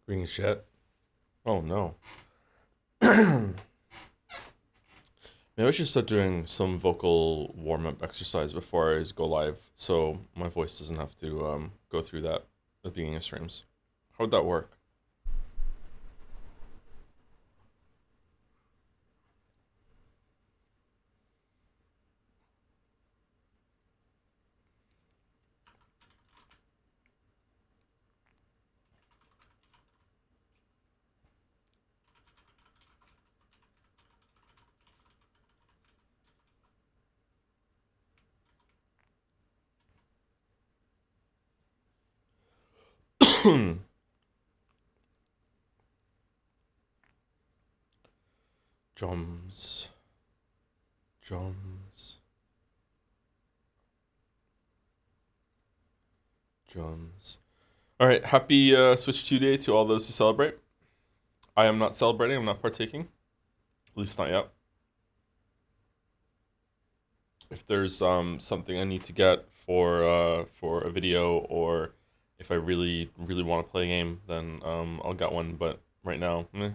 Green shit. Oh no. Maybe I should start doing some vocal warm up exercise before I go live, so my voice doesn't have to go through that at the beginning of streams. How would that work? Drums, drums, drums. All right, happy Switch 2 Day to all those who celebrate. I am not celebrating. I'm not partaking. At least not yet. If there's something I need to get for a video, or if I really want to play a game, then I'll get one. But right now, meh.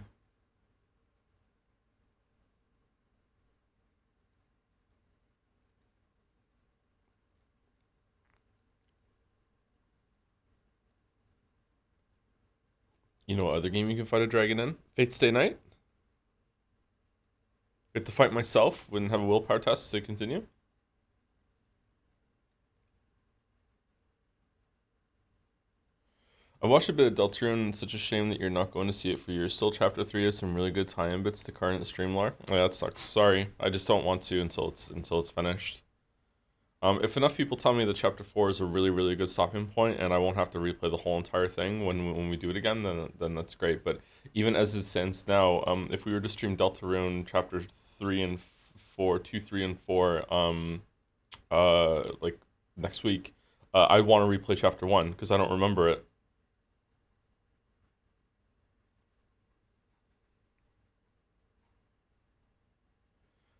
You know what other game you can fight a dragon in? Fate's Stay Night. I have to fight myself. Wouldn't have a willpower test to continue. I watched a bit of Deltarune. It's such a shame that you're not going to see it for years. Still, Chapter 3 has some really good tie-in bits to current stream lore. Oh, yeah, that sucks. Sorry, I just don't want to until it's finished. If enough people tell me that Chapter 4 is a really good stopping point, and I won't have to replay the whole entire thing when we do it again, then that's great. But even as it stands now, if we were to stream Deltarune Chapter 3 and 4, 2, 3, and 4, like next week, I want to replay Chapter 1 because I don't remember it.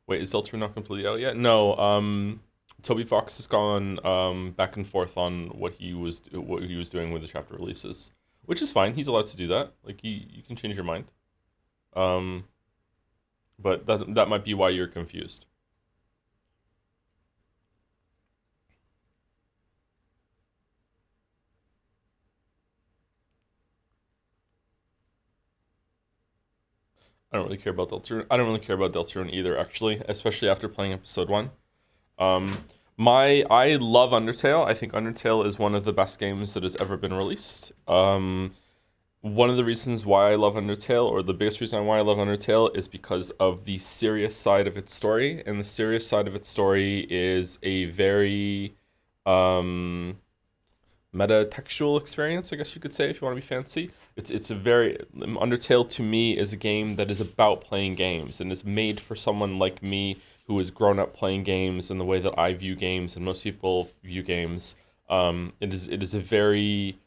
Wait, is Deltarune not completely out yet? No. Toby Fox has gone back and forth on what he was doing with the chapter releases, which is fine. He's allowed to do that. Like you can change your mind. Um, but that might be why you're confused. I don't really care about Deltarune. I don't really care about Deltarune either, actually, especially after playing episode one. Um, I love Undertale. I think Undertale is one of the best games that has ever been released. One of the reasons why I love Undertale, or the biggest reason why I love Undertale, is because of the serious side of its story. And the serious side of its story is a very um, meta-textual experience, I guess you could say, if you want to be fancy. It's a very Undertale to me is a game that is about playing games and is made for someone like me who has grown up playing games in the way that I view games and most people view games. It is a very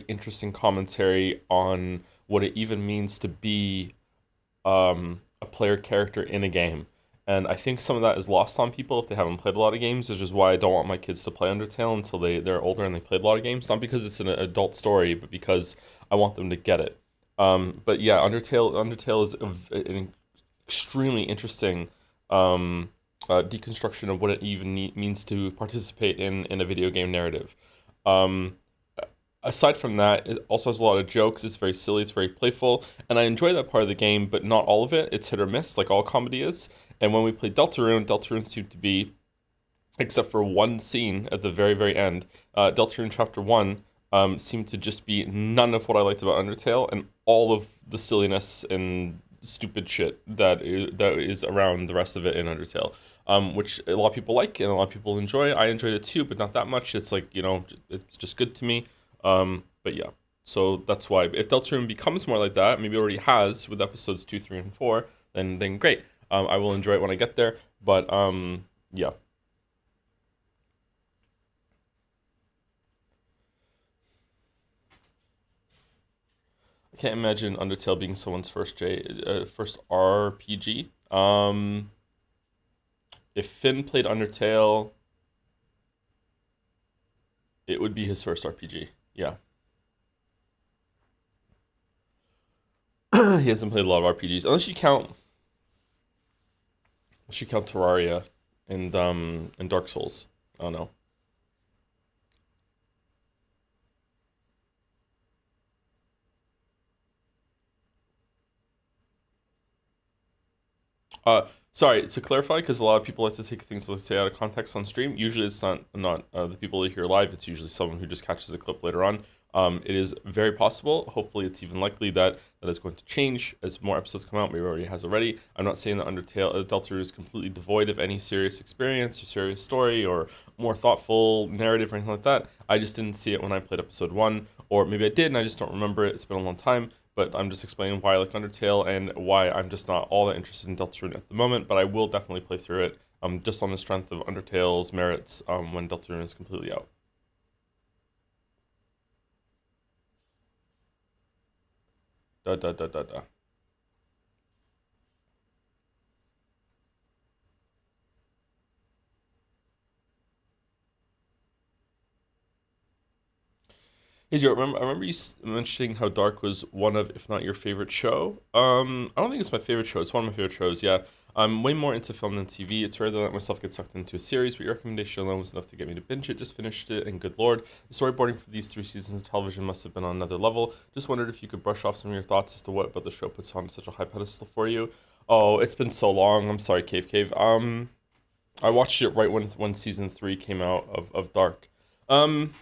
interesting commentary on what it even means to be a player character in a game. And I think some of that is lost on people if they haven't played a lot of games, which is why I don't want my kids to play Undertale until they're older and they played a lot of games. Not because it's an adult story, but because I want them to get it. But yeah, Undertale is an extremely interesting deconstruction of what it even means to participate in a video game narrative. Um, Aside from that, it also has a lot of jokes. It's very silly. It's very playful, and I enjoy that part of the game, but not all of it. It's hit or miss, like all comedy is. And when we played Deltarune seemed to be, except for one scene at the very end, Deltarune Chapter One seemed to just be none of what I liked about Undertale, and all of the silliness and stupid shit that is around the rest of it in Undertale. Which a lot of people like and a lot of people enjoy. I enjoyed it too, but not that much. It's like, it's just good to me. But yeah, so that's why if Deltarune becomes more like that, maybe it already has with episodes 2, 3, and 4, then great. I will enjoy it when I get there. But yeah, I can't imagine Undertale being someone's first RPG. If Finn played Undertale, it would be his first RPG. Yeah. He hasn't played a lot of RPGs, unless you count Terraria and Dark Souls. I don't know. Sorry to clarify, because a lot of people like to take things, let's say, out of context on stream. Usually, it's not the people that hear live. It's usually someone who just catches a clip later on. It is very possible. Hopefully, it's even likely that that is going to change as more episodes come out. Maybe it already has already. I'm not saying that Undertale Deltarune is completely devoid of any serious experience or serious story or more thoughtful narrative or anything like that. I just didn't see it when I played episode one, or maybe I did and I just don't remember it. It's been a long time. But I'm just explaining why I like Undertale and why I'm just not all that interested in Deltarune at the moment. But I will definitely play through it, just on the strength of Undertale's merits, when Deltarune is completely out. Da da da da da. Hey Joe, I remember you mentioning how Dark was one of, if not your favorite show. I don't think it's my favorite show. It's one of my favorite shows. Yeah, I'm way more into film than TV. It's rare that I let myself get sucked into a series, but your recommendation alone was enough to get me to binge it. Just finished it, and good lord, the storyboarding for these 3 seasons of television must have been on another level. Just wondered if you could brush off some of your thoughts as to what about the show puts on such a high pedestal for you. Oh, it's been so long. I'm sorry, Cave Cave. I watched it right when season 3 came out of Dark. Um.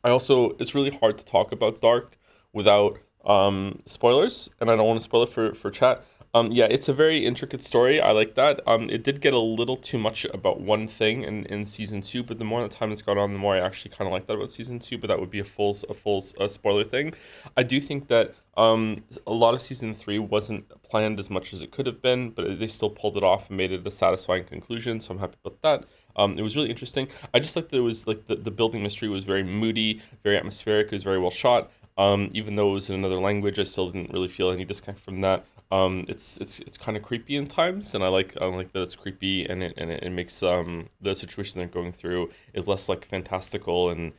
I also, it's really hard to talk about Dark without spoilers, and I don't want to spoil it for chat. Yeah, it's a very intricate story. I like that. It did get a little too much about one thing in season two, but the more the time that's gone on, the more I actually kind of like that about season two. But that would be a full spoiler thing. I do think that a lot of season three wasn't planned as much as it could have been, but they still pulled it off and made it a satisfying conclusion. So I'm happy about that. It was really interesting. I just like that it was like the building mystery was very moody, very atmospheric. It was very well shot. Even though it was in another language, I still didn't really feel any disconnect from that. It's kind of creepy in times, and I like that it's creepy, and it makes the situation they're going through is less like fantastical and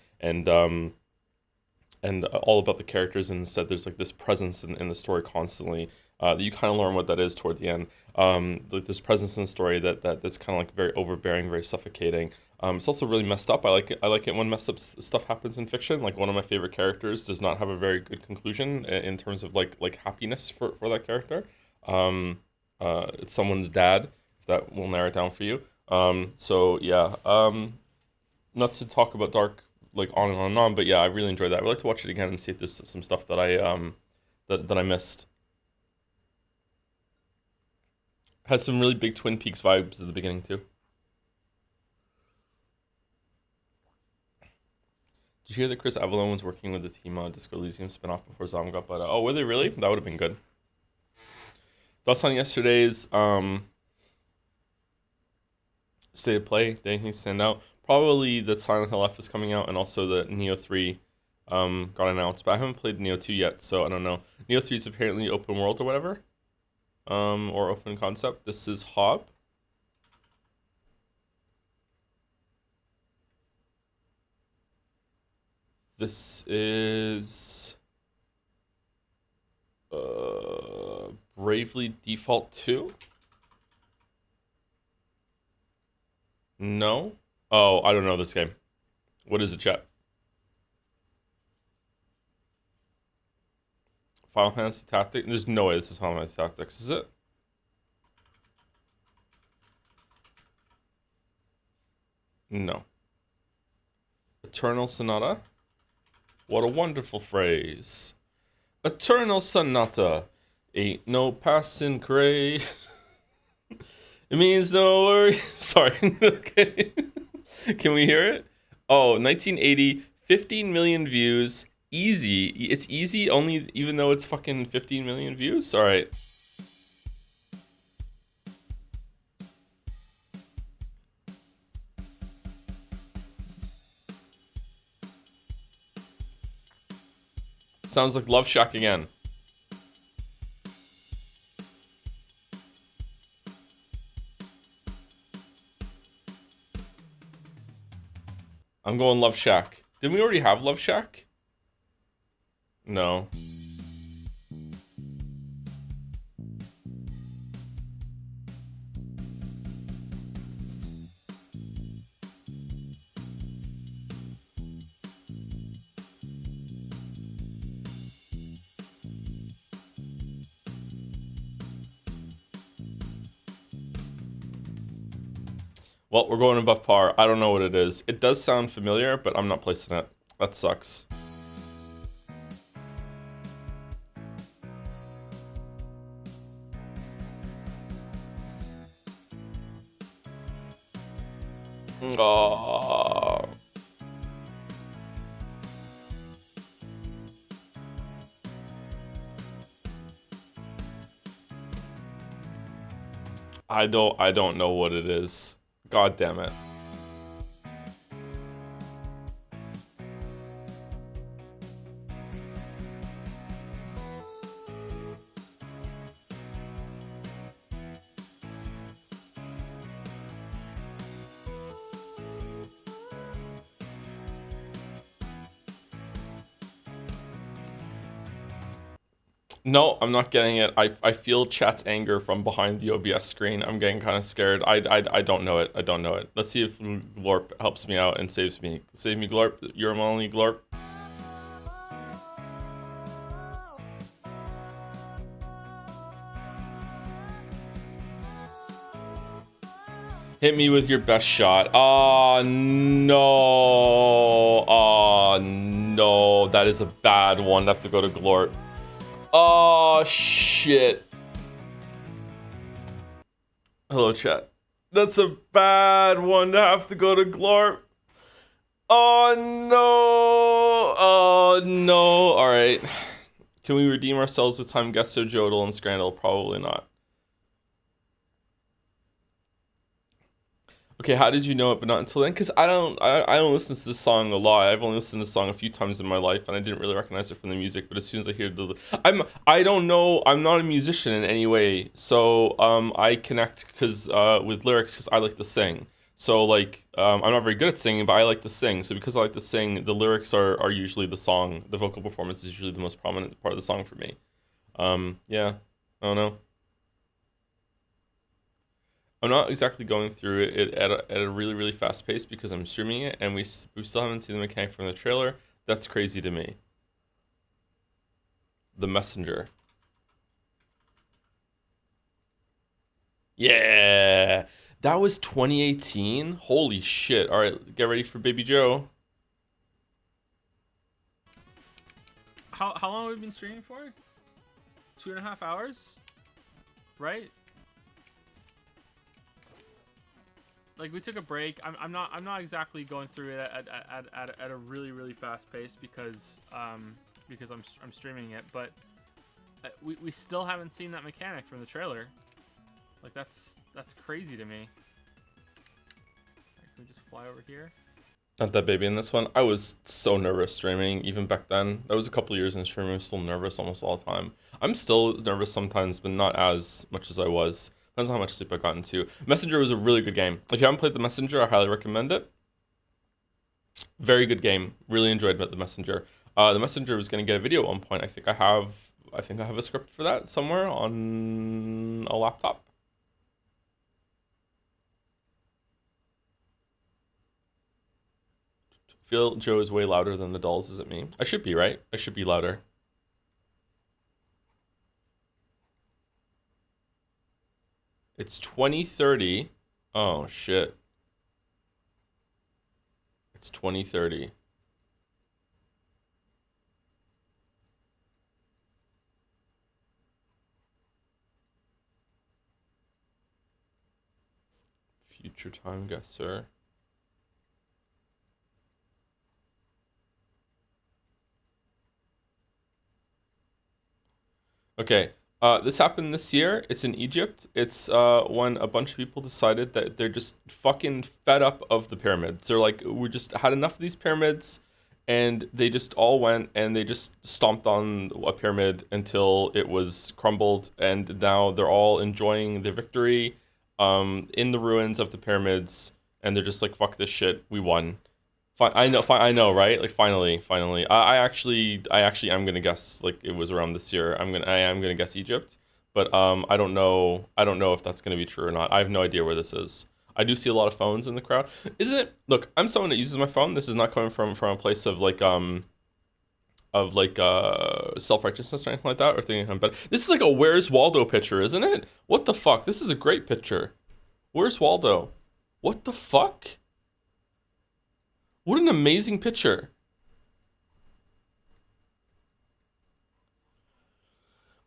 all about the characters, and instead there's like this presence in the story constantly, that you kind of learn what that is toward the end. Like this presence in the story that's kind of like very overbearing, very suffocating. It's also really messed up. I like it when messed up stuff happens in fiction. Like one of my favorite characters does not have a very good conclusion in terms of like happiness for that character. Um, it's someone's dad. If that will narrow it down for you. So yeah. Not to talk about Dark like on and on and on, but yeah, I really enjoyed that. I would like to watch it again and see if there's some stuff that I missed. Has some really big Twin Peaks vibes at the beginning too. Did you hear that Chris Avellone was working with the team on Disco Elysium spinoff before Zom got bought out? Oh, were they really? That would have been good. Thoughts on yesterday's state of play? Did anything stand out? Probably that Silent Hill F is coming out, and also the Neo 3 got announced, but I haven't played Neo 2 yet, so I don't know. Neo 3 is apparently open world or whatever, or open concept. This is Hob. This is Bravely Default 2? No? Oh, I don't know this game. What is it, chat? Final Fantasy Tactics? There's no way this is Final Fantasy Tactics, is it? No. Eternal Sonata? What a wonderful phrase. Eternal Sonata. Ain't no passing craze. It means no worry. Sorry. Okay. Can we hear it? Oh, 1980, 15 million views. Easy. It's easy only even though it's fucking 15 million views. All right. Sounds like Love Shack again. I'm going Love Shack. Didn't we already have Love Shack? No. Well, we're going above par. I don't know what it is. It does sound familiar, but I'm not placing it. That sucks. Oh. I don't know what it is. God damn it. No, I'm not getting it. I feel chat's anger from behind the OBS screen. I'm getting kind of scared. I don't know it. I don't know it. Let's see if Glorp helps me out and saves me. Save me, Glorp. You're my only Glorp. Hit me with your best shot. Oh, no. Oh, no. That is a bad one. I have to go to Glorp. Oh, shit. Hello, chat. That's a bad one to have to go to Glorp. Oh, no. Oh, no. All right. Can we redeem ourselves with Timeguessr, Joedle, and Scrandle? Probably not. Okay, how did you know it, but not until then? Because I don't listen to this song a lot. I've only listened to this song a few times in my life, and I didn't really recognize it from the music. But as soon as I hear I don't know. I'm not a musician in any way, so I connect because with lyrics because I like to sing. So like I'm not very good at singing, but I like to sing. So because I like to sing, the lyrics are usually the song. The vocal performance is usually the most prominent part of the song for me. Yeah, I don't know. I'm not exactly going through it at a really, really fast pace because I'm streaming it and we still haven't seen the mechanic from the trailer. That's crazy to me. The Messenger. Yeah. That was 2018? Holy shit. All right, get ready for Baby Joe. How long have we been streaming for? 2.5 hours? Right? Like we took a break. I'm not exactly going through it at a really fast pace because I'm streaming it, but we still haven't seen that mechanic from the trailer. Like that's crazy to me. Right, can we just fly over here? Not that baby in this one. I was so nervous streaming even back then. That was a couple years in streaming. I was still nervous almost all the time. I'm still nervous sometimes, but not as much as I was. Depends on how much sleep I got into. Messenger was a really good game. If you haven't played The Messenger, I highly recommend it. Very good game. Really enjoyed The Messenger. The Messenger was going to get a video at one point. I think I have a script for that somewhere on a laptop. I feel Joe is way louder than the dolls. Is it me? I should be, right? I should be louder. It's 2030. Oh, shit. It's 2030. Future Timeguessr. Okay. This happened this year. It's in Egypt. It's when a bunch of people decided that they're just fucking fed up of the pyramids. They're like, we just had enough of these pyramids, and they just all went and they just stomped on a pyramid until it was crumbled, and now they're all enjoying the victory in the ruins of the pyramids, and they're just like, fuck this shit, we won. I know, right? Like finally. I actually am gonna guess like it was around this year. I am gonna guess Egypt, but I don't know. I don't know if that's gonna be true or not. I have no idea where this is. I do see a lot of phones in the crowd. Isn't it? Look, I'm someone that uses my phone. This is not coming from a place of like self righteousness or anything like that, or thinking I'm better. This is like a Where's Waldo picture, isn't it? What the fuck? This is a great picture. Where's Waldo? What the fuck? What an amazing picture.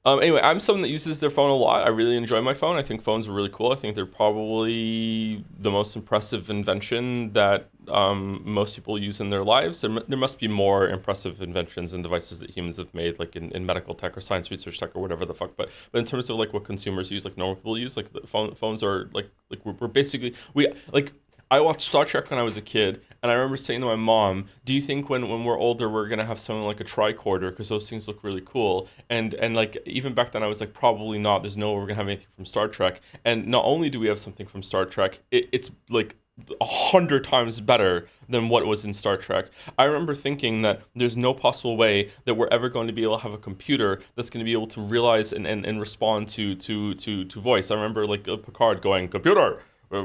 Anyway, I'm someone that uses their phone a lot. I really enjoy my phone. I think phones are really cool. I think they're probably the most impressive invention that most people use in their lives. There must be more impressive inventions and devices that humans have made, like in medical tech or science research tech or whatever the fuck. But in terms of like what consumers use, like normal people use, like the phones are like we're basically we like I watched Star Trek when I was a kid, and I remember saying to my mom, "Do you think when we're older we're gonna have something like a tricorder because those things look really cool?" And like even back then I was like, "Probably not. There's no way we're gonna have anything from Star Trek." And not only do we have something from Star Trek, it's like 100 times better than what was in Star Trek. I remember thinking that there's no possible way that we're ever going to be able to have a computer that's going to be able to realize and respond to voice. I remember like Picard going, "Computer,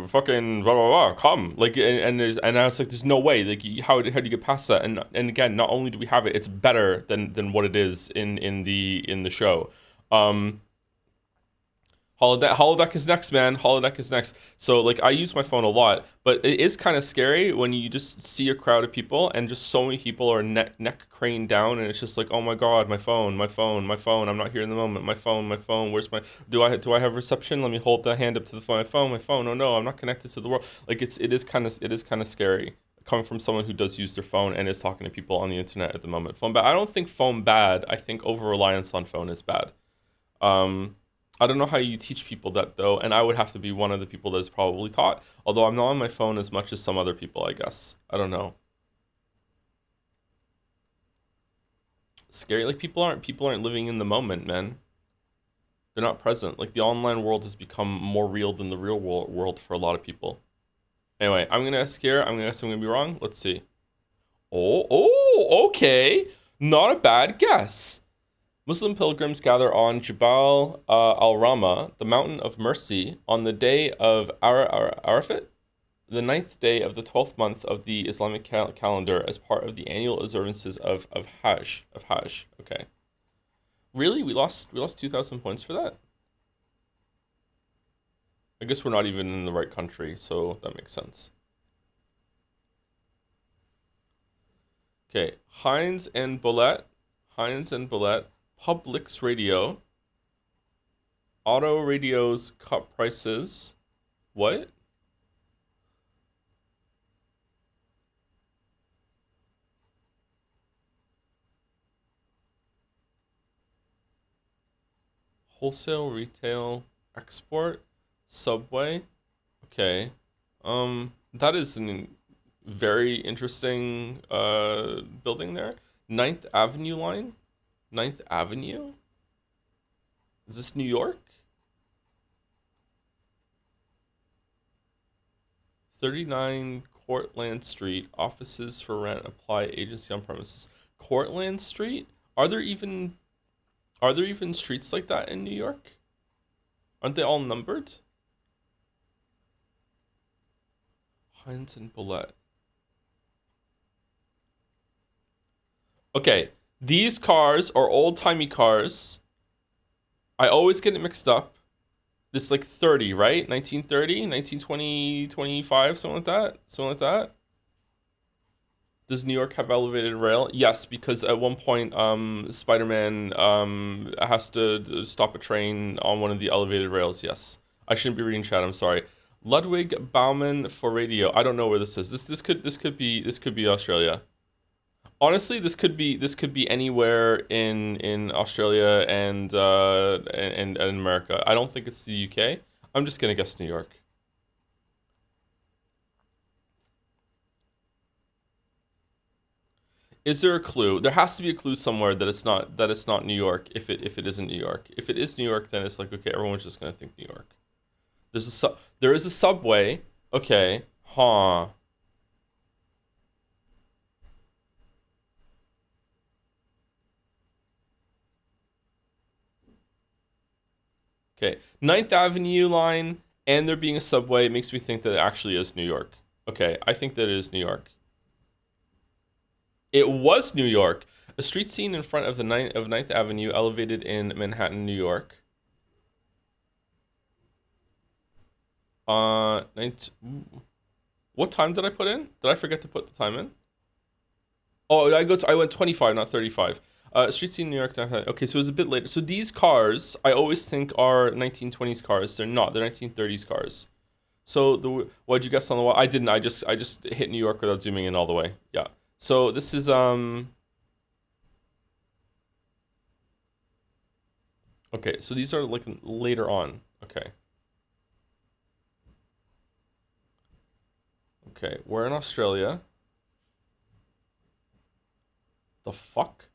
fucking blah blah blah, come," like and I was like, there's no way, like how do you get past that? And again, not only do we have it, it's better than what it is in the show. um Holodeck is next, man. Holodeck is next. So like I use my phone a lot, but it is kind of scary when you just see a crowd of people and just so many people are neck craned down, and it's just like, oh my god, my phone, my phone, my phone. I'm not here in the moment. My phone, my phone. Where's my? Do I have reception? Let me hold the hand up to the phone. My phone, my phone. Oh no, I'm not connected to the world. Like it is kind of scary coming from someone who does use their phone and is talking to people on the internet at the moment. Phone bad. I don't think phone bad. I think over reliance on phone is bad. Um, I don't know how you teach people that though, and I would have to be one of the people that is probably taught. Although I'm not on my phone as much as some other people, I guess. I don't know. Scary. Like people aren't living in the moment, man. They're not present. Like the online world has become more real than the real world for a lot of people. Anyway, I'm gonna ask here. I'm gonna guess I'm gonna be wrong. Let's see. Okay. Not a bad guess. Muslim pilgrims gather on Jabal al-Rahma, the mountain of mercy, on the day of Arafat, the ninth day of the 12th month of the Islamic calendar, as part of the annual observances of Hajj. Of Hajj. Okay. Really? We lost 2,000 points for that? I guess we're not even in the right country, so that makes sense. Okay. Heinz and Bullet, Publix Radio, Auto Radio's cut prices. What? Wholesale, retail, export, Subway. Okay. That is a very interesting building there. Ninth Avenue line? Ninth Avenue? Is this New York? 39 Cortlandt Street. Offices for rent apply, agency on premises. Cortlandt Street? Are there even streets like that in New York? Aren't they all numbered? Heinz and Bullet. Okay, these cars are old-timey cars. I always get it mixed up. This like 30, right? 1930, 1920, 25, something like that. Something like that. Does New York have elevated rail? Yes, because at one point, Spider-Man has to stop a train on one of the elevated rails. Yes, I shouldn't be reading chat. I'm sorry. Ludwig Bauman for radio. I don't know where this is. This could be Australia. Honestly, this could be anywhere in Australia and America. I don't think it's the UK. I'm just gonna guess New York. Is there a clue? There has to be a clue somewhere that it's not New York. If it isn't New York, if it is New York, then it's like, okay, everyone's just gonna think New York. There is a subway. Okay, huh? Okay, Ninth Avenue line and there being a subway makes me think that it actually is New York. Okay, I think that it is New York. It was New York. A street scene in front of the Ninth Avenue, elevated in Manhattan, New York. Ninth. What time did I put in? Did I forget to put the time in? Oh, I went 25, not 35. Street scene in New York. Okay, so it was a bit later. So these cars, I always think are 1920s cars. They're not. They're 1930s cars. So what'd you guess on the wall? I didn't. I just hit New York without zooming in all the way. Yeah. So this is okay. So these are like later on. Okay. Okay. We're in Australia. The fuck?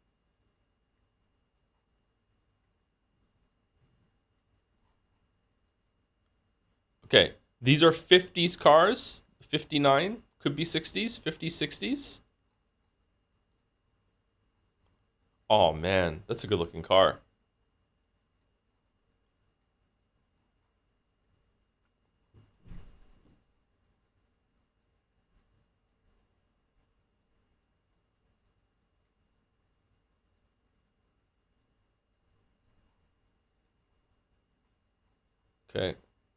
Okay. These are 50s cars. 59 could be 60s. 50s, 60s. Oh man, that's a good looking car. Okay.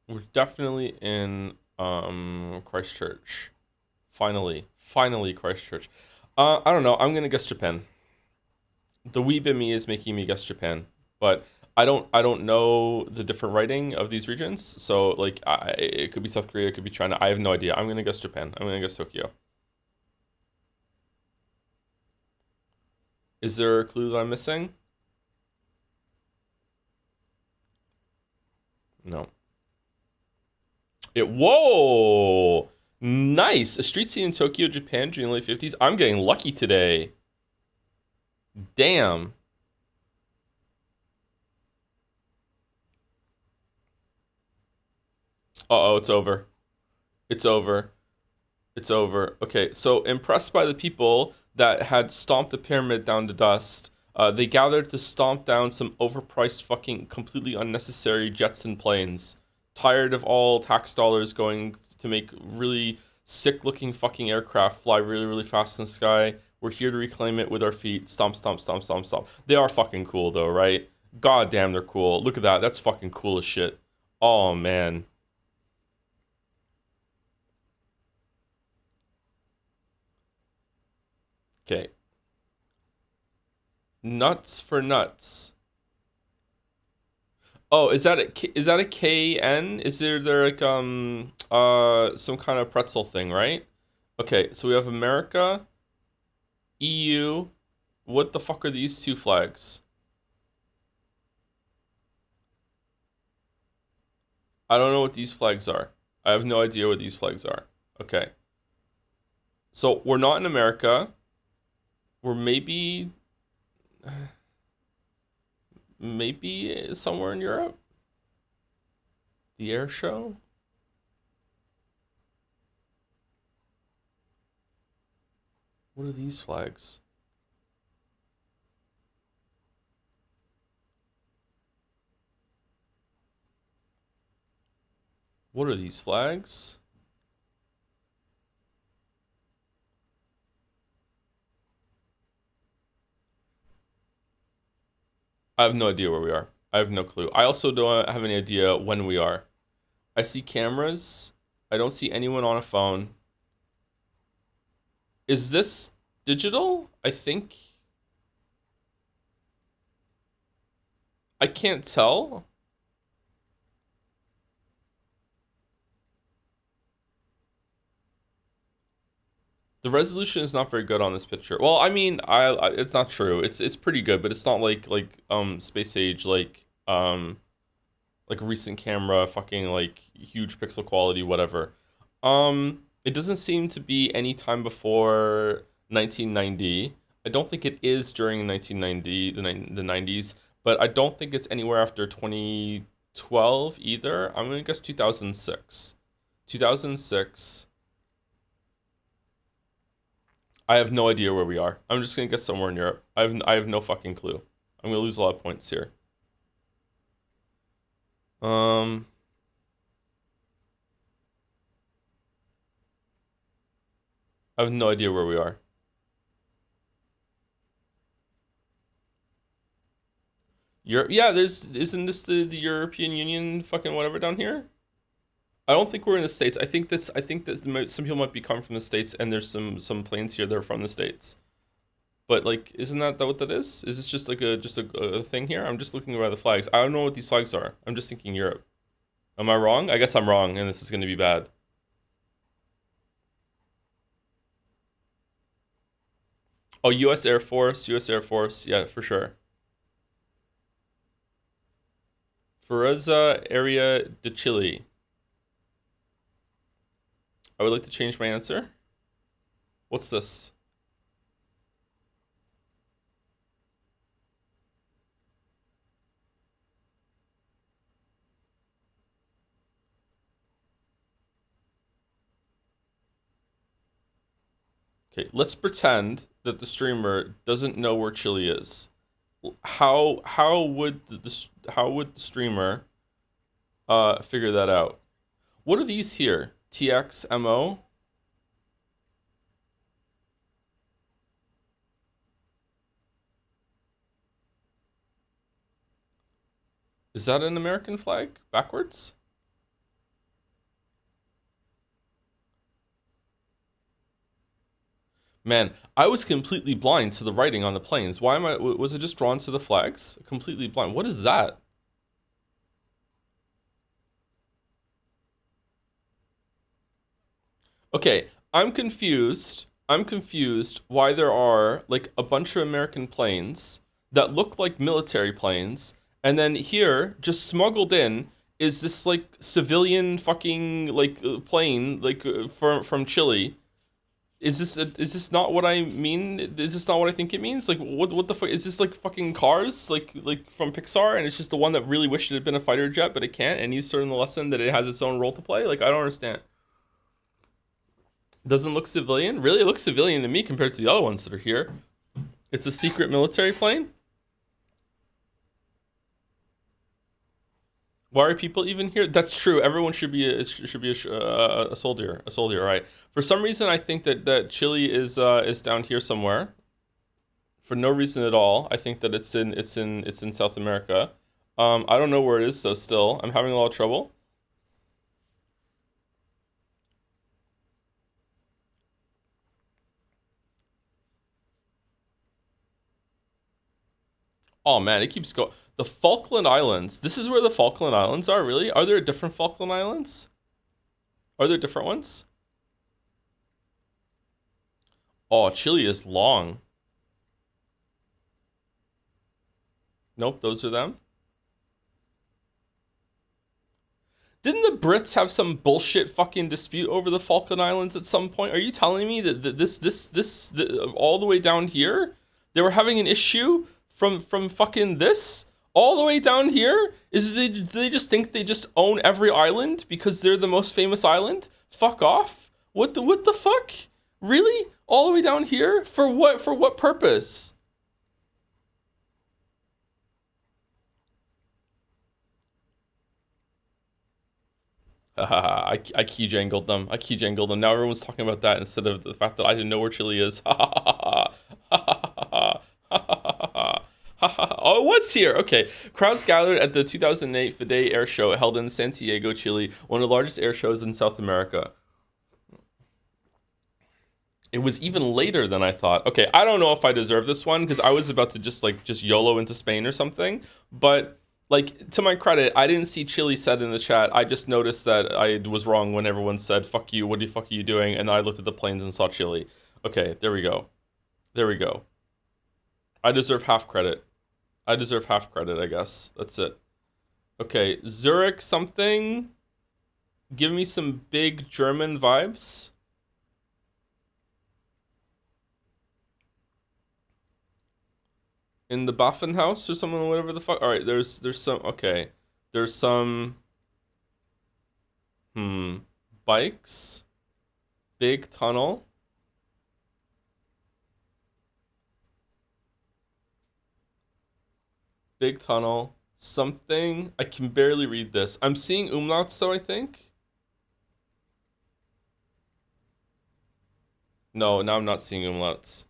We're definitely in Christchurch. Finally Christchurch. I don't know. I'm gonna guess Japan. The weeb in me is making me guess Japan, but I don't know the different writing of these regions. So like it could be South Korea, it could be China. I have no idea. I'm gonna guess Japan. I'm gonna guess Tokyo. Is there a clue that I'm missing? No. Whoa! Nice. A street scene in Tokyo, Japan, during the late 50s. I'm getting lucky today. Damn. Uh oh, it's over. It's over. It's over. Okay, so impressed by the people that had stomped the pyramid down to dust, they gathered to stomp down some overpriced, fucking, completely unnecessary jets and planes. Tired of all tax dollars going to make really sick-looking fucking aircraft fly really, really fast in the sky. We're here to reclaim it with our feet. Stomp, stomp, stomp, stomp, stomp. They are fucking cool, though, right? God damn, they're cool. Look at that. That's fucking cool as shit. Oh man. Okay. Nuts for nuts. Oh, is that a KN? Is there like some kind of pretzel thing, right? Okay, so we have America, EU. What the fuck are these two flags? I don't know what these flags are. I have no idea what these flags are. Okay. So we're not in America. We're maybe somewhere in Europe. The air show? What are these flags? What are these flags? I have no idea where we are. I have no clue. I also don't have any idea when we are. I see cameras. I don't see anyone on a phone. Is this digital? I think. I can't tell. The resolution is not very good on this picture. Well, I mean, it's not true. It's pretty good, but it's not like space age like recent camera fucking like huge pixel quality whatever. It doesn't seem to be any time before 1990. I don't think it is during 1990 the 90s, but I don't think it's anywhere after 2012 either. I'm going to guess 2006. 2006. I have no idea where we are. I'm just going to guess somewhere in Europe. I have no fucking clue. I'm going to lose a lot of points here. Um, I have no idea where we are. Europe? Yeah, isn't this the European Union fucking whatever down here? I don't think we're in the States. I think that some people might be coming from the States, and there's some planes here that are from the States. But like, isn't that what that is? Is this just like a thing here? I'm just looking by the flags. I don't know what these flags are. I'm just thinking Europe. Am I wrong? I guess I'm wrong, and this is going to be bad. Oh, U.S. Air Force, U.S. Air Force. Yeah, for sure. Forza area de Chile. I would like to change my answer. What's this? Okay, let's pretend that the streamer doesn't know where Chile is. How would the streamer figure that out? What are these here? TXMO? Is that an American flag backwards? Man, I was completely blind to the writing on the planes. Why am I? Was it just drawn to the flags? Completely blind. What is that? Okay, I'm confused. I'm confused why there are like a bunch of American planes that look like military planes, and then here, just smuggled in, is this like civilian fucking like plane like from Chile. Is this not what I mean? Is this not what I think it means? Like what the fuck is this like fucking Cars like from Pixar, and it's just the one that really wished it had been a fighter jet but it can't, and he's learned the lesson that it has its own role to play. Like I don't understand. Doesn't look civilian? Really, it looks civilian to me compared to the other ones that are here. It's a secret military plane? Why are people even here? That's true. Everyone should be a soldier. A soldier, right? For some reason, I think that Chile is down here somewhere. For no reason at all. I think that it's in South America. I don't know where it is, so still, I'm having a lot of trouble. Oh man, it keeps going. The Falkland Islands. This is where the Falkland Islands are. Really? Are there different Falkland Islands? Are there different ones? Oh, Chile is long. Nope, those are them. Didn't the Brits have some bullshit fucking dispute over the Falkland Islands at some point? Are you telling me that all the way down here, they were having an issue from fucking this all the way down here? Do they just think they just own every island because they're the most famous island? Fuck off. What the fuck? Really? All the way down here? For what? For what purpose? I key jangled them. I key jangled them. Now everyone's talking about that instead of the fact that I didn't know where Chile is. Oh, it was here. Okay. Crowds gathered at the 2008 FIDE Air Show held in Santiago, Chile, one of the largest air shows in South America. It was even later than I thought. Okay, I don't know if I deserve this one because I was about to just YOLO into Spain or something. But like to my credit, I didn't see Chile said in the chat. I just noticed that I was wrong when everyone said "fuck you." What the fuck are you doing? And then I looked at the planes and saw Chile. Okay, there we go. There we go. I deserve half credit. I deserve half credit. I guess that's it. Okay, Zurich something. Give me some big German vibes. In the Baffenhaus or something, whatever the fuck. All right, there's some. Okay, there's some. Hmm. Bikes. Big tunnel. Big tunnel. Something. I can barely read this. I'm seeing umlauts though, I think. No, now I'm not seeing umlauts.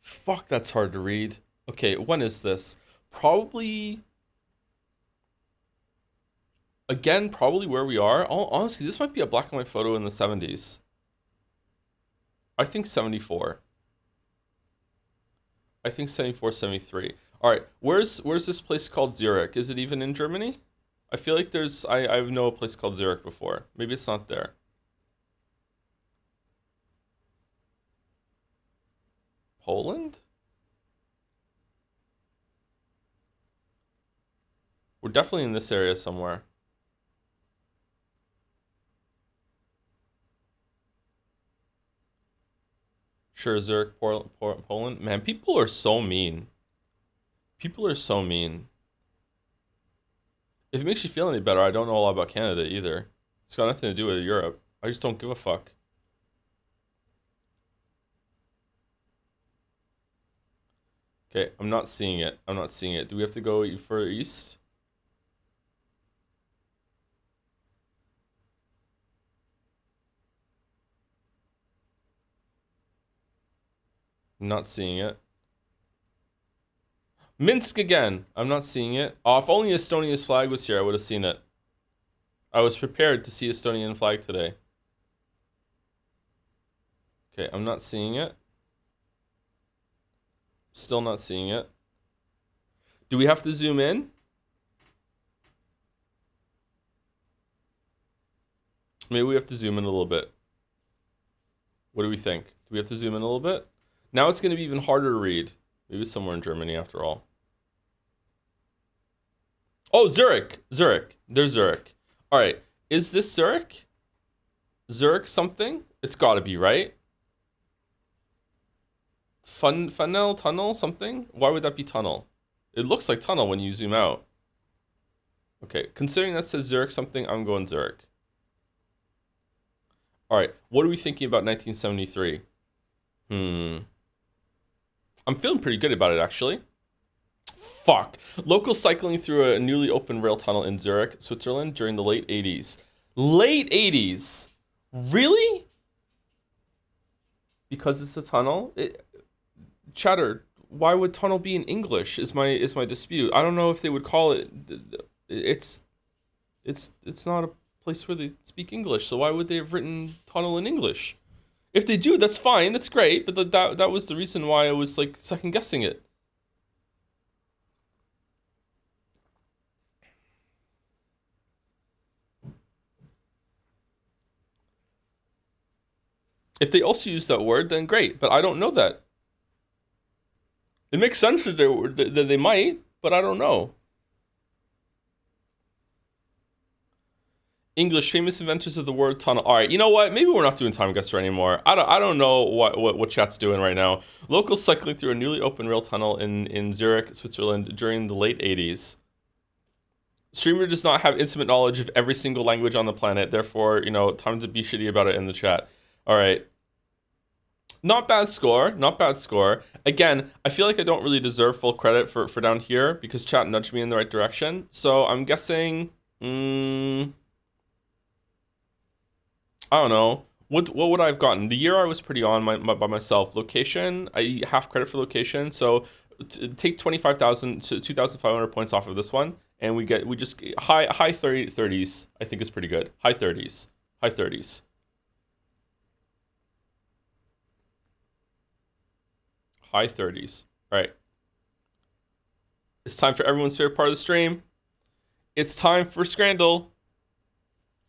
Fuck, that's hard to read. Okay, when is this? Probably. Again, probably where we are. Oh, honestly, this might be a black and white photo in the 70s. I think 74. I think 74, 73. All right, where's this place called Zurich? Is it even in Germany? I feel like there's I know a place called Zurich before. Maybe it's not there. Poland? We're definitely in this area somewhere. Sure, Zurich, Poland. Man, people are so mean. People are so mean. If it makes you feel any better, I don't know a lot about Canada either. It's got nothing to do with Europe. I just don't give a fuck. Okay, I'm not seeing it. I'm not seeing it. Do we have to go further east? I'm not seeing it. Minsk again. I'm not seeing it. Oh, if only Estonia's flag was here, I would have seen it. I was prepared to see Estonian flag today. Okay, I'm not seeing it. Still not seeing it. Do we have to zoom in? Maybe we have to zoom in a little bit. What do we think? Do we have to zoom in a little bit? Now it's going to be even harder to read. Maybe it's somewhere in Germany after all. Oh, Zurich. Zurich. There's Zurich. All right. Is this Zurich? Zurich something? It's got to be, right? Funnel, tunnel, something? Why would that be tunnel? It looks like tunnel when you zoom out. Okay, considering that says Zurich something, I'm going Zurich. All right, what are we thinking about 1973? I'm feeling pretty good about it, actually. Fuck. Local cycling through a newly opened rail tunnel in Zurich, Switzerland during the late 80s. Late 80s? Really? Because it's a tunnel? Chatter, why would tunnel be in English is my dispute. I don't know if they would call it it's not a place where they speak English, so why would they have written tunnel in English? If they do, that's fine, that's great, but that was the reason why I was like second guessing it. If they also use that word, then great, but I don't know that. It makes sense that they might, but I don't know. English famous inventors of the word tunnel. All right, you know what? Maybe we're not doing Timeguessr anymore. I don't know what chat's doing right now. Locals cycling through a newly opened rail tunnel in Zurich, Switzerland during the late 80s. Streamer does not have intimate knowledge of every single language on the planet. Therefore, time to be shitty about it in the chat. All right. Not bad score. Not bad score. Again, I feel like I don't really deserve full credit for down here because chat nudged me in the right direction. So I'm guessing... I don't know. What would I have gotten? The year I was pretty on by myself. Location, I half credit for location. So take 25,000 to 2,500 points off of this one, and we just high 30s. I think is pretty good. High 30s. High 30s. High 30s. All right. It's time for everyone's favorite part of the stream. It's time for Scrandle.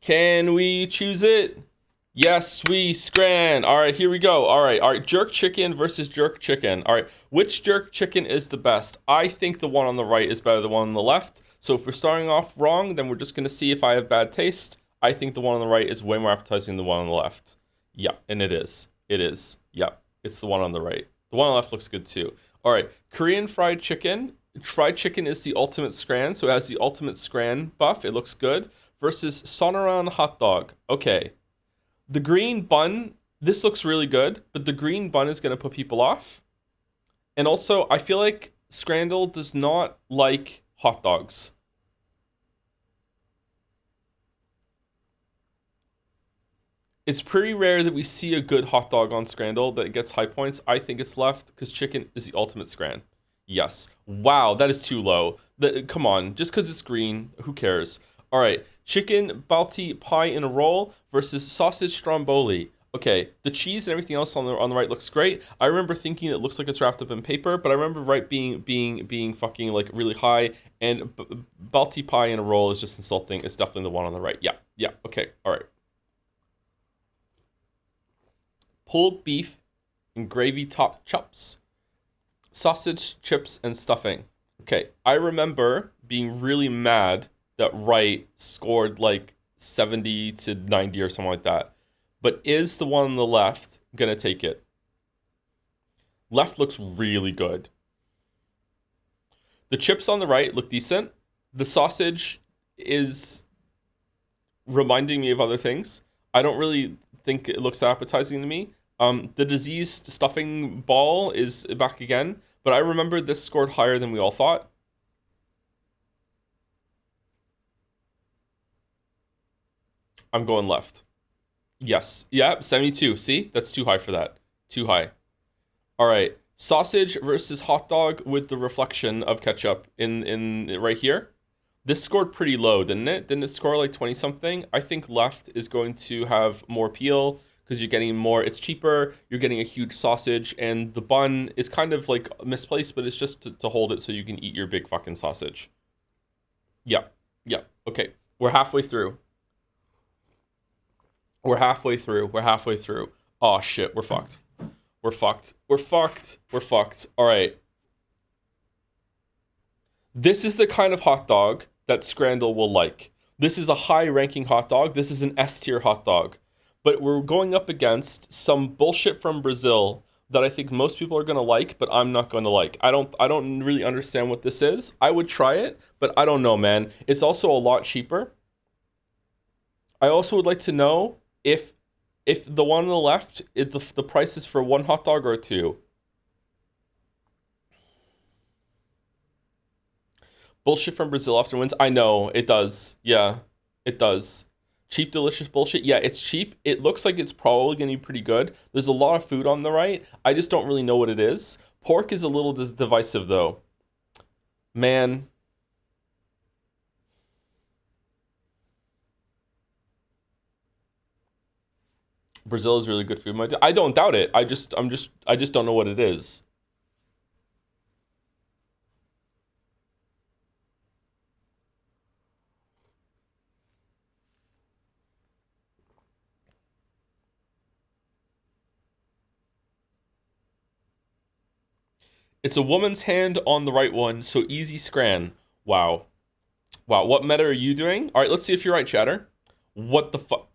Can we choose it? Yes, we scran. All right, here we go. All right. Jerk chicken versus jerk chicken. All right, which jerk chicken is the best? I think the one on the right is better than the one on the left. So if we're starting off wrong, then we're just going to see if I have bad taste. I think the one on the right is way more appetizing than the one on the left. Yeah, and it is. It is. Yep, it's the one on the right. The one on the left looks good too. All right, Korean fried chicken. Fried chicken is the ultimate scran, so it has the ultimate scran buff. It looks good. Versus Sonoran hot dog. Okay. The green bun, this looks really good, but the green bun is going to put people off. And also, I feel like Scrandle does not like hot dogs. It's pretty rare that we see a good hot dog on Scrandle that gets high points. I think it's left because chicken is the ultimate Scran. Yes. Wow, that is too low. Come on, just because it's green, who cares? All right, chicken Balti pie in a roll versus sausage stromboli. Okay, the cheese and everything else on the right looks great. I remember thinking it looks like it's wrapped up in paper, but I remember right being fucking like really high. And Balti pie in a roll is just insulting. It's definitely the one on the right. Yeah, yeah. Okay, all right. Pulled beef and gravy top chops, sausage, chips, and stuffing. Okay, I remember being really mad that Wright scored like 70 to 90 or something like that. But is the one on the left gonna take it? Left looks really good. The chips on the right look decent. The sausage is reminding me of other things. I don't really think it looks appetizing to me. The diseased stuffing ball is back again, but I remember this scored higher than we all thought. I'm going left. Yes. Yeah, 72. See? That's too high for that. Too high. All right. Sausage versus hot dog with the reflection of ketchup in right here. This scored pretty low, didn't it? Didn't it score like 20 something? I think left is going to have more appeal because you're getting more, it's cheaper, you're getting a huge sausage, and the bun is kind of like misplaced, but it's just to hold it so you can eat your big fucking sausage. Yeah, yeah, okay. We're halfway through. We're halfway through. We're halfway through. Oh shit, we're fucked. We're fucked. We're fucked. We're fucked. All right. This is the kind of hot dog that Scrandle will like. This is a high ranking hot dog. This is an S tier hot dog. But we're going up against some bullshit from Brazil that I think most people are going to like, but I'm not going to like. I don't really understand what this is. I would try it, but I don't know, man. It's also a lot cheaper. I also would like to know if the one on the left, the price is for one hot dog or two. Bullshit from Brazil often wins. I know, it does. Yeah, it does. Cheap, delicious bullshit. Yeah, it's cheap. It looks like it's probably going to be pretty good. There's a lot of food on the right. I just don't really know what it is. Pork is a little divisive, though. Man. Brazil is really good food. I don't doubt it. I just don't know what it is. It's a woman's hand on the right one, so easy scran. Wow. Wow, what meta are you doing? All right, let's see if you're right, chatter. What the fuck?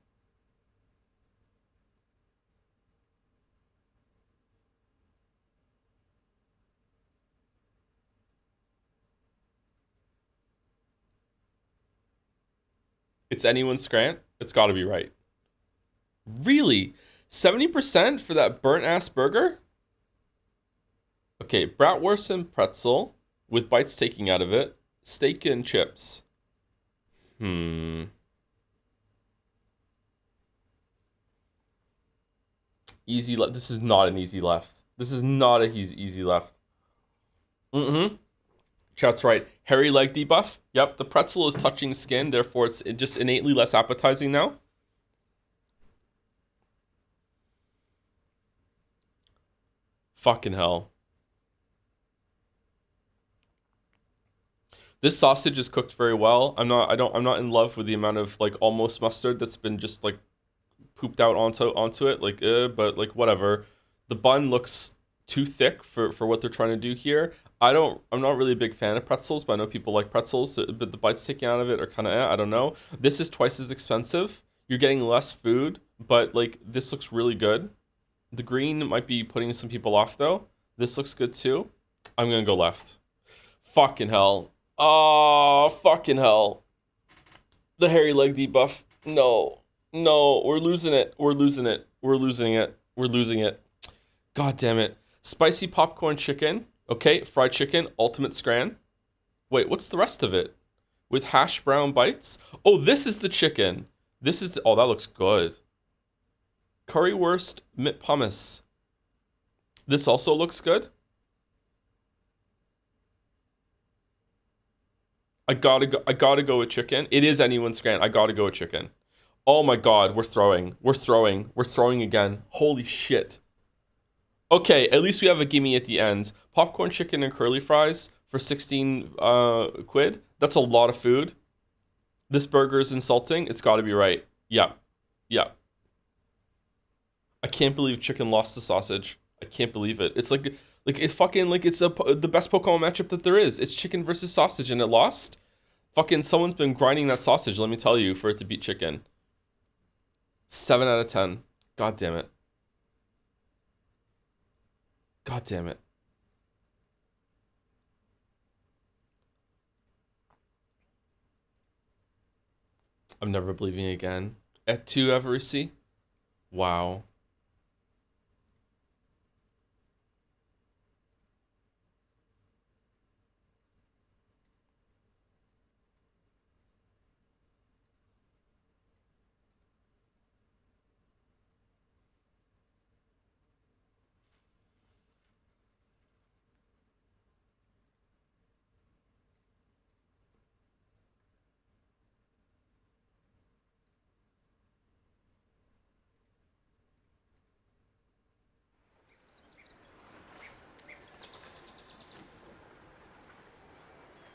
It's anyone's scrant? It's got to be right. Really? 70% for that burnt ass burger? Okay, bratwurst and pretzel with bites taking out of it. Steak and chips. Easy left. This is not an easy left. This is not a easy left. Chat's right. Hairy leg debuff. Yep, the pretzel is touching skin, therefore it's just innately less appetizing now. Fucking hell. This sausage is cooked very well. I'm not in love with the amount of like almost mustard that's been just like pooped out onto it. Like, but like whatever. The bun looks too thick for what they're trying to do here. I'm not really a big fan of pretzels, but I know people like pretzels. But the bites taken out of it are kind of, I don't know. This is twice as expensive. You're getting less food, but like this looks really good. The green might be putting some people off though. This looks good too. I'm gonna go left. Fucking hell. Oh, fucking hell. The hairy leg debuff. No. No, we're losing it. We're losing it. We're losing it. We're losing it. God damn it. Spicy popcorn chicken Okay, fried chicken, ultimate scran. Wait, what's the rest of it? With hash brown bites? Oh, this is the chicken. This is, oh, that looks good. Currywurst mit pumice. This also looks good. I gotta go with chicken. It is anyone's scran. I gotta go with chicken. Oh my god, we're throwing. We're throwing again. Holy shit. Okay, at least we have a gimme at the end. Popcorn chicken and curly fries for 16 quid. That's a lot of food. This burger is insulting. It's gotta be right. Yeah. Yeah. I can't believe chicken lost the sausage. I can't believe it. It's like it's fucking like it's the best Pokemon matchup that there is. It's chicken versus sausage and it lost. Fucking someone's been grinding that sausage, let me tell you, for it to beat chicken. 7 out of 10. God damn it. God damn it. I'm never believing again. At 2 Eversea? Wow.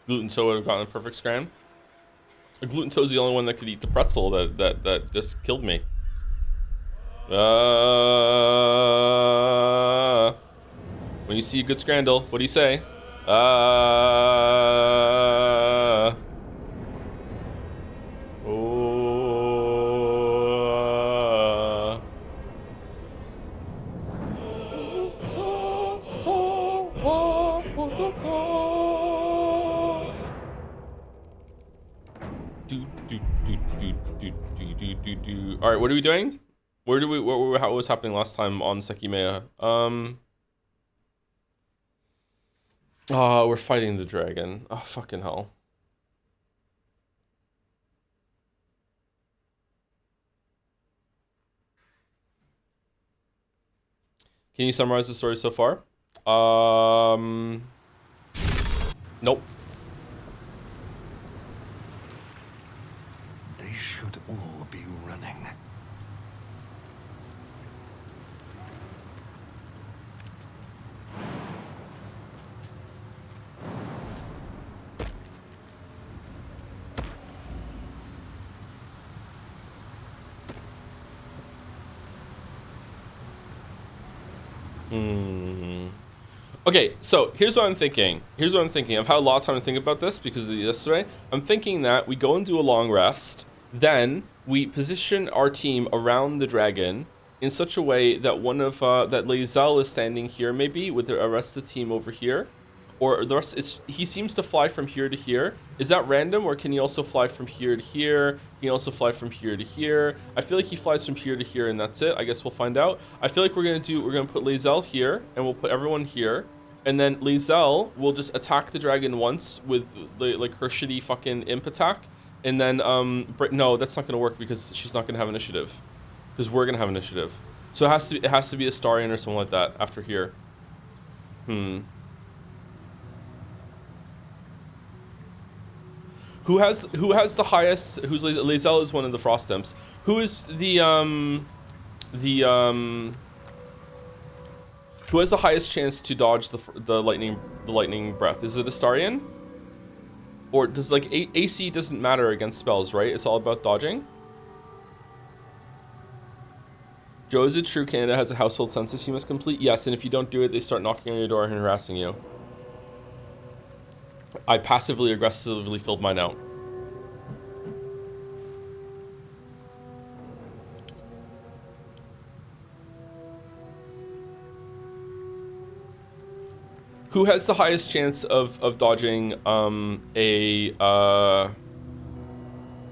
Gluten Toe would have gotten a perfect scram. A Gluten Toe's the only one that could eat the pretzel that just killed me. When you see a good Scrandle, what do you say? All right, what are we doing? How was happening last time on Sekimea? Oh, we're fighting the dragon. Oh, fucking hell. Can you summarize the story so far? Nope. They should all be running. Okay, so here's what I'm thinking. I've had a lot of time to think about this because of yesterday. I'm thinking that we go and do a long rest, then we position our team around the dragon in such a way that that Lae'zel is standing here maybe with the rest of the team over here, or the rest. He seems to fly from here to here. Is that random, or can he also fly from here to here? Can he also fly from here to here? I feel like he flies from here to here, and that's it. I guess we'll find out. I feel like we're gonna put Lae'zel here, and we'll put everyone here. And then Lae'zel will just attack the dragon once with like her shitty fucking imp attack. And then, no, that's not gonna work because she's not gonna have initiative. Because we're gonna have initiative. So it has to be a Starion or something like that after here. Who has the highest? Lae'zel is one of the frost imps. Who is who has the highest chance to dodge the lightning breath? Is it Astarion? Or does like AC doesn't matter against spells, right? It's all about dodging. Joe, is it true Canada has a household census you must complete? Yes, and if you don't do it, they start knocking on your door and harassing you. I passively aggressively filled mine out. Who has the highest chance of dodging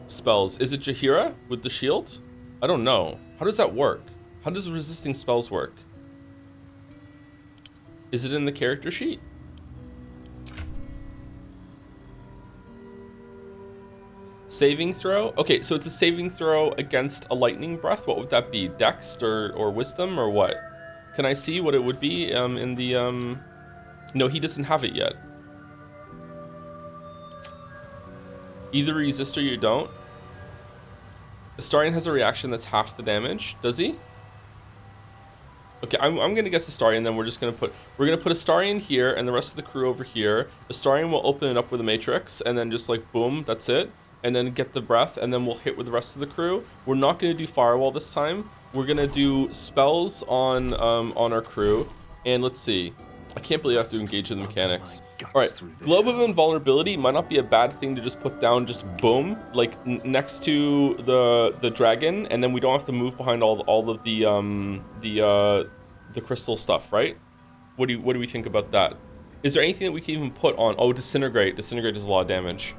spells? Is it Jaheira with the shield? I don't know. How does that work? How does resisting spells work? Is it in the character sheet? Saving throw? Okay, so it's a saving throw against a lightning breath. What would that be? Dex or wisdom or what? Can I see what it would be in the No, he doesn't have it yet. Either resist or you don't. Astarion has a reaction that's half the damage. Does he? Okay, I'm gonna guess Astarion, then we're gonna put Astarion here and the rest of the crew over here. Astarion will open it up with a matrix and then just like boom, that's it. And then get the breath and then we'll hit with the rest of the crew. We're not gonna do firewall this time. We're gonna do spells on our crew. And let's see. I can't believe I have to engage in the mechanics. Alright, Globe of Invulnerability might not be a bad thing to just put down, just boom, like next to the dragon, and then we don't have to move behind all of the crystal stuff, right? What do we think about that? Is there anything that we can even put on? Oh, Disintegrate. Disintegrate does a lot of damage.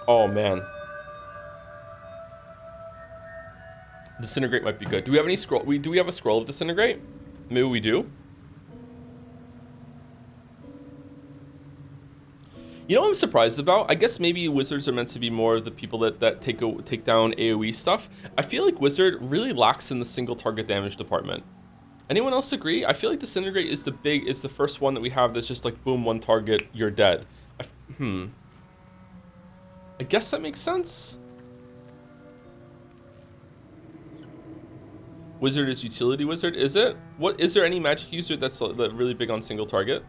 Oh man. Disintegrate might be good. Do we have any scroll? Do we have a scroll of Disintegrate? Maybe we do. You know what I'm surprised about? I guess maybe wizards are meant to be more of the people that take down AoE stuff. I feel like wizard really lacks in the single target damage department. Anyone else agree? I feel like Disintegrate is the first one that we have that's just like boom, one target, you're dead. I guess that makes sense. Wizard is utility wizard, is it? What is there any magic user that's really big on single target?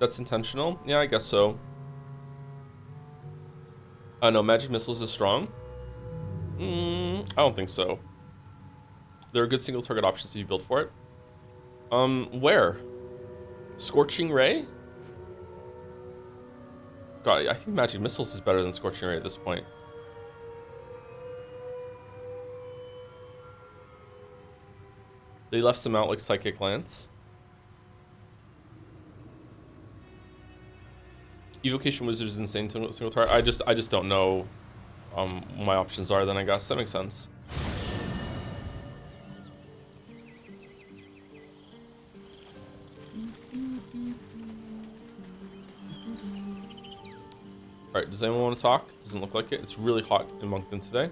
That's intentional? Yeah, I guess so. No, magic missiles is strong. I don't think so. There are good single target options if you build for it. Where? Scorching Ray? God, I think magic missiles is better than Scorching Ray at this point. They left some out like Psychic Lance. Evocation Wizard is insane single target. I just don't know what my options are then, I guess. That makes sense. Alright, does anyone want to talk? Doesn't look like it. It's really hot in Moncton today.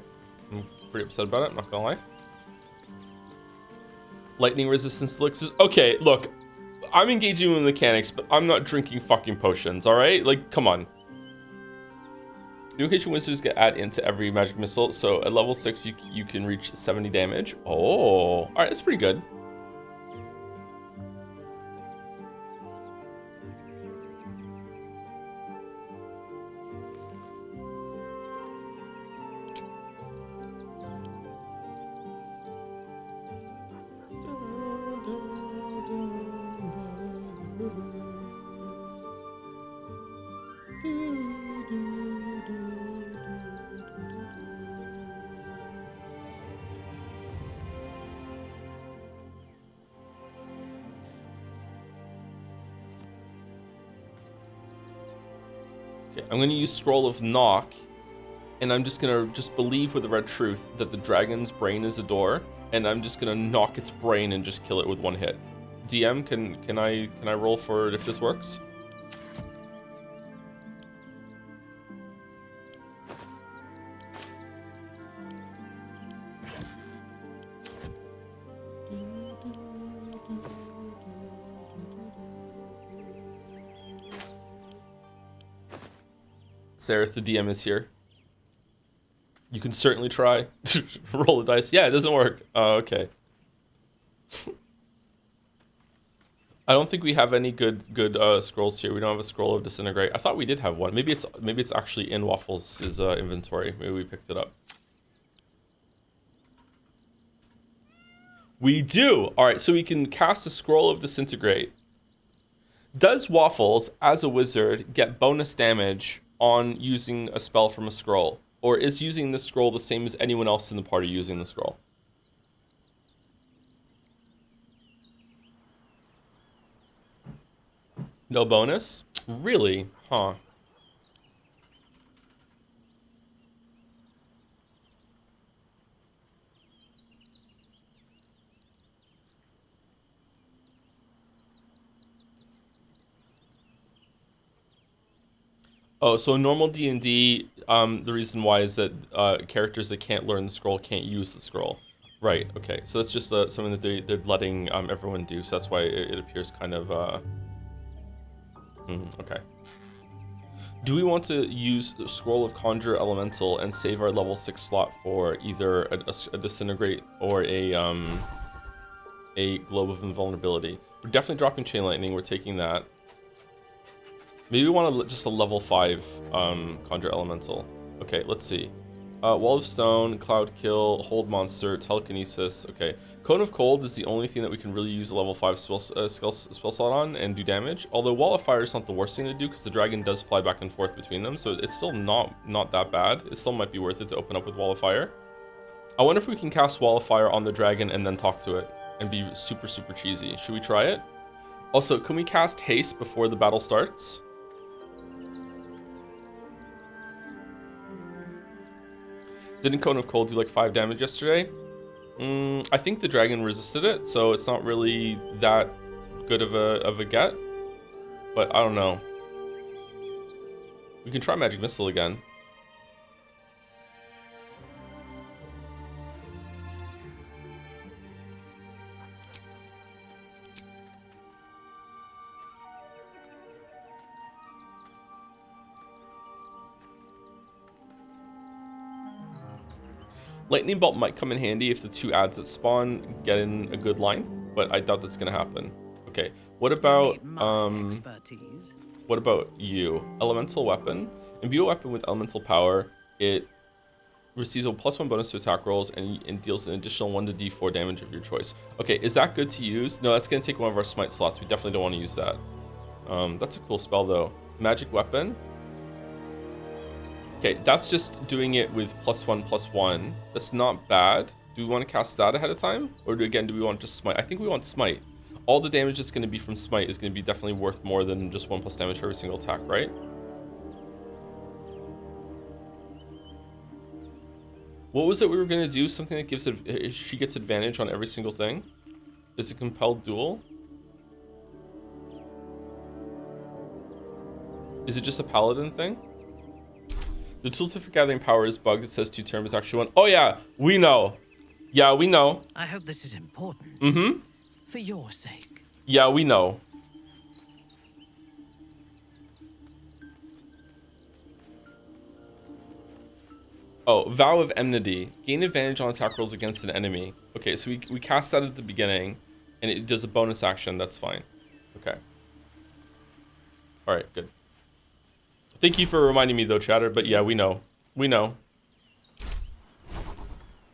I'm pretty upset about it, I'm not gonna lie. Lightning resistance elixirs. Okay, look. I'm engaging in mechanics, but I'm not drinking fucking potions, alright? Like, come on. Evocation Wizards get add into every magic missile, so at level 6 you can reach 70 damage. Oh, alright, that's pretty good. Okay, I'm gonna use Scroll of Knock, and I'm just gonna believe with the red truth that the dragon's brain is a door, and I'm just gonna knock its brain and just kill it with one hit. DM, can I roll for it if this works? Sarah, the DM is here. You can certainly try. Roll the dice. Yeah, it doesn't work. Oh, okay. I don't think we have any good scrolls here. We don't have a scroll of Disintegrate. I thought we did have one. Maybe it's actually in Waffles' inventory. Maybe we picked it up. We do. All right, so we can cast a scroll of Disintegrate. Does Waffles, as a wizard, get bonus damage on using a spell from a scroll? Or is using the scroll the same as anyone else in the party using the scroll? No bonus? Really? Huh. Oh, so normal D&D, the reason why is that characters that can't learn the scroll can't use the scroll. Right, okay. So that's just something that they're letting everyone do, so that's why it appears kind of... okay. Do we want to use Scroll of Conjure Elemental and save our level 6 slot for either a Disintegrate or a Globe of Invulnerability? We're definitely dropping Chain Lightning, we're taking that. Maybe we want just a level 5 Conjure Elemental. Okay, let's see. Wall of Stone, Cloud Kill, Hold Monster, Telekinesis. Okay, Cone of Cold is the only thing that we can really use a level 5 spell slot on and do damage. Although Wall of Fire is not the worst thing to do because the dragon does fly back and forth between them, so it's still not that bad. It still might be worth it to open up with Wall of Fire. I wonder if we can cast Wall of Fire on the dragon and then talk to it and be super cheesy. Should we try it? Also, can we cast Haste before the battle starts? Didn't Cone of Cold do like 5 damage yesterday? I think the dragon resisted it, so it's not really that good of a get. But I don't know. We can try Magic Missile again. Lightning Bolt might come in handy if the 2 adds that spawn get in a good line, but I doubt that's gonna happen. Okay, what about you? Elemental Weapon. Imbue a weapon with elemental power. It receives a +1 bonus to attack rolls and deals an additional 1 to d4 damage of your choice. Okay, is that good to use? No, that's gonna take one of our smite slots. We definitely don't want to use that. That's a cool spell though. Magic Weapon. Okay, that's just doing it with +1/+1. That's not bad. Do we want to cast that ahead of time? Or do we want just smite? I think we want smite. All the damage that's going to be from smite is going to be definitely worth more than just 1+ damage for every single attack, right? What was it we were going to do? Something that gives it, she gets advantage on every single thing? Is it compelled duel? Is it just a paladin thing? The tooltip for gathering power is bugged. It says 2 turn is actually 1. Oh yeah, we know. Yeah, we know. I hope this is important. For your sake. Yeah, we know. Oh, Vow of Enmity. Gain advantage on attack rolls against an enemy. Okay, so we cast that at the beginning, and it does a bonus action. That's fine. Okay. All right, good. Thank you for reminding me though, Chatter, but yeah, we know. We know.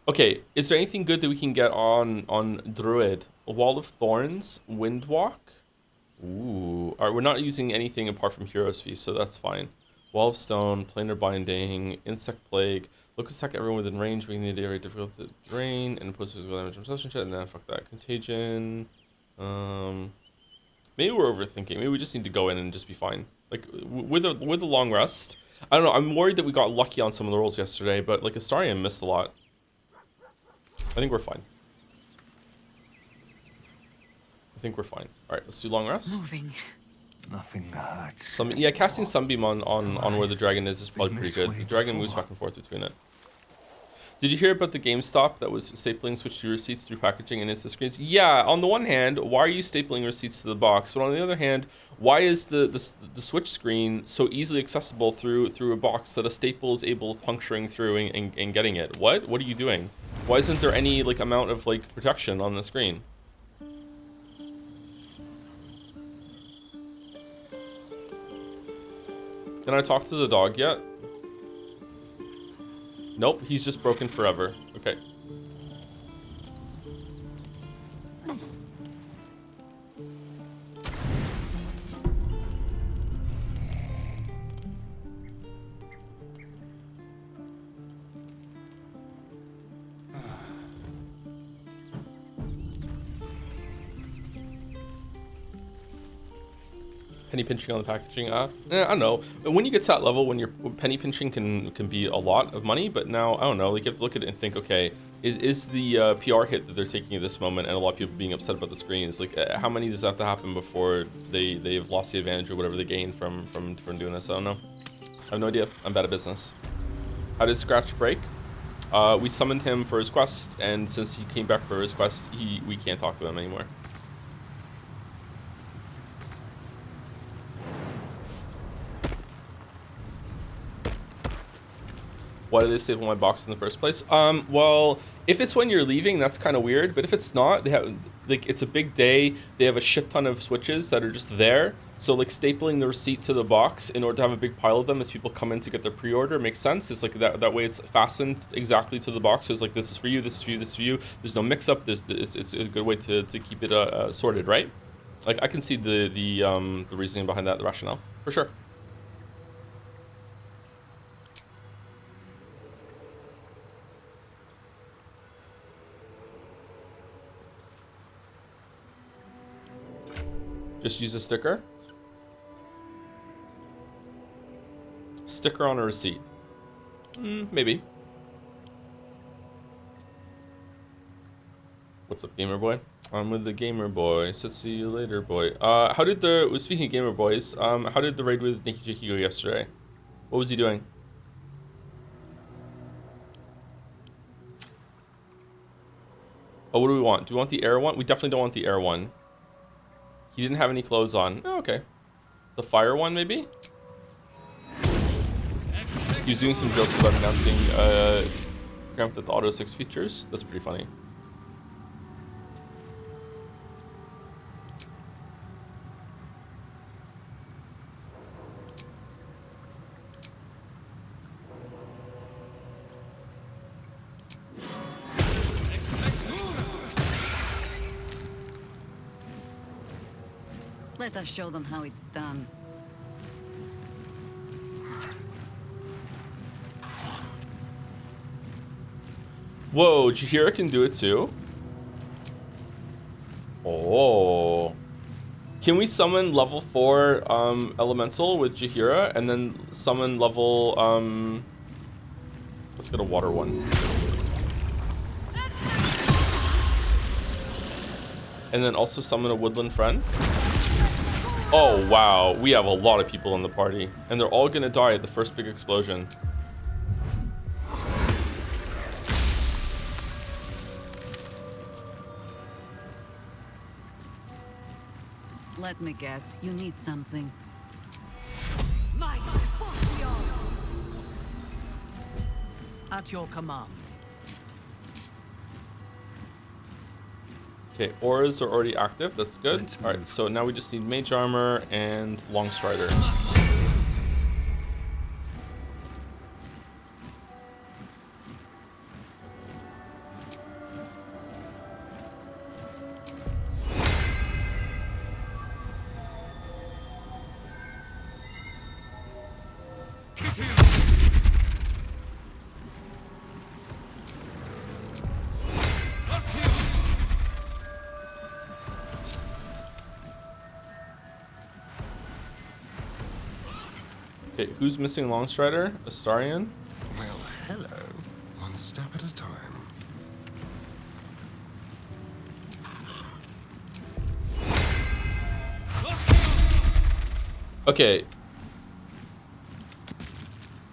Okay, is there anything good that we can get on Druid? A Wall of Thorns, Windwalk? Ooh. Alright, we're not using anything apart from Hero's Feast, so that's fine. Wall of Stone, Planar Binding, Insect Plague. Look, attack everyone within range, making the area difficult to drain, and post physical damage from substance shit. Nah, fuck that. Contagion. Maybe we're overthinking. Maybe we just need to go in and just be fine. Like, with a long rest. I don't know, I'm worried that we got lucky on some of the rolls yesterday, but like Astarion missed a lot. I think we're fine. Alright, let's do long rest. Moving. Nothing hurts. Yeah, casting Sunbeam on where the dragon is probably pretty good. The dragon moves back and forth between it. Did you hear about the GameStop that was stapling switch to receipts through packaging and Insta screens? Yeah, on the one hand, why are you stapling receipts to the box? But on the other hand, why is the switch screen so easily accessible through a box that a staple is able of puncturing through and getting it? What are you doing? Why isn't there any like amount of like protection on the screen? Can I talk to the dog yet? Nope, he's just broken forever. Okay. Penny pinching on the packaging. I don't know. When you get to that level, when your penny pinching can be a lot of money, but now I don't know. Like you have to look at it and think, okay, is the PR hit that they're taking at this moment, and a lot of people being upset about the screens, like how many does that have to happen before they've lost the advantage or whatever they gain from doing this? I don't know. I have no idea. I'm bad at business. How did Scratch break? We summoned him for his quest, and since he came back for his quest, we can't talk to him anymore. Why did they staple my box in the first place? Well, if it's when you're leaving, that's kind of weird. But if it's not, they have like it's a big day. They have a shit ton of switches that are just there. So like stapling the receipt to the box in order to have a big pile of them as people come in to get their pre-order makes sense. It's like that way it's fastened exactly to the box. So it's like this is for you, this is for you, this is for you. There's no mix-up. It's a good way to keep it sorted, right? Like I can see the reasoning behind that, the rationale for sure. Just use a sticker. Sticker on a receipt. Maybe. What's up, Gamer Boy? I'm with the Gamer Boy. Said see you later, boy. Speaking of Gamer Boys, how did the raid with Nikki Jiki go yesterday? What was he doing? Oh, what do we want? Do we want the air one? We definitely don't want the air one. He didn't have any clothes on. Oh, okay. The fire one, maybe? He was doing some jokes about announcing Grand Theft Auto 6 features. That's pretty funny. Let us show them how it's done. Whoa, Jaheira can do it too? Oh. Can we summon level 4 elemental with Jaheira and then summon level let's get a water one. And then also summon a woodland friend. Oh wow, we have a lot of people in the party and they're all gonna die at the first big explosion. Let me guess, you need something. At your command. Okay, auras are already active. That's good. All right, so now we just need mage armor and long strider. Okay, who's missing long strider? Astarion? Well, hello. One step at a time. Okay.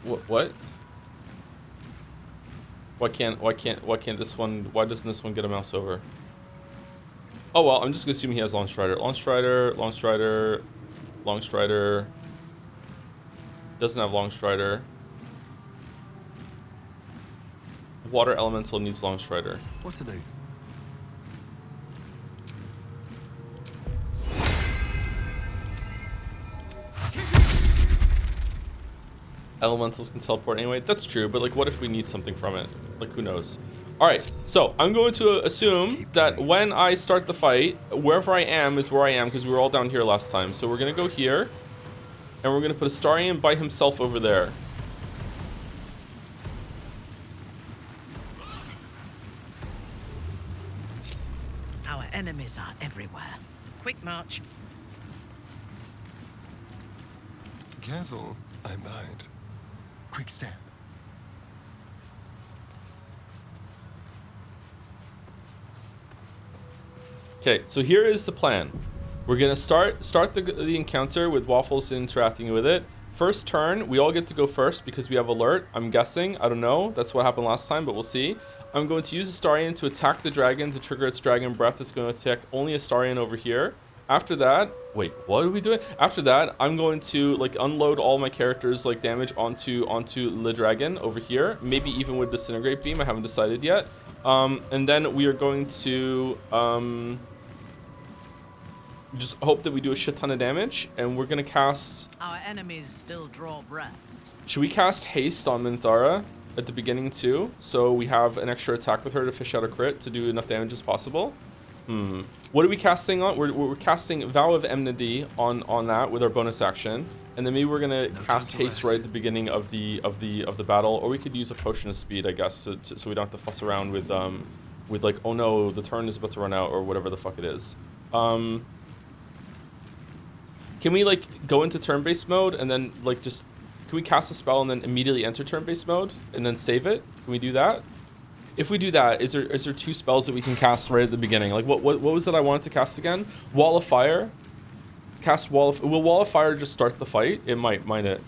What? Why can't this one, why doesn't this one get a mouse over? Oh well, I'm just gonna assume he has long strider. Long strider, long strider, long strider. Doesn't have long strider. Water elemental needs long strider. What to do? Elementals can teleport anyway. That's true, but like, what if we need something from it? Like, who knows? All right, so I'm going to assume that when I start the fight, wherever I am is where I am because we were all down here last time. So we're gonna go here, and we're gonna put Astarion by himself over there. Our enemies are everywhere. Quick march. Careful, I might. Quick step. Okay, so here is the plan. We're gonna start the encounter with Waffles interacting with it. First turn, we all get to go first because we have alert. I'm guessing. I don't know. That's what happened last time, but we'll see. I'm going to use Astarion to attack the dragon to trigger its dragon breath. It's going to attack only Astarion over here. After that, wait, what are we doing? After that, I'm going to like unload all my characters like damage onto Le Dragon over here. Maybe even with Disintegrate Beam. I haven't decided yet. And then we are going to just hope that we do a shit ton of damage, and we're gonna cast. Our enemies still draw breath. Should we cast haste on Minthara at the beginning too, so we have an extra attack with her to fish out a crit to do enough damage as possible? What are we casting on? We're casting Vow of Enmity on that with our bonus action, and then maybe we're gonna cast haste right at the beginning of the battle, or we could use a potion of speed, I guess, so we don't have to fuss around with like, oh no, the turn is about to run out or whatever the fuck it is. Can we like go into turn-based mode and then like just, can we cast a spell and then immediately enter turn-based mode and then save it? Can we do that? If we do that, is there 2 spells that we can cast right at the beginning? Like what was it I wanted to cast again? Wall of Fire. Cast Wall of, will Wall of Fire just start the fight? It might it?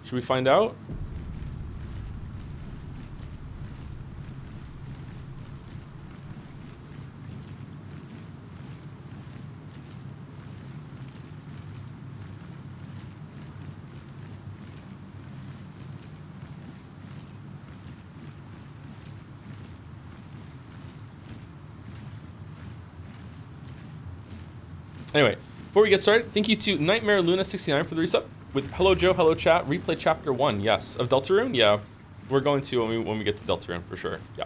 Should we find out? Anyway, before we get started, thank you to Nightmare Luna 69 for the resub with Hello Joe, Hello Chat, replay chapter 1, yes. Of Deltarune? Yeah. We're going to when we get to Deltarune for sure. Yeah.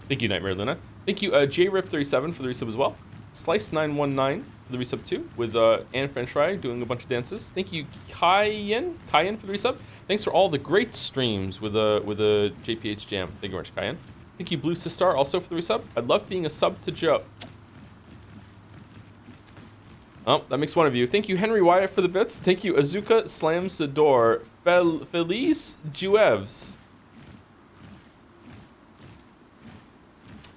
Thank you, Nightmare Luna. Thank you, JRip37 for the resub as well. Slice919 for the resub too, with Anne French Fry doing a bunch of dances. Thank you, Cayenne for the resub. Thanks for all the great streams with a JPH Jam. Thank you very much, Cayenne. Thank you, Blue Sistar, also for the resub. I love being a sub to Joe. Oh, that makes one of you. Thank you, Henry Wyatt, for the bits. Thank you, Azuka Slams the Door. Felice Jueves.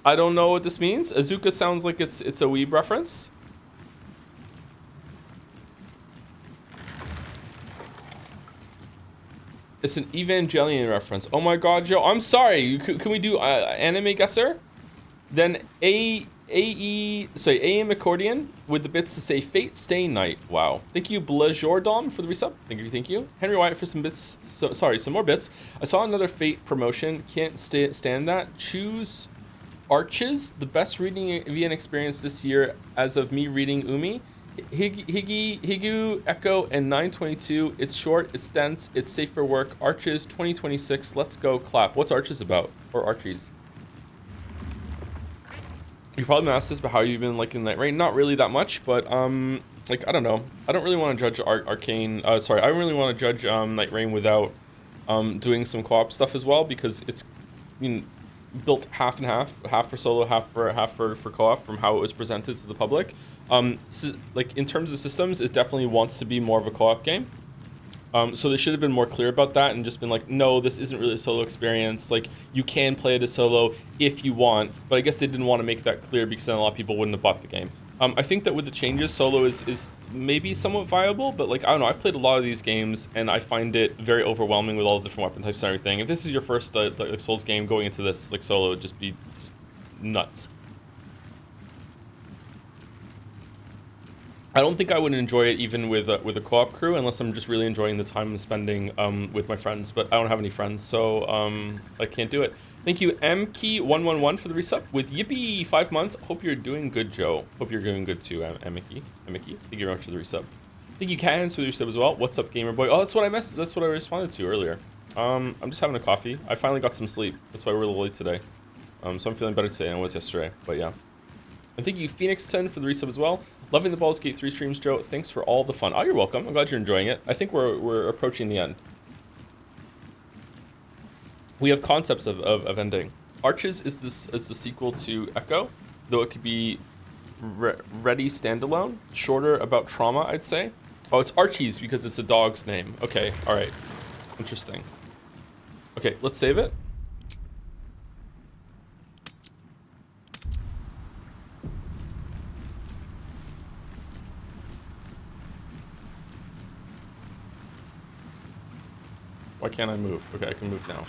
I don't know what this means. Azuka sounds like it's a weeb reference. It's an Evangelion reference. Oh my god, Joe. I'm sorry. Can we do anime guesser? Then AM Accordion with the bits to say Fate Stay Night. Wow. Thank you, Blajordom, for the resub. Thank you. Henry Wyatt for some bits. Some more bits. I saw another Fate promotion. Can't stand that. Choose Arches, the best reading VN experience this year as of me reading Umi. Higu, Echo, and 922. It's short, it's dense, it's safe for work. Arches 2026. Let's go clap. What's Arches about? Or Archies? You probably asked this, but how you've been liking Night Rain? Not really that much, but like I don't know. I don't really want to judge Arcane. I don't really want to judge Night Rain without doing some co-op stuff as well, because it's built half and half for solo, half for co-op from how it was presented to the public. So, like in terms of systems, it definitely wants to be more of a co-op game. So they should have been more clear about that and just been like, no, this isn't really a solo experience. Like, you can play it as solo if you want, but I guess they didn't want to make that clear because then a lot of people wouldn't have bought the game. I think that with the changes, solo is maybe somewhat viable, but like, I don't know, I've played a lot of these games and I find it very overwhelming with all the different weapon types and everything. If this is your first like Souls game going into this like solo, it'd just be nuts. I don't think I would enjoy it even with a co-op crew unless I'm just really enjoying the time I'm spending with my friends, but I don't have any friends, so I can't do it. Thank you, MKey111 for the resub with Yippee 5 month. Hope you're doing good, Joe. Hope you're doing good too, Mickey. Thank you very much for the resub. Thank you, Cans, for the resub as well. What's up, Gamer Boy? Oh, that's what I missed. That's what I responded to earlier. I'm just having a coffee. I finally got some sleep. That's why we're a little late today. So I'm feeling better today than I was yesterday. But yeah. And thank you, Phoenix10, for the resub as well. Loving the Baldur's Gate 3 streams, Joe. Thanks for all the fun. Oh, you're welcome. I'm glad you're enjoying it. I think we're approaching the end. We have concepts of ending. Arches is the sequel to Echo, though it could be ready standalone, shorter about trauma, I'd say. Oh, it's Archies because it's a dog's name. Okay, all right, interesting. Okay, let's save it. Why can't I move? Okay, I can move now.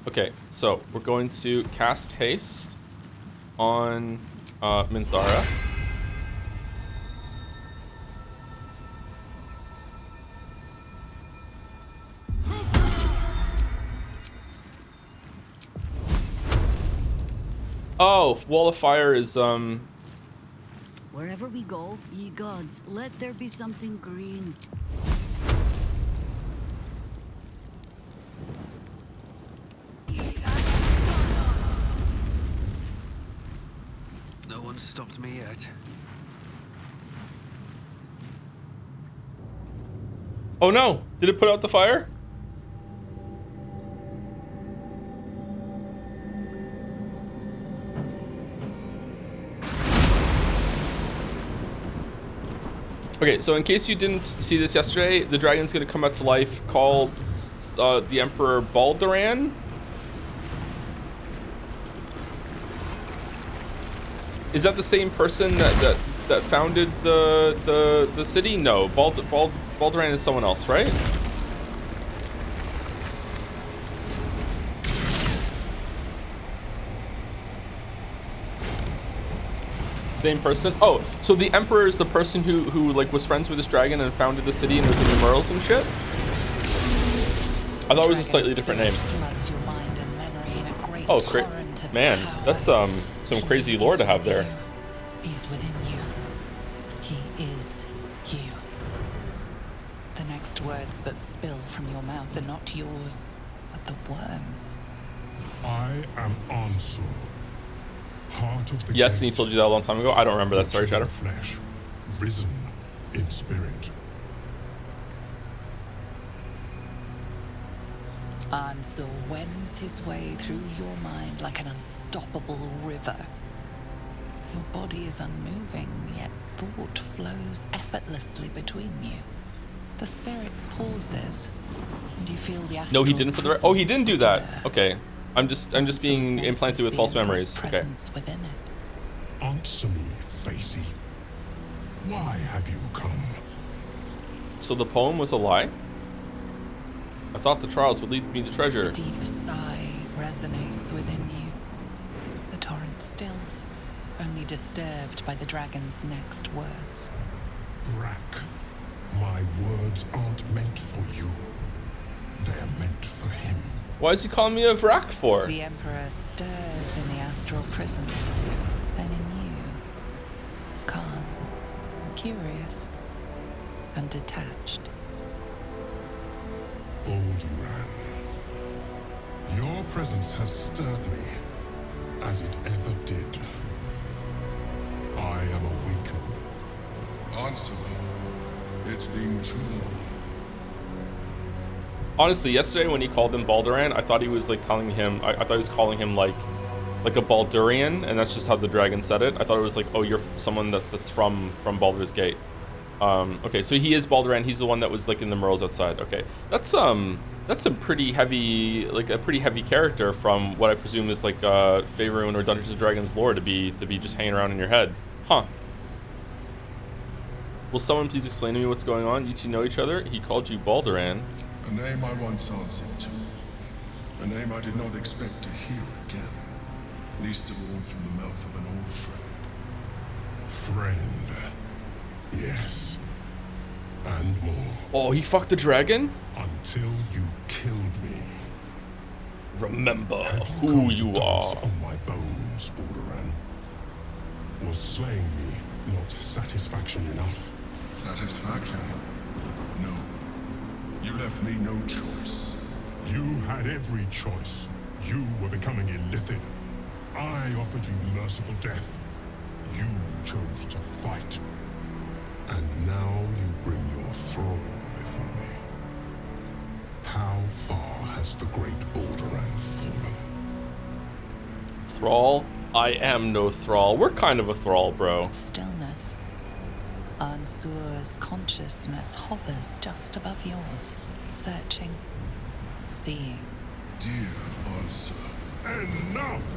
Okay, so we're going to cast haste on Minthara. Oh, Wall of Fire is Wherever we go, ye gods, let there be something green. No one stopped me yet. Oh no! Did it put out the fire? Okay, so in case you didn't see this yesterday, the dragon's gonna come back to life, called the Emperor Balduran. Is that the same person that founded the city? No, Balduran is someone else, right? Same person? Oh, so the Emperor is the person who like was friends with this dragon and founded the city and was in numerals and shit? I thought it was a slightly different name. Oh, great. Man, that's some crazy lore to have there. He is within you. He is you. The next words that spill from your mouth are not yours, but the worms. I am Ansur, heart of the Yes, and he gate, told you that a long time ago. I don't remember that. Sorry, butchered in Shadow. flesh, risen in spirit. Ansur wends his way through your mind like an unstoppable river. Your body is unmoving, yet thought flows effortlessly between you. The spirit pauses, and you feel the astral No, he didn't for the. Oh, he didn't do that. stir. Okay, I'm just being Ansur implanted senses with the false Emperor's memories. Okay. presence within it. Answer me, Facey. Why have you come? So the poem was a lie? I thought the trials would lead me to treasure. A deep sigh resonates within you. The torrent stills, only disturbed by the dragon's next words. Brack, my words aren't meant for you. They're meant for him. Why is he calling me a Vrak for? The Emperor stirs in the astral prison, then in you. Calm, curious, and detached. Balduran, your presence has stirred me, as it ever did. I am awakened. Answer. It's been too long. Honestly, yesterday when he called him Balduran, I thought he was like telling him. I thought he was calling him like a Baldurian, and that's just how the dragon said it. I thought it was like, oh, you're someone that's from Baldur's Gate. Okay, so he is Balduran. He's the one that was like in the Merles outside. Okay, that's some pretty heavy, like a pretty heavy character from what I presume is like Faerun or Dungeons and Dragons lore to be just hanging around in your head, huh? Will someone please explain to me what's going on? You two know each other. He called you Balduran. A name I once answered to. A name I did not expect to hear again. Least of all from the mouth of an old friend. Friend. Yes. And more. Oh, he fucked the dragon? Until you killed me. Remember Have you who come to you dance are. on my bones, Balduran? Was slaying me not satisfaction enough? Satisfaction? No. You left me no choice. You had every choice. You were becoming illithid. I offered you merciful death. You chose to fight. And now you bring your thrall before me. How far has the great Balduran fallen? Thrall? I am no thrall. We're kind of a thrall, bro. Stillness. Ansur's consciousness hovers just above yours, searching, seeing. Dear Answer. Enough!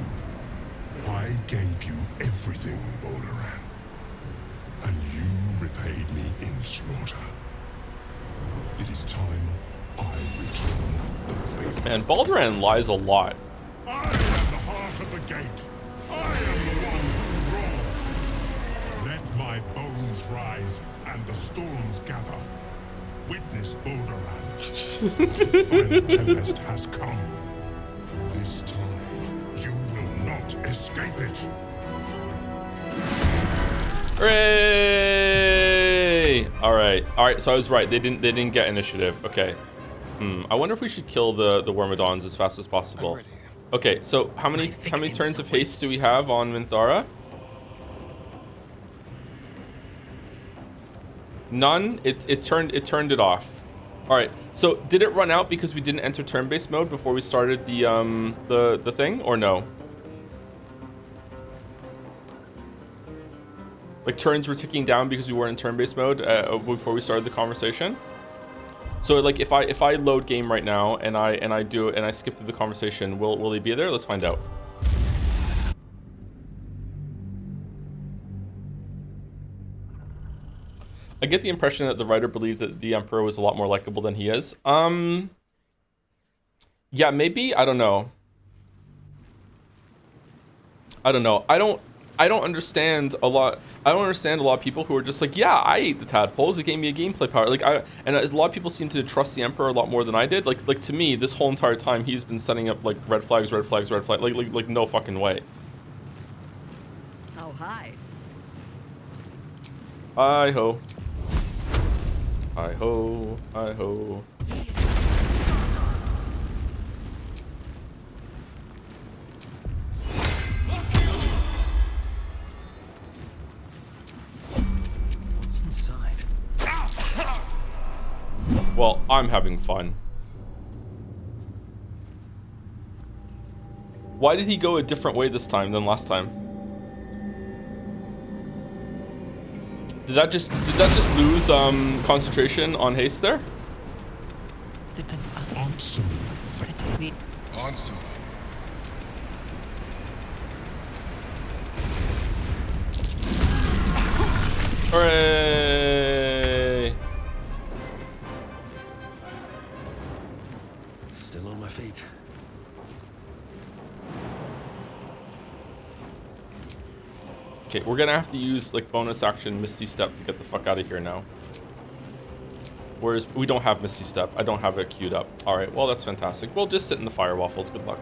I gave you everything, Balduran. And you repaid me in slaughter. It is time I return. Man, Baldur lies a lot. I am the heart of the gate. I am the one who roars. Let my bones rise and the storms gather. Witness Boulderland. The final tempest has come. This time, you will not escape it. Hooray! All right. So I was right. They didn't get initiative. Okay. I wonder if we should kill the Wormadons as fast as possible. Okay. So how many turns of haste do we have on Minthara? None. It turned it off. All right. So did it run out because we didn't enter turn-based mode before we started the thing, or no? Like turns were ticking down because we weren't in turn-based mode before we started the conversation. So like if I load game right now and I skip through the conversation, will he be there? Let's find out. I get the impression that the writer believed that the Emperor was a lot more likable than he is. Yeah, maybe. I don't know. I don't understand a lot. I don't understand a lot of people who are just like, yeah, I ate the tadpoles. It gave me a gameplay power. Like and a lot of people seem to trust the Emperor a lot more than I did. Like to me, this whole entire time he's been setting up like red flags. Like no fucking way. Oh, hi. Hi ho. Hi ho. Hi ho. Well, I'm having fun. Why did he go a different way this time than last time? Did that just lose concentration on haste there? Answer. Answer. Hooray! Still on my feet. Okay, we're gonna have to use like bonus action Misty Step to get the fuck out of here now. Whereas we don't have Misty Step. I don't have it queued up. All right, well that's fantastic. We'll just sit in the fire waffles. Good luck.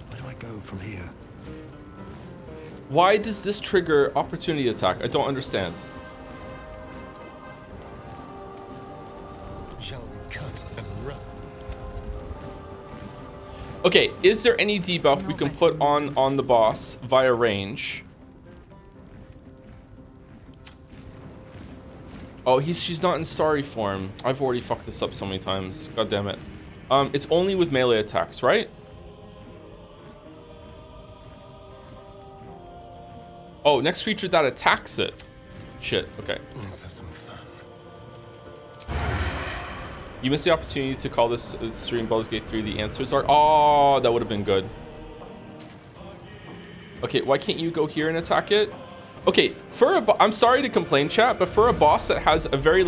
Where do I go from here? Why does this trigger opportunity attack? I don't understand. Shall we cut and run? Okay, is there any debuff we can put on the boss via range? Oh, she's not in starry form. I've already fucked this up so many times. God damn it. It's only with melee attacks, right? Oh, next creature that attacks it. Shit, okay. Let's have some fun. You missed the opportunity to call this stream Baldur's Gate 3. The answers are... Oh, that would have been good. Okay, why can't you go here and attack it? Okay, I'm sorry to complain, chat, but for a boss that has a very,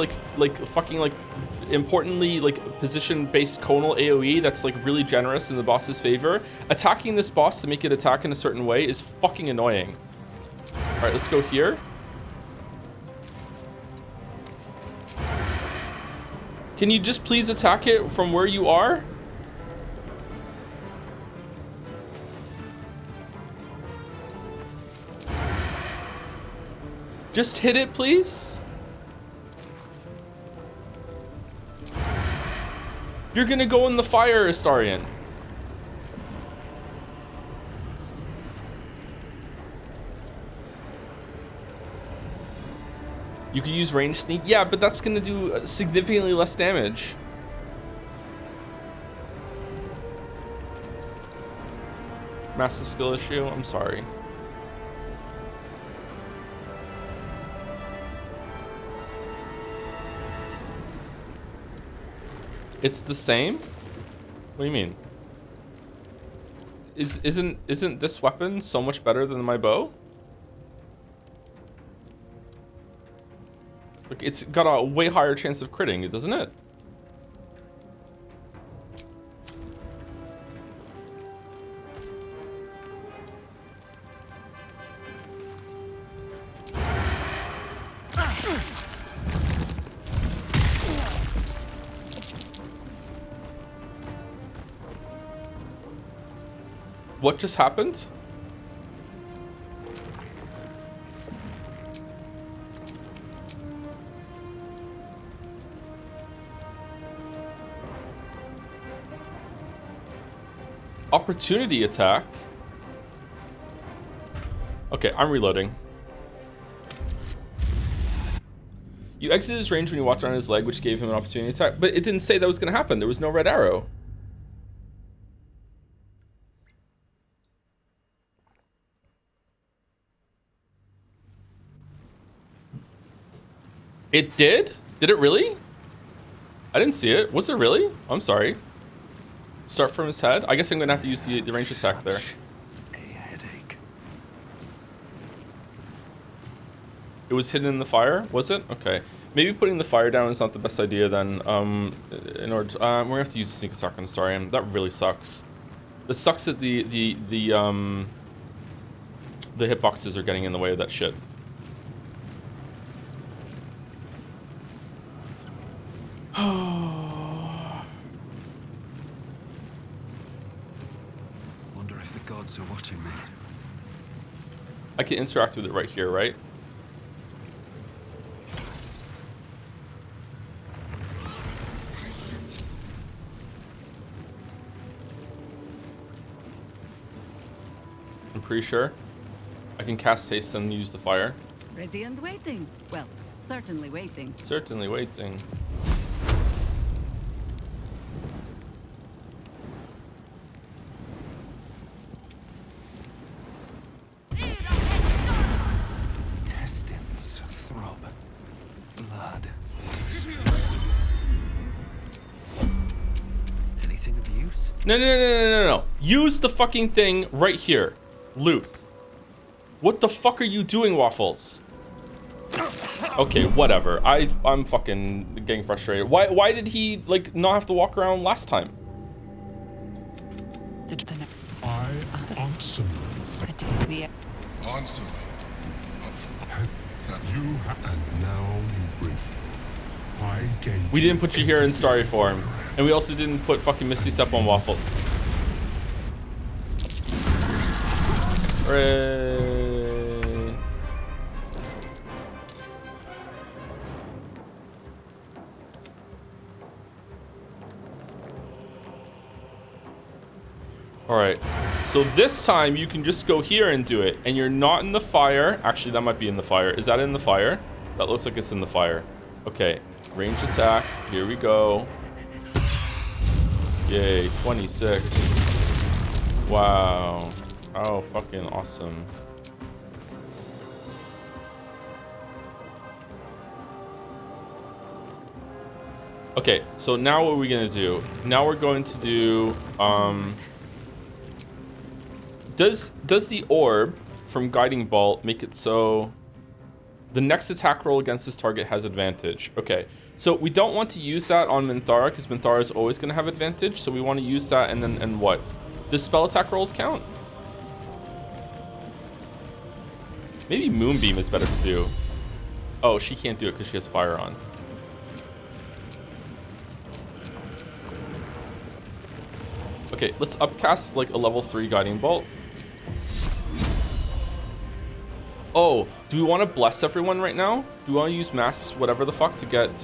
importantly, position-based conal AoE that's, really generous in the boss's favor, attacking this boss to make it attack in a certain way is fucking annoying. All right, let's go here. Can you just please attack it from where you are? Just hit it, please. You're gonna go in the fire, Astarion. You could use range sneak. Yeah, but that's gonna do significantly less damage. Massive skill issue. I'm sorry. It's the same? What do you mean? Isn't this weapon so much better than my bow? Like, it's got a way higher chance of critting, doesn't it? What just happened? Opportunity attack. Okay, I'm reloading. You exited his range when you walked around his leg, which gave him an opportunity attack. But it didn't say that was going to happen. There was no red arrow. It did? Did it really? I didn't see it. Was it really? I'm sorry. Start from his head? I guess I'm going to have to use the range attack there. A headache. It was hidden in the fire, was it? Okay. Maybe putting the fire down is not the best idea then. In order to, we're gonna have to use the sneak attack on Astarion. That really sucks. It sucks that the hitboxes are getting in the way of that shit. Wonder if the gods are watching me. I can interact with it right here, right? I'm pretty sure. I can cast haste and use the fire. Ready and waiting. Well, certainly waiting. Certainly waiting. Intestines throb. Blood. Anything of use? No. Use the fucking thing right here. Loot. What the fuck are you doing, Waffles? Okay, whatever. I'm fucking getting frustrated. Why did he like not have to walk around last time? I answer Answer. that you and now you bring. I gave. We didn't put you here in starry form, and we also didn't put fucking Misty Step on Waffle. Hooray. Alright, so this time you can just go here and do it, and you're not in the fire. Actually, that might be in the fire. Is that in the fire? That looks like it's in the fire. Okay, range attack. Here we go. Yay, 26. Wow. Oh, fucking awesome. Okay, so now what are we gonna do? Now we're going to do, does the orb from Guiding Bolt make it so the next attack roll against this target has advantage? Okay, so we don't want to use that on Minthara because Minthara is always going to have advantage. So we want to use that and what? Does spell attack rolls count? Maybe Moonbeam is better to do. Oh, she can't do it because she has fire on. Okay, let's upcast like a level 3 Guiding Bolt. Oh, do we want to bless everyone right now? Do we want to use mass whatever the fuck to get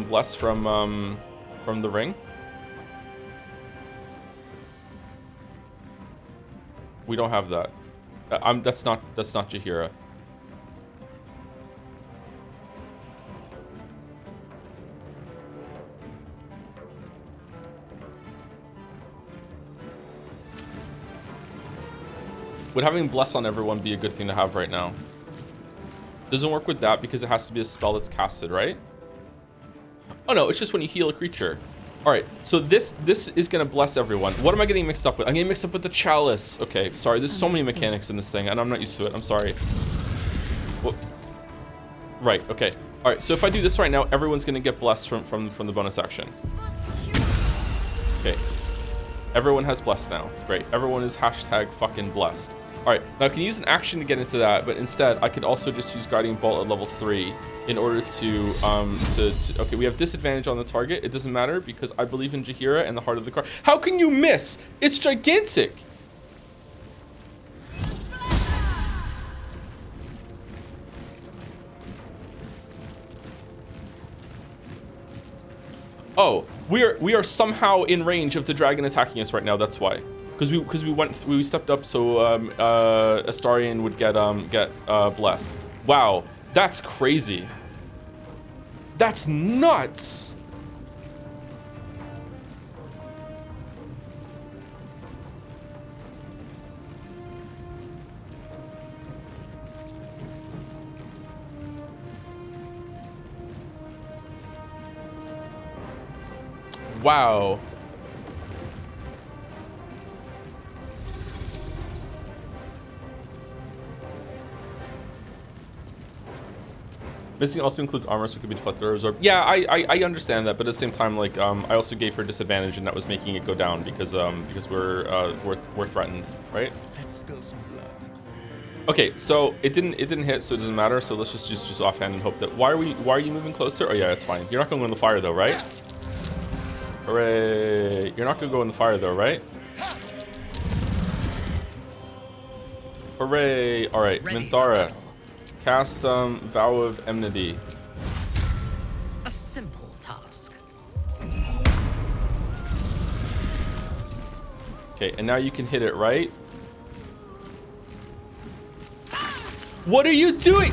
bless from the ring? We don't have that. That's not Jaheira. Would having bless on everyone be a good thing to have right now? Doesn't work with that because it has to be a spell that's casted, right? Oh no, it's just when you heal a creature. All right, so this is gonna bless everyone. What am I getting mixed up with? I'm getting mixed up with the chalice. Okay, sorry. There's so many mechanics in this thing, and I'm not used to it. I'm sorry. Well, right. Okay. All right. So if I do this right now, everyone's gonna get blessed from the bonus action. Okay. Everyone has blessed now. Great. Everyone is hashtag fucking blessed. All right, now I can use an action to get into that, but instead I could also just use Guiding Bolt at level 3 in order to okay, we have disadvantage on the target. It doesn't matter because I believe in Jaheira and the heart of the card. How can you miss? It's gigantic. Oh, we are somehow in range of the dragon attacking us right now. That's why. Because we stepped up so Astarion would get bless. Wow, that's crazy. That's nuts. Wow. Missing also includes armor, so it could be deflected or absorbed. Yeah, I understand that, but at the same time, like, I also gave her disadvantage, and that was making it go down because we're threatened, right? Let's spill some blood. Okay, so it didn't hit, so it doesn't matter. So let's just offhand and hope that. Why are you moving closer? Oh yeah, it's fine. You're not gonna go in the fire though, right? Hooray! You're not gonna go in the fire though, right? Hooray! All right, Minthara. Cast Vow of Enmity. A simple task. Okay, and now you can hit it, right? What are you doing?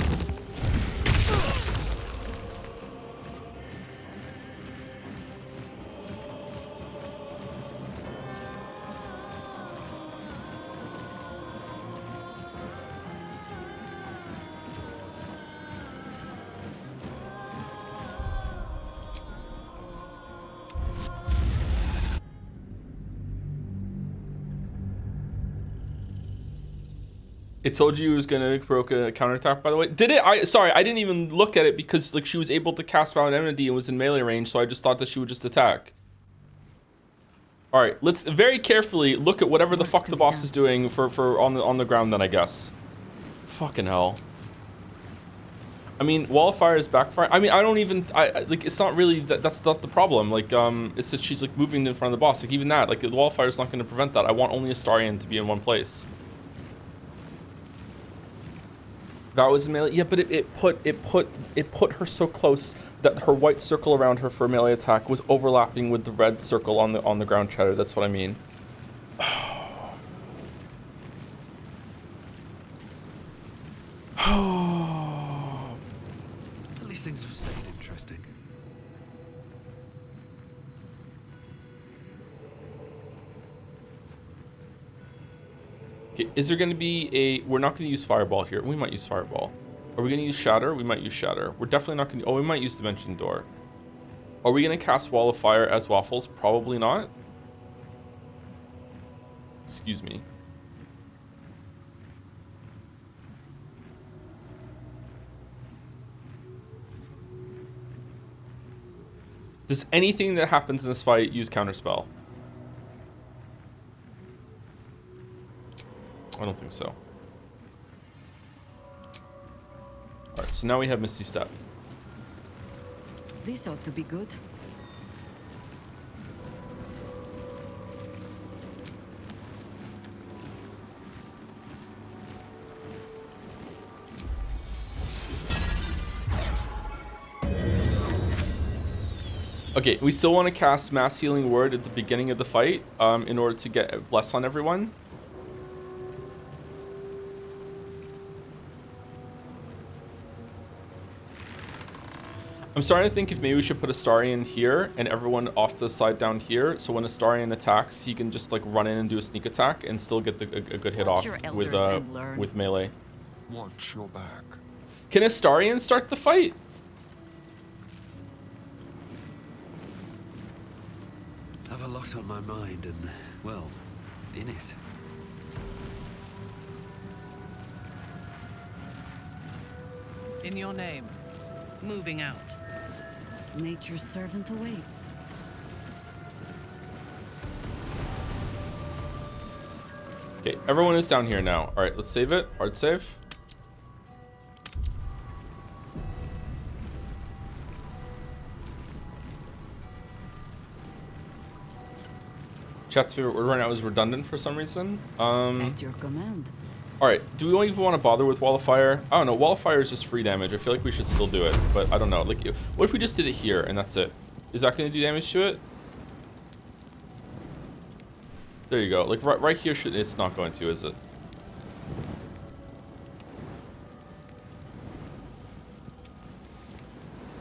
It told you it was gonna provoke a counterattack, by the way. Did it? Sorry, I didn't even look at it because like she was able to cast Vow of Enmity and was in melee range, so I just thought that she would just attack. All right, let's very carefully look at whatever the fuck the boss is doing for on the ground then, I guess. Fucking hell. I mean, Wall of Fire is backfire. I mean, I don't even like it's not really that's not the problem. Like it's that she's like moving in front of the boss. Like even that, like the Wall of Fire is not going to prevent that. I want only Astarion to be in one place. That was melee. Yeah, but it put her so close that her white circle around her for a melee attack was overlapping with the red circle on the ground shadow. That's what I mean. At least things have stayed interesting. Okay, is there going to be a... We're not going to use Fireball here. We might use Fireball. Are we going to use Shatter? We might use Shatter. We're definitely not going to... Oh, we might use Dimension Door. Are we going to cast Wall of Fire as Waffles? Probably not. Excuse me. Does anything that happens in this fight use Counterspell? I don't think so. Alright, so now we have Misty Step. This ought to be good. Okay, we still want to cast Mass Healing Word at the beginning of the fight in order to get Bless on everyone. I'm starting to think if maybe we should put Astarion here and everyone off the side down here, so when Astarion attacks, he can just like run in and do a sneak attack and still get a good hit off with melee. Watch your back. Can Astarion start the fight? I have a lot on my mind and, well, in it. In your name, moving out. Nature's servant awaits. Okay, everyone is down here now. All right, let's save it. Hard save. Chat's favorite word right now is redundant for some reason. At your command. All right, do we even want to bother with Wall of Fire? I don't know. Wall of Fire is just free damage. I feel like we should still do it, but I don't know. Like, what if we just did it here and that's it? Is that going to do damage to it? There you go. Like right here, it's not going to, is it?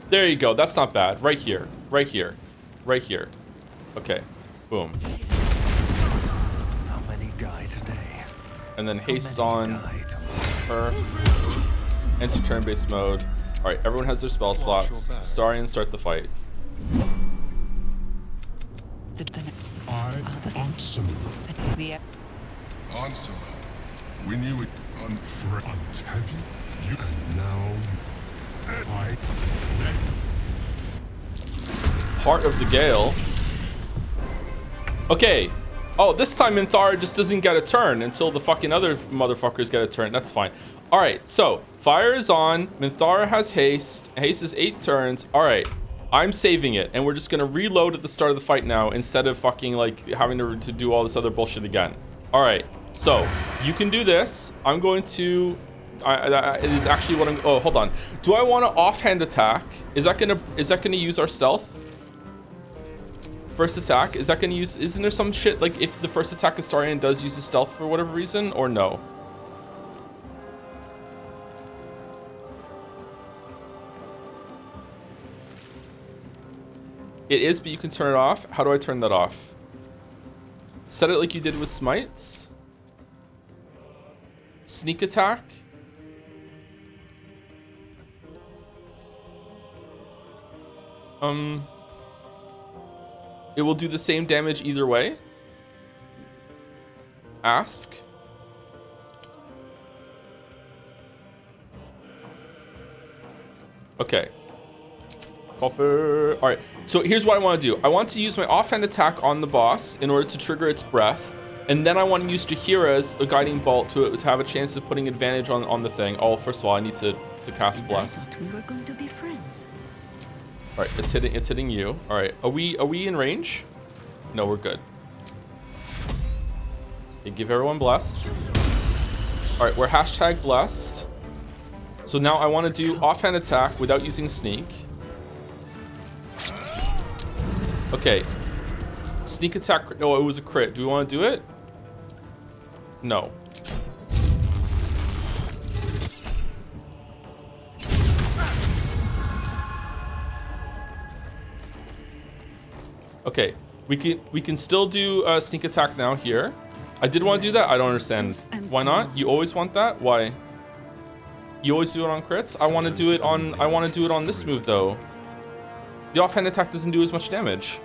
There you go. That's not bad. Right here. Right here. Right here. Okay. Boom. How many die today? And then haste on Died. her. Enter turn-based mode. Alright, everyone has their spell slots. Starion, start the fight. I answer. Answer. We knew it Front. Have you? And now I. Heart of the Gale. Okay. Oh, this time Minthara just doesn't get a turn until the fucking other motherfuckers get a turn. That's fine. Alright, so fire is on. Minthara has haste. Haste is 8 turns. Alright. I'm saving it, and we're just gonna reload at the start of the fight now instead of fucking like having to do all this other bullshit again. Alright, so you can do this. I'm going to it is actually what I'm. Oh, hold on. Do I want to offhand attack? Is that gonna use our stealth? First attack, is that gonna use? Isn't there some shit like if the first attack Astarion does use his stealth for whatever reason, or no? It is, but you can turn it off. How do I turn that off? Set it like you did with smites. Sneak attack. It will do the same damage either way. Ask. Okay. Coffer. Alright, so here's what I want to do. I want to use my offhand attack on the boss in order to trigger its breath. And then I want to use Jahira's Guiding Bolt to have a chance of putting advantage on the thing. Oh, first of all, I need to cast Bless. We were going to be friends. Alright, it's hitting you. Alright, are we in range? No, we're good. Okay, give everyone Bless. Alright, we're hashtag blessed. So now I want to do offhand attack without using sneak. Okay. Sneak attack. Oh, it was a crit. Do we want to do it? No. Okay. We can still do sneak attack now here. I did want to do that. I don't understand. Why not? You always want that? Why? You always do it on crits? I want to do it on this move though. The offhand attack doesn't do as much damage.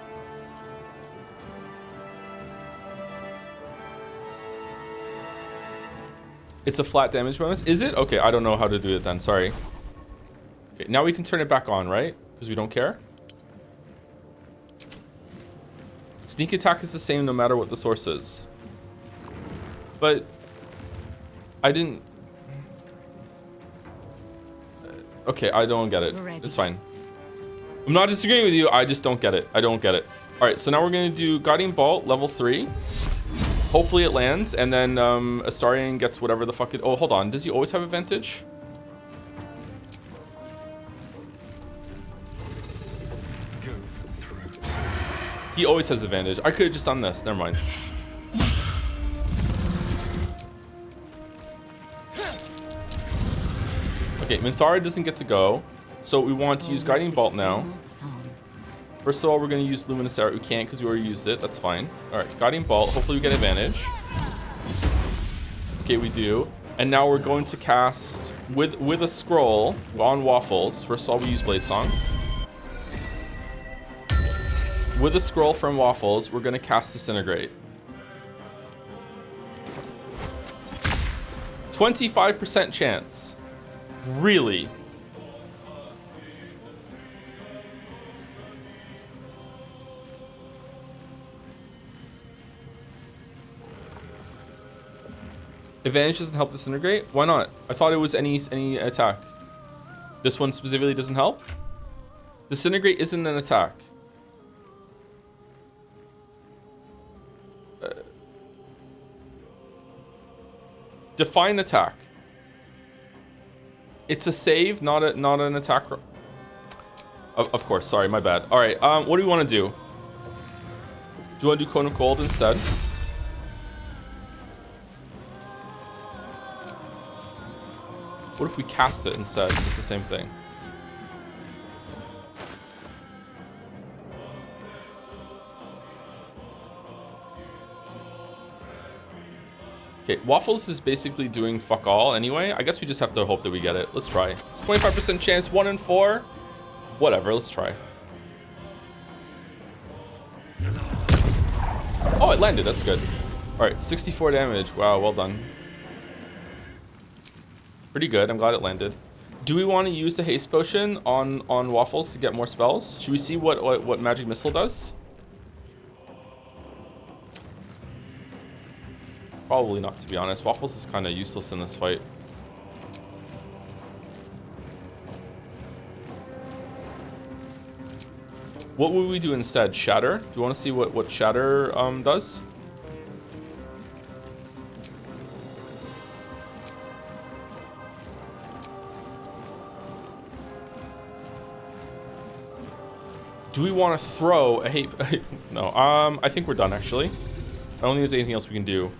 It's a flat damage bonus. Is it? Okay, I don't know how to do it then. Sorry. Okay, now we can turn it back on, right? Because we don't care. Sneak attack is the same no matter what the source is. But I didn't. Okay, I don't get it. It's fine. I'm not disagreeing with you. I just don't get it. I don't get it. All right, so now we're going to do Guiding Bolt, level 3. Hopefully it lands, and then Astarion gets whatever the fuck it... Oh, hold on. Does he always have advantage? Go for the throat. He always has advantage. I could have just done this. Never mind. Okay, Minthara doesn't get to go, so we want to use Guiding Bolt now. First of all, we're going to use Luminous Arrow. We can't because we already used it. That's fine. All right, Guiding Bolt. Hopefully we get advantage. Okay, we do. And now we're going to cast with a scroll on Waffles. First of all, we use Blade Song. With a scroll from Waffles, we're going to cast Disintegrate. 25% chance. Really? Advantage doesn't help Disintegrate? Why not? I thought it was any attack. This one specifically doesn't help? Disintegrate isn't an attack. Define attack. It's a save, not an attack. Of course, sorry, my bad. All right, what do we want to do? Do you want to do Cone of Cold instead? What if we cast it instead? It's the same thing. Okay, Waffles is basically doing fuck all anyway. I guess we just have to hope that we get it. Let's try. 25% chance, 1 in 4. Whatever, let's try. Oh, it landed, that's good. All right, 64 damage. Wow, well done. Pretty good, I'm glad it landed. Do we want to use the haste potion on Waffles to get more spells? Should we see what magic missile does? Probably not, to be honest. Waffles is kind of useless in this fight. What would we do instead? Shatter? Do you want to see what Shatter does? Do we want to throw a hate? No. I think we're done actually. I don't think there's anything else we can do.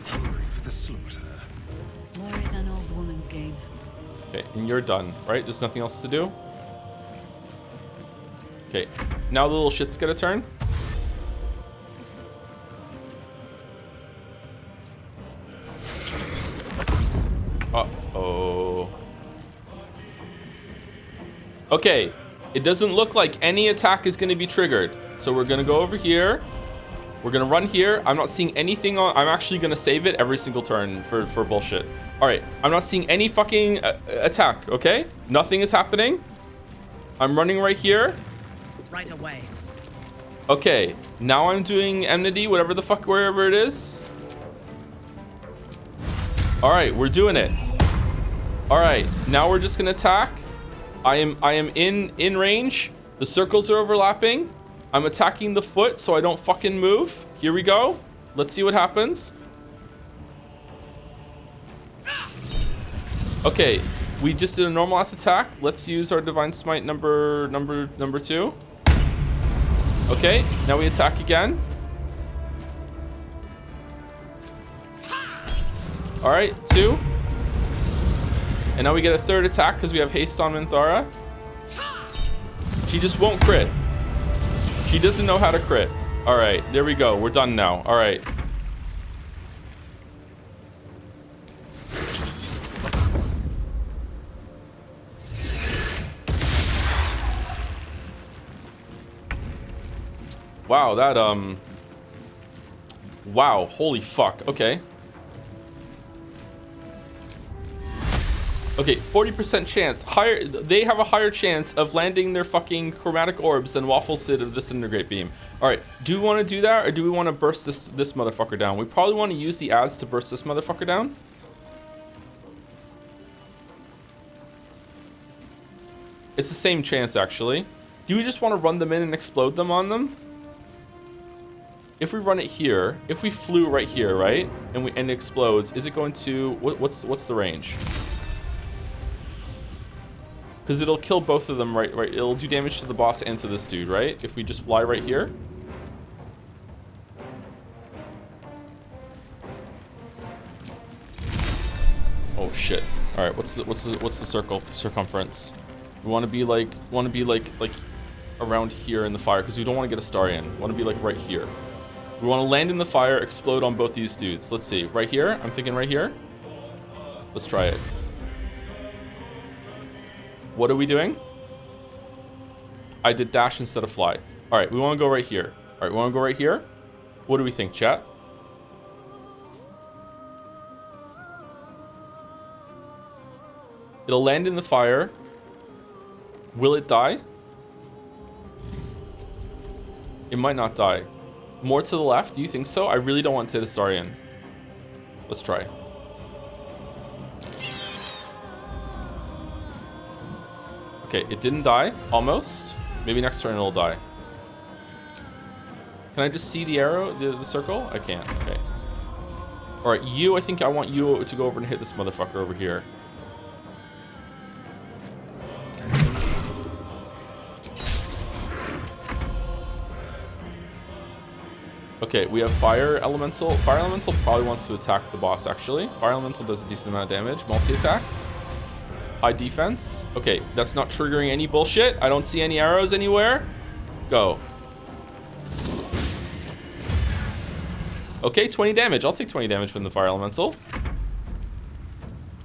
Hungry for the slaughter. War is an old woman's game. Okay, and you're done, right? There's nothing else to do. Okay, now the little shits get a turn. Uh-oh. Okay, it doesn't look like any attack is going to be triggered. So we're going to go over here. We're going to run here. I'm not seeing anything on... I'm actually going to save it every single turn for bullshit. All right, I'm not seeing any fucking attack, okay? Nothing is happening. I'm running right here. Right away. Okay, now I'm doing enmity, whatever the fuck, wherever it is. All right, we're doing it. All right, now we're just gonna attack. I am in range. The circles are overlapping. I'm attacking the foot so I don't fucking move. Here we go. Let's see what happens. Okay, we just did a normal ass attack. Let's use our divine smite number 2. Okay, now we attack again. All right, 2. And now we get a third attack because we have haste on Minthara. She just won't crit. She doesn't know how to crit. All right, there we go. We're done now. All right. Wow, that, wow, holy fuck. Okay. Okay, 40% chance. Higher. They have a higher chance of landing their fucking chromatic orbs than Waffles did of Disintegrate Beam. All right, do we want to do that or do we want to burst this motherfucker down? We probably want to use the ads to burst this motherfucker down. It's the same chance, actually. Do we just want to run them in and explode them on them? If we run it here, if we flew right here, right, and it explodes, is it going to... What's the range? Because it'll kill both of them, right? It'll do damage to the boss and to this dude, right? If we just fly right here. Oh shit! All right, what's the circumference? We want to be like around here in the fire because we don't want to get a star in. We want to be like right here. We want to land in the fire, explode on both these dudes. Let's see, right here. I'm thinking right here. Let's try it. What are we doing? I did dash instead of fly. All right, we want to go right here. All right, we want to go right here. What do we think, chat? It'll land in the fire. Will it die? It might not die. More to the left, do you think so? I really don't want Titastarian. Let's try. Okay, it didn't die, almost. Maybe next turn it'll die. Can I just see the arrow, the circle? I can't, okay. All right, you, I think I want you to go over and hit this motherfucker over here. Okay, we have Fire Elemental. Fire Elemental probably wants to attack the boss, actually. Fire Elemental does a decent amount of damage. Multi-attack. High defense. Okay, that's not triggering any bullshit. I don't see any arrows anywhere. Go. Okay, 20 damage. I'll take 20 damage from the Fire Elemental.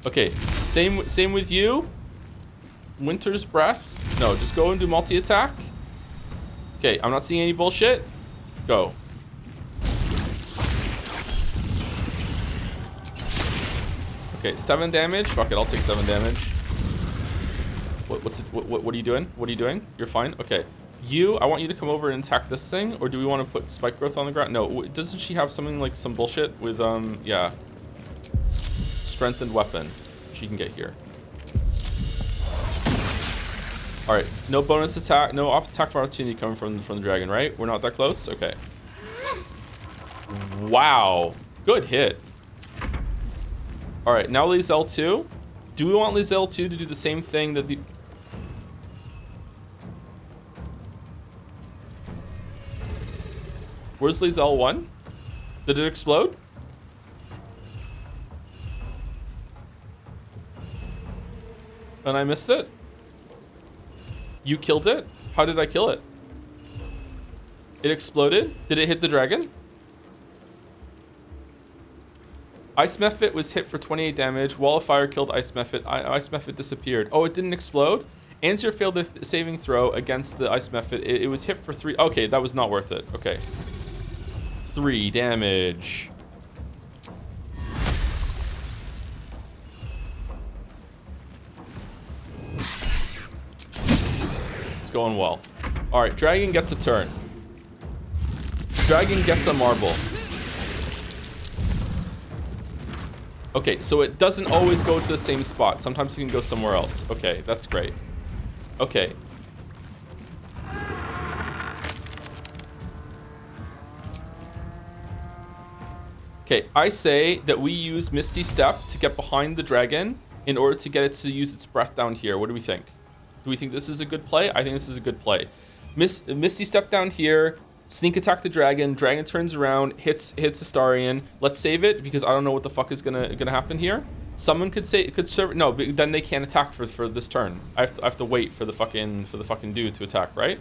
Okay, same with you. Winter's Breath. No, just go and do multi-attack. Okay, I'm not seeing any bullshit. Go. Okay, 7 damage. Fuck it, I'll take 7 damage. What are you doing? What are you doing? You're fine? Okay. You, I want you to come over and attack this thing, or do we want to put Spike Growth on the ground? No, doesn't she have something like some bullshit with, yeah. Strengthened weapon. She can get here. Alright, no bonus attack, no attack of opportunity coming from the dragon, right? We're not that close? Okay. Wow. Good hit. Alright, now Lizelle 2. Do we want Lizelle 2 to do the same thing that the... Where's Lizelle 1? Did it explode? And I missed it? You killed it? How did I kill it? It exploded? Did it hit the dragon? Ice Mephit was hit for 28 damage. Wall of Fire killed Ice Mephit. Ice Mephit disappeared. Oh, it didn't explode? Answer failed the saving throw against the Ice Mephit. It was hit for 3. Okay, that was not worth it. Okay. 3 damage. It's going well. Alright, dragon gets a turn. Dragon gets a marble. Okay, so it doesn't always go to the same spot. Sometimes it can go somewhere else. Okay, that's great. Okay. Okay, I say that we use Misty Step to get behind the dragon in order to get it to use its breath down here. What do we think? Do we think this is a good play? I think this is a good play. Misty Step down here. Sneak attack the dragon. Dragon turns around, hits Astarion. Let's save it because I don't know what the fuck is gonna happen here. Someone could serve. No, but then they can't attack for this turn. I have to wait for the fucking dude to attack, right?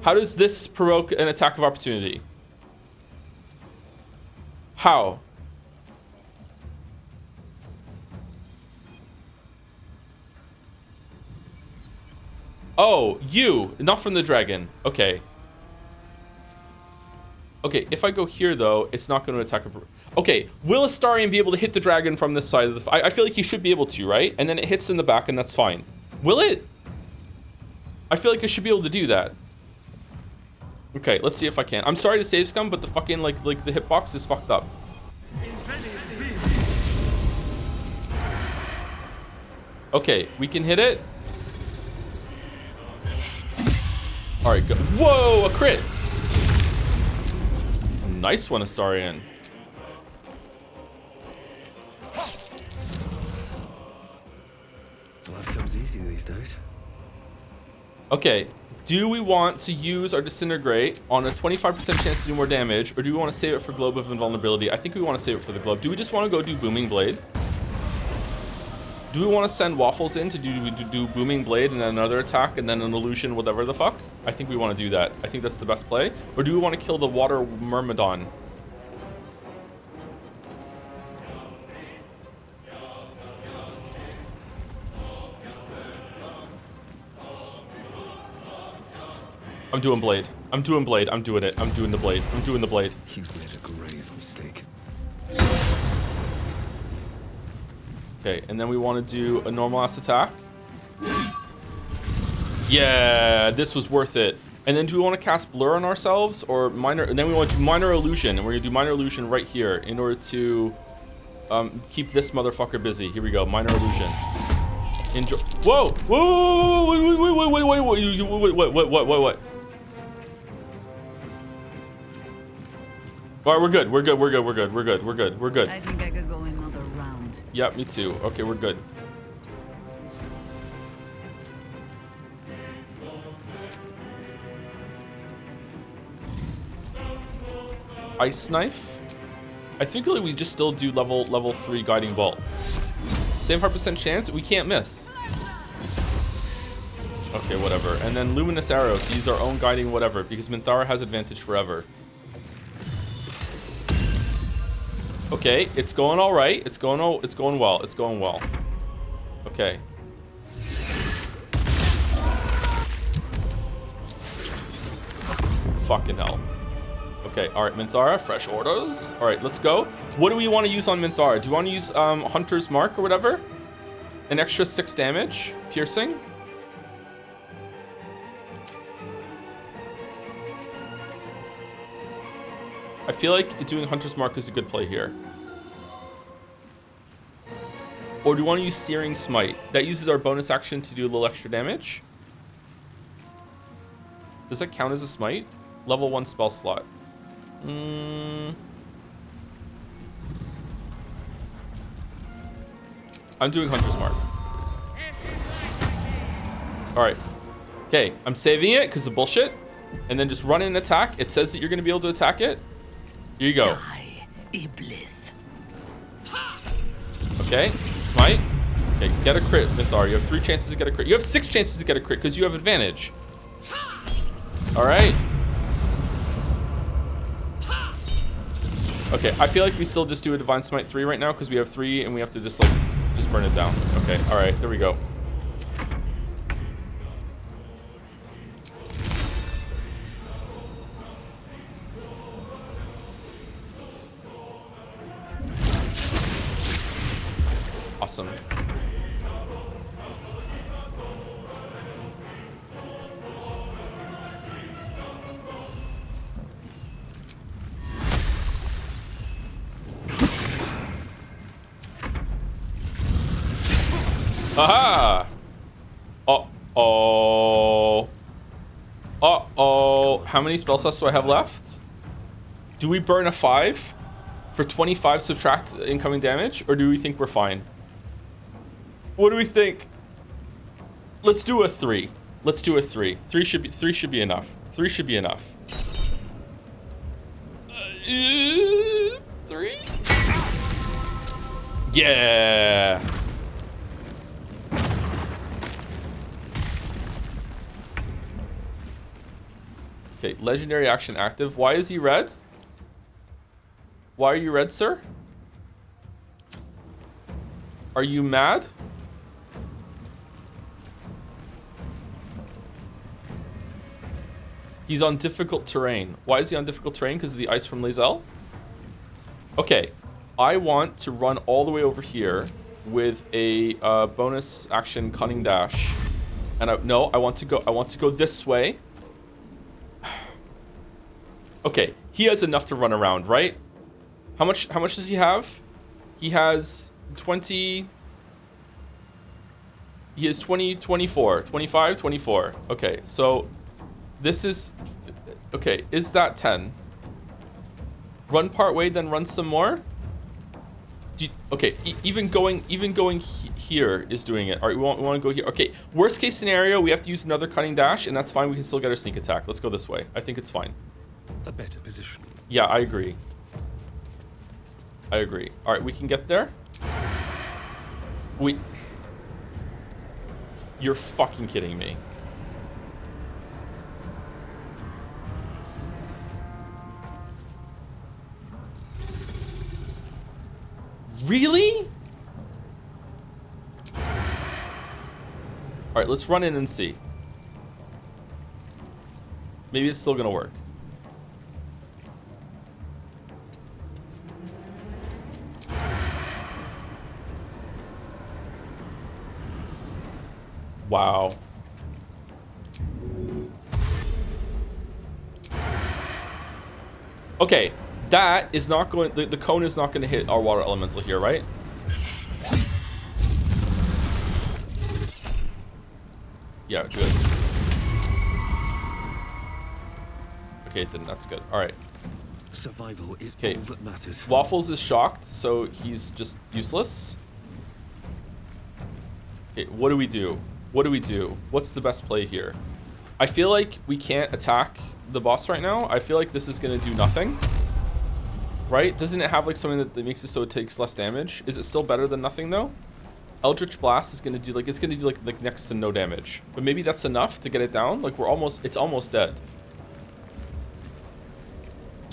How does this provoke an attack of opportunity? How? Oh, you, not from the dragon. Okay. Okay, if I go here though, it's not going to attack. Okay, will Astarion be able to hit the dragon from this side of the? I feel like he should be able to, right? And then it hits in the back, and that's fine. Will it? I feel like I should be able to do that. Okay, let's see if I can. I'm sorry to save scum, but the fucking like the hitbox is fucked up. Okay, we can hit it. All right, go. Whoa, a crit. Nice one, Astarion. Blood comes easy these days. Okay, do we want to use our Disintegrate on a 25% chance to do more damage, or do we want to save it for Globe of Invulnerability? I think we want to save it for the Globe. Do we just want to go do Booming Blade? Do we want to send Waffles in to do Booming Blade and then another attack and then an illusion, whatever the fuck? I think we want to do that. I think that's the best play. Or do we want to kill the Water Myrmidon? I'm doing Blade. I'm doing Blade. I'm doing it. I'm doing the Blade. I'm doing the Blade. You made a grave mistake. Okay, and then we want to do a normal ass attack. Yeah, this was worth it. And then do we want to cast Blur on ourselves or minor? And then we want to do Minor Illusion, and we're gonna do Minor Illusion right here in order to keep this motherfucker busy. Here we go, Minor Illusion. Enjoy. Whoa! Whoa! Wait! What? All right, we're good. We're good. We're good. We're good. We're good. We're good. We're good. I think I could go another round. Yep, me too. Okay, we're good. Ice knife. I think really we just still do level 3 guiding bolt. 75% chance. We can't miss. Okay, whatever. And then luminous arrow to use our own guiding whatever because Minthara has advantage forever. Okay, it's going all right. It's going well. It's going well. Okay. Fucking hell. Okay, all right, Minthara, fresh orders. All right, let's go. What do we want to use on Minthara? Do you want to use Hunter's Mark or whatever? An extra 6 damage, piercing. I feel like doing Hunter's Mark is a good play here. Or do you want to use Searing Smite? That uses our bonus action to do a little extra damage. Does that count as a smite? Level 1 spell slot. I'm doing Hunter's Mark. Alright. Okay, I'm saving it because of bullshit. And then just run in and attack. It says that you're going to be able to attack it. Here you go. Okay, smite. Okay, get a crit, Minthara. You have 3 chances to get a crit. You have 6 chances to get a crit because you have advantage. Alright. Okay, I feel like we still just do a Divine Smite 3 right now because we have 3 and we have to just like, just burn it down. Okay, alright, there we go. Awesome. Aha! Uh-oh. Uh-oh. How many spell slots do I have left? Do we burn a 5 for 25 subtract incoming damage? Or do we think we're fine? What do we think? Let's do a 3. Let's do a 3. 3 should be enough. 3 should be enough. 3? Yeah. Okay, legendary action active. Why is he red? Why are you red, sir? Are you mad? He's on difficult terrain. Why is he on difficult terrain? Because of the ice from Lae'zel? Okay, I want to run all the way over here with a bonus action cunning dash. And I want to go this way. Okay, he has enough to run around, right? How much does he have? He has 20. He has 20, 24, 25, 24. Okay, so this is okay, is that 10? Run part way, then run some more? Okay, even going here is doing it. All right, we want to go here. Okay, worst case scenario, we have to use another cunning dash, and that's fine. We can still get our sneak attack. Let's go this way. I think it's fine. A better position. Yeah, I agree. I agree. All right, we can get there. You're fucking kidding me. Really? All right, let's run in and see. Maybe it's still gonna work. Wow. Okay, that is not going, the cone is not going to hit our water elemental here, right? Yeah, good. Okay, then that's good. All right. Survival is Okay. all that matters. Waffles is shocked, so he's just useless. Okay, what do we do? What do we do? What's the best play here? I feel like we can't attack the boss right now. I feel like this is going to do nothing. Right? Doesn't it have like something that makes it so it takes less damage? Is it still better than nothing though? Eldritch Blast is going to do like, it's going to do like next to no damage. But maybe that's enough to get it down. Like it's almost dead.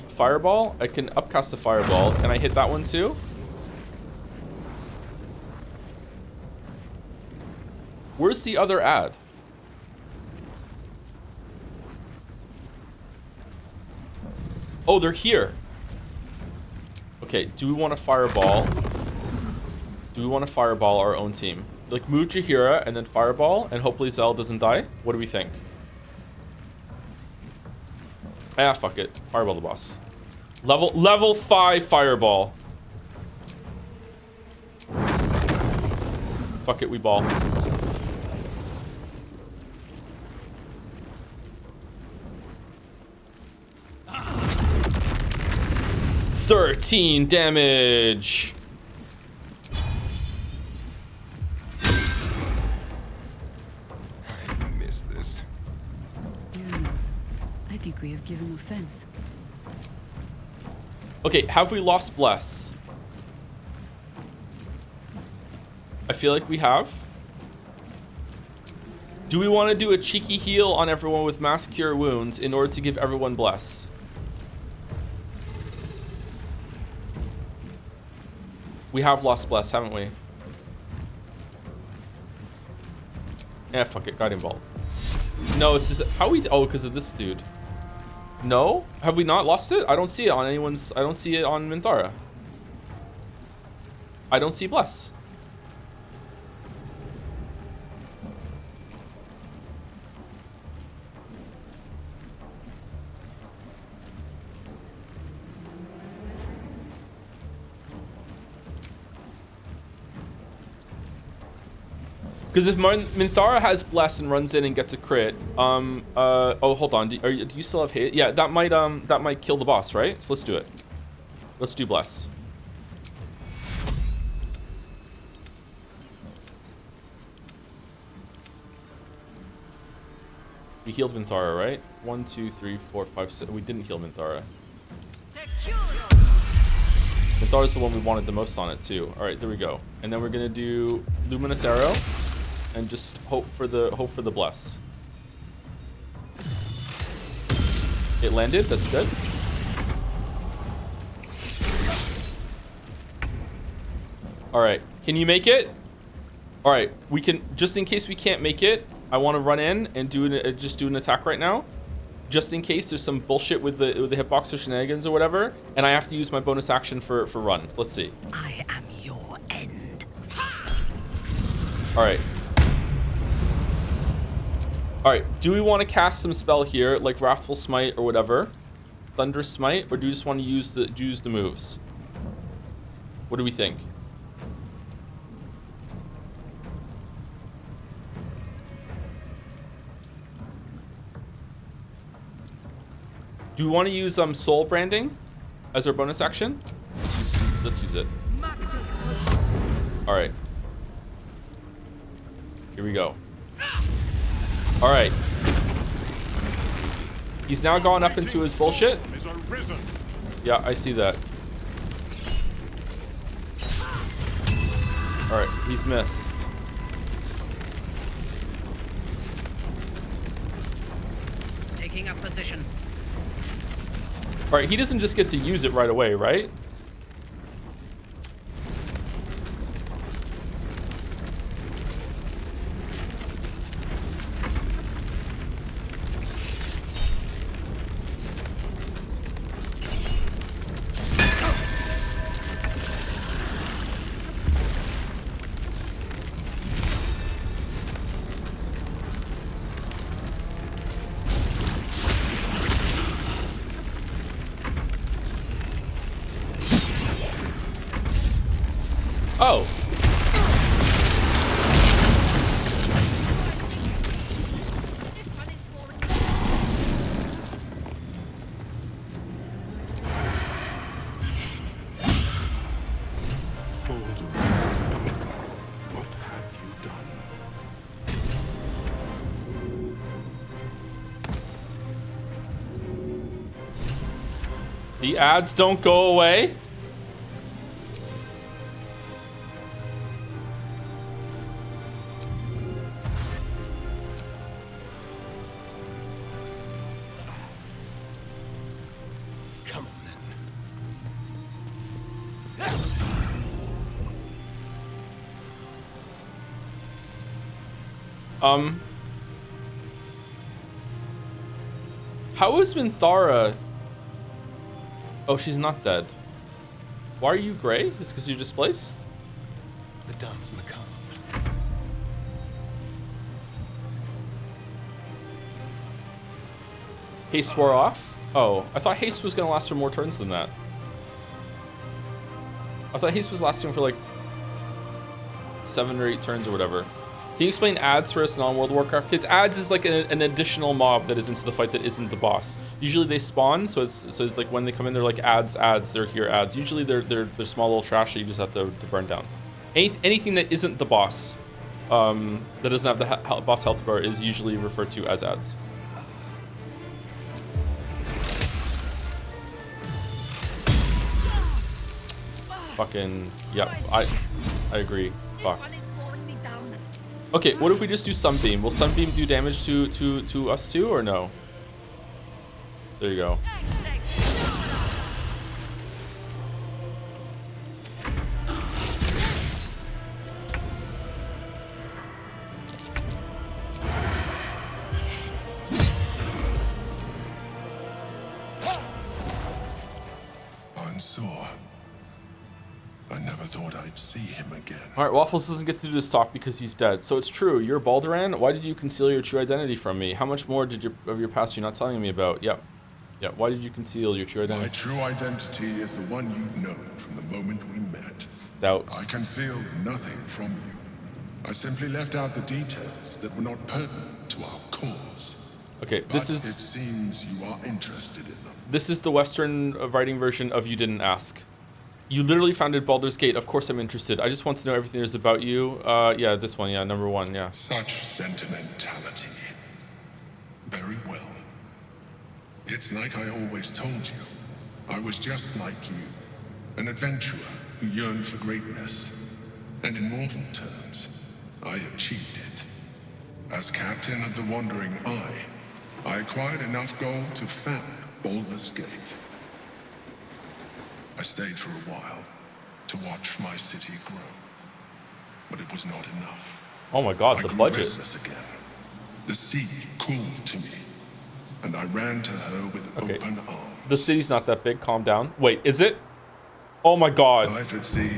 Fireball? I can upcast the fireball. Can I hit that one too? Where's the other ad? Oh, they're here. Okay, do we want to fireball? Do we want to fireball our own team? Like move Jaheira and then fireball and hopefully Zell doesn't die? What do we think? Ah, fuck it. Fireball the boss. Level 5 fireball. Fuck it, we ball. $13 damage. I miss this. Yeah, I think we have given offense. Okay, have we lost Bless? I feel like we have. Do we want to do a cheeky heal on everyone with mass cure wounds in order to give everyone Bless? We have lost Bless, haven't we? Yeah, fuck it. Guiding Bolt. No, it's just... How we... Oh, because of this dude. No? Have we not lost it? I don't see it on anyone's... I don't see it on Minthara. I don't see Bless. Because if Minthara has Bless and runs in and gets a crit, oh, hold on. Do you still have hate? Yeah, that might kill the boss, right? So let's do it. Let's do Bless. We healed Minthara, right? 1, 2, 3, 4, 5, 6. We didn't heal Minthara. Minthara's the one we wanted the most on it too. All right, there we go. And then we're gonna do Luminous Arrow. And just hope for the Bless. It landed. That's good. All right. Can you make it? All right. We can. Just in case we can't make it, I want to run in and just do an attack right now, just in case there's some bullshit with the hitbox or shenanigans or whatever, and I have to use my bonus action for run. Let's see. I am your end. All right. Alright, do we want to cast some spell here, like Wrathful Smite or whatever? Thunder Smite, or do you just want to use the moves? What do we think? Do we want to use Soul Branding as our bonus action? Let's use it. Alright. Here we go. All right. He's now gone up into his bullshit. Yeah, I see that. All right, he's missed. Taking up position. All right, he doesn't just get to use it right away, right? Oh. The ads don't go away. Come on then. How is Minthara? Oh, she's not dead. Why are you gray? Is because you're displaced? The dance macabre. Haste wore off? Oh, I thought haste was gonna last for more turns than that. I thought haste was lasting for like 7 or 8 turns or whatever. Can you explain ads for us non-World of Warcraft kids? Ads is like an additional mob that is into the fight that isn't the boss. Usually they spawn, so it's like when they come in, they're like ads, they're here ads. Usually they're small little trash that you just have to burn down. Anything that isn't the boss, that doesn't have the boss health bar, is usually referred to as ads. Fucking yeah, I agree. Fuck. Okay, what if we just do Sunbeam? Will Sunbeam do damage to us too, or no? There you go. I'm sore. I never thought I'd see him again. All right, Waffles doesn't get to do this talk because he's dead. So it's true. You're Balduran. Why did you conceal your true identity from me? How much more of your past you're not telling me about? Yep. Yeah. Why did you conceal your true identity? My true identity is the one you've known from the moment we met. Doubt. I concealed nothing from you. I simply left out the details that were not pertinent to our cause. Okay, But it seems you are interested in them. This is the Western writing version of "You Didn't Ask." You literally founded Baldur's Gate. Of course I'm interested. I just want to know everything there's about you. Yeah, this one. Yeah, number 1. Yeah. Such sentimentality. Very well. It's like I always told you. I was just like you. An adventurer who yearned for greatness. And in mortal terms, I achieved it. As captain of the Wandering Eye, I acquired enough gold to found Baldur's Gate. I stayed for a while to watch my city grow, but it was not enough. Oh my God, I the grew budget. restless again. The sea called to me, and I ran to her with open arms. The city's not that big. Calm down. Wait, is it? Oh my God. Life at sea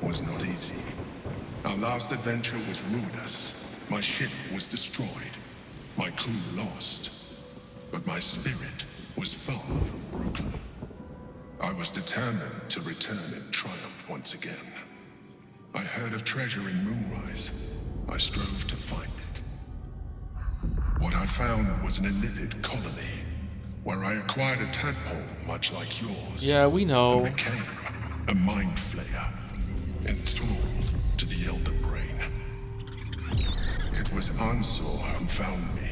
was not easy. Our last adventure was ruinous. My ship was destroyed. My crew lost. But my spirit was far from broken. I was determined to return in triumph once again. I heard of treasure in Moonrise. I strove to find it. What I found was an illithid colony, where I acquired a tadpole much like yours. Yeah, we know. And became a mind flayer, enthralled to the Elder Brain. It was Ansor who found me.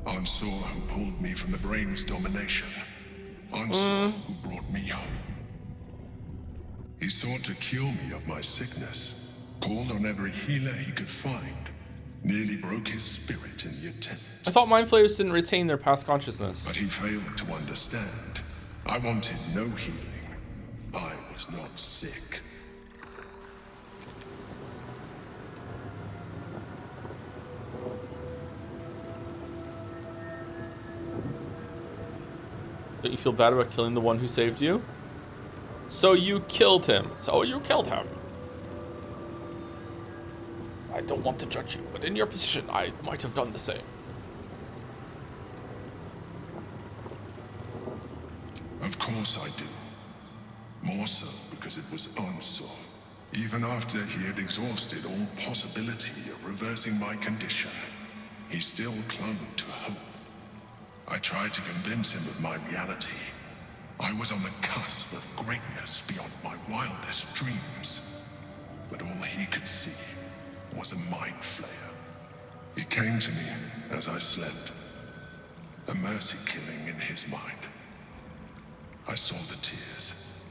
Ansor who pulled me from the Brain's domination. Ansor who brought me home. He sought to cure me of my sickness, called on every healer he could find, nearly broke his spirit in the attempt. I thought Mind Flayers didn't retain their past consciousness. But he failed to understand. I wanted no healing. I was not sick. Don't you feel bad about killing the one who saved you? So you killed him. I don't want to judge you, but in your position, I might have done the same. Of course I do. More so because it was Ansor. Even after he had exhausted all possibility of reversing my condition, he still clung to hope. I tried to convince him of my reality. I was on the cusp of greatness beyond my wildest dreams. But all he could see was a mind flayer. He came to me as I slept. A mercy killing in his mind. I saw the tears.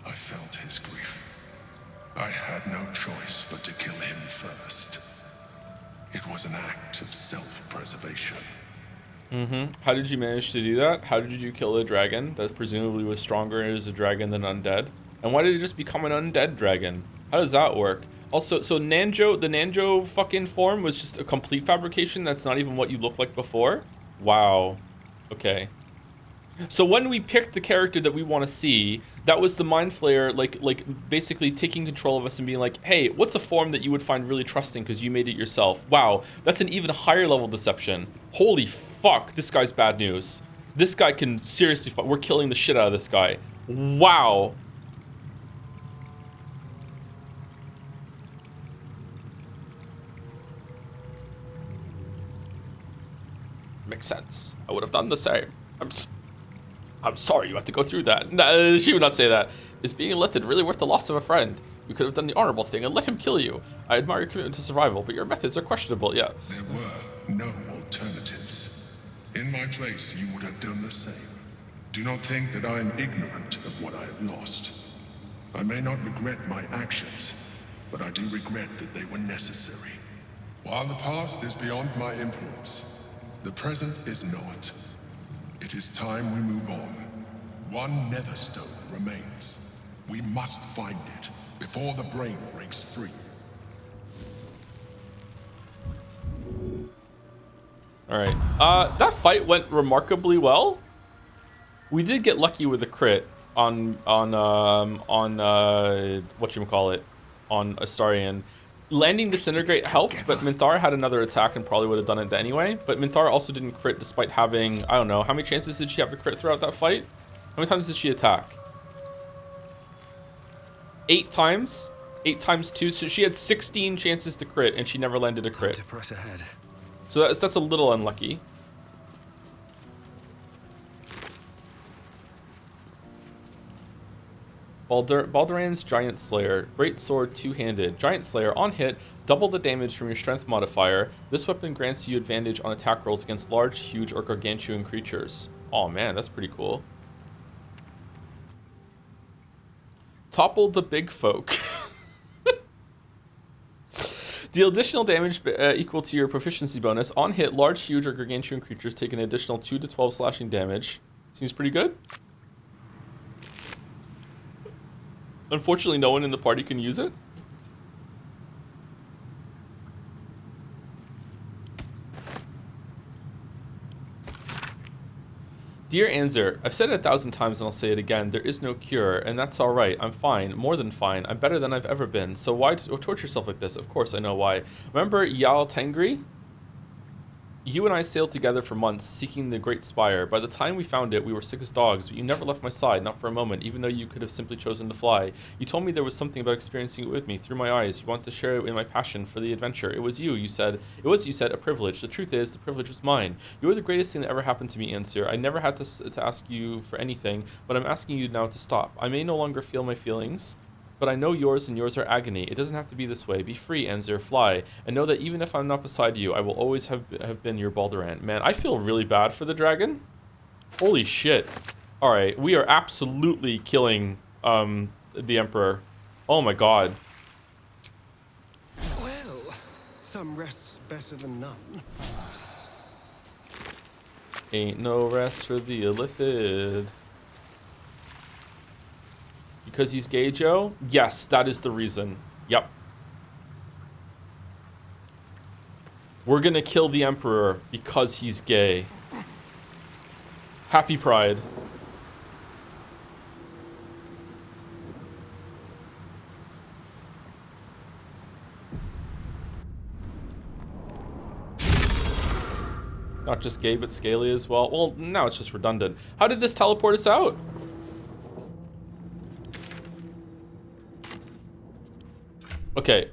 I felt his grief. I had no choice but to kill him first. It was an act of self-preservation. How did you manage to do that? How did you kill a dragon that presumably was stronger as a dragon than undead? And why did it just become an undead dragon? How does that work? Also, so Nanjo, the Nanjo fucking form was just a complete fabrication. That's not even what you looked like before. Wow. Okay. So when we picked the character that we want to see, that was the Mind Flayer, like basically taking control of us and being like, hey, what's a form that you would find really trusting because you made it yourself? Wow, that's an even higher level deception. Holy fuck, this guy's bad news. This guy can seriously we're killing the shit out of this guy. Wow. Makes sense. I would have done the same. I'm sorry you have to go through that. Nah, she would not say that. Is being enlisted really worth the loss of a friend? You could have done the honorable thing and let him kill you. I admire your commitment to survival, but your methods are questionable, yeah. There were no alternatives. In my place, you would have done the same. Do not think that I am ignorant of what I have lost. I may not regret my actions, but I do regret that they were necessary. While the past is beyond my influence, the present is not. It is time we move on. One netherstone remains. We must find it before the brain breaks free. Alright. That fight went remarkably well. We did get lucky with a crit on whatchamacallit, on Astarion. Landing Disintegrate helped, but Minthara had another attack and probably would have done it anyway. But Minthara also didn't crit despite having, I don't know, how many chances did she have to crit throughout that fight? How many times did she attack? 8 times? 8 times 2, so she had 16 chances to crit and she never landed a crit. Time to press ahead. So that's a little unlucky. Balduran's Giant Slayer. Great sword, two-handed. Giant Slayer, on hit, double the damage from your strength modifier. This weapon grants you advantage on attack rolls against large, huge, or gargantuan creatures. Oh man, that's pretty cool. Topple the big folk. Deal additional damage equal to your proficiency bonus. On hit, large, huge, or gargantuan creatures take an additional 2 to 12 slashing damage. Seems pretty good. Unfortunately, no one in the party can use it. Dear Anzer, I've said it 1,000 times and I'll say it again. There is no cure, and that's alright. I'm fine. More than fine. I'm better than I've ever been. So why torture yourself like this? Of course, I know why. Remember Yal Tengri? You and I sailed together for months, seeking the Great Spire. By the time we found it, we were sick as dogs, but you never left my side, not for a moment, even though you could have simply chosen to fly. You told me there was something about experiencing it with me, through my eyes. You wanted to share it in my passion for the adventure. It was you said. It was, you said, a privilege. The truth is, the privilege was mine. You were the greatest thing that ever happened to me, Ansir. I never had to ask you for anything, but I'm asking you now to stop. I may no longer feel my feelings, but I know yours and yours are agony. It doesn't have to be this way. Be free, Anzer, fly. And know that even if I'm not beside you, I will always have been your Balduran. Man, I feel really bad for the dragon. Holy shit. Alright, we are absolutely killing the Emperor. Oh my god. Well, some rest's better than none. Ain't no rest for the illithid. Because he's gay, Joe? Yes, that is the reason. Yep. We're gonna kill the Emperor because he's gay. Happy Pride. Not just gay, but scaly as well. Well, now it's just redundant. How did this teleport us out? Okay.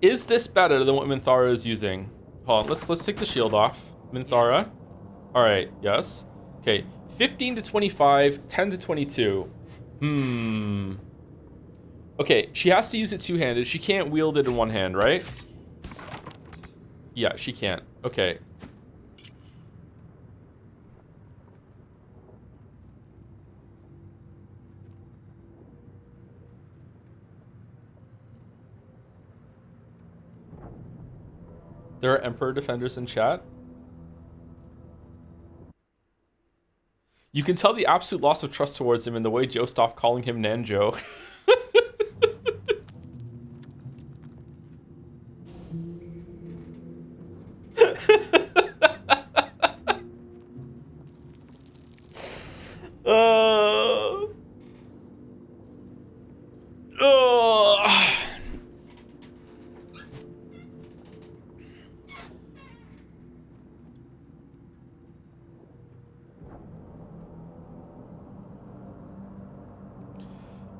Is this better than what Minthara is using? Hold on, let's take the shield off. Minthara. Yes. Alright, yes. Okay. 15 to 25, 10 to 22. Okay, she has to use it two-handed. She can't wield it in one hand, right? Yeah, she can't. Okay. There are Emperor defenders in chat. You can tell the absolute loss of trust towards him in the way Joe stopped calling him Nanjo.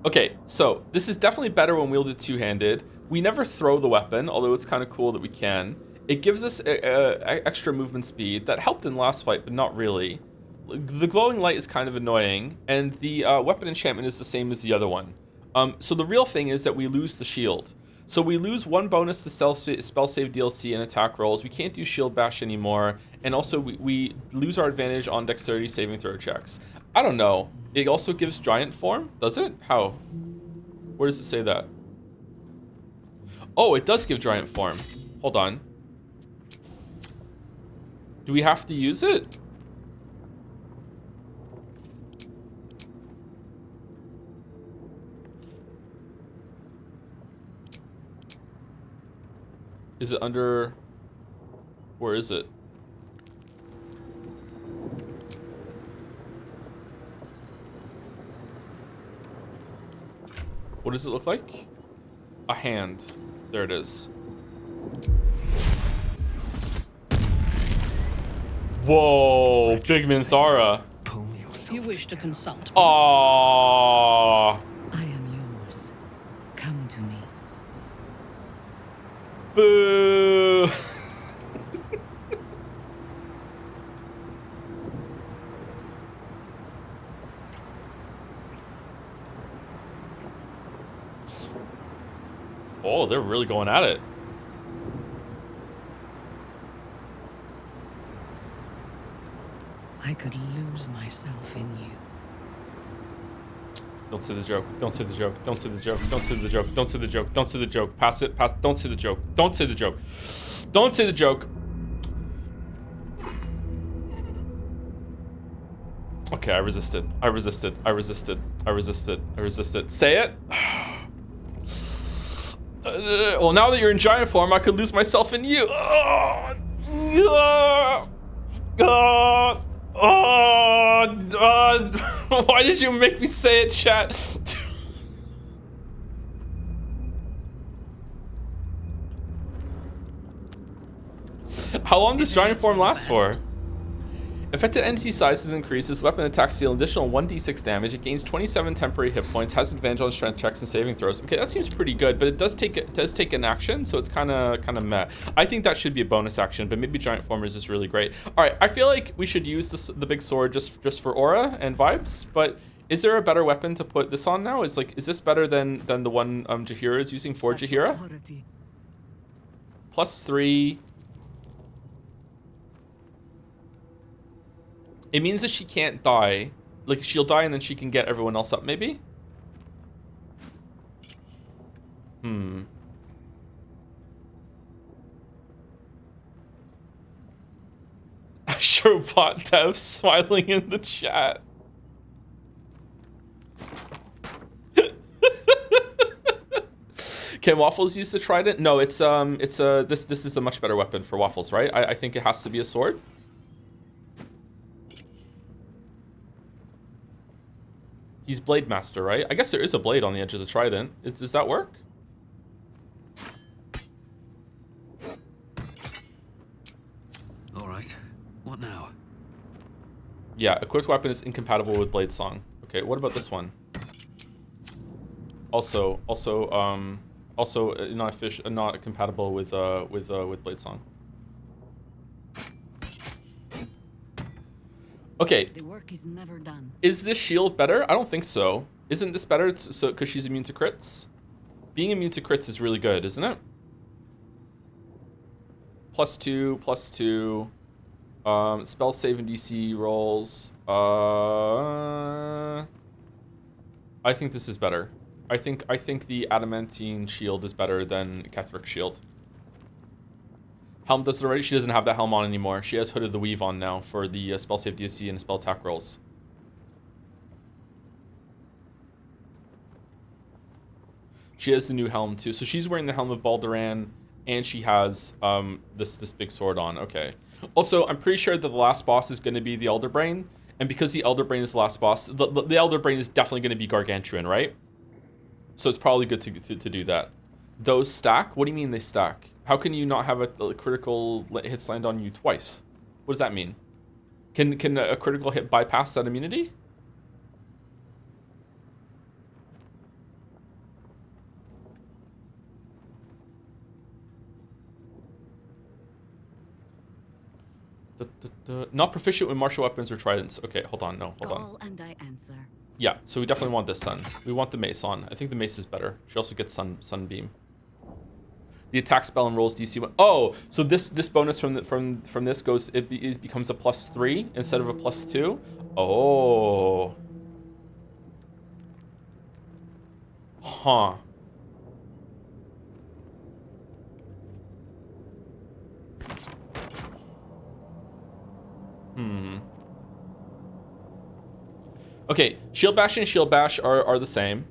Okay, so this is definitely better when wielded two-handed. We never throw the weapon, although it's kind of cool that we can. It gives us extra movement speed. That helped in last fight, but not really. The glowing light is kind of annoying, and the weapon enchantment is the same as the other one. So the real thing is that we lose the shield. So we lose one bonus to spell save DLC and attack rolls. We can't do shield bash anymore, and also we lose our advantage on dexterity saving throw checks. I don't know. It also gives giant form, does it? How? Where does it say that? Oh, it does give giant form. Hold on. Do we have to use it? Is it under... Where is it? What does it look like? A hand. There it is. Whoa, big Minthara. You wish to consult? Aww. I am yours. Come to me. Boo. Oh, they're really going at it. I could lose myself in you. Don't say the joke. Don't say the joke. Don't say the joke. Don't say the joke. Don't say the joke. Don't say the joke. Pass it. Pass. Don't say the joke. Don't say the joke. Don't say the joke. Okay, I resisted. I resisted. I resisted. I resisted. I resisted. Say it. Well, now that you're in giant form, I could lose myself in you. Why did you make me say it, chat? How long does giant form last for? Affected entity size is increased. This weapon attacks deal an additional 1d6 damage. It gains 27 temporary hit points. Has advantage on strength checks and saving throws. Okay, that seems pretty good, but it does take an action, so it's kind of meh. I think that should be a bonus action, but maybe giant form is just really great. All right, I feel like we should use the big sword just for aura and vibes. But is there a better weapon to put this on now? Is this better than the one Jaheira is using for Jaheira? +3. It means that she can't die. Like, she'll die and then she can get everyone else up, maybe? Showbot Dev smiling in the chat. Can Waffles use the trident? No, this is a much better weapon for Waffles, right? I think it has to be a sword. He's Blade Master, right? I guess there is a blade on the edge of the trident. Does that work? All right. What now? Yeah, equipped weapon is incompatible with Blade Song. Okay, what about this one? Also not compatible with Blade Song. Okay. The work is never done. Is this shield better? I don't think so. Isn't this better because she's immune to crits? Being immune to crits is really good, isn't it? +2, +2. Spell save and DC rolls. I think this is better. I think the adamantine shield is better than Ketheric shield. Helm does it already. She doesn't have that helm on anymore. She has Hood of the Weave on now for the spell save DC and spell attack rolls. She has the new helm too. So she's wearing the helm of Balduran, and she has this big sword on. Okay. Also, I'm pretty sure that the last boss is going to be the Elder Brain, and because the Elder Brain is the last boss, the Elder Brain is definitely going to be Gargantuan, right? So it's probably good to do that. Those stack? What do you mean they stack? How can you not have a critical hits land on you twice? What does that mean? Can a critical hit bypass that immunity? Not proficient with martial weapons or tridents. Okay, hold on. No, hold on. Call and I answer. Yeah, so we definitely want this sun. We want the mace on. I think the mace is better. She also gets sunbeam. The attack spell and rolls DC 1. Oh, so this bonus from this goes. It becomes a +3 instead of a +2. Oh. Huh. Okay, Shield Bash and Shield Bash are the same.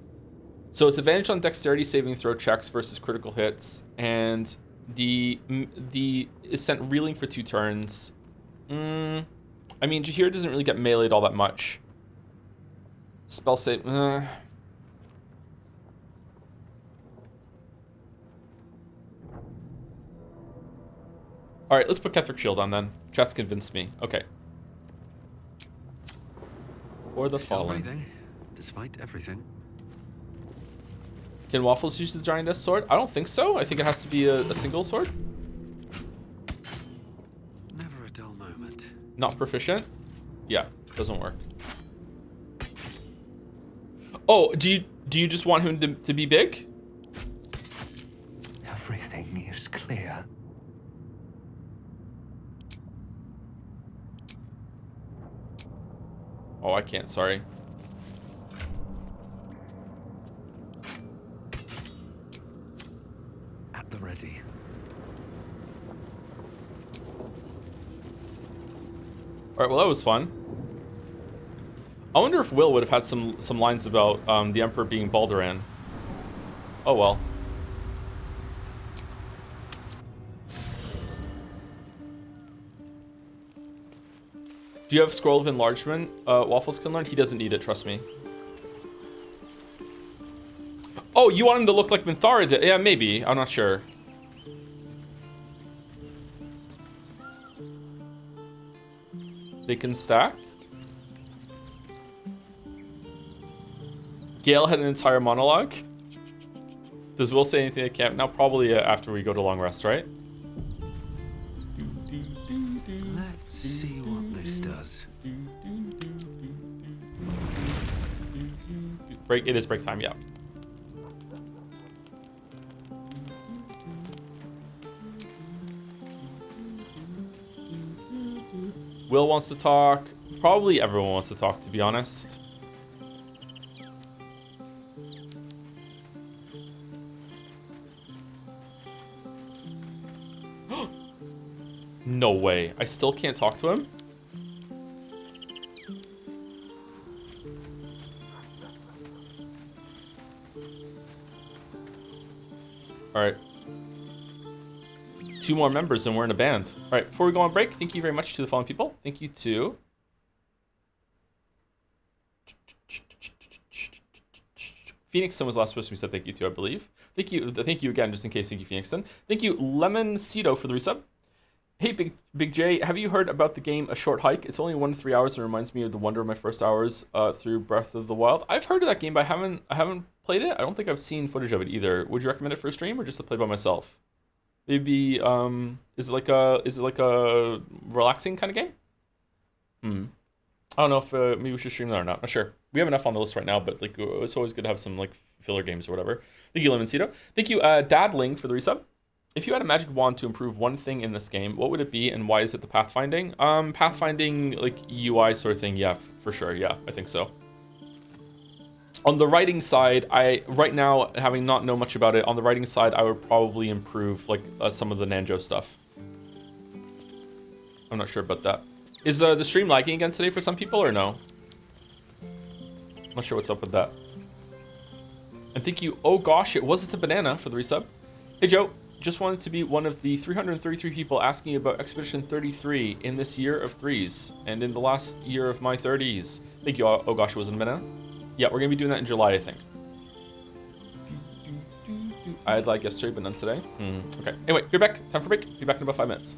So it's advantage on dexterity saving throw checks versus critical hits, and the is sent reeling for 2 turns. I mean, Jaheir doesn't really get meleeed all that much. Spell save. All right, let's put Ketheric Shield on then. Chat's convinced me. Okay. Or the Still Fallen. breathing, despite everything. Can Waffles use the Giantess sword? I don't think so. I think it has to be a single sword. Never a dull moment. Not proficient? Yeah, doesn't work. Oh, do you just want him to be big? Everything is clear. Oh, I can't, sorry. At the ready. All right, well, that was fun. I wonder if Will would have had some lines about the Emperor being Balduran. Oh, well. Do you have Scroll of Enlargement? Waffles can learn? He doesn't need it, trust me. Oh, you want him to look like Minthara did? Yeah, maybe. I'm not sure. They can stack? Gale had an entire monologue? Does Will say anything at camp? Now, probably after we go to long rest, right? Let's see what this does. Break. It is break time, yeah. Will wants to talk. Probably everyone wants to talk, to be honest. No way. I still can't talk to him? Alright. 2 more members and we're in a band. Alright, before we go on break, thank you very much to the following people. Thank you to... Phoenixton was the last person we said thank you to, I believe. Thank you again, just in case. Thank you, Phoenixton. Thank you, Lemon Cedo, for the resub. Hey, Big J, have you heard about the game A Short Hike? It's only 1 to 3 hours and reminds me of the wonder of my first hours through Breath of the Wild. I've heard of that game, but I haven't played it. I don't think I've seen footage of it either. Would you recommend it for a stream or just to play by myself? Maybe is it like a relaxing kind of game? I don't know if maybe we should stream that or not. Not sure. We have enough on the list right now, but like it's always good to have some like filler games or whatever. Thank you, Lemoncito. Thank you, Dadling, for the resub. If you had a magic wand to improve one thing in this game, what would it be and why is it the pathfinding? Pathfinding, like UI sort of thing, yeah, for sure, yeah, I think so. On the writing side, right now, having not know much about it, on the writing side, I would probably improve like some of the Nanjo stuff. I'm not sure about that. Is the stream lagging again today for some people or no? I'm not sure what's up with that. And thank you. Oh gosh, it wasn't a banana for the resub. Hey Joe, just wanted to be one of the 333 people asking about Expedition 33 in this year of threes and in the last year of my 30s. Thank you. Oh gosh, it wasn't a banana. Yeah, we're gonna be doing that in July, I think. I had like yesterday, but none today. Okay. Anyway, be back. Time for break. Be back in about 5 minutes.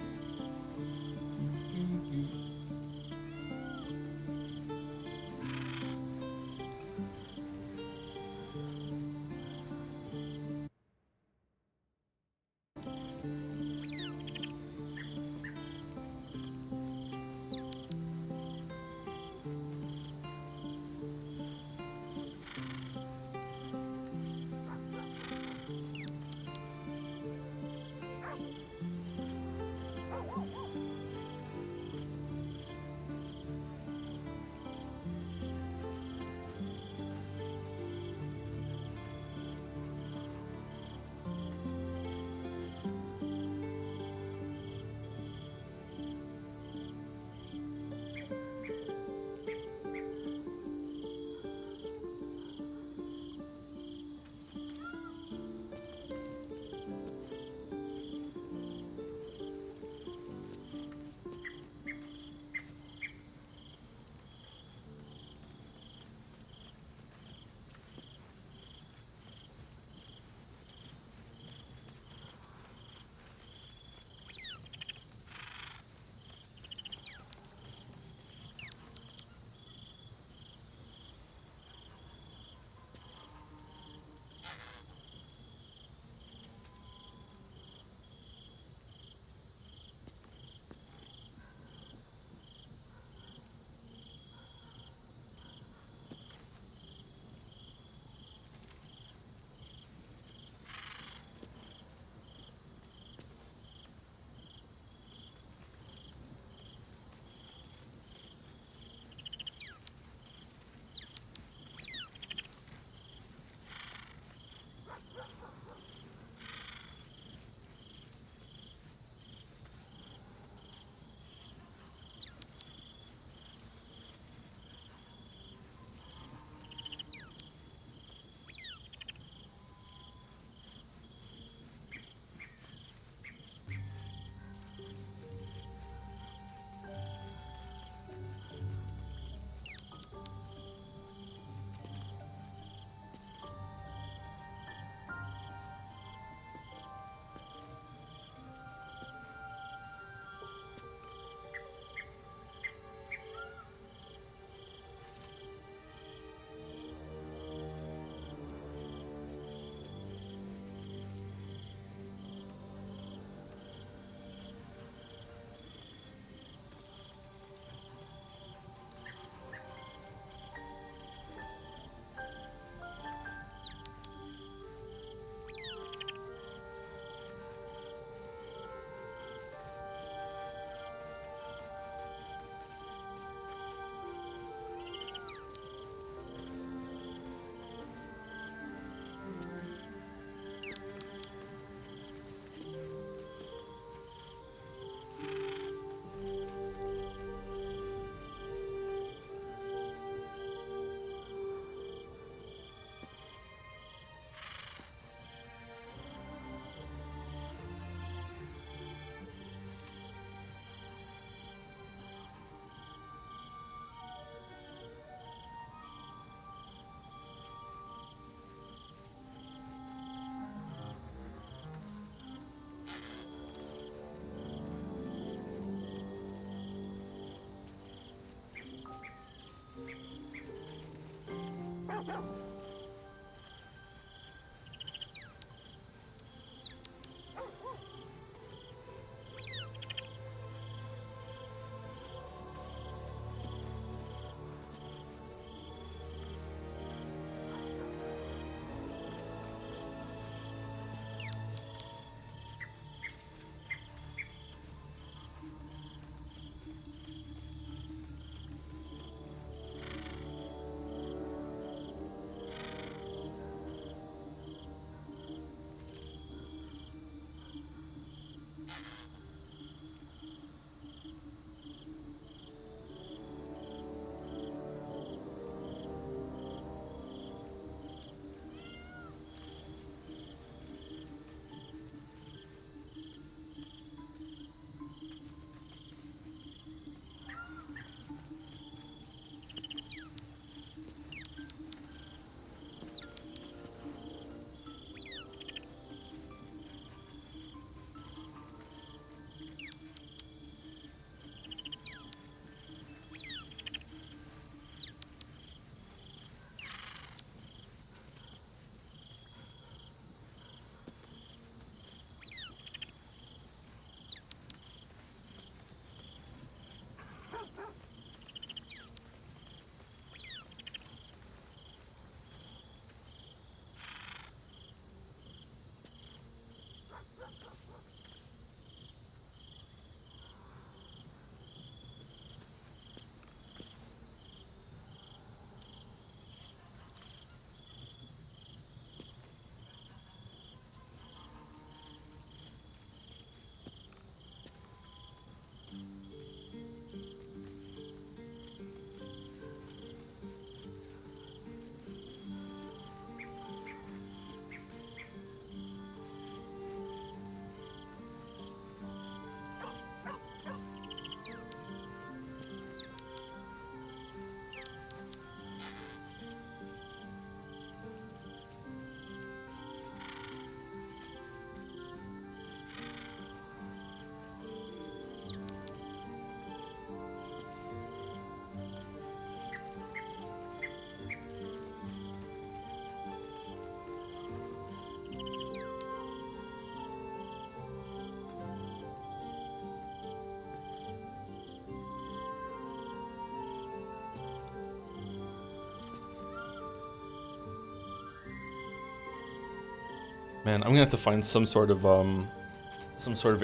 Man, I'm gonna have to find some sort of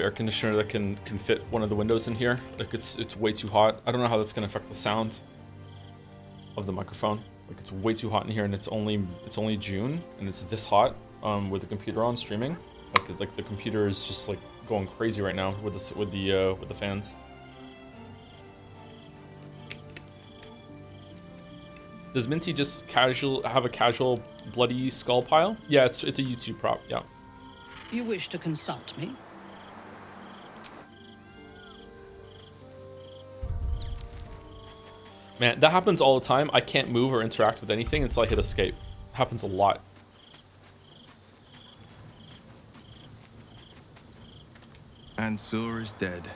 air conditioner that can fit one of the windows in here. Like it's way too hot. I don't know how that's gonna affect the sound of the microphone. Like it's way too hot in here, and it's only June, and it's this hot with the computer on streaming. Like the computer is just like going crazy right now with the fans. Does Minty just have a casual bloody skull pile? Yeah, it's a YouTube prop. Yeah. You wish to consult me? Man, that happens all the time. I can't move or interact with anything until I hit escape. It happens a lot. And Sur is dead.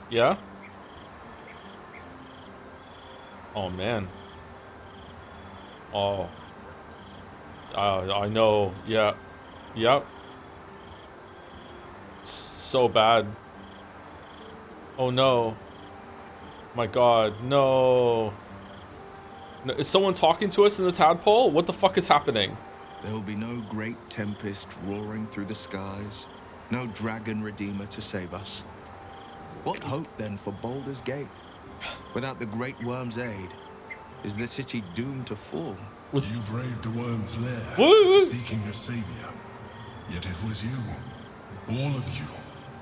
Yeah? Oh, man. Oh. I know. Yeah. Yep. It's so bad. Oh, no. My God. No. No. Is someone talking to us in the tadpole? What the fuck is happening? There'll be no great tempest roaring through the skies. No dragon redeemer to save us. What hope, then, for Baldur's Gate? Without the Great Worm's aid, is the city doomed to fall? You braved the worm's lair, seeking a savior. Yet it was you, all of you,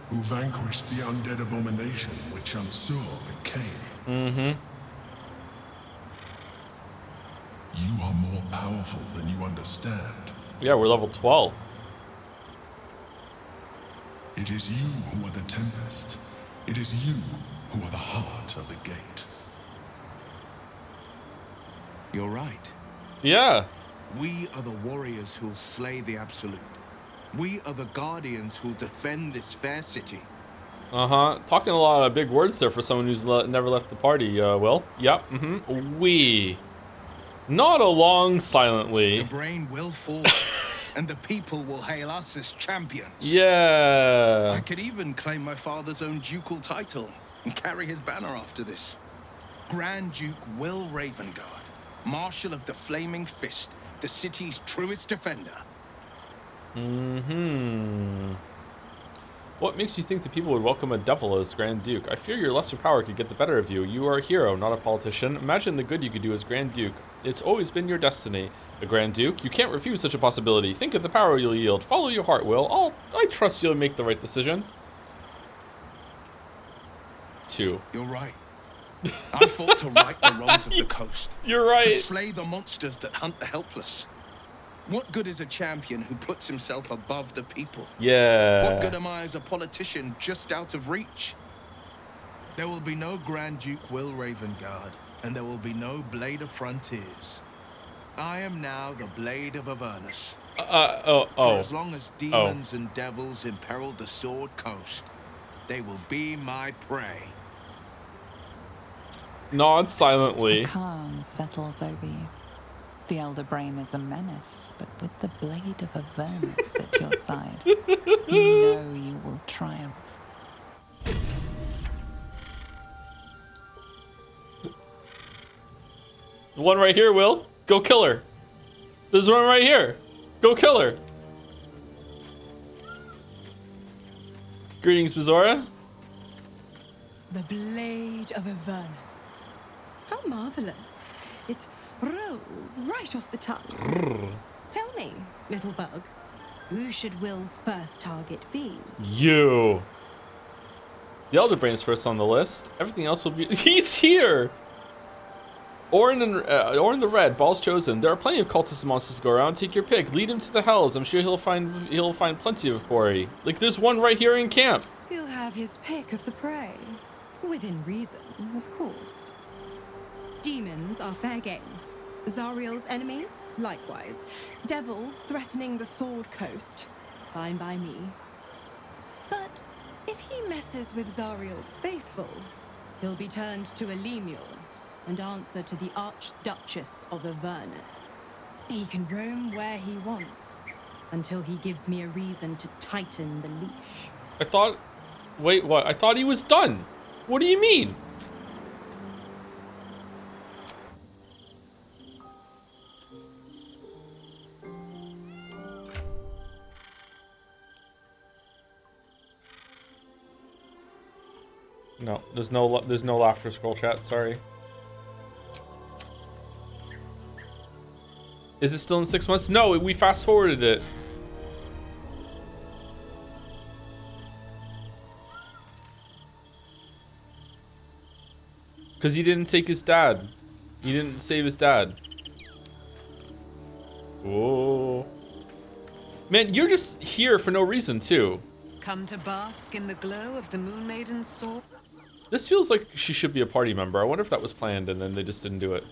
who vanquished the undead abomination which Unsur became. Mm-hmm. You are more powerful than you understand. Yeah, we're level 12. It is you who are the Tempest. It is you who are the heart of the gate. You're right. Yeah. We are the warriors who'll slay the Absolute. We are the guardians who'll defend this fair city. Uh-huh. Talking a lot of big words there for someone who's never left the party, Will. Yep. Mm-hmm. We. Nod along silently. The brain will fall, and the people will hail us as champions. Yeah. I could even claim my father's own ducal title and carry his banner after this. Grand Duke Will Ravengard, Marshal of the Flaming Fist, the city's truest defender. Mm-hmm. What makes you think the people would welcome a devil as Grand Duke? I fear your lesser power could get the better of you. You are a hero, not a politician. Imagine the good you could do as Grand Duke. It's always been your destiny. A Grand Duke? You can't refuse such a possibility. Think of the power you'll yield. Follow your heart, Will. I trust you'll make the right decision. 2. You're right. I fought to right the wrongs of the coast. You're right. To slay the monsters that hunt the helpless. What good is a champion who puts himself above the people? Yeah. What good am I as a politician just out of reach? There will be no Grand Duke Will Ravengard, and there will be no Blade of Frontiers. I am now the Blade of Avernus. For as long as demons and devils imperil the Sword Coast, they will be my prey. Nod silently. A calm settles over you. The Elder Brain is a menace, but with the Blade of Avernus at your side, you know you will triumph. The one right here, Will. Go kill her. There's one right here. Go kill her. Greetings, Bizora. The Blade of Avernus. How marvelous. It rolls right off the tongue. Tell me, little bug, who should Will's first target be? You. The Elder Brain's first on the list. Everything else will be... He's here! Orin the Red, Ball's chosen. There are plenty of cultists and monsters to go around. Take your pick. Lead him to the hells. I'm sure he'll find plenty of quarry. Like, there's one right here in camp. He'll have his pick of the prey. Within reason, of course. Demons are fair game. Zariel's enemies, likewise. Devils threatening the Sword Coast, fine by me. But if he messes with Zariel's faithful, he'll be turned to a Lemur and answer to the Archduchess of Avernus. He can roam where he wants, until he gives me a reason to tighten the leash. I thought... Wait, what? I thought he was done. What do you mean? No, there's no laughter scroll chat, sorry. Is it still in 6 months? No, we fast forwarded it. Because he didn't take his dad. He didn't save his dad. Whoa. Man, you're just here for no reason, too. Come to bask in the glow of the Moon Maiden's soul. This feels like she should be a party member. I wonder if that was planned and then they just didn't do it.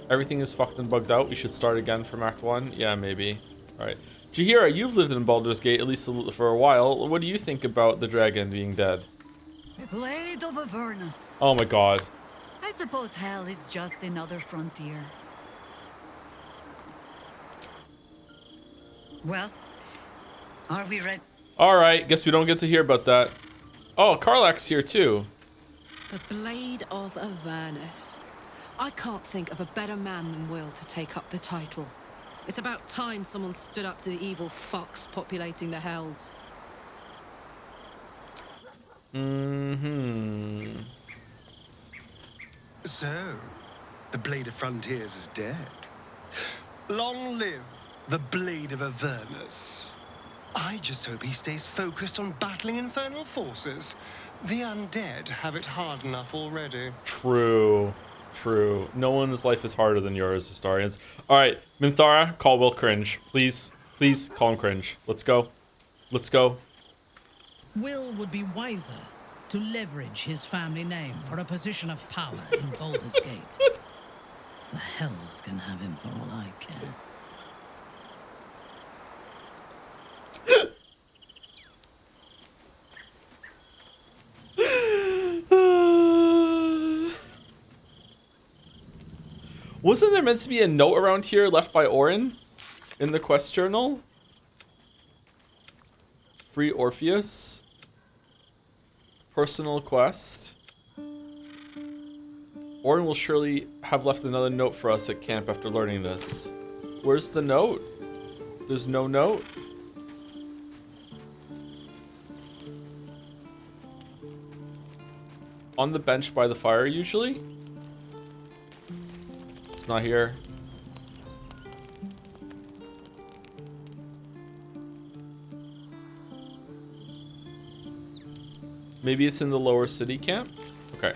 Everything is fucked and bugged out. We should start again from Act 1. Yeah, maybe. Alright. Jaheira, you've lived in Baldur's Gate at least for a while. What do you think about the dragon being dead? The Blade of Avernus. Oh my god. I suppose hell is just another frontier. Well, are we ready? Alright, guess we don't get to hear about that. Oh, Karlach's here too. The Blade of Avernus. I can't think of a better man than Will to take up the title. It's about time someone stood up to the evil fucks populating the hells. Mm-hmm. So, the Blade of Frontiers is dead. Long live the Blade of Avernus. I just hope he stays focused on battling infernal forces. The undead have it hard enough already. True. True. No one's life is harder than yours, historians. Alright, Minthara, call Will cringe. Please. Please, call him cringe. Let's go. Let's go. Will would be wiser to leverage his family name for a position of power in Baldur's Gate. The hells can have him for all I care. Wasn't there meant to be a note around here left by Orin in the quest journal? Free Orpheus. Personal quest. Orin will surely have left another note for us at camp after learning this. Where's the note? There's no note. On the bench by the fire, usually? It's not here. Maybe it's in the lower city camp? Okay.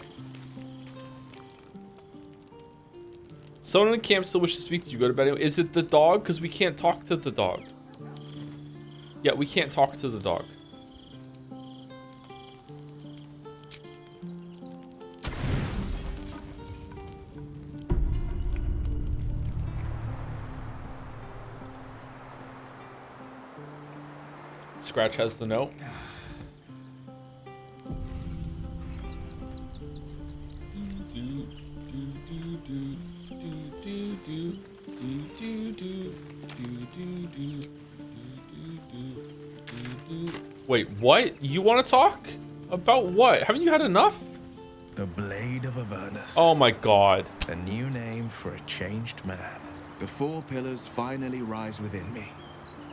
Someone in the camp still wishes to speak to you. Go to bed anyway. Is it the dog? Because we can't talk to the dog. Yeah, we can't talk to the dog. Scratch has the note. Wait, what? You want to talk? About what? Haven't you had enough? The Blade of Avernus. Oh my god. A new name for a changed man. The four pillars finally rise within me.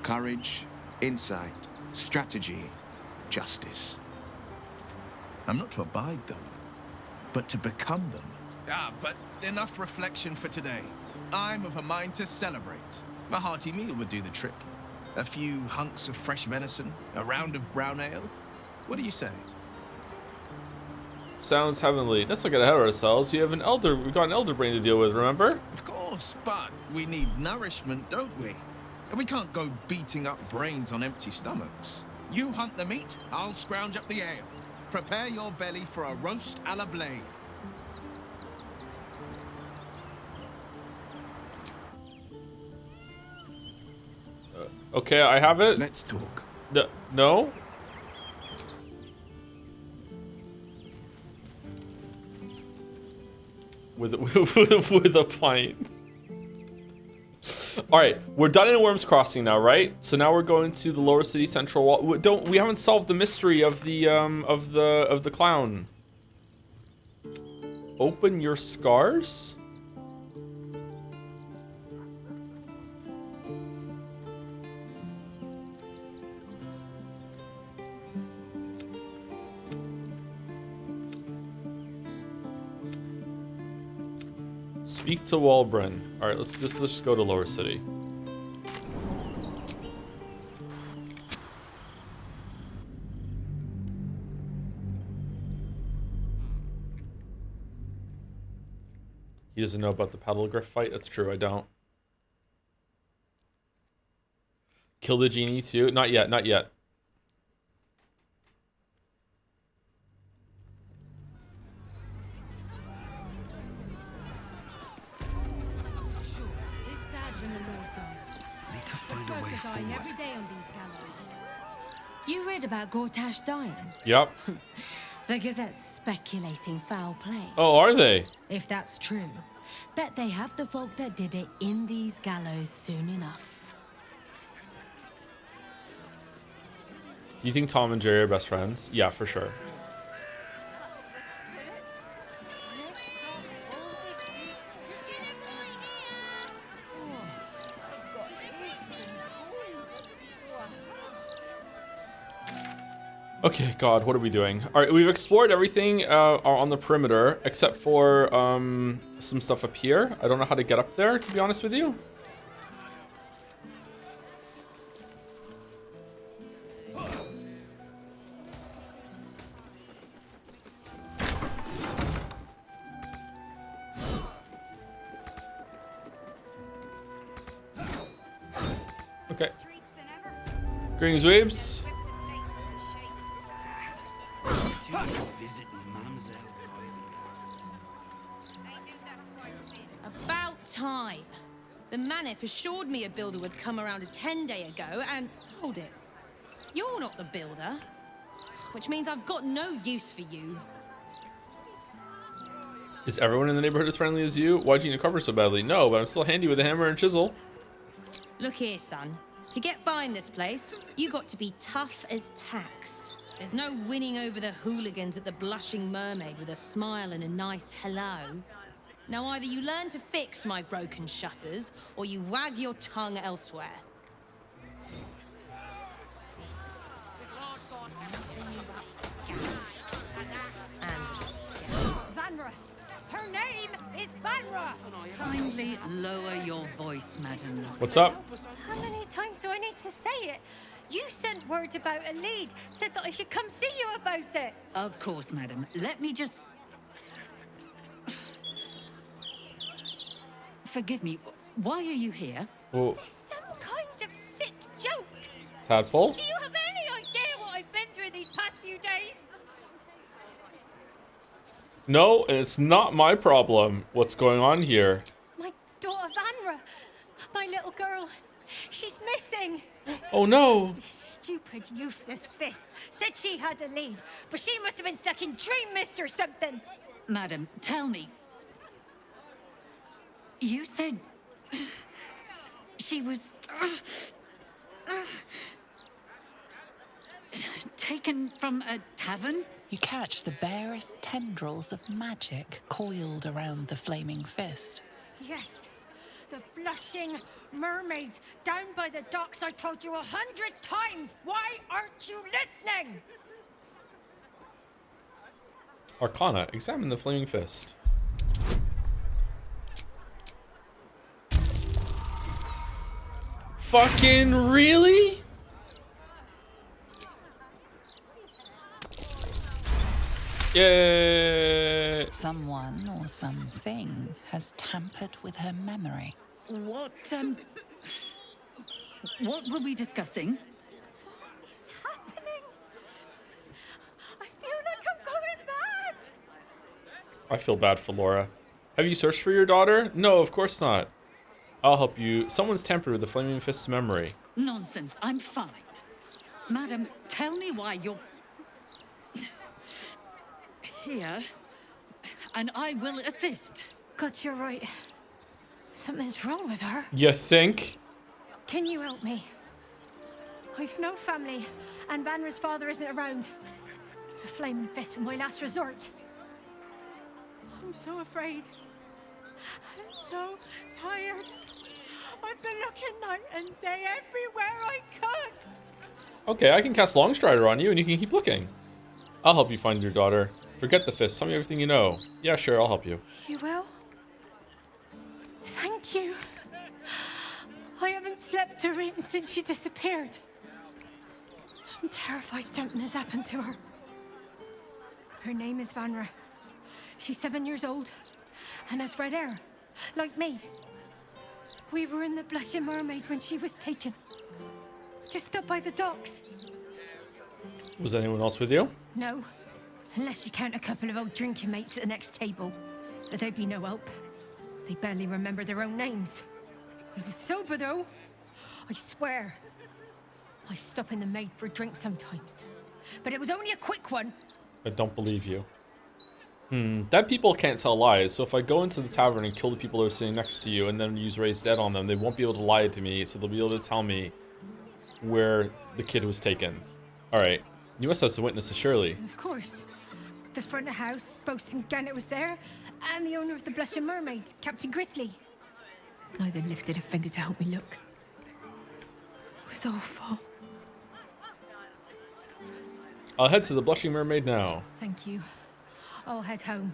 Courage, insight, strategy, justice. I'm not to abide them, but to become them. But enough reflection for today. I'm of a mind to celebrate. A hearty meal would do the trick. A few hunks of fresh venison, a round of brown ale. What do you say? Sounds heavenly. Let's not get ahead of ourselves. We've got an elder brain to deal with, remember? Of course, but we need nourishment, don't we? And we can't go beating up brains on empty stomachs. You hunt the meat, I'll scrounge up the ale. Prepare your belly for a roast a la Blade. Okay, I have it. Let's talk. No? With a pint. All right, we're done in Worm's Crossing now, right? So now we're going to the lower city central wall. We haven't solved the mystery of the clown. Open your scars? Speak to Walbrun. All right, let's just go to lower city. He doesn't know about the paddlegriff fight. That's true. I don't. Kill the genie too? Not yet. Not yet. You read about Gortash dying? Yep. The Gazette's speculating foul play. Oh, are they? If that's true, bet they have the folk that did it in these gallows soon enough. You think Tom and Jerry are best friends? Yeah, for sure. Okay, God, what are we doing? All right, we've explored everything on the perimeter except for some stuff up here. I don't know how to get up there, to be honest with you. Okay. Greetings, Weebs. About time. The Manip assured me a builder would come around a 10-day ago, and hold it. You're not the builder, which means I've got no use for you. Is everyone in the neighborhood as friendly as you? Why'd you need to cover so badly? No, but I'm still handy with a hammer and chisel. Look here, son. To get by in this place, you got to be tough as tax. There's no winning over the hooligans at the Blushing Mermaid with a smile and a nice hello. Now either you learn to fix my broken shutters, or you wag your tongue elsewhere. Vanra! Her name is Vanra! Kindly lower your voice, madam. What's up? How many times do I need to say it? You sent word about a lead, said that I should come see you about it. Of course, madam. Let me just... Forgive me, why are you here? Oh. Is this some kind of sick joke? Tadpole? Do you have any idea what I've been through these past few days? No, it's not my problem. What's going on here? My daughter Vanra, my little girl, she's missing. Oh no! This stupid, useless fist said she had a lead, but she must have been stuck in Dream Mist or something. Madam, tell me. You said... she was... taken from a tavern? You catch the barest tendrils of magic coiled around the flaming fist. Yes, the Blushing Mermaid down by the docks. I told you 100 times. Why aren't you listening? Arcana, examine the flaming fist. Fucking really? Yeah. Someone or something has tampered with her memory. What were we discussing? What is happening? I feel like I'm going mad. I feel bad for Laura. Have you searched for your daughter? No, of course not. I'll help you. Someone's tampered with the Flaming Fist's memory. Nonsense, I'm fine. Madam, tell me why you're... here, and I will assist. God, you're right. Something's wrong with her. You think? Can you help me? I've no family, and Vanra's father isn't around. The flaming fist was my last resort. I'm so afraid. I'm so tired. I've been looking night and day everywhere I could. Okay, I can cast Longstrider on you and you can keep looking. I'll help you find your daughter. Forget the fist. Tell me everything you know. Yeah, sure, I'll help you. You will? Thank you. I haven't slept or eaten since she disappeared. I'm terrified something has happened to her. Her name is Vanra. She's 7 years old and has red hair, like me. We were in the Blushing Mermaid when she was taken. Just up by the docks. Was anyone else with you? No, unless you count a couple of old drinking mates at the next table. But they'd be no help. They barely remember their own names. We were sober though. I swear. I stop in the maid for a drink sometimes. But it was only a quick one. I don't believe you. Dead people can't tell lies, so if I go into the tavern and kill the people who are sitting next to you and then use raised dead on them, they won't be able to lie to me, so they'll be able to tell me where the kid was taken. Alright, you must have some witnesses, surely. Of course. The front of house, Bosun Gannet was there, and the owner of the Blushing Mermaid, Captain Grizzly. Neither lifted a finger to help me look. It was awful. I'll head to the Blushing Mermaid now. Thank you. I'll head home.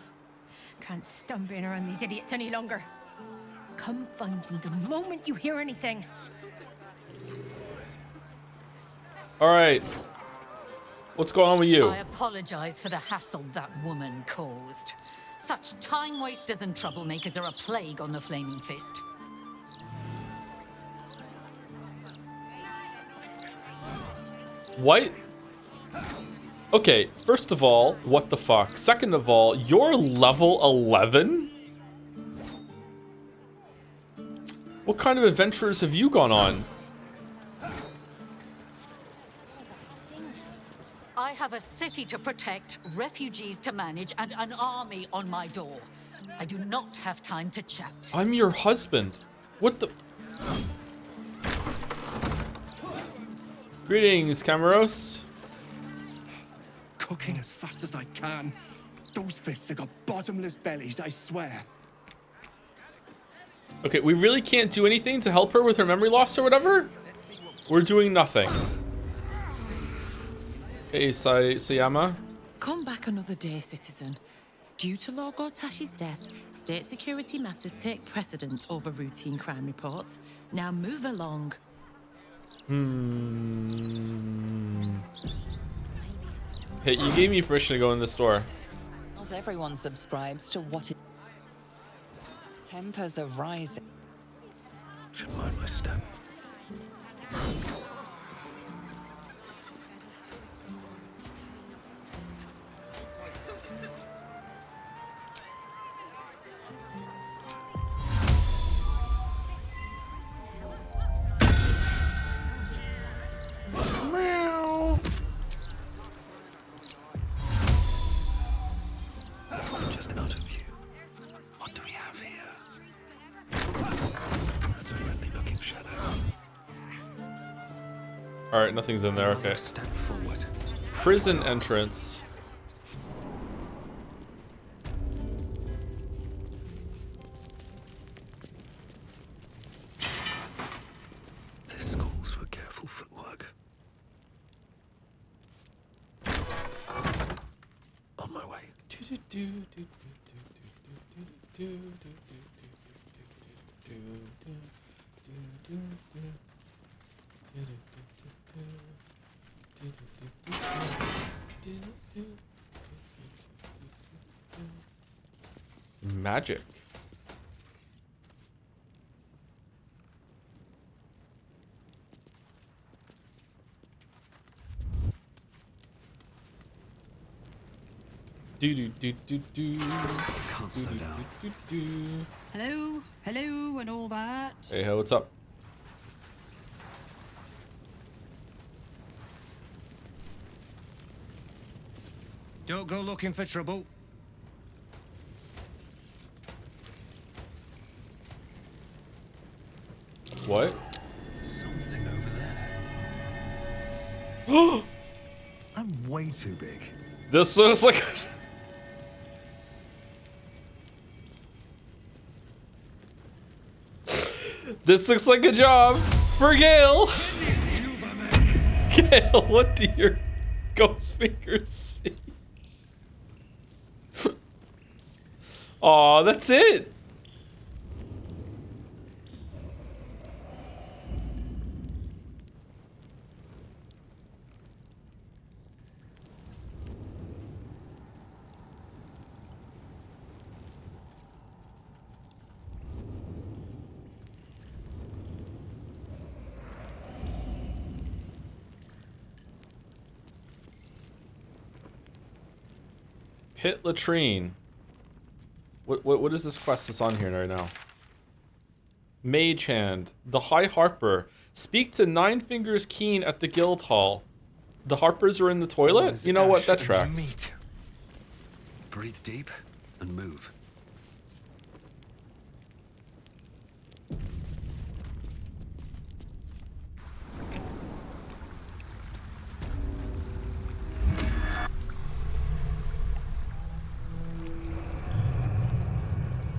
Can't stand being around these idiots any longer. Come find me the moment you hear anything. Alright. What's going on with you? I apologize for the hassle that woman caused. Such time wasters and troublemakers are a plague on the Flaming Fist. What? Okay, first of all, what the fuck? Second of all, you're level 11? What kind of adventures have you gone on? I have a city to protect, refugees to manage, and an army on my door. I do not have time to chat. I'm your husband. What the... Greetings, Camaros. Cooking as fast as I can. Those fists have got bottomless bellies, I swear. Okay, we really can't do anything to help her with her memory loss or whatever? We're doing nothing. Hey, Sayama. Come back another day, citizen. Due to Lord Gortashi's death, state security matters take precedence over routine crime reports. Now move along. Hey, you gave me permission to go in this store. Not everyone subscribes to what it... Tempers are rising. Should mind my step. Just out of view. What do we have here? That's a friendly looking shadow. Alright, nothing's in there, okay. Step forward. Prison entrance. This calls for careful footwork. On my way. Magic. Can't slow down. Hello, hello, and all that. Hey, what's up? Don't go looking for trouble. What? So I'm way too big. This looks like. This looks like a job for Gale. Gale, what do your ghost fingers see? Aw, that's it. Pit latrine. What is this quest that's on here right now? Mage hand. The High Harper. Speak to Nine Fingers Keen at the guild hall. The Harpers are in the toilet? You know what? That tracks. Meat. Breathe deep and move.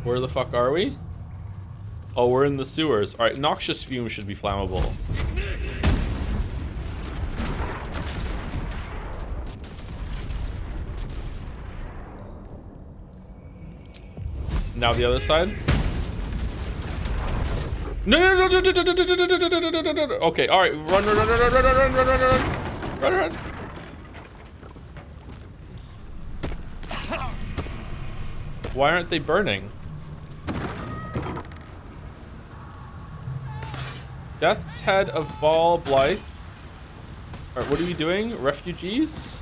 Where the fuck are we? Oh, we're in the sewers. Alright, noxious fumes should be flammable. Now the other side. No, no, no, no, no, no, no, no, no, no, no, no, no, no. Okay, alright. Run, run, run, run, run, run, run, run, run, run, run, run. Why aren't they burning? Death's Head of Ball Blythe. Alright, what are we doing? Refugees?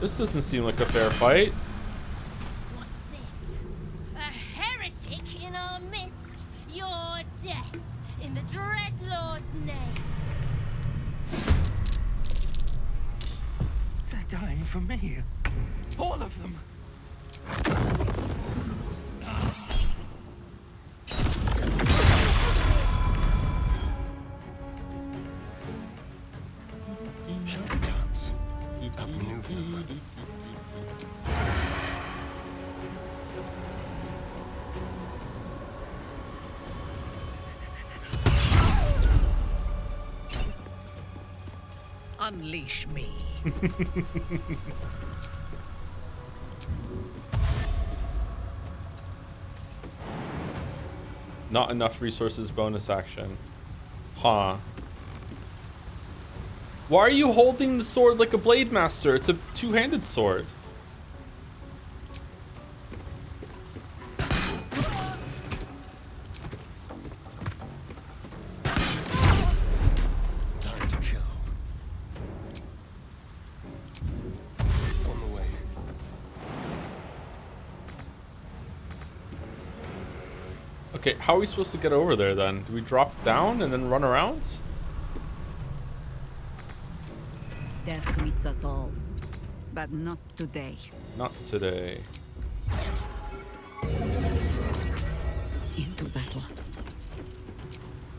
This doesn't seem like a fair fight. What's this? A heretic in our midst? Your death in the Dread Lord's name. They're dying for me. All of them. Show the dance. Outmaneuver them. Unleash me. Not enough resources, bonus action. Huh. Why are you holding the sword like a blade master? It's a two-handed sword. Time to kill. On the way. Okay, how are we supposed to get over there then? Do we drop down and then run around? Death greets us all, but not today. Not today. Into battle.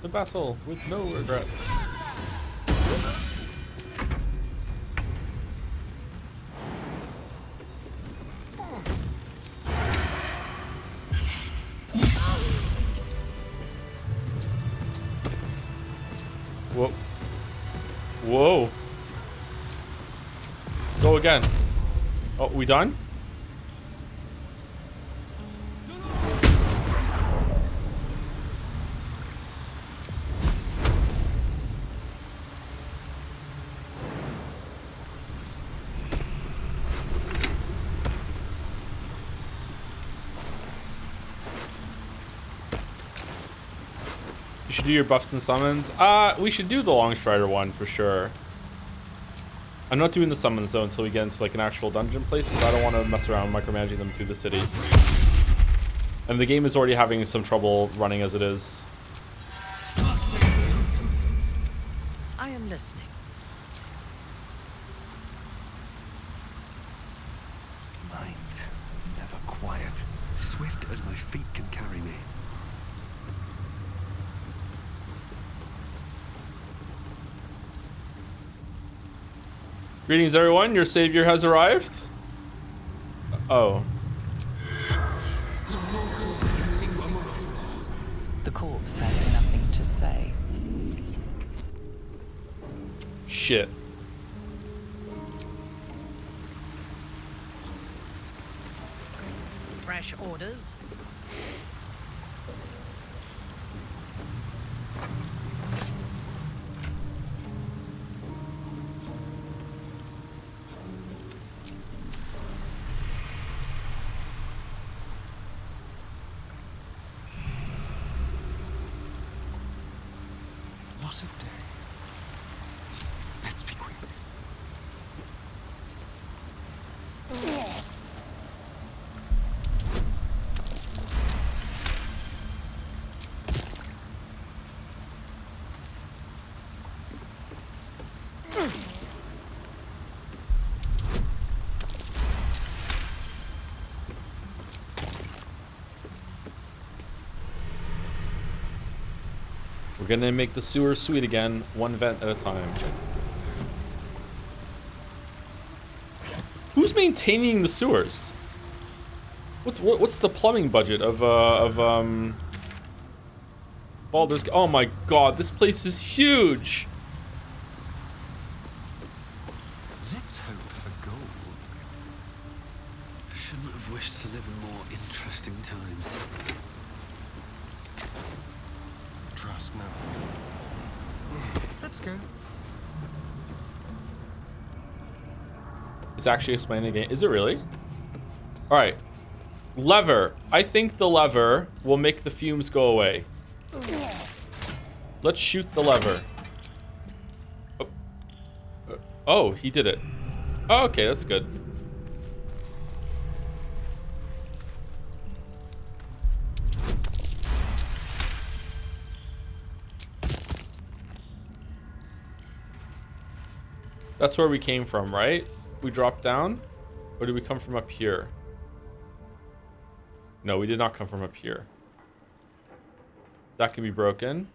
The battle with no regrets. Whoa. Whoa. Go again. Oh, we done? You should do your buffs and summons. We should do the Longstrider one for sure. I'm not doing the summons though until we get into like an actual dungeon place because I don't want to mess around micromanaging them through the city. And the game is already having some trouble running as it is. I am listening. Mind, never quiet. Swift as my feet can carry me. Greetings, everyone. Your savior has arrived. Oh. The corpse has nothing to say. Shit. Fresh orders? What a day. Let's be quick. We're gonna make the sewer sweet again, one vent at a time. Who's maintaining the sewers? What's the plumbing budget of Baldur's? Oh my god, this place is huge. Let's hope for gold. Shouldn't have wished to live in more interesting times. Trust no. Let's go. It's actually explaining the game. Is it really? All right. Lever. I think the lever will make the fumes go away. Let's shoot the lever. Oh, he did it. Oh, okay, that's good. That's where we came from, right? We dropped down? Or did we come from up here? No, we did not come from up here. That can be broken.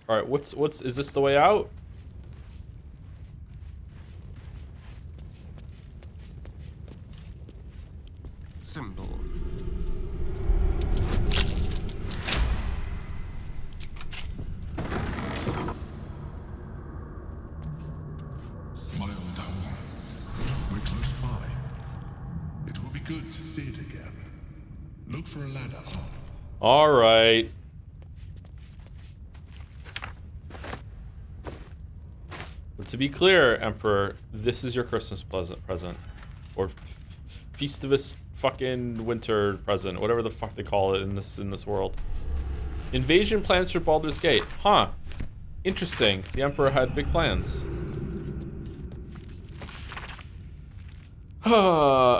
All right, is this the way out? Symbol. My old home. We're close by. It will be good to see it again. Look for a ladder up. All right. But to be clear, Emperor, this is your Christmas present. Or Festivus fucking winter present, whatever the fuck they call it in this world. Invasion plans for Baldur's Gate. Huh. Interesting. The Emperor had big plans.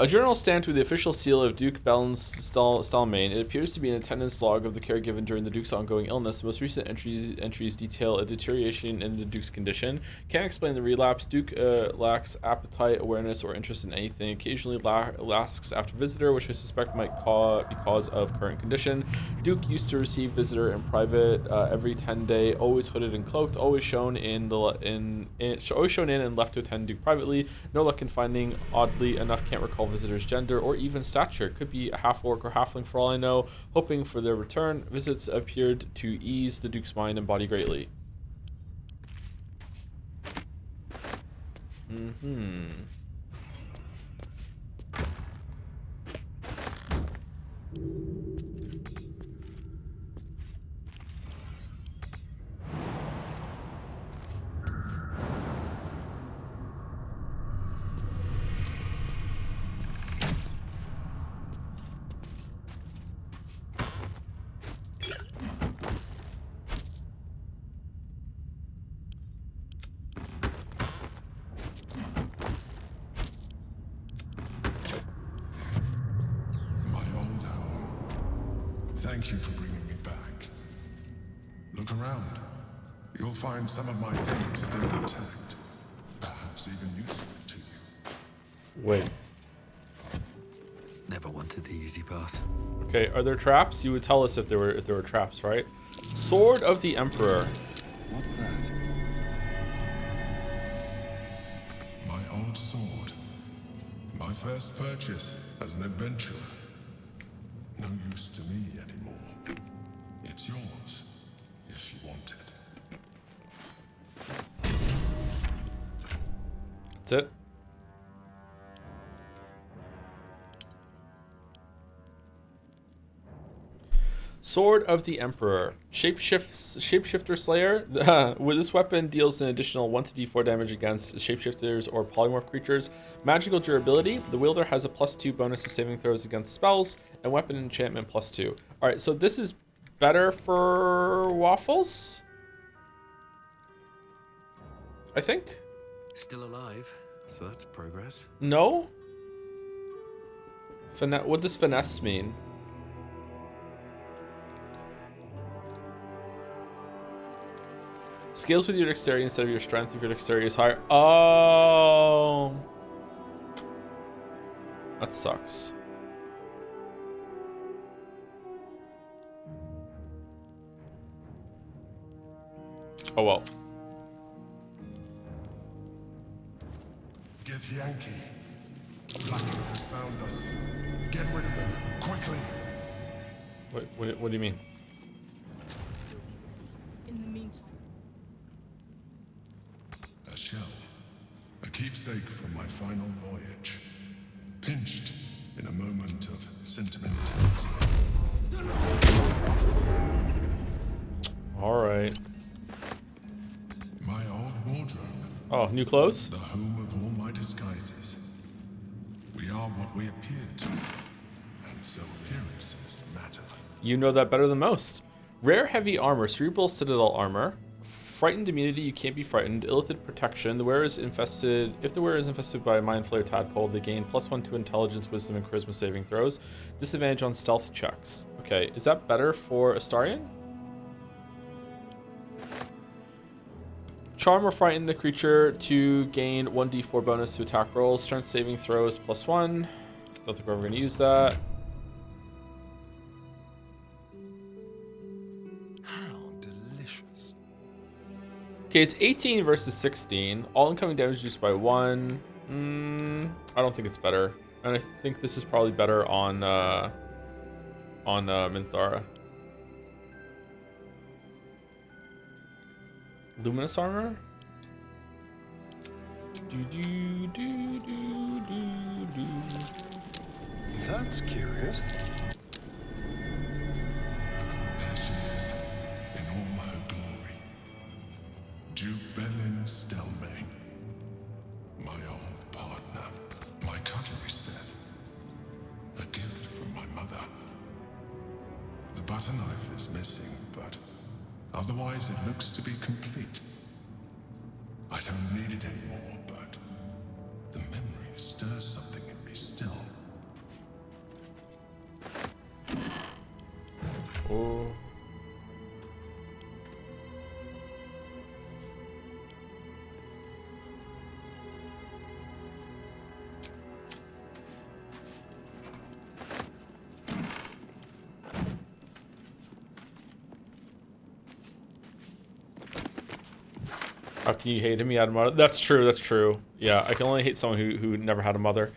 A journal stamped with the official seal of Duke Stalmain. It appears to be an attendance log of the care given during the Duke's ongoing illness. The most recent entries detail a deterioration in the Duke's condition. Can't explain the relapse. Duke lacks appetite, awareness, or interest in anything. Occasionally lasks after visitor, which I suspect might be cause of current condition. Duke used to receive visitor in private every 10 day, always hooded and cloaked, always shown in and left to attend Duke privately. No luck in finding, oddly enough, can't recall visitor's gender or even stature. Could be a half-orc or halfling for all I know. Hoping for their return. Visits appeared to ease the Duke's mind and body greatly. Thank you for bringing me back. Look around. You'll find some of my things still intact. Perhaps even useful to you. Wait. Never wanted the easy path. Okay, are there traps? You would tell us if there were traps, right? Sword of the Emperor. What's that? My old sword. My first purchase as an adventurer. No use to me anymore. It's yours, if you want it. That's it. Sword of the Emperor. Shapeshifter Slayer. With this weapon deals an additional 1d4 damage against shapeshifters or polymorph creatures. Magical durability. The wielder has a +2 bonus to saving throws against spells, and weapon enchantment +2. Alright, so this is better for Waffles? I think? Still alive, so that's progress. No? What does finesse mean? Scales with your dexterity instead of your strength if your dexterity is higher. Oh. That sucks. Oh well. Get Yankee. Blackwood has found us. Get rid of them, quickly. What do you mean? In the meantime. A shell. A keepsake from my final voyage. Pinched in a moment of sentimentality. Alright. My old wardrobe. Oh, new clothes? The home of all my disguises. We are what we appear to. And so appearances matter. You know that better than most. Rare heavy armor, cerebral citadel armor. Frightened immunity, you can't be frightened. Illithid protection, the wearer is infested. If the wearer is infested by a mind flayer tadpole, they gain +1 to intelligence, wisdom, and charisma saving throws. Disadvantage on stealth checks. Okay, is that better for Astarion? Charm or frighten the creature to gain 1d4 bonus to attack rolls. Strength saving throws +1. Don't think we're ever going to use that. Okay, it's 18 versus 16. All incoming damage reduced by 1. I don't think it's better. And I think this is probably better on Minthara. Luminous armor? That's curious. In all her glory. Joedle Stelmane. My old partner. My cutlery set. A gift from my mother. The butter knife is missing, but otherwise it looks to be complete. I don't need it anymore, but the memory stirs something in me still. Oh. How can you hate him? He had a mother. That's true. That's true. Yeah, I can only hate someone who never had a mother.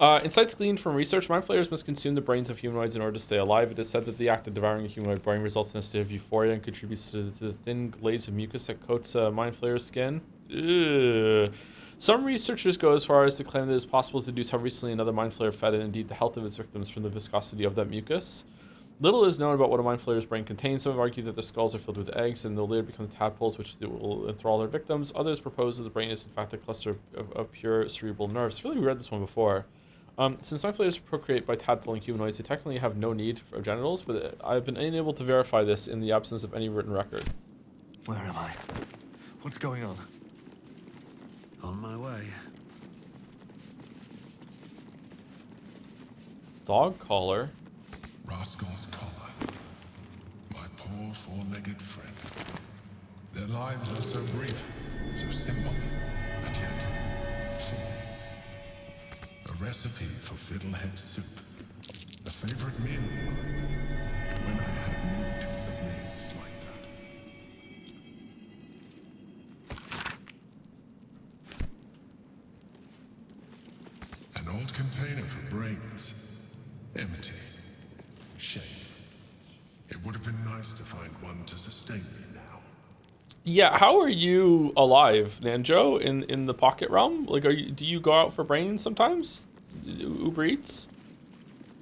Insights gleaned from research. Mind flayers must consume the brains of humanoids in order to stay alive. It is said that the act of devouring a humanoid brain results in a state of euphoria and contributes to the thin glaze of mucus that coats a mind flayer's skin. Ugh. Some researchers go as far as to claim that it is possible to deduce how recently another mind flayer fed and indeed the health of its victims from the viscosity of that mucus. Little is known about what a mind flayer's brain contains. Some have argued that their skulls are filled with eggs and they'll later become tadpoles which will enthrall their victims. Others propose that the brain is in fact a cluster of pure cerebral nerves. I feel like we read this one before. Since mind flayers procreate by tadpoling humanoids, they technically have no need for genitals, but I've been unable to verify this in the absence of any written record. Where am I? What's going on? On my way. Dog collar. Rascal's collar. My poor four-legged friend. Their lives are so brief, so simple, and yet full. A recipe for fiddlehead soup. A favorite meal of mine. When I had need of meals like that. old container for brains. Empty. Shame. It would have been nice to find one to sustain me now. Yeah, how are you alive, Nanjo, in the pocket realm? Like, do you go out for brains sometimes? Uber Eats?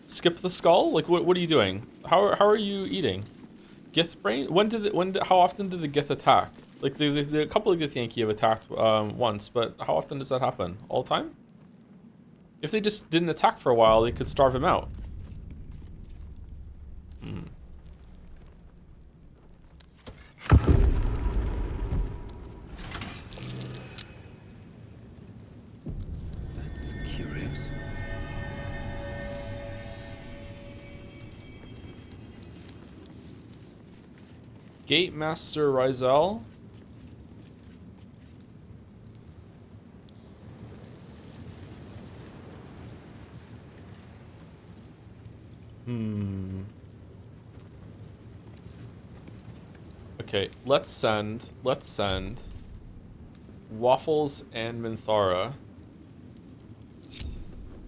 Skip the skull? Like, what are you doing? How are you eating? Gith brain? How often did the Gith attack? Like, the couple of Githyanki have attacked once, but how often does that happen? All the time? If they just didn't attack for a while, they could starve him out. Hmm. That's curious. Gate Master Rizel. Okay, let's send Waffles and Minthara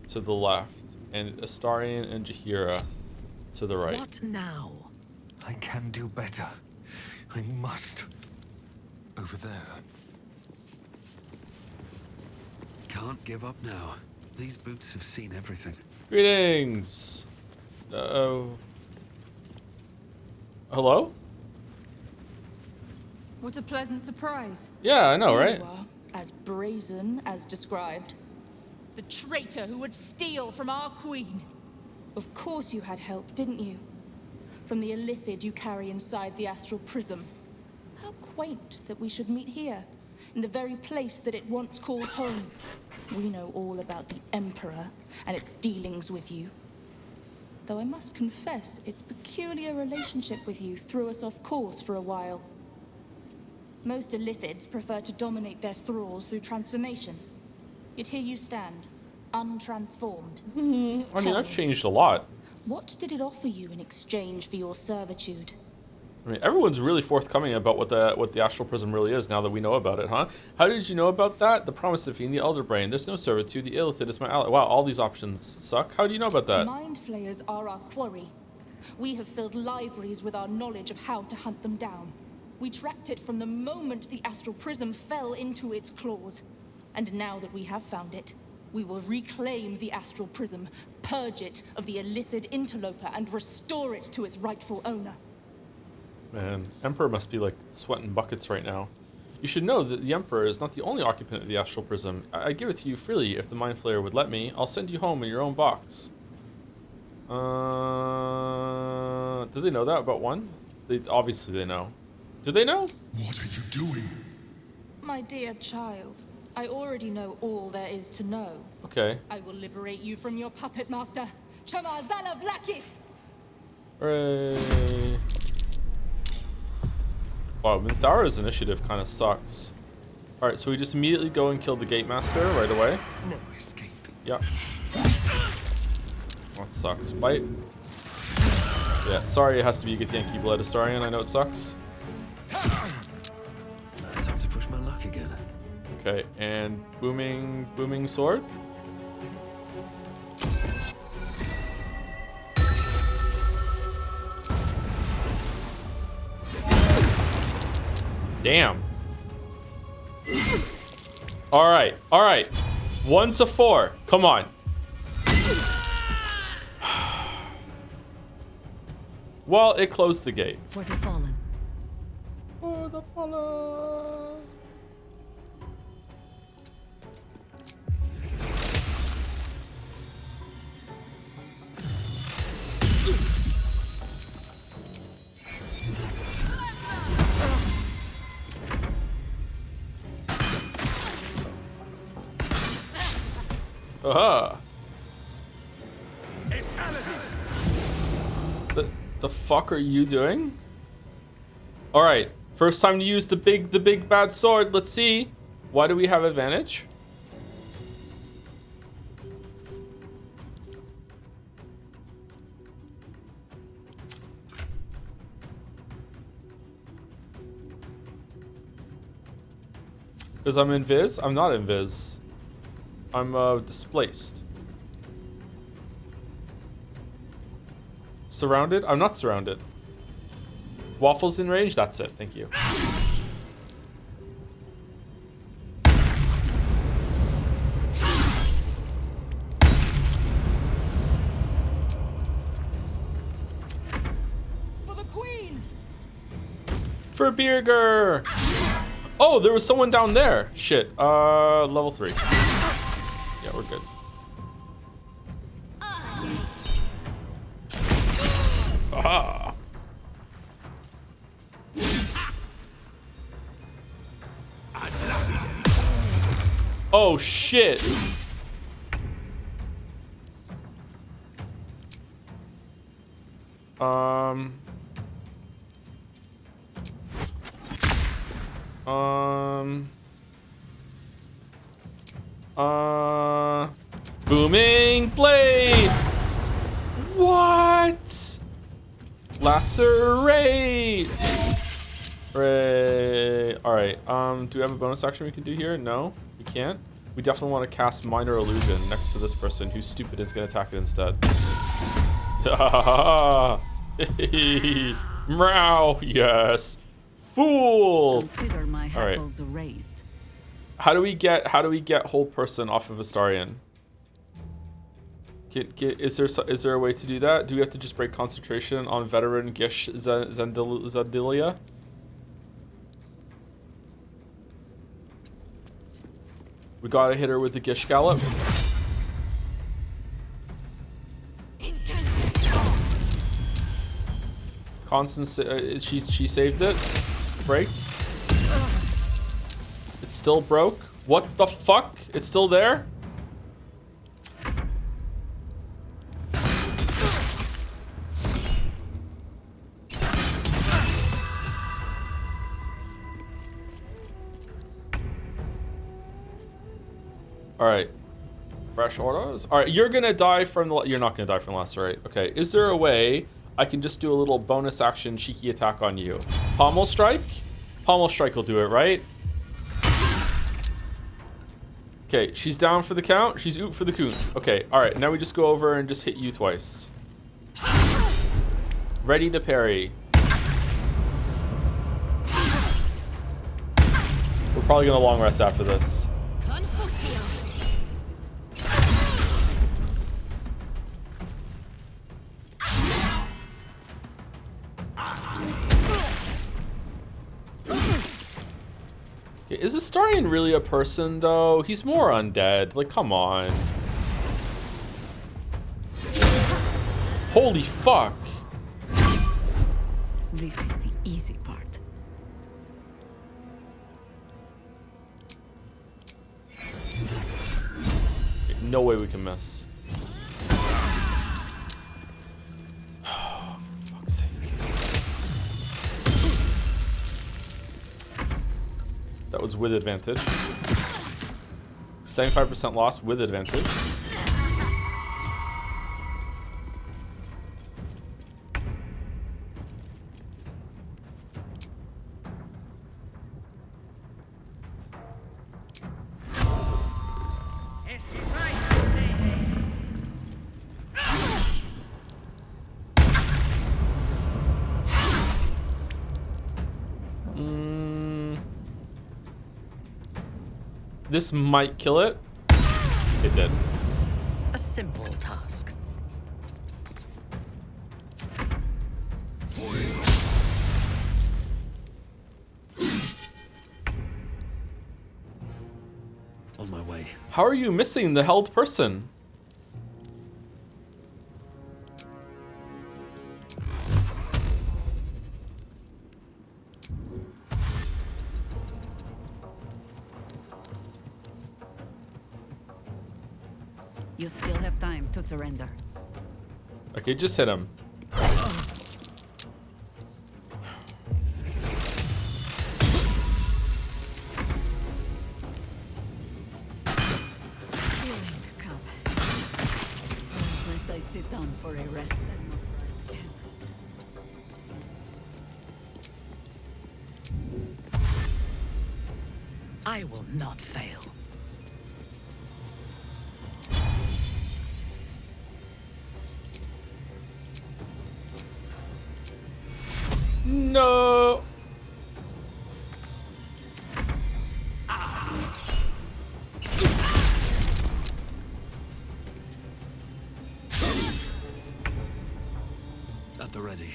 to the left, and Astarion and Jaheira to the right. What now? I can do better. I must. Over there. Can't give up now. These boots have seen everything. Greetings. Hello? What a pleasant surprise. Yeah, I know, right? You are as brazen as described. The traitor who would steal from our queen. Of course you had help, didn't you? From the illithid you carry inside the astral prism. How quaint that we should meet here, in the very place that it once called home. We know all about the Emperor and its dealings with you. Though I must confess, its peculiar relationship with you threw us off course for a while. Most illithids prefer to dominate their thralls through transformation. Yet here you stand, untransformed. I mean, that's changed a lot. What did it offer you in exchange for your servitude? I mean, everyone's really forthcoming about what the astral prism really is now that we know about it, huh? How did you know about that? The promise of feeding the elder brain. There's no servitude. The illithid is my ally. Wow, all these options suck. How do you know about that? Mind flayers are our quarry. We have filled libraries with our knowledge of how to hunt them down. We tracked it from the moment the astral prism fell into its claws. And now that we have found it, we will reclaim the astral prism, purge it of the illithid interloper, and restore it to its rightful owner. Man, Emperor must be like sweating buckets right now. You should know that the Emperor is not the only occupant of the astral prism. I give it to you freely if the Mind Flayer would let me. I'll send you home in your own box. Did they know that about one? Obviously they know. Did they know? What are you doing? My dear child, I already know all there is to know. Okay. I will liberate you from your puppet master, Chamazala Blakith! Hooray. Wow, Minthara's initiative kind of sucks. Alright, so we just immediately go and kill the Gate Master right away. No escape. Yeah. That sucks. Bite. Yeah, sorry it has to be Githyanki Blood Astarion. I know it sucks. Time to push my luck again. Okay, and booming sword. Damn. All right. 1 to 4. Come on. Well, it closed the gate. For the fallen. For the fallen. Aha. The fuck are you doing? All right, first time to use the big bad sword. Let's see. Why do we have advantage? Because I'm invis? I'm not invis. I'm displaced. Surrounded? I'm not surrounded. Waffles in range? That's it. Thank you. For the queen! For Birger! Oh, there was someone down there. Shit. Level 3. Yeah, we're good. Aha! Oh shit! Booming blade! What? Lacerate! Hooray. Alright, do we have a bonus action we can do here? No, we can't. We definitely want to cast Minor Illusion next to this person who's stupid and is going to attack it instead. Meow, yes. Fool! Consider my Alright. hackles raised. How do we get hold person off of Astarion? Is there a way to do that? Do we have to just break concentration on veteran Gish Zandilia? We gotta hit her with the Gish Gallop. Constance, she saved it. Break. It's still broke. What the fuck? It's still there? All right, fresh autos. All right, you're gonna die from the. You're not gonna die from Lacerate. Okay, is there a way I can just do a little bonus action cheeky attack on you? Pommel strike. Pommel strike will do it, right? Okay, she's down for the count. She's oop for the coon. Okay, all right. Now we just go over and just hit you twice. Ready to parry. We're probably gonna long rest after this. Is Astarion really a person, though? He's more undead. Like, come on. Holy fuck. This is the easy part. Okay, no way we can miss. Fuck's sake. That was with advantage. 75% loss with advantage. This might kill it. It did. A simple task. On my way. How are you missing the held person? You still have time to surrender. Okay, just hit him. Lest I sit down for a rest and not rise again. I will not fail. No. At the ready.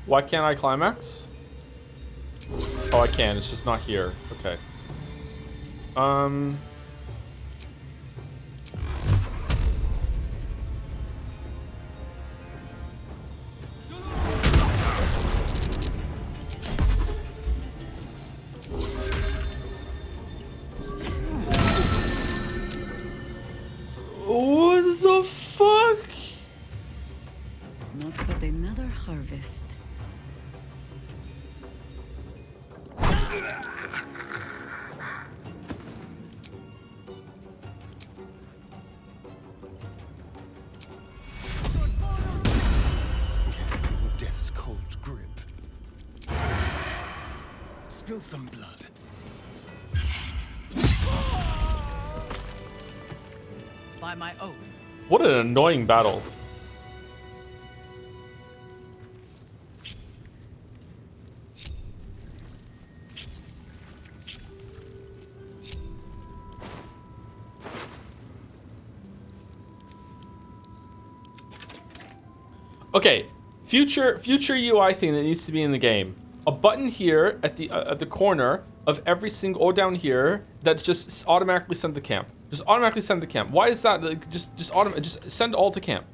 Why can't I climax? Oh, I can. It's just not here. Okay. What the fuck? Not but another harvest. Death's cold grip. Spill some blood. By my oath. What an annoying battle. Okay, future UI thing that needs to be in the game. A button here at the corner of every single, or down here, that just automatically send to camp. Just automatically send to camp. Why is that? Like, just send all to camp.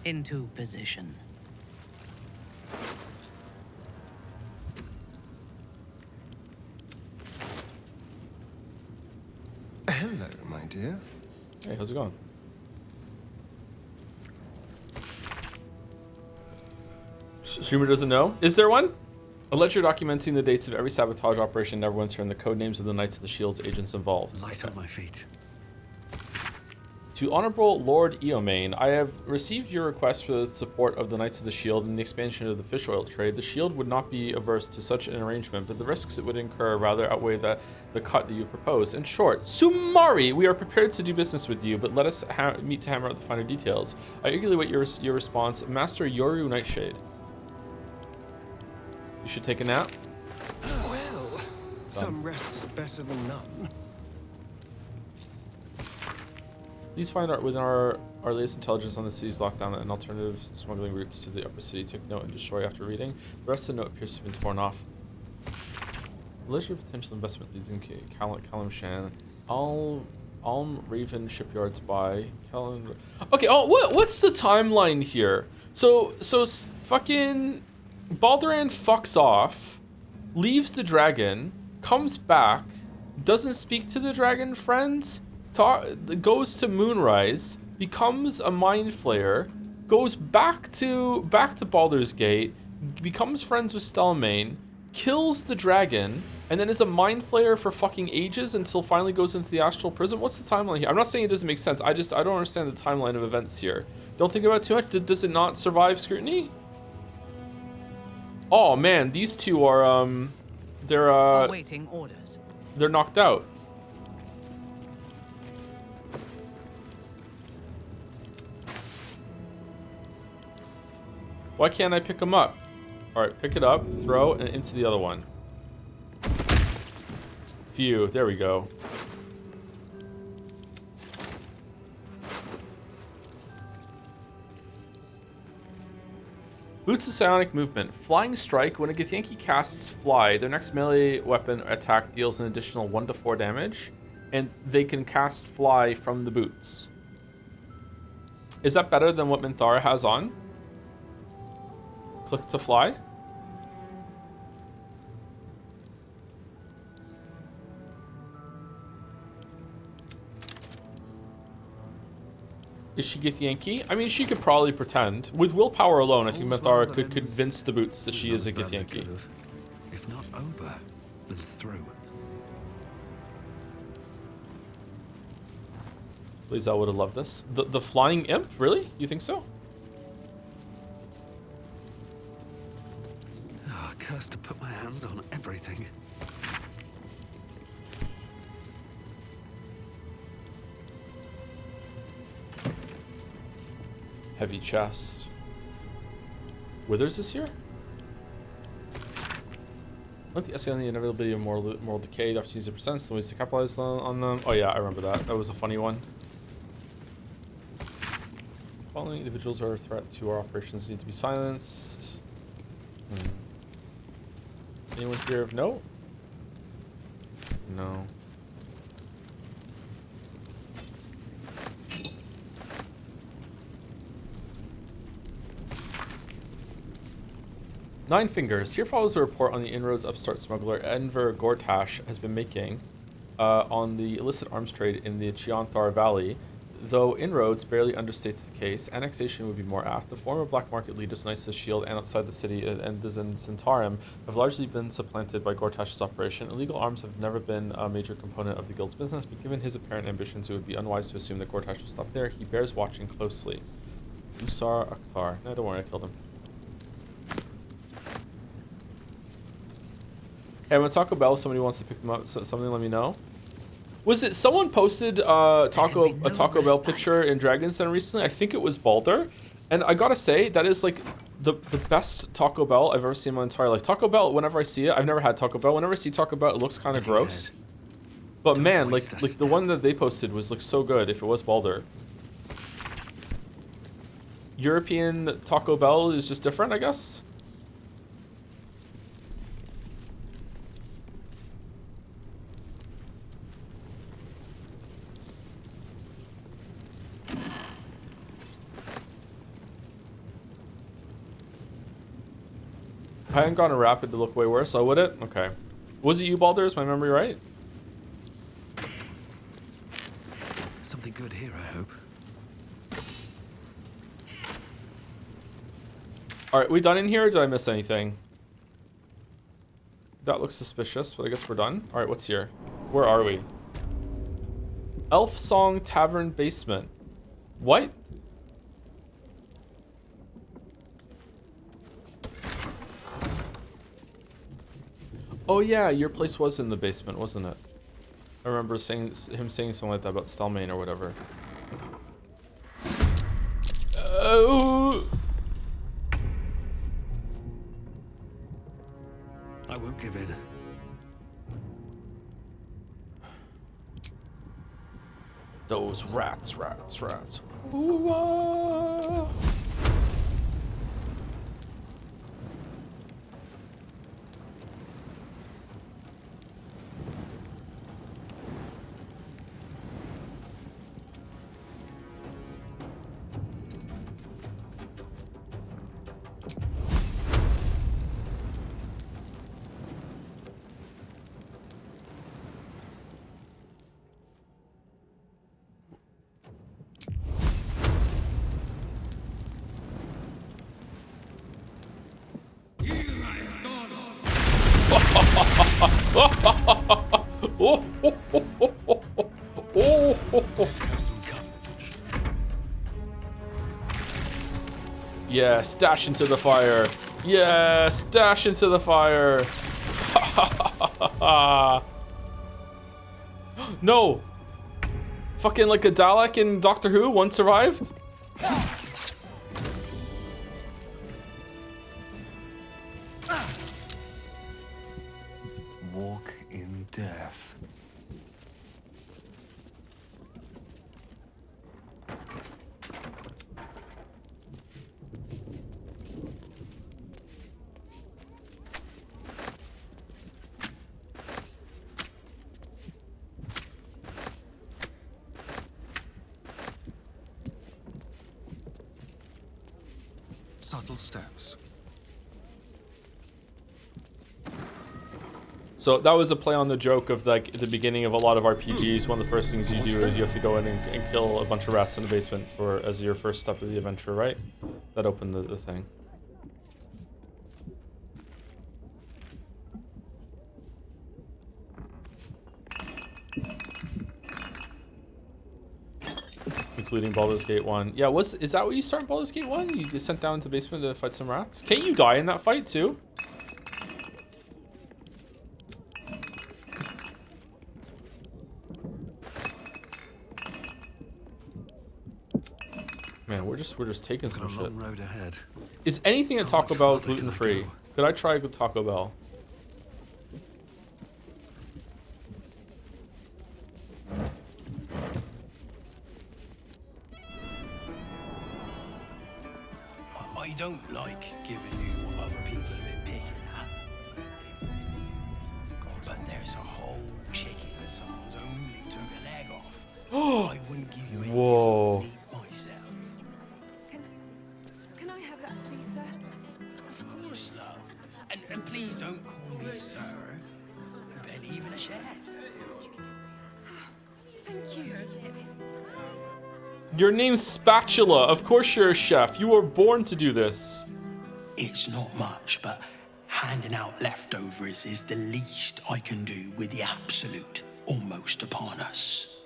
Into position. Hello, my dear. Hey, how's it going? Streamer doesn't know. Is there one? A ledger documenting the dates of every sabotage operation never once and the code names of the Knights of the Shield's agents involved. Light on my feet. To Honorable Lord Eomain, I have received your request for the support of the Knights of the Shield and the expansion of the fish oil trade. The Shield would not be averse to such an arrangement, but the risks it would incur rather outweigh the cut that you proposed. In short, Sumari, we are prepared to do business with you, but let us meet to hammer out the finer details. I eagerly wait your response. Master Yoru Nightshade. You should take a nap. Well, some rest's better than none. Please find out within our latest intelligence on the city's lockdown and alternative smuggling routes to the upper city. Take note and destroy after reading. The rest of the note appears to have been torn off. Leisure potential investment leads in Kalimshan. Alm Raven shipyards by Kalim. Okay. Oh, what's the timeline here? So fucking Balduran fucks off, leaves the dragon, comes back, doesn't speak to the dragon friends, goes to Moonrise, becomes a mind flayer, goes back to Baldur's Gate, becomes friends with Stelmane, kills the dragon, and then is a mind flayer for fucking ages until finally goes into the astral prison. What's the timeline here? I'm not saying it doesn't make sense. I don't understand the timeline of events here. Don't think about it too much. Does it not survive scrutiny? Oh man, these two are they're awaiting orders. They're knocked out. Why can't I pick them up? All right, pick it up, throw, and into the other one. Phew, there we go. Boots of Psionic Movement. Flying Strike. When a Githyanki casts Fly, their next melee weapon attack deals an additional 1 to 4 damage, and they can cast Fly from the boots. Is that better than what Minthara has on? Click to fly. Is she Githyanki? I mean, she could probably pretend. With willpower alone, I think Minthara could convince the boots that she is a Githyanki. If not over, then through. Lae'zel would have loved this. The flying imp? Really? You think so? Oh, cursed to put my hands on everything. Heavy chest. Withers is here? Let the escalate on the inevitability of moral decay. The opportunities it presents, the ways to capitalize on them. Oh yeah, I remember that. That was a funny one. Following individuals who are a threat to our operations need to be silenced. Anyone here? No? No. Nine Fingers. Here follows a report on the inroads upstart smuggler Enver Gortash has been making on the illicit arms trade in the Chianthar Valley. Though inroads barely understates the case, annexation would be more apt. The former black market leaders in Isis Shield and outside the city and the Zentarum have largely been supplanted by Gortash's operation. Illegal arms have never been a major component of the guild's business, but given his apparent ambitions, it would be unwise to assume that Gortash will stop there. He bears watching closely. Musar Akhtar. No, don't worry, I killed him. Hey, I'm at Taco Bell. If somebody wants to pick them up, something, let me know. Was it someone posted a Taco Bell picture in Dragon's Den recently? I think it was Baldur, and I gotta say that is like the best Taco Bell I've ever seen in my entire life. Taco Bell, whenever I see it, I've never had Taco Bell. Whenever I see Taco Bell, it looks kind of gross. But man, like the one that they posted was like so good. If it was Baldur, European Taco Bell is just different, I guess. I hadn't gone to Rapid to look way worse, so would it? Okay. Was it you, Baldur? Is my memory right? Something good here, I hope. Alright, we done in here, or did I miss anything? That looks suspicious, but I guess we're done. Alright, what's here? Where are we? Elf Song Tavern Basement. What? Oh yeah, your place was in the basement, wasn't it? I remember him saying something like that about Stelmane or whatever. Oh! I won't give in. Those rats. Ooh, ah. Yeah, stash into the fire. Yeah, stash into the fire. No. Fucking like a Dalek in Doctor Who, one survived. Walk in death. Subtle steps. So that was a play on the joke of like at the beginning of a lot of RPGs. One of the first things you do is you have to go in and kill a bunch of rats in the basement for as your first step of the adventure, right? That opened the thing. Including Baldur's Gate 1. Yeah, is that what you start in Baldur's Gate 1? You get sent down into the basement to fight some rats? Can't you die in that fight too? Man, we're just taking some Got a shit. long road ahead. Is anything at How Taco much Bell further can I gluten free? go? Could I try Taco Bell? I don't like giving you what other people have been picking at. But there's a whole chicken someone's only took a leg off. I wouldn't give you anything Whoa. to eat myself. Can I have that, please, sir? Of course, love. And please don't call me sir. Ben, even a chef. Thank you. Your name's Spatula. Of course you're a chef. You were born to do this. It's not much, but handing out leftovers is the least I can do with the absolute almost upon us.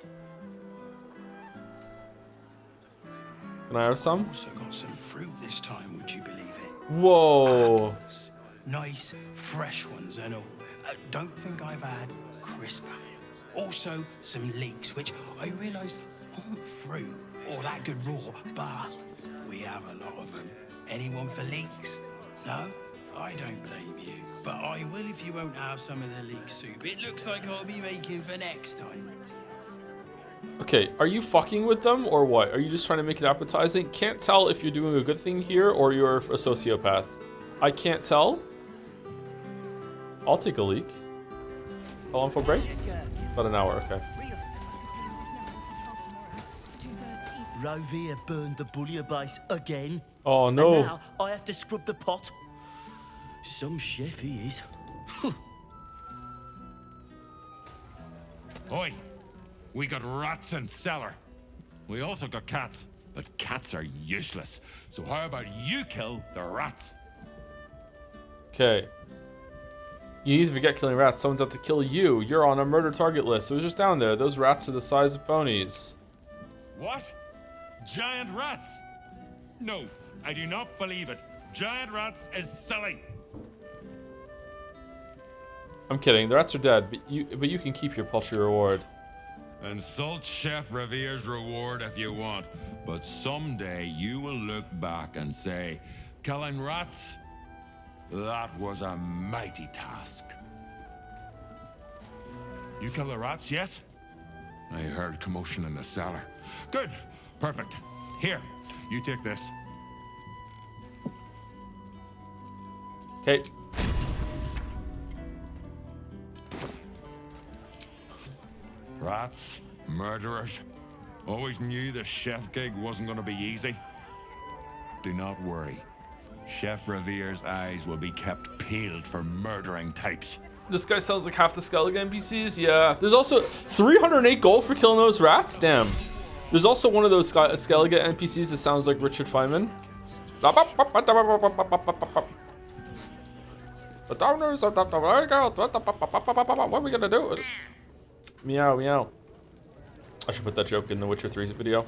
Can I have some? Also got some fruit this time, would you believe it? Whoa. Apples. Nice, fresh ones and all. Don't think I've had crisp apples. Also, some leeks, which I realised aren't fruit or that good raw, but we have a lot of them. Anyone for leeks? No? I don't blame you. But I will if you won't have some of the leek soup. It looks like I'll be making for next time. Okay, are you fucking with them or what? Are you just trying to make it appetizing? Can't tell if you're doing a good thing here or you're a sociopath. I can't tell. I'll take a leak. How long for break? About an hour, okay. Rovere burned the bullier base again. Oh no. And now I have to scrub the pot. Some chef he is. Oi! We got rats in cellar. We also got cats, but cats are useless. So how about you kill the rats? Okay. You easy forget killing rats. Someone's out to kill you. You're on a murder target list. So it was just down there. Those rats are the size of ponies. What? Giant rats? No, I do not believe it. Giant rats is silly. I'm kidding. The rats are dead, but you can keep your paltry reward. Insult Chef Revere's reward if you want, but someday you will look back and say, killing rats? That was a mighty task. You kill the rats, yes? I heard commotion in the cellar. Good. Perfect. Here, you take this. Okay. Rats, murderers. Always knew the chef gig wasn't going to be easy. Do not worry. Chef Revere's eyes will be kept peeled for murdering types. This guy sounds like half the Skellige NPCs. Yeah. There's also 308 gold for killing those rats. Damn. There's also one of those Skellige NPCs that sounds like Richard Feynman. The downers of the what are we gonna do? Meow, meow. I should put that joke in the Witcher 3 video.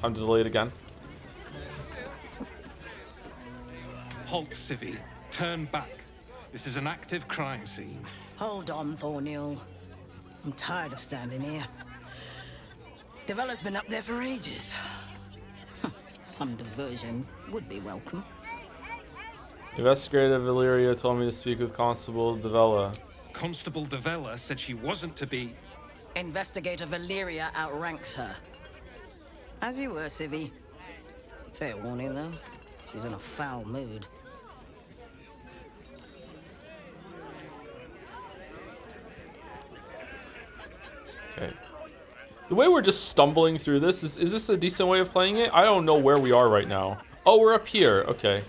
Time to delay it again. Halt, Civvy. Turn back. This is an active crime scene. Hold on, Thornhill. I'm tired of standing here. Devella's been up there for ages. Some diversion would be welcome. Investigator Valeria told me to speak with Constable Devella. Constable Devella said she wasn't to be... Investigator Valeria outranks her. As you were, Civvy. Fair warning, though. She's in a foul mood. Okay. The way we're just stumbling through this, is this a decent way of playing it? I don't know where we are right now. Oh, we're up here. Okay.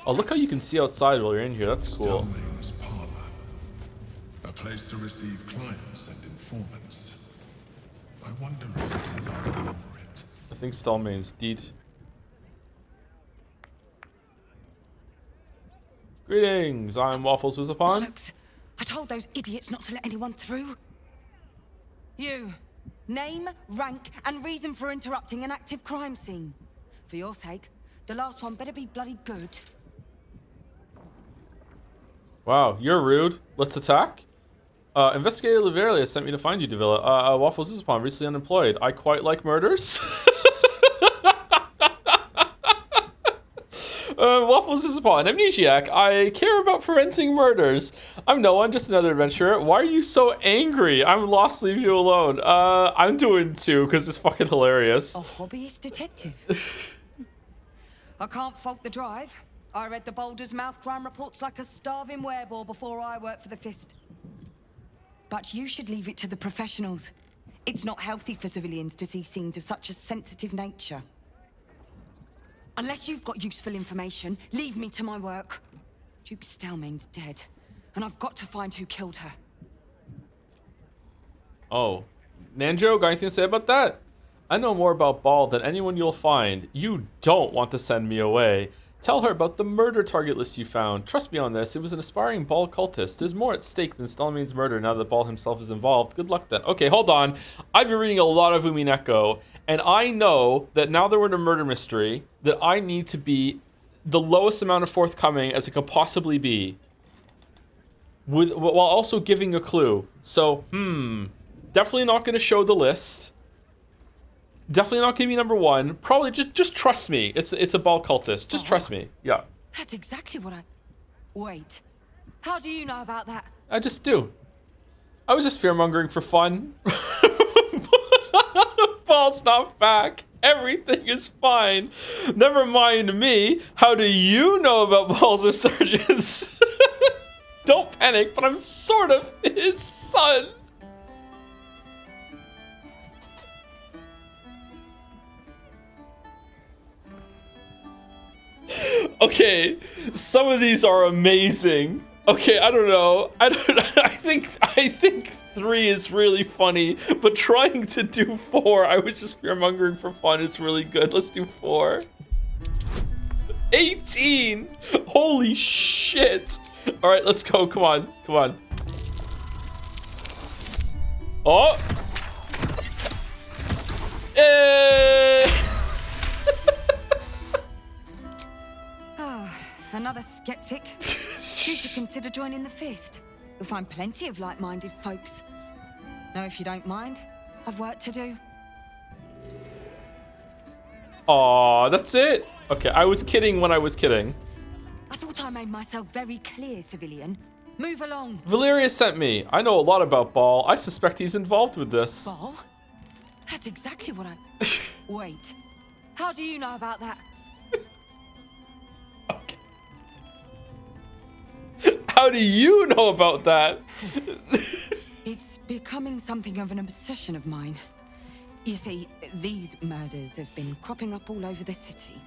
Oh, look how you can see outside while you're in here. That's cool. Stelmane's parlor. A place to receive clients and informants. I wonder if it's as I remember it. I think Stelmane's deed. Greetings, I'm Waffles Wizapon. Bollocks! I told those idiots not to let anyone through. You. Name, rank, and reason for interrupting an active crime scene. For your sake, the last one better be bloody good. Wow, you're rude. Let's attack. Investigator Liveria sent me to find you, Davila. Waffles is upon, recently unemployed. I quite like murders. Waffles is upon, amnesiac. I care about preventing murders. I'm no one, just another adventurer. Why are you so angry? I'm lost, leave you alone. I'm doing too, because it's fucking hilarious. A hobbyist detective. I can't fault the drive. I read the Baldur's Mouth crime reports like a starving wereball before I worked for the Fist. But you should leave it to the professionals. It's not healthy for civilians to see scenes of such a sensitive nature. Unless you've got useful information, leave me to my work. Duke Stelmane's dead, and I've got to find who killed her. Oh. Nanjo, got anything to say about that? I know more about Ball than anyone you'll find. You don't want to send me away. Tell her about the murder target list you found. Trust me on this, it was an aspiring Ball cultist. There's more at stake than Stelmane's murder now that Ball himself is involved. Good luck then. Okay, hold on. I've been reading a lot of Umineko, and I know that now that we're in a murder mystery, that I need to be the lowest amount of forthcoming as it could possibly be. While also giving a clue. So, definitely not going to show the list. Definitely not gonna be number one. Probably just trust me. It's a Ball cultist. Just trust me. Yeah. That's exactly what I... Wait. How do you know about that? I just do. I was just fear-mongering for fun. Ball's not back. Everything is fine. Never mind me. How do you know about Ball's resurgence? Don't panic, but I'm sort of his son. Okay, some of these are amazing. Okay, I don't know. I think 3 is really funny, but trying to do 4, I was just fear-mongering for fun. It's really good. Let's do 4. 18! Holy shit! All right, let's go. Come on. Come on. Oh! Hey! Another skeptic. You should consider joining the Fist. You'll find plenty of like-minded folks. Now, if you don't mind, I've work to do. Aw, that's it? Okay, I was kidding when I was kidding. I thought I made myself very clear, civilian. Move along. Valeria sent me. I know a lot about Ball. I suspect he's involved with this. Ball? That's exactly what I... Wait. How do you know about that? How do you know about that? It's becoming something of an obsession of mine. You see, these murders have been cropping up all over the city.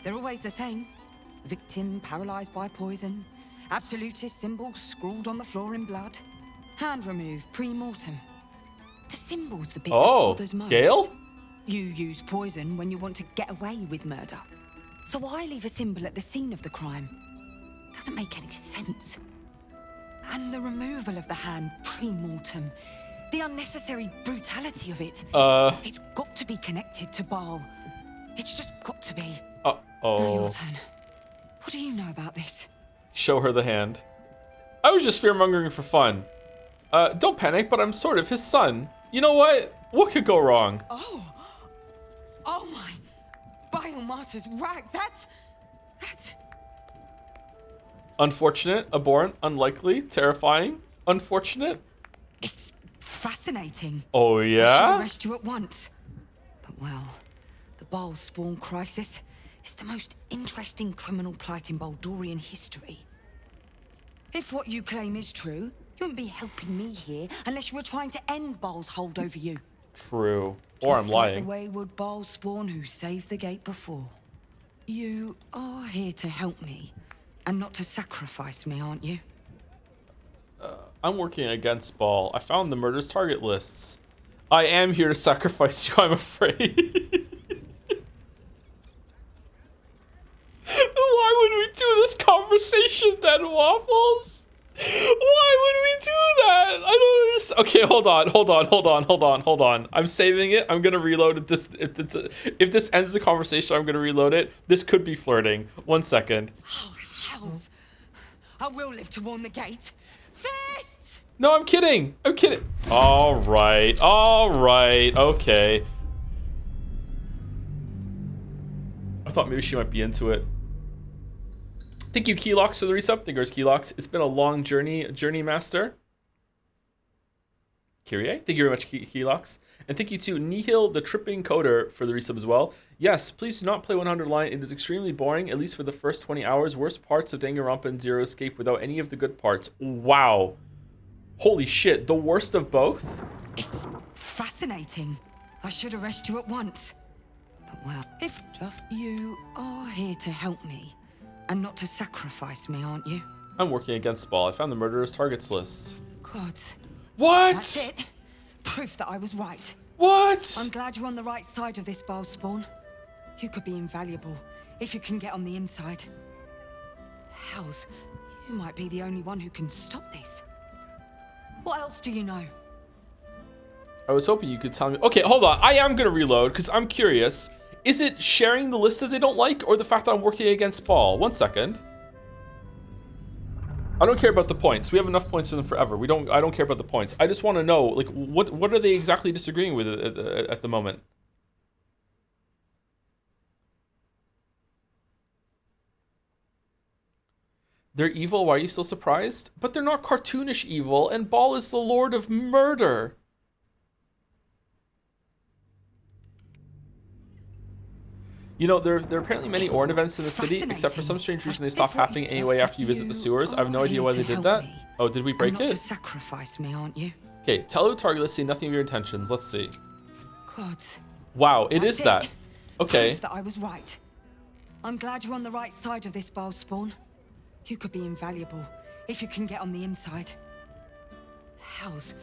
They're always the same. Victim paralyzed by poison. Absolutist symbols scrawled on the floor in blood. Hand removed pre-mortem. The symbol's the bit that bothers most. Gale? You use poison when you want to get away with murder. So why leave a symbol at the scene of the crime? Doesn't make any sense. And the removal of the hand pre-mortem. The unnecessary brutality of it. It's got to be connected to Ball. It's just got to be. Now your turn. What do you know about this? Show her the hand. I was just fear-mongering for fun. Don't panic, but I'm sort of his son. You know what? What could go wrong? Oh my. Biomartyr's rag. That's... Unfortunate, abhorrent, unlikely, terrifying, unfortunate. It's fascinating. Oh, I should yeah? arrest you at once. But well, the Ball spawn crisis is the most interesting criminal plight in Baldurian history. If what you claim is true, you wouldn't be helping me here unless you were trying to end Ball's hold over you. True. Or I'm Just like lying. the wayward Ball spawn who saved the gate before. You are here to help me. And not to sacrifice me, aren't you? I'm working against Ball. I found the murder's target lists. I am here to sacrifice you, I'm afraid. Why would we do this conversation then, Waffles? Why would we do that? I don't understand. Okay, hold on. I'm saving it. I'm gonna reload it. If this ends the conversation, I'm gonna reload it. This could be flirting. 1 second. Oh, hells. I will live to warn the gate. Fists! No, I'm kidding. I'm kidding. All right. Okay. I thought maybe she might be into it. Thank you, Keylocks, for the resub. Thank you, Keylocks. It's been a long journey, Master. Kyrie, thank you very much, Keylocks. And thank you to Nihil, the Tripping Coder, for the resub as well. Yes, please do not play 100 line. It is extremely boring, at least for the first 20 hours. Worst parts of Danganronpa and Zero Escape without any of the good parts. Wow. Holy shit, the worst of both? It's fascinating. I should arrest you at once. But well, if just you are here to help me and not to sacrifice me, aren't you? I'm working against Ball. I found the murderer's targets list. God. What? That's it. Proof that I was right. What? I'm glad you're on the right side of this, Ball Spawn. You could be invaluable if you can get on the inside. Hells, you might be the only one who can stop this. What else do you know? I was hoping you could tell me. Okay, hold on. I am going to reload because I'm curious. Is it sharing the list that they don't like or the fact that I'm working against Ball? 1 second. I don't care about the points. We have enough points for them forever. I don't care about the points. I just want to know, like, what are they exactly disagreeing with at the moment? They're evil. Why are you still surprised? But they're not cartoonish evil, and Ball is the Lord of Murder. You know, there are apparently many Orin events in the city, except for some strange reason they stop happening anyway after you visit the sewers. I have no idea why they did that. Oh, did we break not it? To sacrifice me, aren't you? Okay, tell the target list, see nothing of your intentions. Let's see. God. Wow, it is that. Okay. Proof that I was right. I'm glad you're on the right side of this, Bile Spawn. You could be invaluable if you can get on the inside. Hells,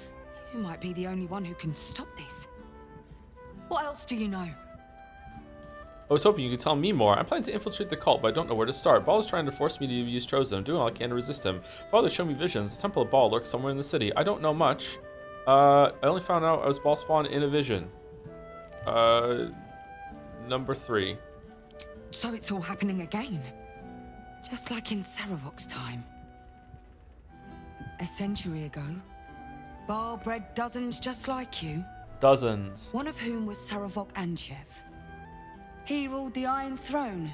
you might be the only one who can stop this. What else do you know? I was hoping you could tell me more. I'm planning to infiltrate the cult, but I don't know where to start. Ball is trying to force me to use Chosen. I'm doing all I can to resist him. Father showed me visions. The Temple of Ball lurks somewhere in the city. I don't know much. I only found out I was Ball spawned in a vision. Number 3. So it's all happening again. Just like in Saravok's time. A century ago, Ball bred dozens just like you. Dozens. One of whom was Saravok Anshev. He ruled the Iron Throne,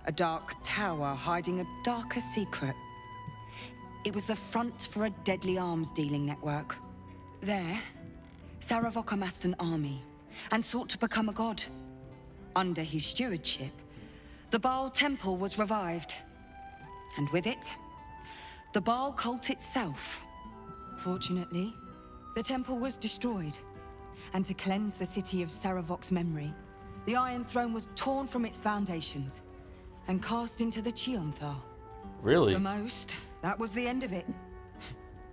a dark tower hiding a darker secret. It was the front for a deadly arms dealing network. There, Saravok amassed an army and sought to become a god. Under his stewardship, the Baal Temple was revived. And with it, the Baal cult itself. Fortunately, the temple was destroyed, and to cleanse the city of Saravok's memory, the Iron Throne was torn from its foundations and cast into the Chionthal. Really? For most, that was the end of it.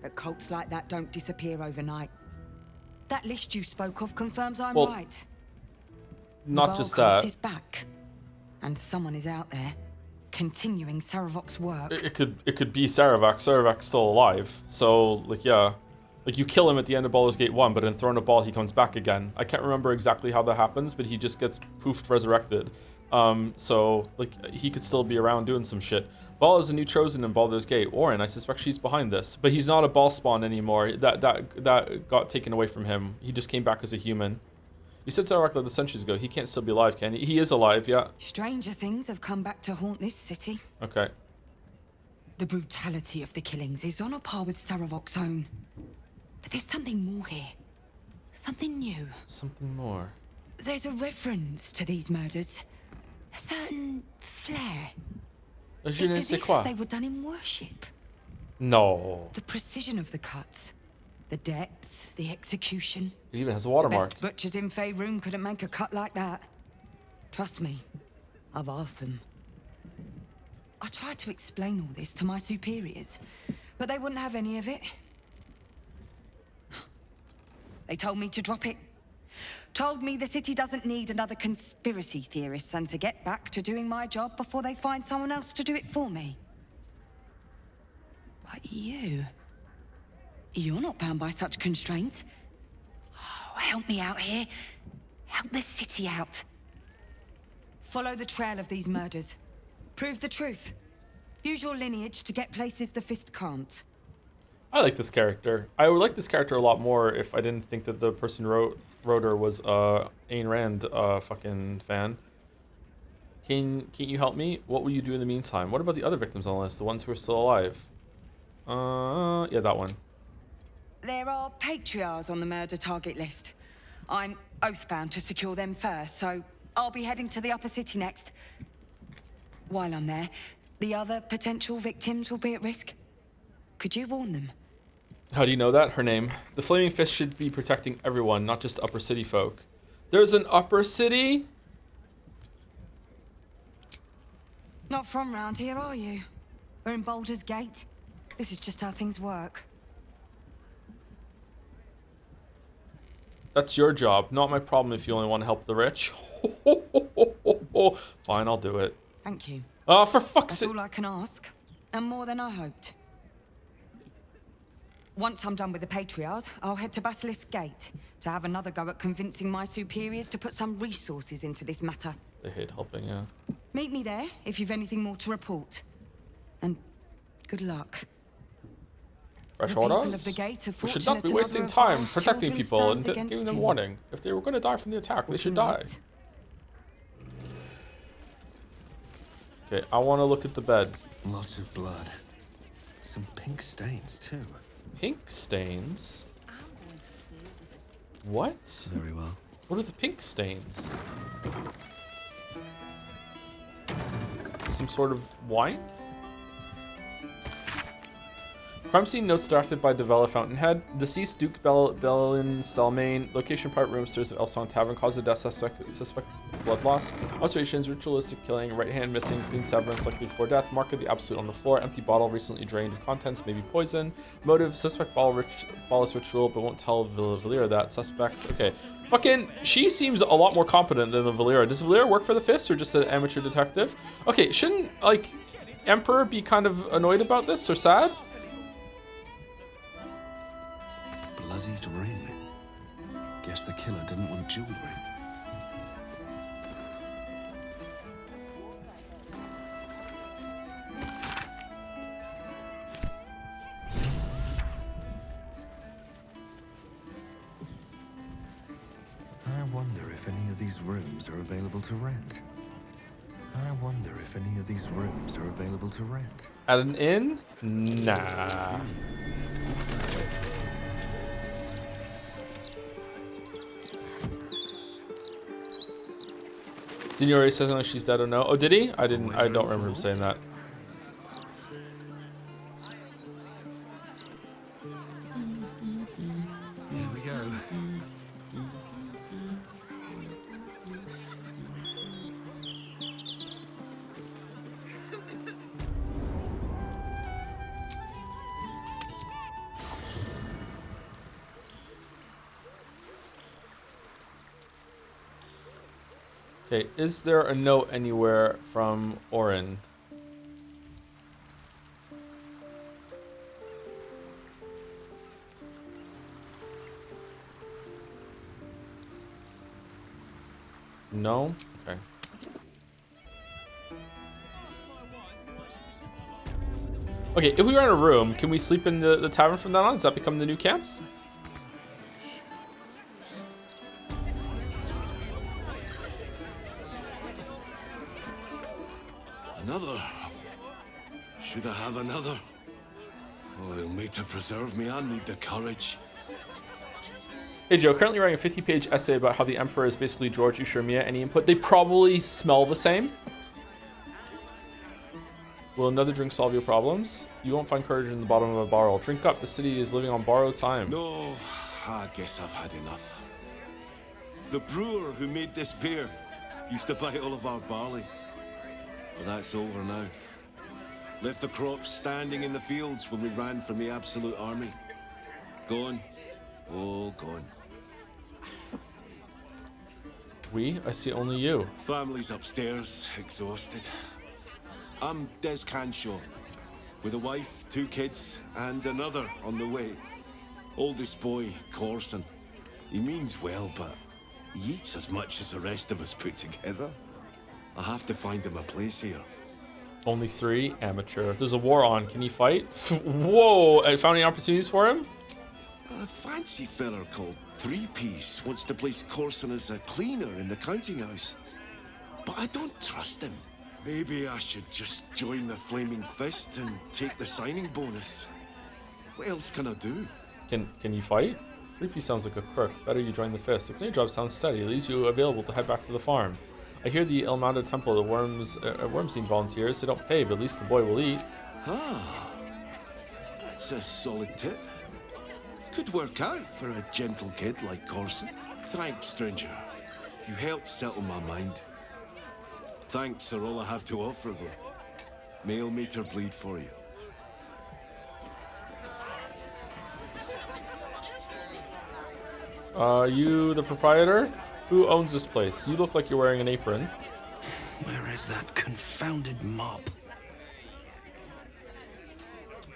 But cults like that don't disappear overnight. That list you spoke of confirms I'm right. Not just the Baal cult that. is back, and someone is out there continuing Saravok's work. It could be Saravok. Saravok's still alive. So, like, yeah. Like, you kill him at the end of Baldur's Gate 1, but in Throne of Ball, he comes back again. I can't remember exactly how that happens, but he just gets poofed resurrected. So, like, he could still be around doing some shit. Ball is a new Chosen in Baldur's Gate. Orin, I suspect she's behind this. But he's not a Ball spawn anymore. That got taken away from him. He just came back as a human. You said Saravok like the centuries ago. He can't still be alive, can he? He is alive, yeah. Stranger things have come back to haunt this city. Okay. The brutality of the killings is on a par with Saravok's own. But there's something more here. Something new. Something more. There's a reference to these murders. A certain flair. Je ne It's sais as quoi. if they were done in worship. No. The precision of the cuts. The depth, the execution. It even has a The watermark. best butchers in Faerun couldn't make a cut like that. Trust me, I've asked them. I tried to explain all this to my superiors, but they wouldn't have any of it. They told me to drop it. Told me the city doesn't need another conspiracy theorist and to get back to doing my job before they find someone else to do it for me. But you're not bound by such constraints. Oh, help me out here. Help the city out. Follow the trail of these murders. Prove the truth. Use your lineage to get places the Fist can't. I like this character. I would like this character a lot more if I didn't think that the person wrote her was Ayn Rand fucking fan. Can you help me? What will you do in the meantime? What about the other victims on the list? The ones who are still alive? Yeah, that one. There are patriarchs on the murder target list. I'm oathbound to secure them first, so I'll be heading to the upper city next. While I'm there, the other potential victims will be at risk. Could you warn them? How do you know that? Her name. The Flaming Fist should be protecting everyone, not just upper city folk. There's an upper city? Not from round here, are you? We're in Baldur's Gate. This is just how things work. That's your job, not my problem if you only want to help the rich. Fine, I'll do it. Thank you. Oh, for fuck's sake. That's all I can ask, and more than I hoped. Once I'm done with the Patriarchs, I'll head to Basilisk Gate to have another go at convincing my superiors to put some resources into this matter. They hate helping, yeah. Meet me there if you've anything more to report. And good luck. Fresh The people orders? of the gate are We should not be fortunate wasting another of time Baal's protecting children people and stands giving against them him. warning. If they were going to die from the attack, they should die. Okay, I want to look at the bed. Lots of blood. Some pink stains, too. Pink stains? What? Very well. What are the pink stains? Some sort of wine? Crime scene notes directed by Devella Fountainhead. Deceased Duke Bellin Stelmane. Location part room stairs of Elson Tavern. Cause of death suspect blood loss. Observations ritualistic killing. Right hand missing. Clean severance likely for death. Mark of the absolute on the floor. Empty bottle recently drained of contents. Maybe poison. Motive suspect ballast ritual but won't tell Valera that. Suspects. Okay. Fucking, she seems a lot more competent than the Valera. Does Valera work for the Fist or just an amateur detective? Okay, shouldn't, like, Emperor be kind of annoyed about this or sad? Bloodied ring. Guess the killer didn't want jewelry. I wonder if any of these rooms are available to rent. At an inn? Nah. Didn't you already say something like she's dead or no? Oh, did he? I don't remember him saying that. Here we go. Okay, is there a note anywhere from Orin? No? Okay. Okay, if we were in a room, can we sleep in the tavern from now on? Does that become the new camp? Another? Should I have another? Oh, made to preserve me, I need the courage. Hey Joe, currently writing a 50-page essay about how the Emperor is basically George Ushurmia. Any input? They probably smell the same. Will another drink solve your problems? You won't find courage in the bottom of a barrel. Drink up, the city is living on borrowed time. No, I guess I've had enough. The brewer who made this beer used to buy all of our barley. Well, that's over now. Left the crops standing in the fields when we ran from the Absolute Army. Gone. All gone. We? I see only you. Family's upstairs, exhausted. I'm Des Canshaw, with a wife, 2 kids, and another on the way. Oldest boy, Corson. He means well, but he eats as much as the rest of us put together. I have to find him a place here. Only 3. Amateur. There's a war on. Can he fight? Whoa! I found any opportunities for him? A fancy feller called Three-Piece wants to place Corson as a cleaner in the counting house. But I don't trust him. Maybe I should just join the Flaming Fist and take the signing bonus. What else can I do? Can you fight? 3P sounds like a crook. Better you join the Fist. The cleaning job sounds steady. It leaves you available to head back to the farm. I hear the El Manda Temple, the Wormstein volunteers. They don't pay, but at least the boy will eat. Ah, that's a solid tip. Could work out for a gentle kid like Corson. Thanks, stranger. You helped settle my mind. Thanks are all I have to offer, though. Mail meter bleed for you. You the proprietor? Who owns this place? You look like you're wearing an apron. Where is that confounded mop?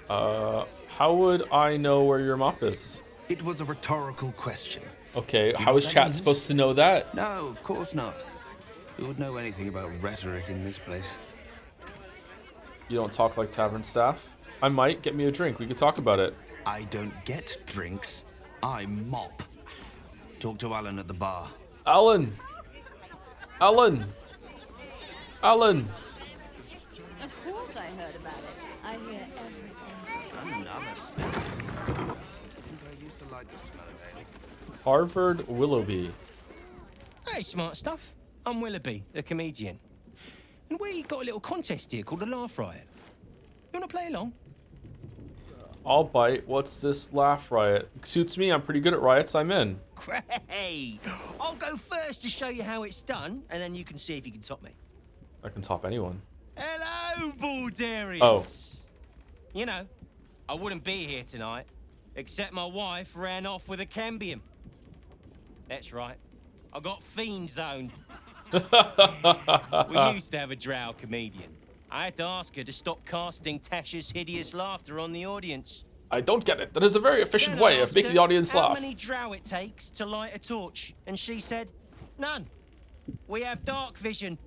How would I know where your mop is? It was a rhetorical question. Okay, Do you how know is what that chat means? supposed to know that? No, of course not. Who would know anything about rhetoric in this place? You don't talk like tavern staff? I might. Get me a drink. We could talk about it. I don't get drinks. I mop. Talk to Alan at the bar. Alan! Alan! Alan! Of course I heard about it. I hear everything. Another smell. I think I used to like the smell of ale. Harvard Willoughby. Hey, smart stuff. I'm Willoughby, the comedian. And we got a little contest here called the Laugh Riot. You want to play along? I'll bite. What's this laugh riot? Suits me. I'm pretty good at riots. I'm in. Great! I'll go first to show you how it's done, and then you can see if you can top me. I can top anyone. Hello, Baldurians! Oh. You know, I wouldn't be here tonight, except my wife ran off with a cambium. That's right. I got fiend zone. We used to have a drow comedian. I had to ask her to stop casting Tasha's hideous laughter on the audience. I don't get it. That is a very efficient Then I way of asked making her the audience how laugh. many drow it takes to light a torch, and she said, none. We have dark vision.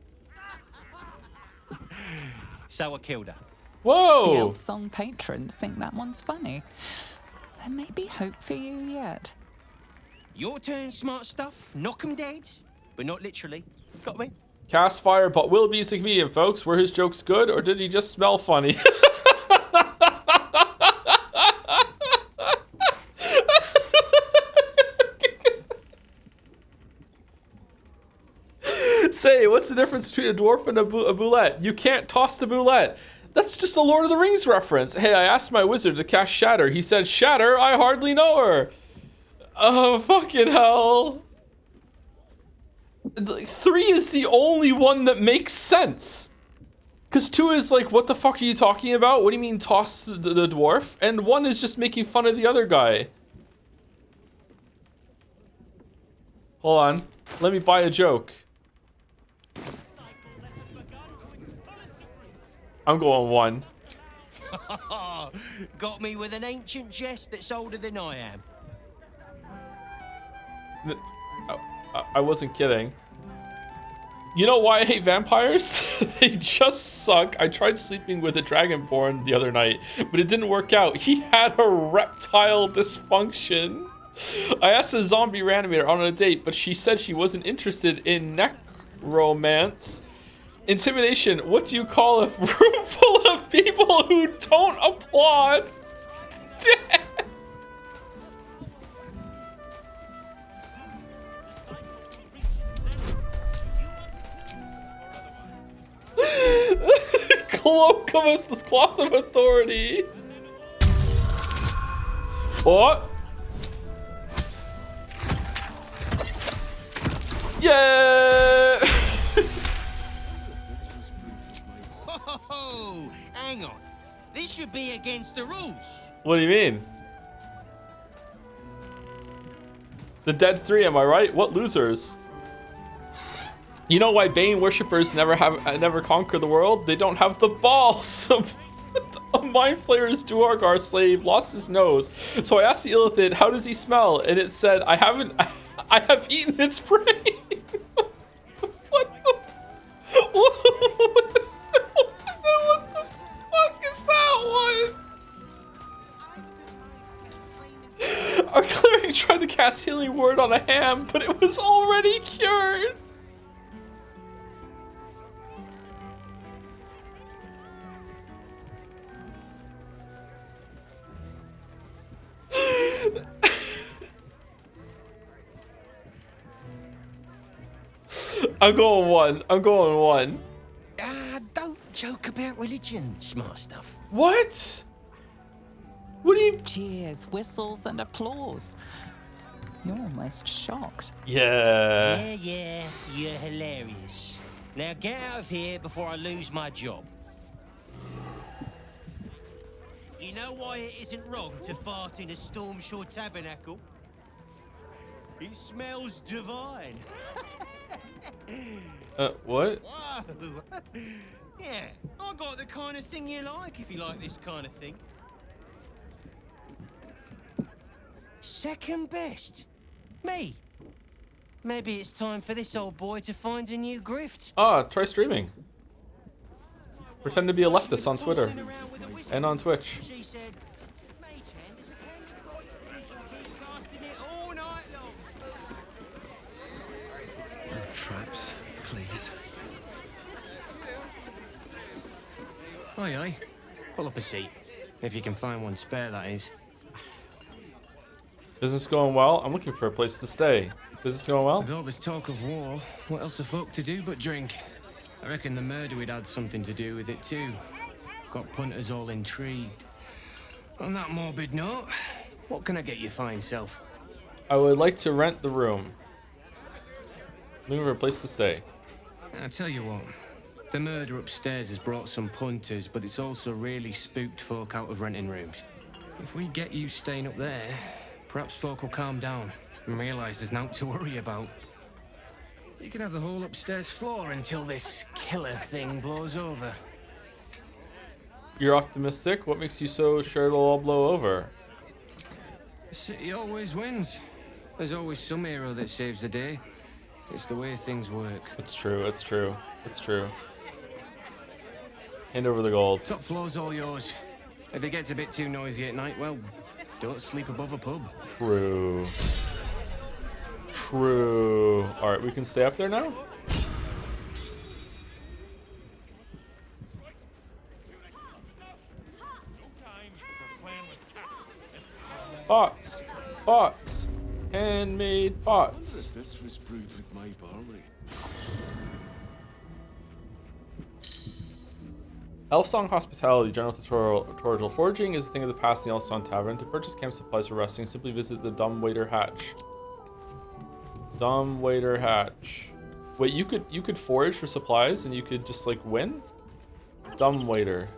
So I killed her. Whoa! The Elf Song patrons think that one's funny. There may be hope for you yet. Your turn, smart stuff. Knock 'em dead, but not literally. Got me? Cast fire, but Willoughby's the comedian, folks. Were his jokes good, or did he just smell funny? Say, what's the difference between a dwarf and a boulette? You can't toss the boulette. That's just a Lord of the Rings reference. Hey, I asked my wizard to cast Shatter. He said, Shatter? I hardly know her. Oh, fucking hell. 3 is the only one that makes sense. Because 2 is like, what the fuck are you talking about? What do you mean toss the dwarf? And 1 is just making fun of the other guy. Hold on. Let me buy a joke. I'm going 1. Got me with an ancient jest that's older than I am. I wasn't kidding. You know why I hate vampires? They just suck. I tried sleeping with a dragonborn the other night, but it didn't work out. He had a reptile dysfunction. I asked a zombie reanimator on a date, but she said she wasn't interested in necromance. Intimidation. What do you call a room full of people who don't applaud? Cloth of authority. What? Yeah. Oh, hang on. This should be against the rules. What do you mean? The dead 3, am I right? What losers? You know why Bane worshippers never conquer the world? They don't have the balls. A mind flayer's Duergar slave lost his nose. So I asked the Illithid, how does he smell? And it said, I have eaten its prey. What cast healing word on a ham, but it was already cured. I'm going one. I'm going one. Don't joke about religion, smart stuff. What? What do you... Cheers, whistles, and applause. You're almost shocked. Yeah. Yeah, you're hilarious. Now get out of here before I lose my job. You know why it isn't wrong to fart in a Stormshore tabernacle? It smells divine. What? Whoa. Yeah, I got the kind of thing you like if you like this kind of thing. Second best? Me? Maybe it's time for this old boy to find a new grift. Try streaming. Pretend to be a leftist on Twitter and on Twitch. She said, "Mage hand is a cantrip. You can keep casting it all night long." No traps, please. Aye, aye. Pull up a seat. If you can find one spare, that is. Business going well? I'm looking for a place to stay. Business going well? With all this talk of war, what else are folk to do but drink? I reckon the murder would had something to do with it too. Got punters all intrigued. On that morbid note, what can I get you fine self? I would like to rent the room. Looking for a place to stay. I tell you what, the murder upstairs has brought some punters, but it's also really spooked folk out of renting rooms. If we get you staying up there, perhaps folk will calm down and realise there's naught to worry about. You can have the whole upstairs floor until this killer thing blows over. You're optimistic? What makes you so sure it'll all blow over? The city always wins. There's always some hero that saves the day. It's the way things work. It's true, it's true, it's true. Hand over the gold. Top floor's all yours. If it gets a bit too noisy at night, well, don't sleep above a pub. True. True. Alright, we can stay up there now? Bots. Bots. Handmade bots. This was brewed with my barley. Elfsong Hospitality General Tutorial. Foraging is a thing of the past in the Elfsong Tavern. To purchase camp supplies for resting, simply visit the Dumb Waiter Hatch. Dumb Waiter Hatch. Wait, you could forage for supplies and you could just like win? Dumb Waiter.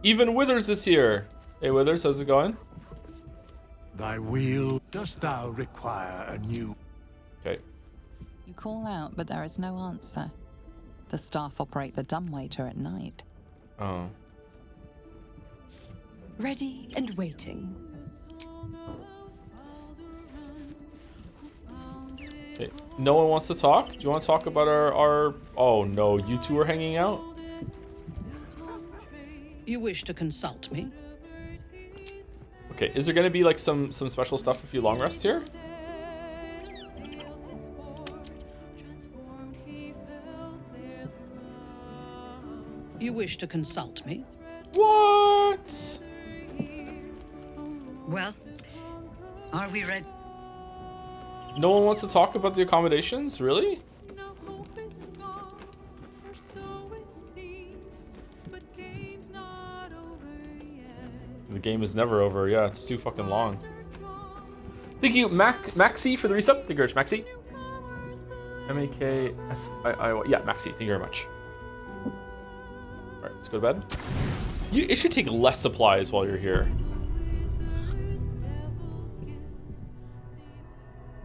Even Withers is here. Hey Withers, how's it going? Thy wheel, dost thou require a new... Okay. You call out, but there is no answer. The staff operate the dumbwaiter at night. Oh. Ready and waiting. Hey, no one wants to talk? Do you want to talk about our... Oh no, you two are hanging out? You wish to consult me? Okay, is there gonna be like some special stuff if you long rest here? You wish to consult me? What? Well, are we ready? No one wants to talk about the accommodations? Really? The game is never over. Yeah, it's too fucking long. Thank you, Maxi, for the resub. Thank you very much, Maxi. M-A-K-S-I-I-Y. Yeah, Maxi. Thank you very much. Alright, let's go to bed. It should take less supplies while you're here.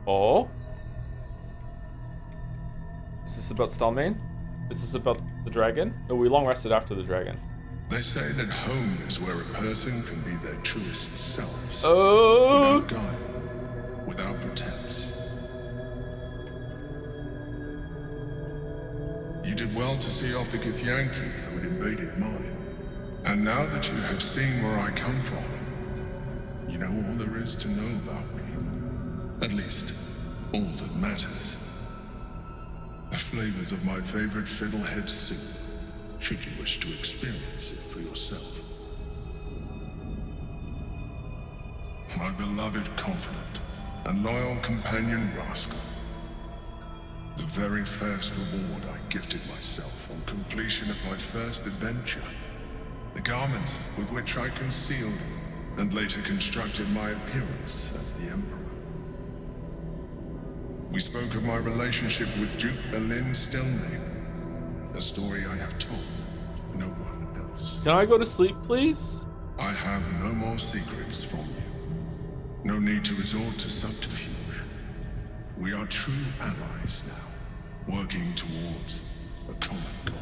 Oh? Is this about Stalmain? Is this about the dragon? No, we long rested after the dragon. They say that home is where a person can be their truest selves. Oh! Without guile, without pretense. You did well to see off the Githyanki who had invaded mine. And now that you have seen where I come from, You know all there is to know about me. At least, all that matters. The flavors of my favorite fiddlehead soup, should you wish to experience it for yourself. My beloved confidant and loyal companion Rascal. The very first reward I gifted myself on completion of my first adventure. The garments with which I concealed and later constructed my appearance as the Emperor. We spoke of my relationship with Duke Berlin Stelmane, a story I have told no one else. Can I go to sleep, please? I have no more secrets from you. No need to resort to subterfuge. We are true allies now, working towards a common goal.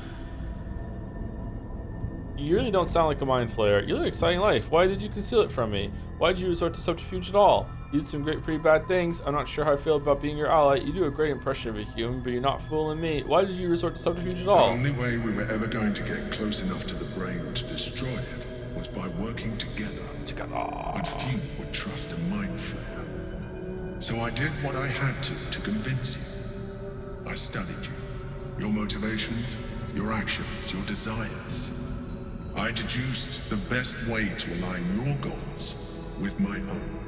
You really don't sound like a mind flayer. You live an exciting life. Why did you conceal it from me? Why did you resort to subterfuge at all? You did some pretty bad things. I'm not sure how I feel about being your ally. You do a great impression of a human, but you're not fooling me. Why did you resort to subterfuge at all? The only way we were ever going to get close enough to the brain to destroy it was by working together. But few would trust a mind flayer. So I did what I had to convince you. I studied you, your motivations, your actions, your desires. I deduced the best way to align your goals with my own.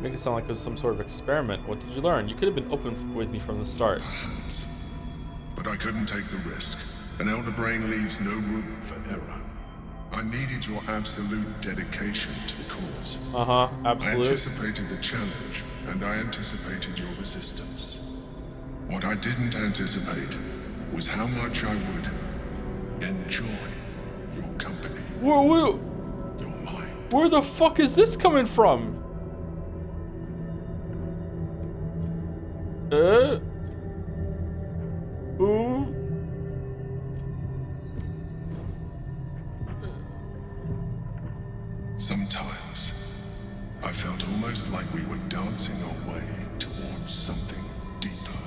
Make it sound like it was some sort of experiment. What did you learn? You could have been open with me from the start. Perhaps. But I couldn't take the risk. An elder brain leaves no room for error. I needed your absolute dedication to the cause. Absolute. I anticipated the challenge, and I anticipated your resistance. What I didn't anticipate was how much I would enjoy your company. Where the fuck is this coming from? Who? Sometimes, I felt almost like we were dancing our way towards something deeper.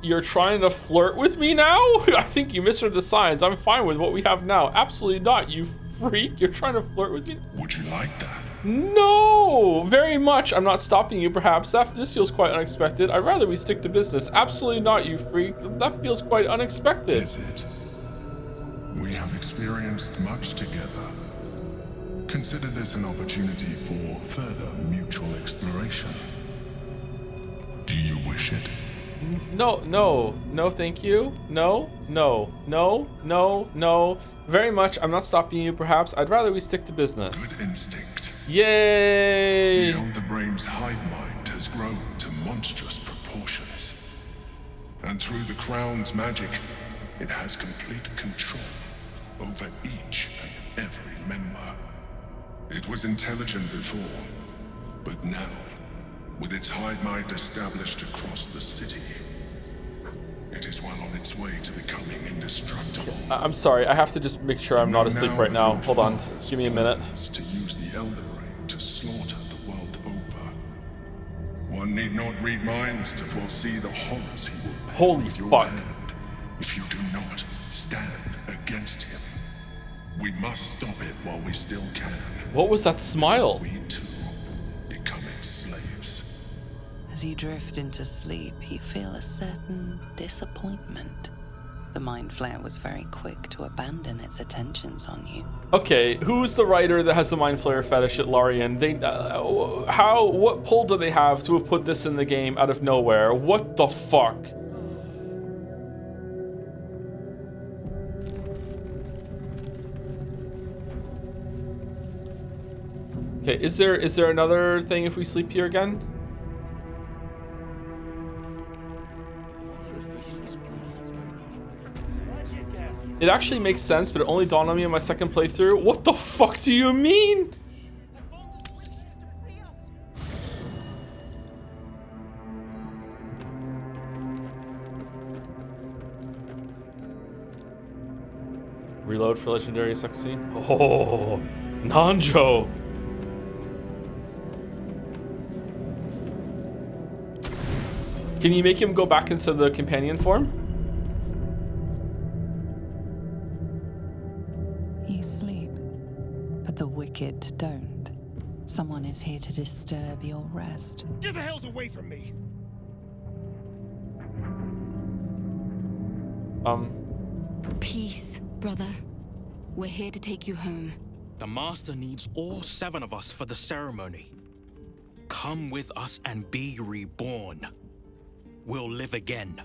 You're trying to flirt with me now? I think you misread the signs. I'm fine with what we have now. Absolutely not, you freak. You're trying to flirt with me? Would you like that? No, very much. I'm not stopping you, perhaps. This feels quite unexpected. I'd rather we stick to business. Absolutely not, you freak. That feels quite unexpected. Is it? We have experienced much together. Consider this an opportunity for further mutual exploration. Do you wish it? No, thank you. No. Very much. I'm not stopping you, perhaps. I'd rather we stick to business. Good instinct. Yay! The elder brain's hive mind has grown to monstrous proportions. And through the crown's magic, it has complete control over each and every member. It was intelligent before, but now, with its hive mind established across the city, it is well on its way to becoming indestructible. I'm sorry, I have to just make sure I'm not asleep right now. Hold on, give me a minute. To use the elder brain to slaughter the world over. One need not read minds to foresee the horrors he will bear. Holy with your fuck. hand if you do not stand against him. We must stop it while we still can. What was that smile? We too become its slaves. As you drift into sleep, you feel a certain disappointment. The Mind Flayer was very quick to abandon its attentions on you. Okay, who's the writer that has the Mind Flayer fetish at Lorien? What pull do they have to have put this in the game out of nowhere? What the fuck? Okay, is there another thing if we sleep here again? It actually makes sense, but it only dawned on me in my second playthrough. What the fuck do you mean? Reload for legendary sex scene. Oh, Nanjo. Can you make him go back into the companion form? You sleep, but the wicked don't. Someone is here to disturb your rest. Get the hells away from me! Peace, brother. We're here to take you home. The Master needs all 7 of us for the ceremony. Come with us and be reborn. We'll live again.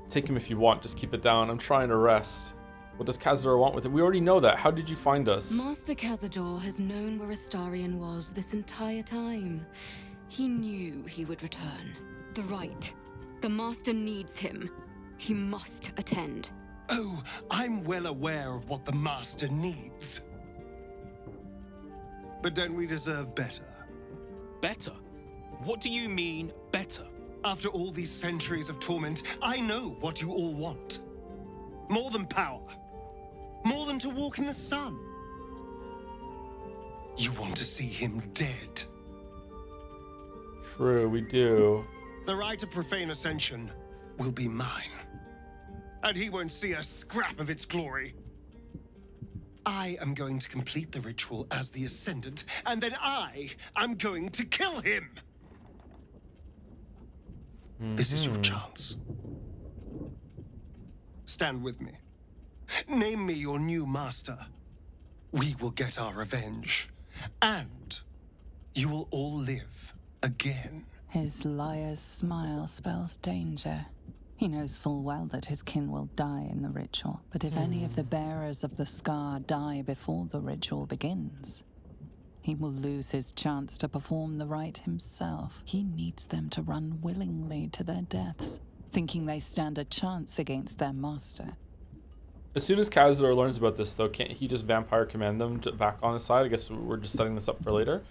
Take him if you want, just keep it down. I'm trying to rest. What does Cazador want with it? We already know that. How did you find us? Master Cazador has known where Astarion was this entire time. He knew he would return. The rite. The Master needs him. He must attend. Oh, I'm well aware of what the Master needs. But don't we deserve better? Better? What do you mean, better? After all these centuries of torment, I know what you all want. More than power. More than to walk in the sun. You want to see him dead. True, we do. The rite of profane ascension will be mine. And he won't see a scrap of its glory. I am going to complete the ritual as the Ascendant, and then I am going to kill him! This is your chance. Stand with me. Name me your new master. We will get our revenge. And you will all live again. His liar's smile spells danger. He knows full well that his kin will die in the ritual, but if any of the bearers of the scar die before the ritual begins, he will lose his chance to perform the rite himself. He needs them to run willingly to their deaths, thinking they stand a chance against their master. As soon as Cazador learns about this, though, can't he just vampire command them to back on his side? I guess we're just setting this up for later.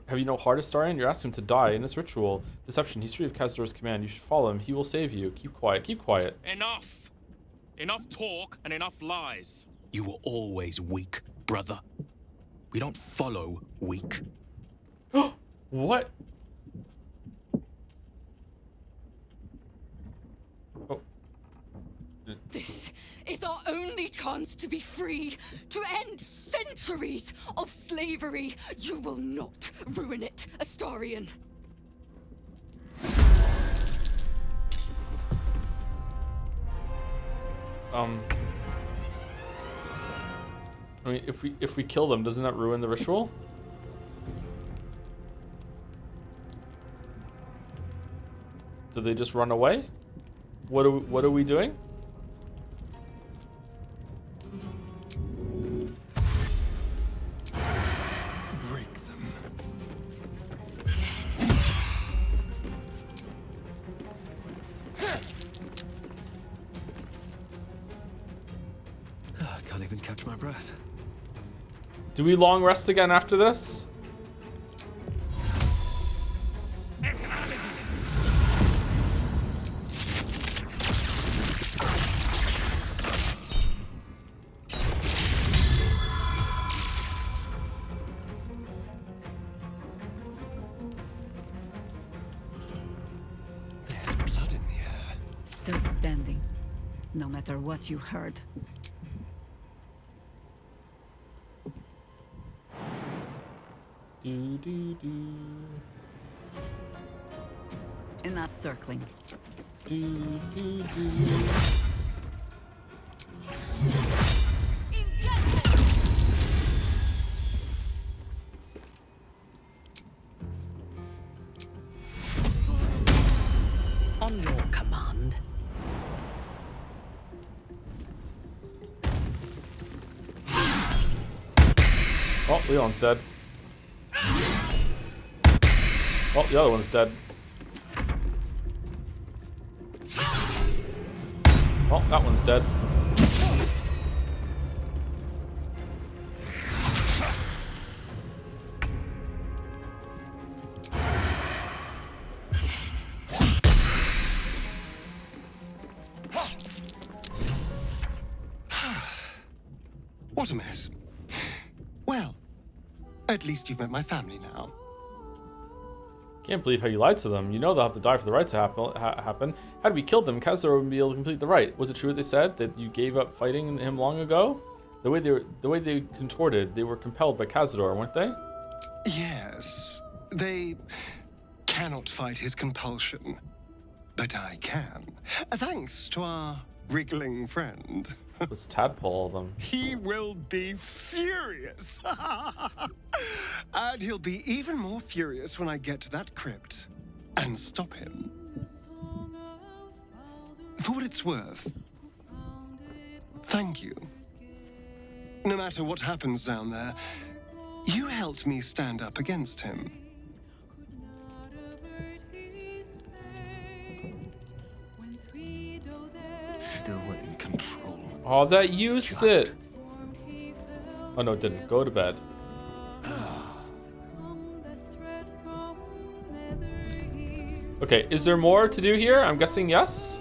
Have you no heart, Astarion? You're asking him to die in this ritual. Deception. He's free of Cazador's command. You should follow him. He will save you. Keep quiet. Keep quiet. Enough! Enough talk and enough lies. You were always weak, brother. We don't follow weak. What? Oh. This is our only chance to be free, to end centuries of slavery. You will not ruin it, Astarion. I mean, if we kill them, doesn't that ruin the ritual? Do they just run away? What are we doing? Break them. I can't even catch my breath. Do we long rest again after this? There's blood in the air. Still standing, no matter what you heard. Enough circling. On your command. Oh, Leon's dead. Oh, the other one's dead. Oh, that one's dead. What a mess. Well, at least you've met my family now. Can't believe how you lied to them. You know they'll have to die for the right to happen. Had we killed them, Khazar wouldn't be able to complete the rite. Was it true what they said, that you gave up fighting him long ago? The way they contorted, they were compelled by Khazar, weren't they? Yes. They cannot fight his compulsion. But I can. Thanks to our wriggling friend. Let's tadpole them. He will be furious. And he'll be even more furious when I get to that crypt and stop him. For what it's worth, thank you. No matter what happens down there, you helped me stand up against him. Still in control. Oh, that used it. Oh no, it didn't. Go to bed. Okay, is there more to do here? I'm guessing yes.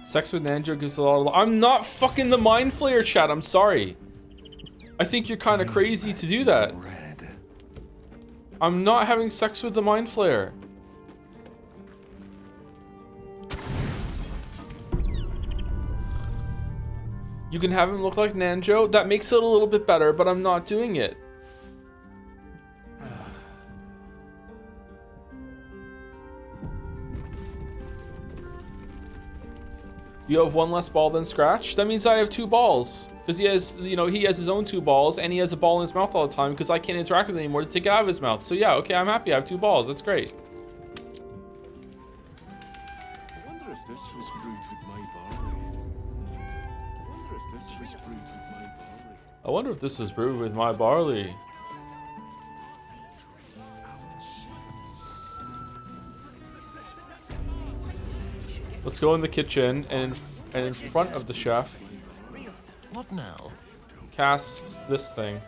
Sex with Nanjo gives a lot of... I'm not fucking the Mind Flayer, chat. I'm sorry. I think you're kind of crazy to do that. I'm not having sex with the Mind Flayer. You can have him look like Nanjo. That makes it a little bit better, but I'm not doing it. You have one less ball than Scratch? That means I have 2 balls. Because he has, you know, he has his own 2 balls, and he has a ball in his mouth all the time because I can't interact with it anymore to take it out of his mouth. So yeah, okay, I'm happy. I have 2 balls. That's great. I wonder if this was brewed with my barley. I wonder if this was brewed with my barley. Let's go in the kitchen and in front of the chef. What now? Cast this thing.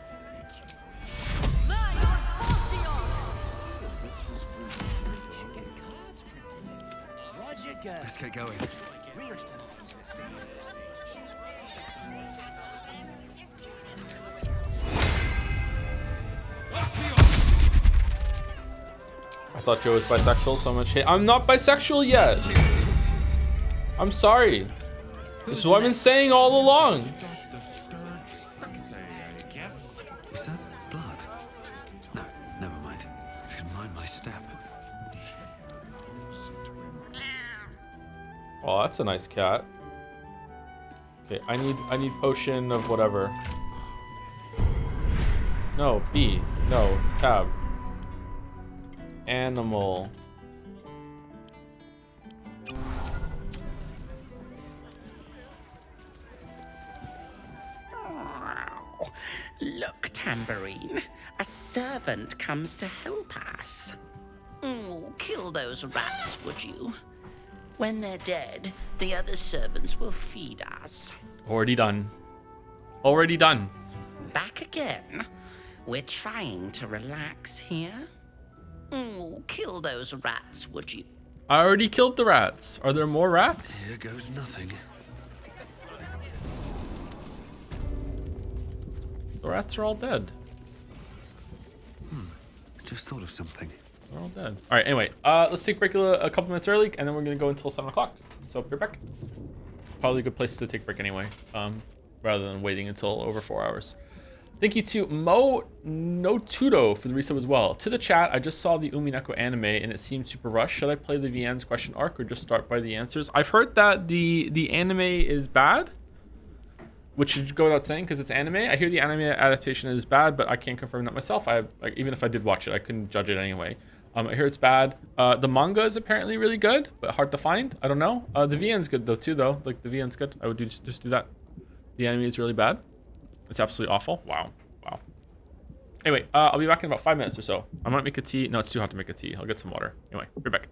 Let's get going. I thought Joe was bisexual, so much hate. I'm not bisexual yet. I'm sorry. This is what I've been saying all along. Is that blood? No, never mind. I should mind my step. Oh, that's a nice cat. Okay, I need potion of whatever. No, B. No, tab. Animal. Look, Tambourine. A servant comes to help us. Kill those rats, would you? When they're dead, the other servants will feed us. Already done. Already done. Back again. We're trying to relax here. Kill those rats, would you? I already killed the rats. Are there more rats? Here goes nothing. The rats are all dead. Just thought of something. They're all dead. All right, anyway, let's take a break a couple minutes early, and then we're going to go until 7 o'clock. So be right back. Probably a good place to take a break anyway, rather than waiting until over 4 hours. Thank you to Mo Notudo for the resub as well. To the chat, I just saw the Umineko anime, and it seemed super rushed. Should I play the VN's question arc or just start by the answers? I've heard that the anime is bad, which should go without saying because it's anime. I hear the anime adaptation is bad, but I can't confirm that myself. Even if I did watch it, I couldn't judge it anyway. I hear it's bad. The manga is apparently really good, but hard to find. I don't know. The VN's good though too, though. Like the VN's good. I would just do that. The anime is really bad. It's absolutely awful. Wow. Wow. Anyway, I'll be back in about 5 minutes or so. I might make a tea. No, it's too hot to make a tea. I'll get some water. Anyway, be back.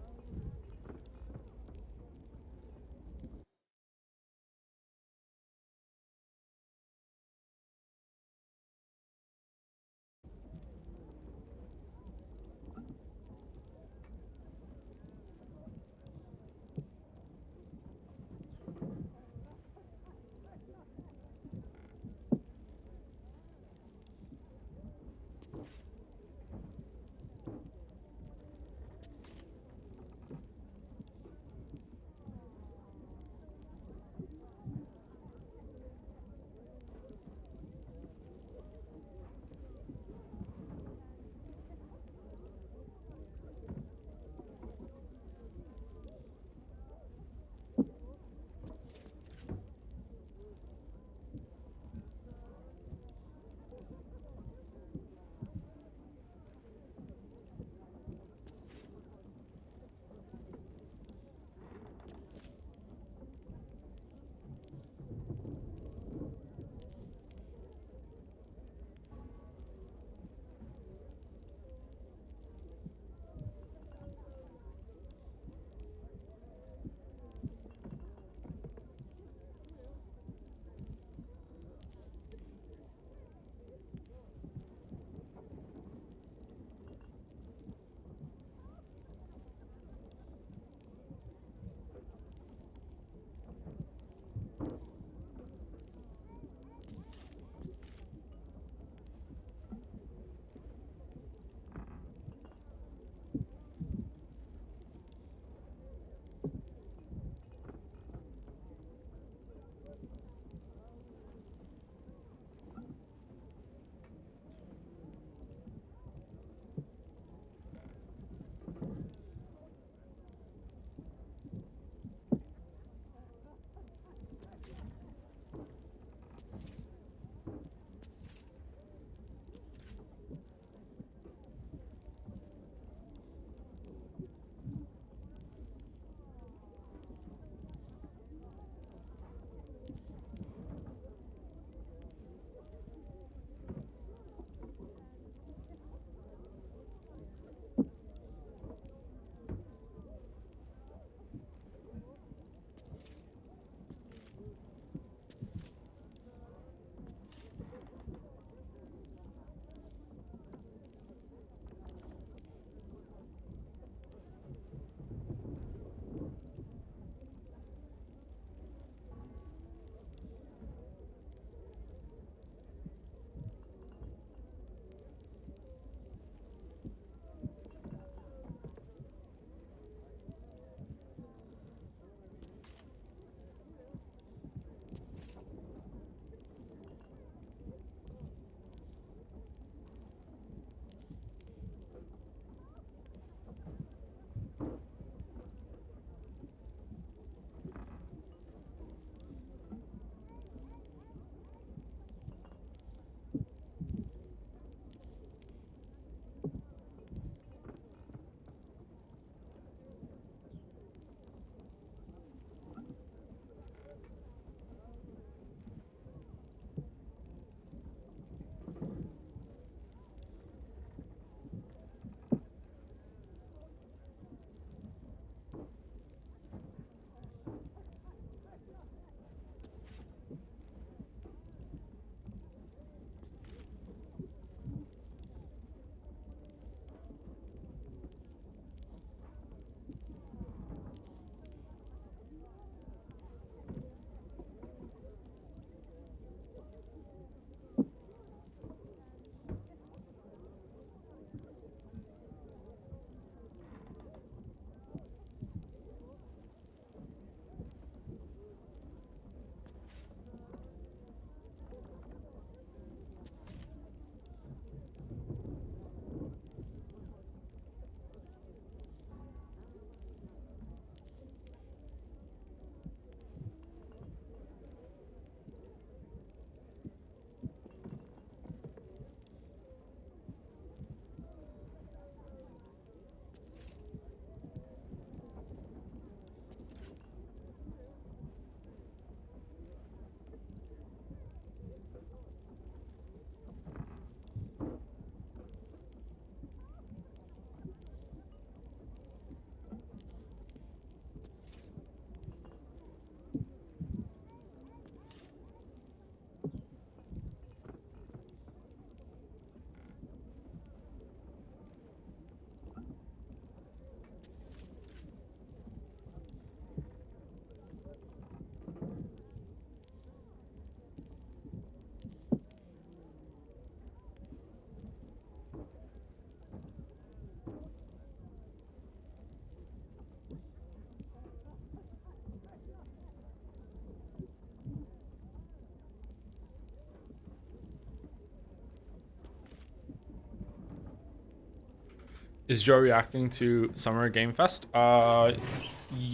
Is Joe reacting to Summer Game Fest? Yeah,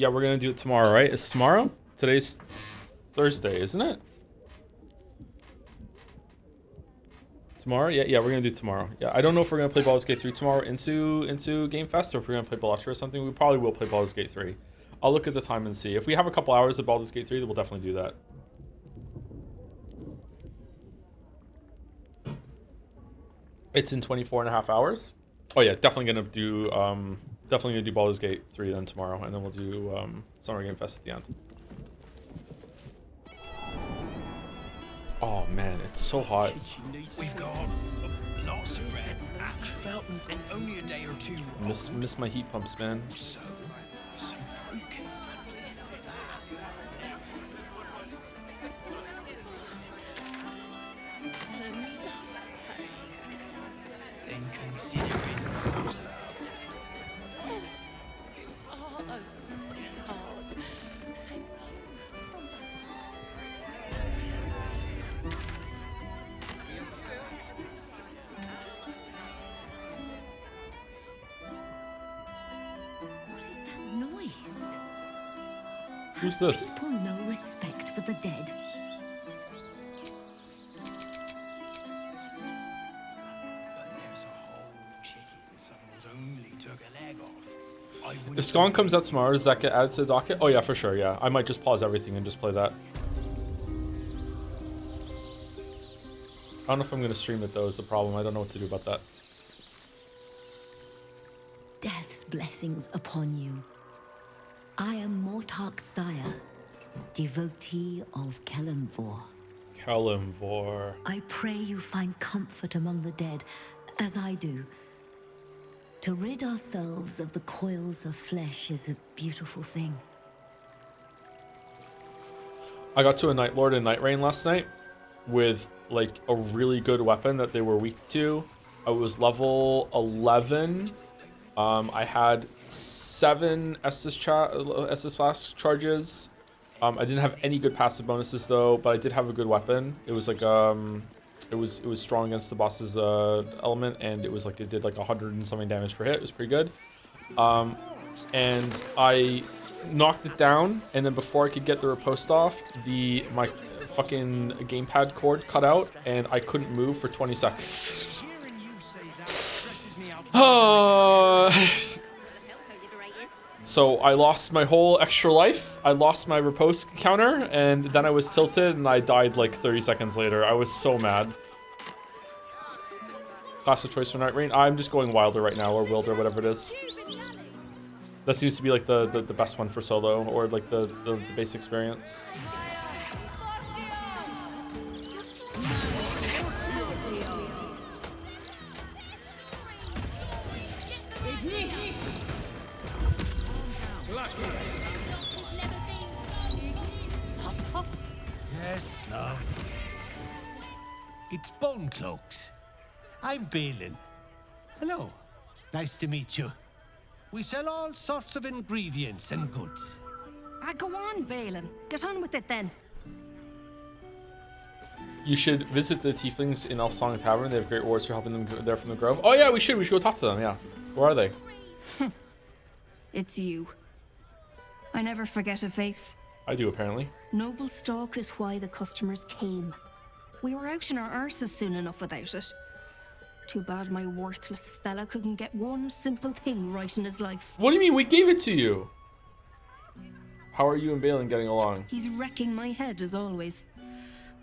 we're gonna do it tomorrow, right? It's tomorrow? Today's Thursday, isn't it? Tomorrow? Yeah, we're gonna do tomorrow. Yeah, I don't know if we're gonna play Baldur's Gate 3 tomorrow into Game Fest, or if we're gonna play Balatro or something. We probably will play Baldur's Gate 3. I'll look at the time and see. If we have a couple hours of Baldur's Gate 3, then we'll definitely do that. It's in 24.5 hours. Oh yeah, definitely gonna do Baldur's Gate 3 then tomorrow, and then we'll do Summer Game Fest at the end. Oh man, it's so hot. We've got lots of bread, and only a day or two. Miss my heat pumps, man. So, some fruitcake. Then consider it yours, love. Oh, sweetheart. Thank you. What is that noise? Who's this? People no respect for the dead. If Scone comes out tomorrow, does that get added to the docket? Oh yeah, for sure, yeah. I might just pause everything and just play that. I don't know if I'm gonna stream it though, is the problem. I don't know what to do about that. Death's blessings upon you. I am Mortark's sire, devotee of Kelemvor. Kelemvor. I pray you find comfort among the dead, as I do. To rid ourselves of the coils of flesh is a beautiful thing. I got to a Night Lord and Night Rain last night with like a really good weapon that they were weak to. I was level 11. I had 7 Estus Flask charges. I didn't have any good passive bonuses though, but I did have a good weapon. It was like it was strong against the boss's element, and it did like 100 and something damage per hit. It was pretty good. And I knocked it down, and then before I could get the riposte off, my fucking gamepad cord cut out, and I couldn't move for 20 seconds. So I lost my whole extra life. I lost my riposte counter, and then I was tilted, and I died like 30 seconds later. I was so mad. Class of choice for Night Rain. I'm just going Wilder right now, or Wilder, whatever it is. That seems to be like the best one for solo, or like the base experience. Yes, love. It's Bone Cloaks. I'm Balin. Hello. Nice to meet you. We sell all sorts of ingredients and goods. Go on, Balin. Get on with it then. You should visit the Tieflings in Elfsong Tavern. They have great rewards for helping them there from the Grove. Oh yeah, we should go talk to them, yeah. Where are they? It's you. I never forget a face. I do, apparently. Noble stock is why the customers came. We were out in our arses soon enough without it. Too bad my worthless fella couldn't get one simple thing right in his life. What do you mean? We gave it to you. How are you and Balin getting along? He's wrecking my head as always.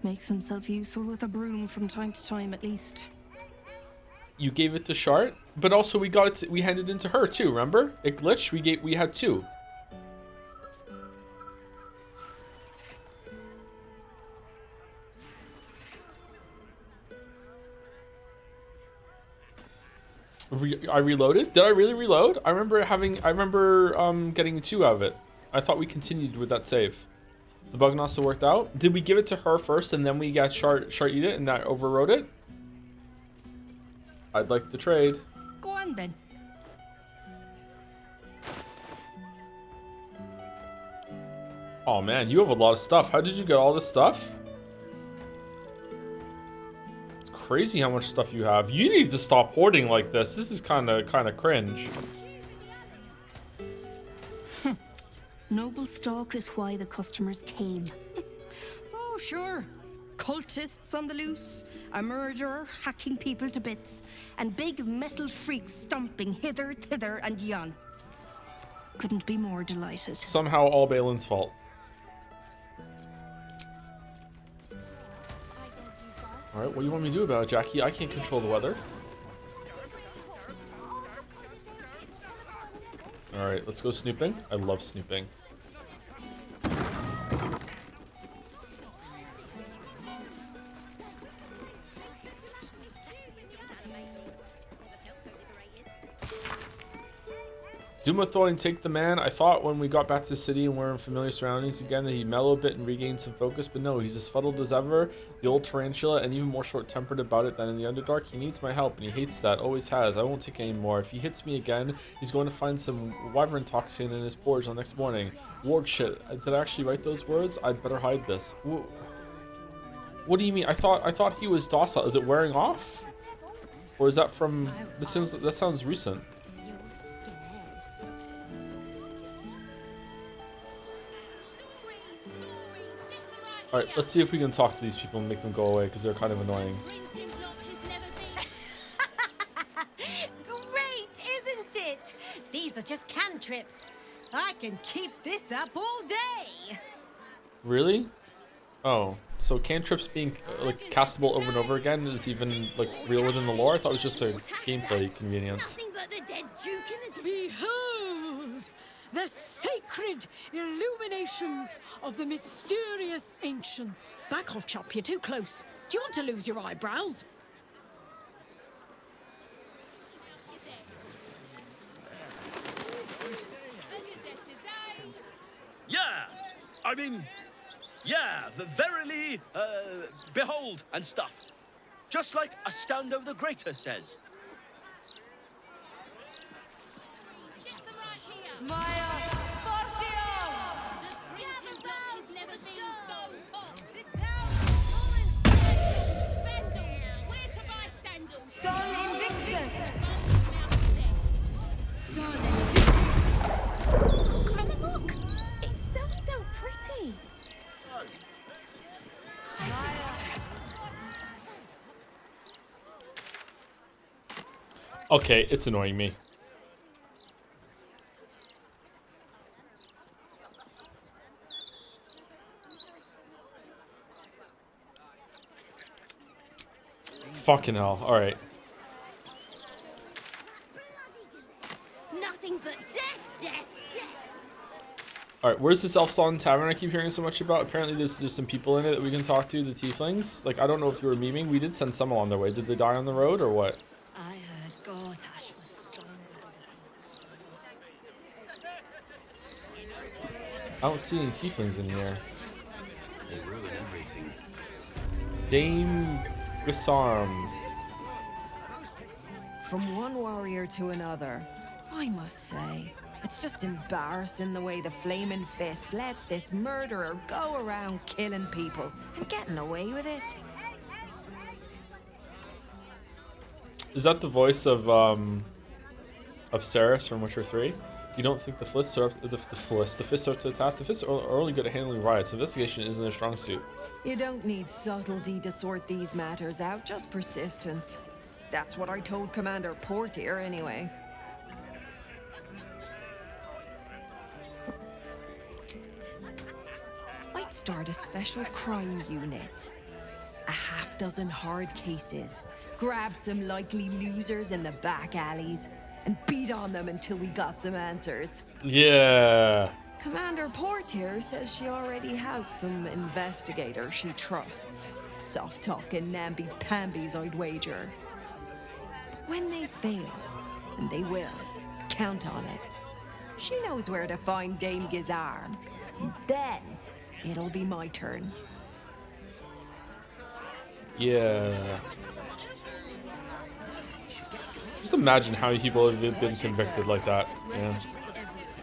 Makes himself useful with a broom from time to time at least. You gave it to Shart, but also we got it. We handed it into her too. Remember? It glitched. We had 2. I reloaded? Did I really reload? I remember getting 2 out of it. I thought we continued with that save. The bug also worked out. Did we give it to her first and then we got Shart eat it and that overrode it? I'd like to trade. Go on then. Oh man, you have a lot of stuff. How did you get all this stuff? It's crazy how much stuff you have. You need to stop hoarding like this. This is kind of cringe. Noble stock is why the customers came. Oh, sure. Cultists on the loose, a murderer hacking people to bits, and big metal freaks stomping hither, thither, and yon. Couldn't be more delighted. Somehow all Balin's fault. Alright, what do you want me to do about it, Jackie? I can't control the weather. Alright, let's go snooping. I love snooping. Dumathoy and take the man. I thought when we got back to the city and were in familiar surroundings again that he'd mellow a bit and regain some focus, but no, he's as fuddled as ever, the old tarantula, and even more short-tempered about it than in the Underdark. He needs my help, and he hates that, always has. I won't take any more. If he hits me again, he's going to find some wyvern toxin in his porridge the next morning. Warg shit. Did I actually write those words? I'd better hide this. What do you mean? I thought he was docile. Is it wearing off? Or is that from... that sounds recent. Alright, let's see if we can talk to these people and make them go away, because they're kind of annoying. Great, isn't it? These are just cantrips. I can keep this up all day. Really? Oh, so cantrips being like castable over and over again is even like real within the lore? I thought it was just a gameplay convenience. Behold! The sacred illuminations of the mysterious ancients. Back off, Chop, you're too close. Do you want to lose your eyebrows? Yeah, verily, behold and stuff. Just like Astando the Greater says. Sol Invictus! Sol Invictus! Oh, come and look! It's so pretty! Okay, it's annoying me. Fucking hell. Alright. Nothing but death! Alright, where's this Elfson Tavern I keep hearing so much about? Apparently there's some people in it that we can talk to, the tieflings. Like, I don't know if you were memeing. We did send some on their way. Did they die on the road or what? I heard Gortash was strong. I don't see any tieflings in here. They ruin everything. Dame Grisarm. From one warrior to another, I must say, it's just embarrassing the way the Flaming Fist lets this murderer go around killing people and getting away with it. Is that the voice of Cerys from Witcher 3? You don't think the fists are up to the task? The fists are only good at handling riots. Investigation isn't their strong suit. You don't need subtlety to sort these matters out, just persistence. That's what I told Commander Portier anyway. I'd start a special crime unit. A half-dozen hard cases. Grab some likely losers in the back alleys and beat on them until we got some answers. Yeah. Commander Portier says she already has some investigators she trusts. Soft-talking namby-pambies, I'd wager. But when they fail, and they will, count on it. She knows where to find Dame Gizarm. Then, it'll be my turn. Yeah. Just imagine how many people have been convicted like that. Yeah.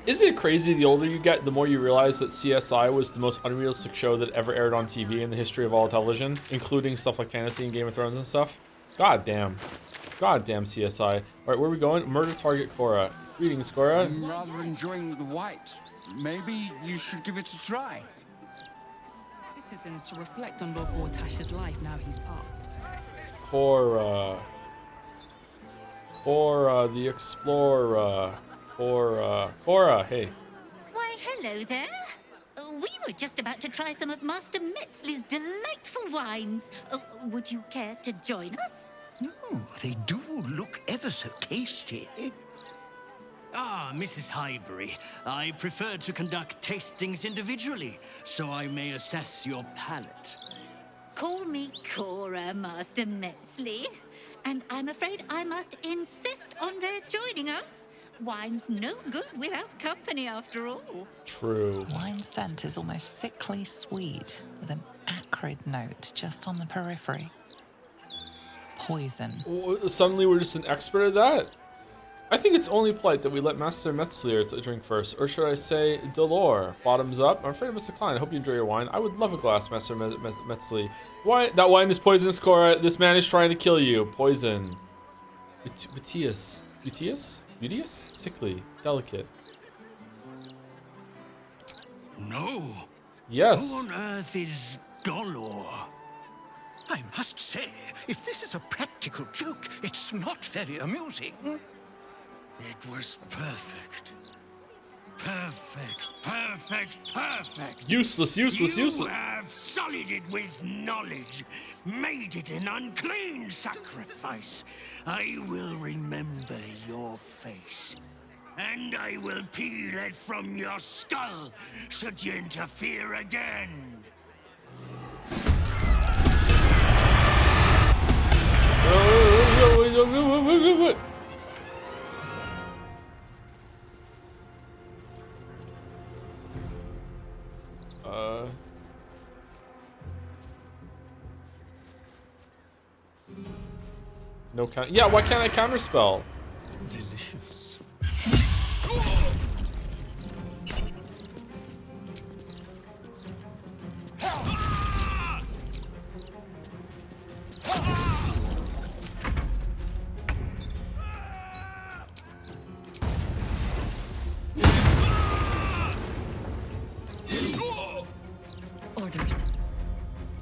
Isn't it crazy the older you get, the more you realize that CSI was the most unrealistic show that ever aired on TV in the history of all television, including stuff like fantasy and Game of Thrones and stuff? God damn CSI. All right, where are we going? Murder target Cora. Greetings, Cora. I'm rather enjoying the white. Maybe you should give it a try. Citizens to reflect on Lord Gortash's life now he's passed. Cora the Explorer. Cora, hey. Why, hello there. We were just about to try some of Master Metzley's delightful wines. Would you care to join us? Oh, they do look ever so tasty. Ah, Mrs. Highbury, I prefer to conduct tastings individually, so I may assess your palate. Call me Cora, Master Metzley. And I'm afraid I must insist on their joining us. Wine's no good without company, after all. True. Wine scent is almost sickly sweet, with an acrid note just on the periphery. Poison. Suddenly we're just an expert at that? I think it's only polite that we let Master Metzler to drink first, or should I say Delore? Bottoms up. I'm afraid of Mr. Klein. I hope you enjoy your wine. I would love a glass, Master Metzley. Why? That wine is poisonous, Cora. This man is trying to kill you. Poison. Beauteous? Sickly. Delicate. No. Yes. Who on earth is Dolor? I must say, if this is a practical joke, it's not very amusing. It was perfect. Perfect. Useless. You have sullied it with knowledge, made it an unclean sacrifice. I will remember your face, and I will peel it from your skull should you interfere again. Wait. No count. Yeah, why can't I counterspell? Delicious. Orders.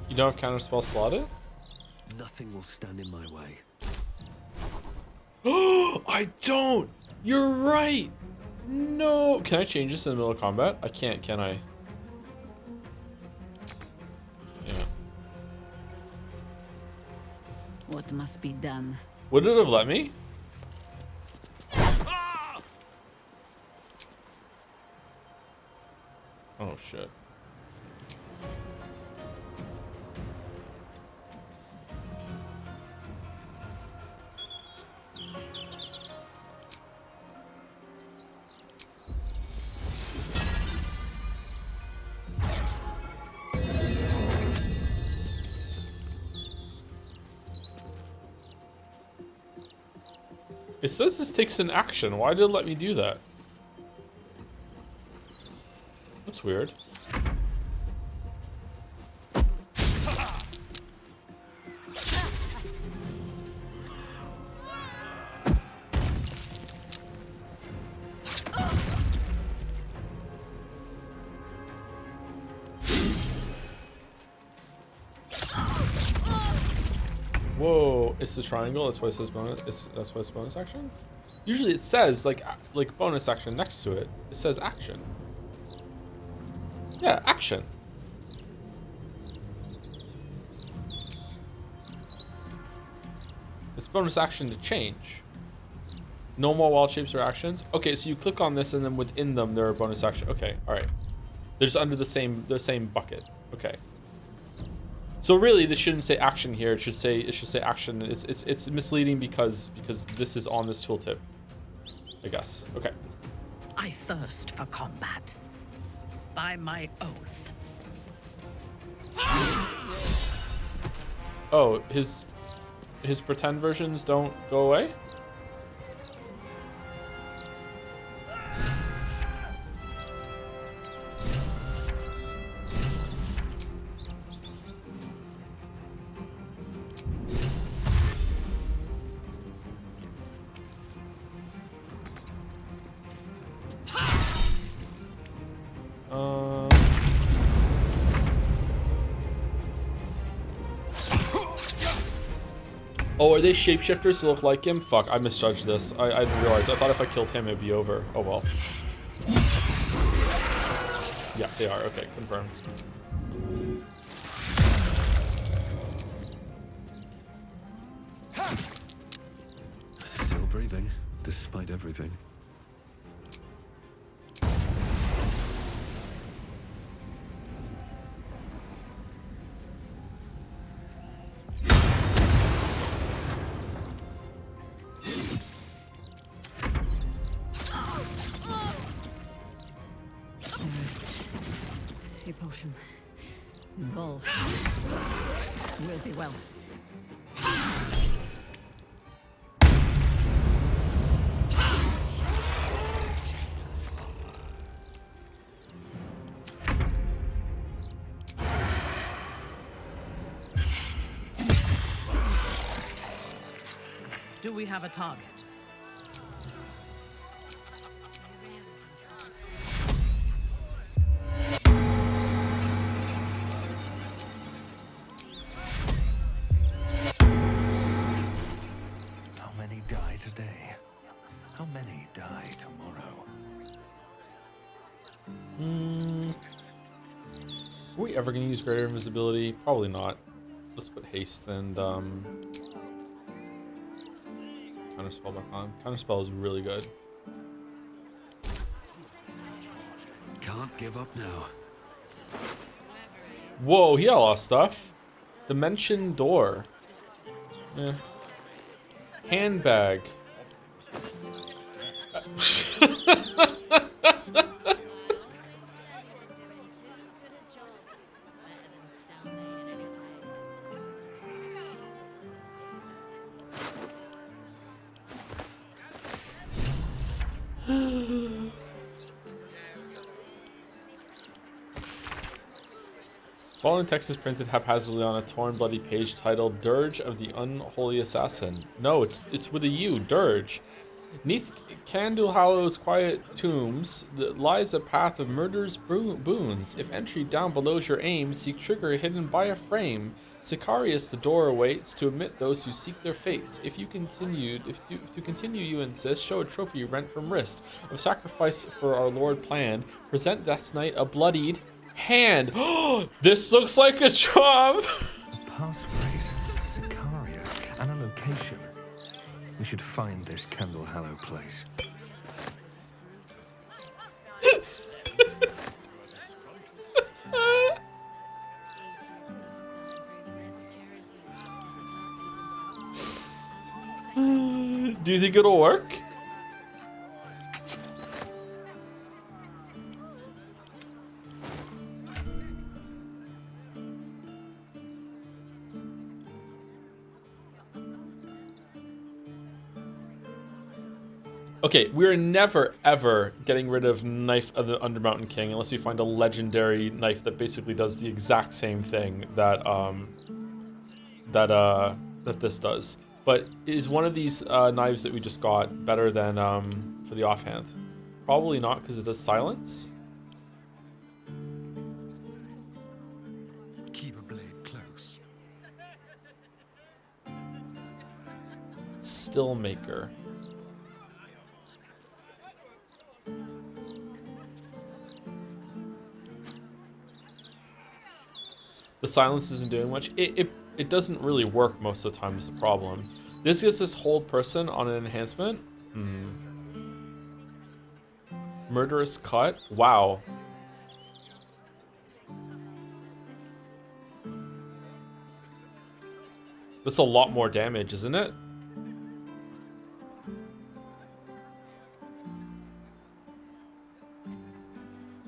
You don't have counterspell slotted? Nothing will stand in my way. I don't! You're right! No! Can I change this in the middle of combat? I can't, can I? Yeah. What must be done? Would it have let me? Oh shit. It says this takes an action. Why did it let me do that? That's weird. Whoa, it's the triangle. That's why it says bonus. That's why it's bonus action. Usually it says like bonus action next to it. It says action. Yeah, action. It's bonus action to change. No more wild shapes or actions. Okay, so you click on this and then within them there are bonus action. Okay, all right. They're just under the same bucket. Okay. So really, this shouldn't say action here. It should say action. It's misleading because this is on this tooltip, I guess. Okay. I thirst for combat. By my oath. Oh, his pretend versions don't go away? Oh, are they shapeshifters to look like him? Fuck, I misjudged this. I didn't realize. I thought if I killed him, it'd be over. Oh well. Yeah, they are. Okay, confirmed. Still breathing, despite everything. A potion. All will be well. Do we have a target? How many die today? How many die tomorrow? Are we ever gonna use greater invisibility? Probably not. Let's put haste and counterspell back on. Counterspell is really good. Can't give up now. Whoa, he had a lot of stuff. Dimension door. Eh. Handbag. Following text is printed haphazardly on a torn, bloody page titled "Dirge of the Unholy Assassin." No, it's with a U. Dirge. Neath Candle Hollow's quiet tombs lies a path of murderous boons. If entry down below's your aim, seek trigger hidden by a frame. Sicarius the door awaits to admit those who seek their fates. If to continue you insist, show a trophy rent from wrist of sacrifice for our Lord planned. Present Death's Night a bloodied hand. This looks like a job. A passphrase, Sicarius, and a location. We should find this Candle Hallow place. Do you think it'll work? Okay, we're never ever getting rid of Knife of the Undermountain King unless we find a legendary knife that basically does the exact same thing that that this does. But is one of these knives that we just got better than for the offhand? Probably not, because it does silence. Keep a blade close. Stillmaker. The silence isn't doing much. It doesn't really work most of the time is the problem. This gives this hold person on an enhancement. Murderous cut. Wow. That's a lot more damage, isn't it?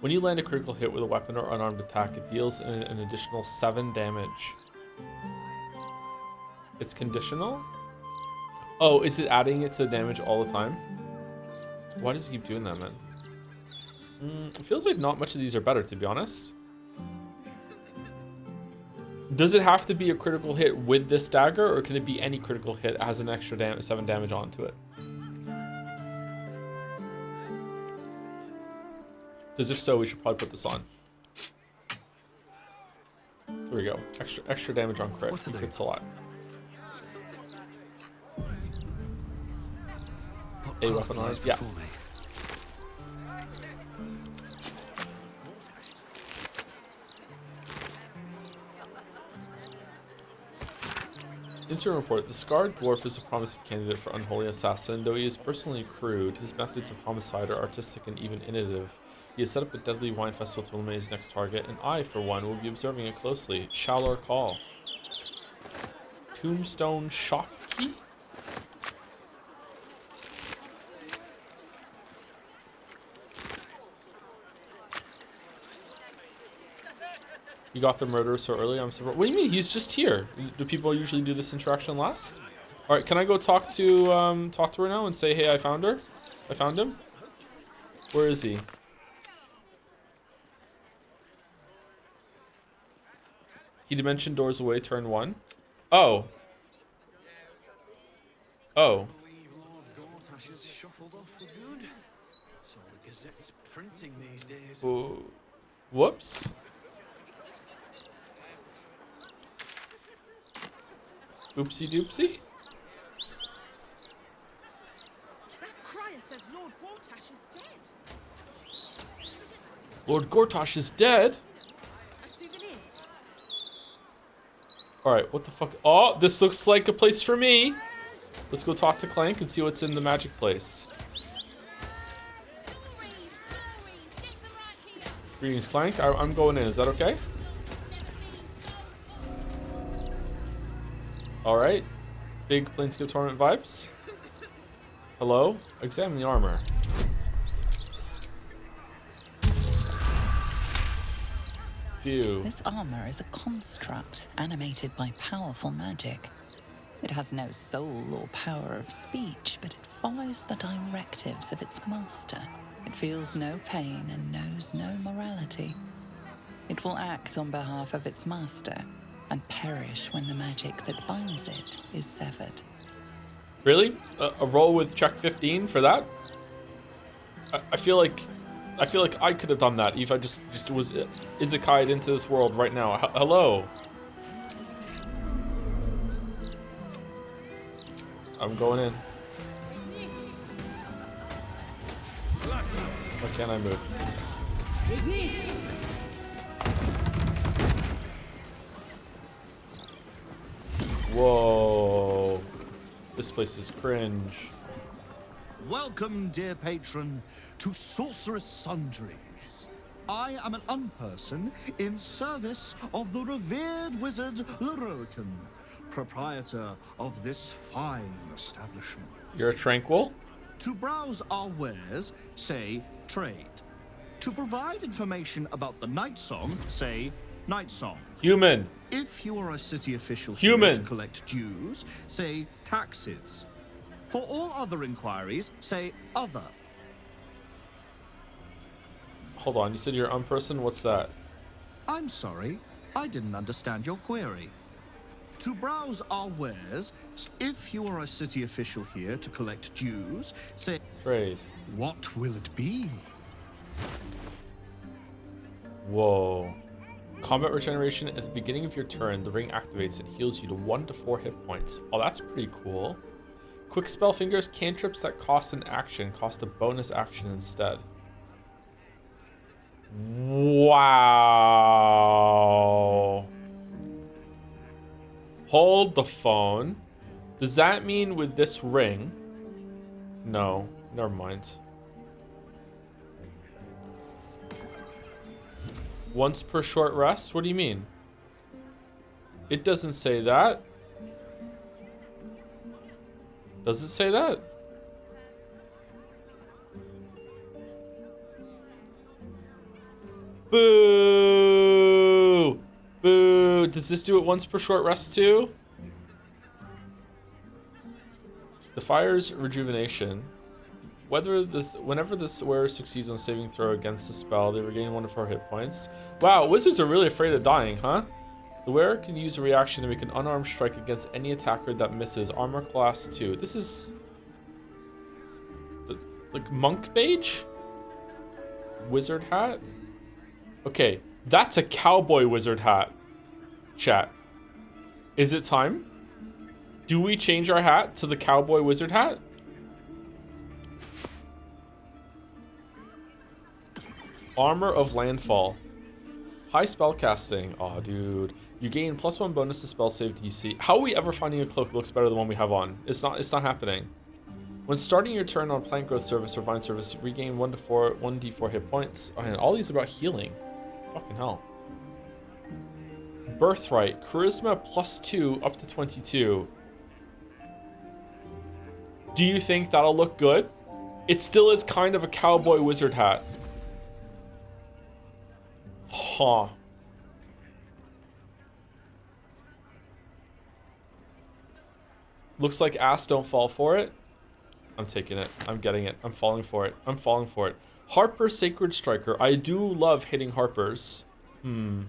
When you land a critical hit with a weapon or unarmed attack, it deals an additional 7 damage. It's conditional? Oh, is it adding it to the damage all the time? Why does it keep doing that, man? It feels like not much of these are better, to be honest. Does it have to be a critical hit with this dagger, or can it be any critical hit that has an extra 7 damage onto it? Because if so, we should probably put this on. There we go. Extra damage on crit. He crits a lot. A weaponized. Yeah. Interim report. The Scarred Dwarf is a promising candidate for Unholy Assassin. Though he is personally crude, his methods of homicide are artistic and even innovative. He has set up a deadly wine festival to eliminate his next target, and I, for one, will be observing it closely. Shall or call? Tombstone Shopkey? You got the murderer so early, I'm surprised. What do you mean? He's just here. Do people usually do this interaction last? Alright, can I go talk to her now and say, hey, I found her? I found him? Where is he? He dimension doors away, turn 1. Oh. Oh. Whoops. Oopsie doopsie. That crier says Lord Gortash is dead. Lord Gortash is dead? Alright, what the fuck? Oh, this looks like a place for me. Let's go talk to Clank and see what's in the magic place. Greetings, Clank. I'm going in. Is that okay? Alright. Big Planescape Tournament vibes. Hello? Examine the armor. Phew. This armor is a construct animated by powerful magic. It has no soul or power of speech, but it follows the directives of its master. It feels no pain and knows no morality. It will act on behalf of its master and perish when the magic that binds it is severed. Really? A roll with check 15 for that? I feel like I could have done that if I just was Izakai'd into this world right now. Hello. I'm going in. Why can't I move? Whoa. This place is cringe. Welcome, dear patron, to Sorceress Sundries. I am an unperson in service of the revered wizard Leroican, proprietor of this fine establishment. You're a tranquil? To browse our wares, say trade. To provide information about the Night Song, say Night Song. Human. If you are a city official Human. here to collect dues, say taxes. For all other inquiries, say other. Hold on, you said you're an unperson? What's that? I'm sorry, I didn't understand your query. To browse our wares, if you are a city official here to collect dues, say trade. What will it be? Whoa. Combat regeneration at the beginning of your turn, the ring activates and heals you to 1 to 4 hit points. Oh, that's pretty cool. Quick spell fingers, cantrips that cost an action cost a bonus action instead. Wow. Hold the phone. Does that mean with this ring? No, never mind. Once per short rest? What do you mean? It doesn't say that. Does it say that? Boo! Boo! Does this do it once per short rest too? The fire's rejuvenation. Whenever this wearer succeeds on a saving throw against the spell, they regain 1 to 4 hit points. Wow, wizards are really afraid of dying, huh? The wearer can use a reaction to make an unarmed strike against any attacker that misses. Armor class 2. This is like monk mage? Wizard hat? Okay, that's a cowboy wizard hat. Chat. Is it time? Do we change our hat to the cowboy wizard hat? Armor of Landfall. High spell casting. Aw, dude. You gain +1 bonus to spell save DC. How are we ever finding a cloak that looks better than the one we have on? It's not happening. When starting your turn on plant growth service or vine service, regain 1d4 hit points. Oh, and all these are about healing. Fucking hell. Birthright. Charisma +2 up to 22. Do you think that'll look good? It still is kind of a cowboy wizard hat. Huh. Looks like ass don't fall for it. I'm taking it. I'm getting it. I'm falling for it. I'm falling for it. Harper Sacred Striker. I do love hitting Harpers. I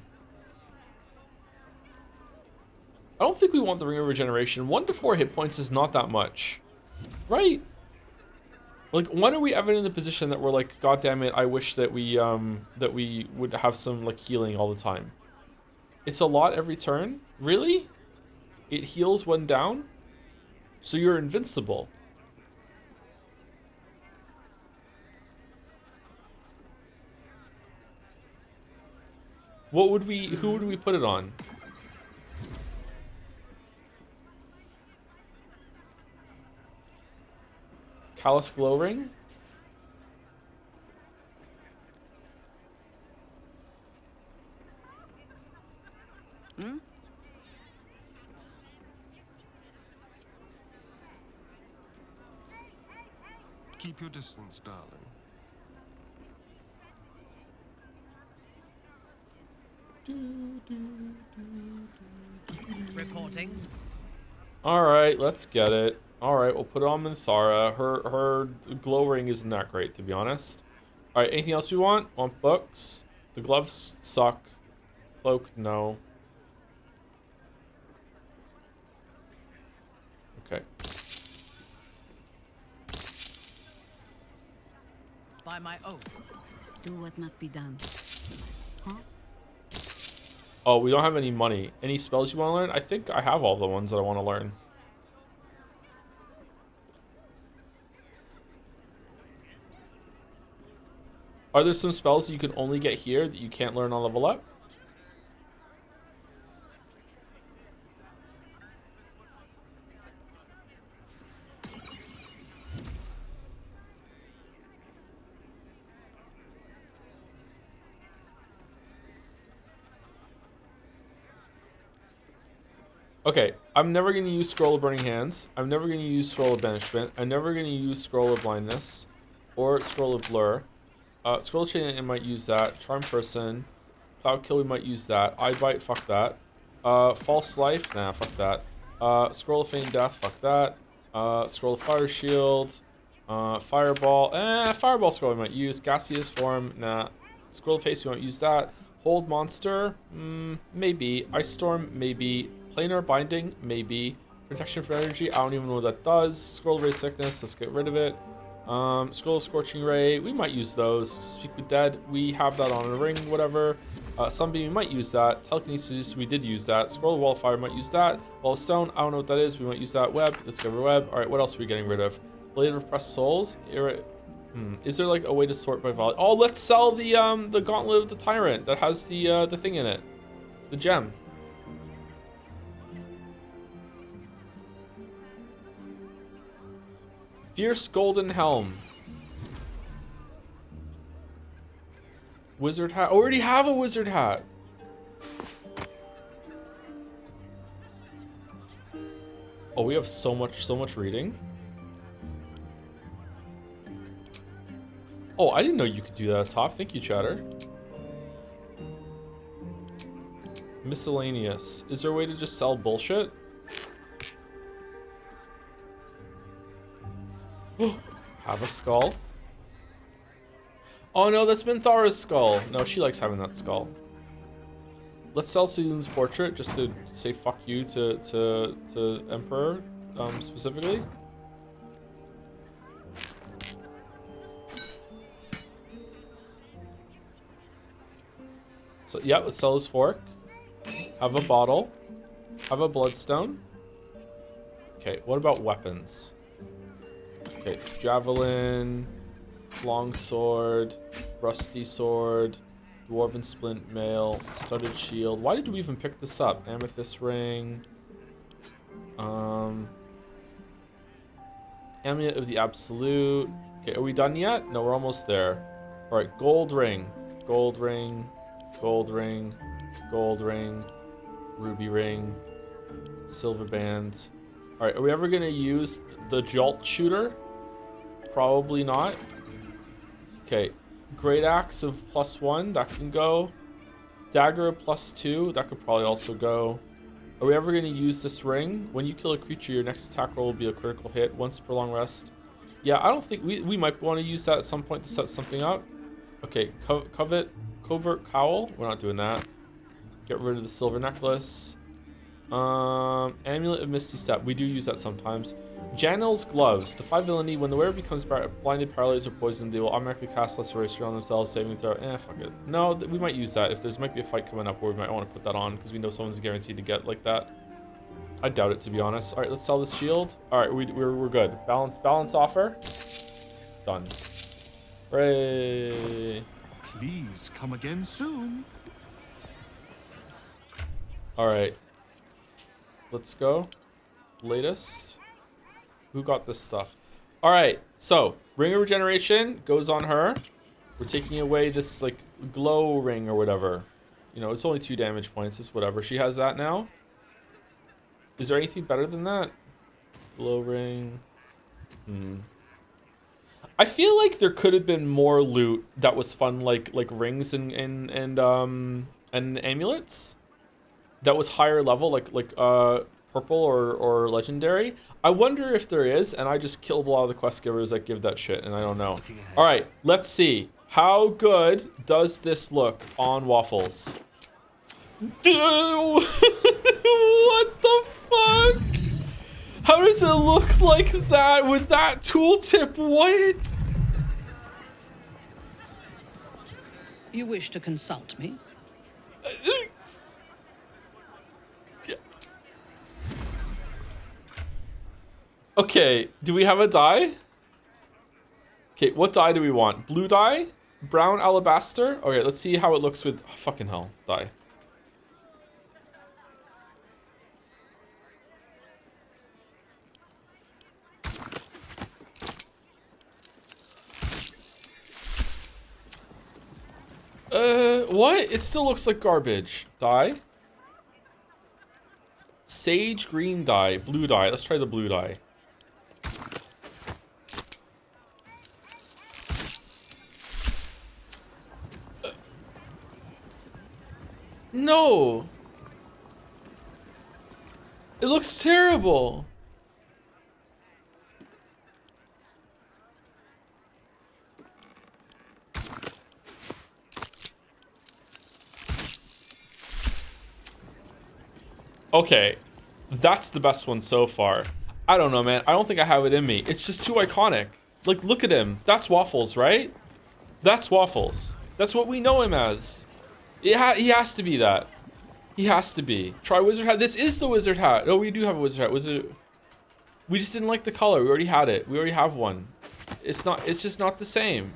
don't think we want the Ring of Regeneration. 1 to 4 hit points is not that much. Right? Like, when are we ever in the position that we're like, God damn it, I wish that we would have some like healing all the time. It's a lot every turn? Really? It heals when down? So you're invincible. Who would we put it on? Callous Glow Ring? Keep your distance, darling. Reporting. Alright, let's get it. Alright, we'll put it on Minthara. Her glow ring isn't that great, to be honest. Alright, anything else we want? Want books? The gloves suck. Cloak, no. Okay. By my oath. Do what must be done. Huh? Oh, we don't have any money. Any spells you want to learn? I think I have all the ones that I want to learn. Are there some spells that you can only get here that you can't learn on level up? Okay, I'm never going to use Scroll of Burning Hands. I'm never going to use Scroll of Banishment. I'm never going to use Scroll of Blindness or Scroll of Blur. Scroll of Chain, I might use that. Charm Person. Cloud Kill, we might use that. Eye Bite, fuck that. False Life, nah, fuck that. Scroll of Feigned Death, fuck that. Scroll of Fire Shield. Fireball, Fireball Scroll we might use. Gaseous Form, nah. Scroll of Haste, we won't use that. Hold Monster, maybe. Ice Storm, maybe. Planar Binding, maybe. Protection for Energy, I don't even know what that does. Scroll of Ray Sickness, let's get rid of it. Scroll of Scorching Ray, we might use those. Speak with Dead, we have that on a ring, whatever. Sunbeam, we might use that. Telekinesis, we did use that. Scroll of Wall of Fire, might use that. Wall of Stone, I don't know what that is, we might use that. Web, let's get rid of Web. Alright, what else are we getting rid of? Blade of Repressed Souls, is there like a way to sort by value? Oh, let's sell the Gauntlet of the Tyrant that has the thing in it. The gem. Fierce Golden Helm. Wizard hat. I already have a wizard hat. Oh, we have so much reading. Oh, I didn't know you could do that at top. Thank you, chatter. Miscellaneous. Is there a way to just sell bullshit? Have a skull. Oh no, that's Minthara's skull. No, she likes having that skull. Let's sell Saloon's portrait just to say fuck you to Emperor specifically. So yeah, let's sell his fork. Have a bottle. Have a bloodstone. Okay, what about weapons? Okay, javelin, longsword, rusty sword, dwarven splint mail, studded shield. Why did we even pick this up? Amethyst ring. Amulet of the Absolute. Okay, are we done yet? No, we're almost there. All right, gold ring, gold ring, gold ring, gold ring, ruby ring, silver band. All right, are we ever gonna use the jolt shooter? Probably not. Okay, great axe of +1, that can go. Dagger of +2, that could probably also go. Are we ever going to use this ring? When you kill a creature, your next attack roll will be a critical hit once per long rest. Yeah, I don't think we might want to use that at some point to set something up. Okay, covert cowl. We're not doing that. Get rid of the silver necklace. Amulet of Misty Step. We do use that sometimes. Joedle's gloves. Defy villainy. When the wearer becomes blinded, paralyzed, or poisoned, they will automatically cast Lesser Eraser on themselves, saving throw. Fuck it. No, we might use that if there's might be a fight coming up where we might want to put that on because we know someone's guaranteed to get like that. I doubt it, to be honest. All right, let's sell this shield. All right, we're good. Balance offer. Done. Hooray! Please come again soon. All right. Let's go. Latest. Who got this stuff? All right, so ring of regeneration goes on her. We're taking away this like glow ring or whatever. You know, it's only 2 damage points. It's whatever. She has that now. Is there anything better than that? Glow ring. I feel like there could have been more loot that was fun, like rings and amulets. That was higher level, like purple or legendary. I wonder if there is, and I just killed a lot of the quest givers that give that shit, and I don't know. All right, let's see. How good does this look on Waffles? Dude, what the fuck? How does it look like that with that tooltip? What? You wish to consult me? Okay, do we have a dye? Okay, what dye do we want? Blue dye? Brown alabaster? Okay, let's see how it looks with fucking hell dye. What? It still looks like garbage. Dye? Sage green dye, blue dye. Let's try the blue dye. No. It looks terrible. Okay, that's the best one so far. I don't know, man. I don't think I have it in me. It's just too iconic. Like, look at him. That's Waffles, right? That's Waffles. That's what we know him as. He has to be that. He has to be. Try wizard hat. This is the wizard hat. Oh, we do have a wizard hat. We just didn't like the color. We already had it. We already have one. It's just not the same.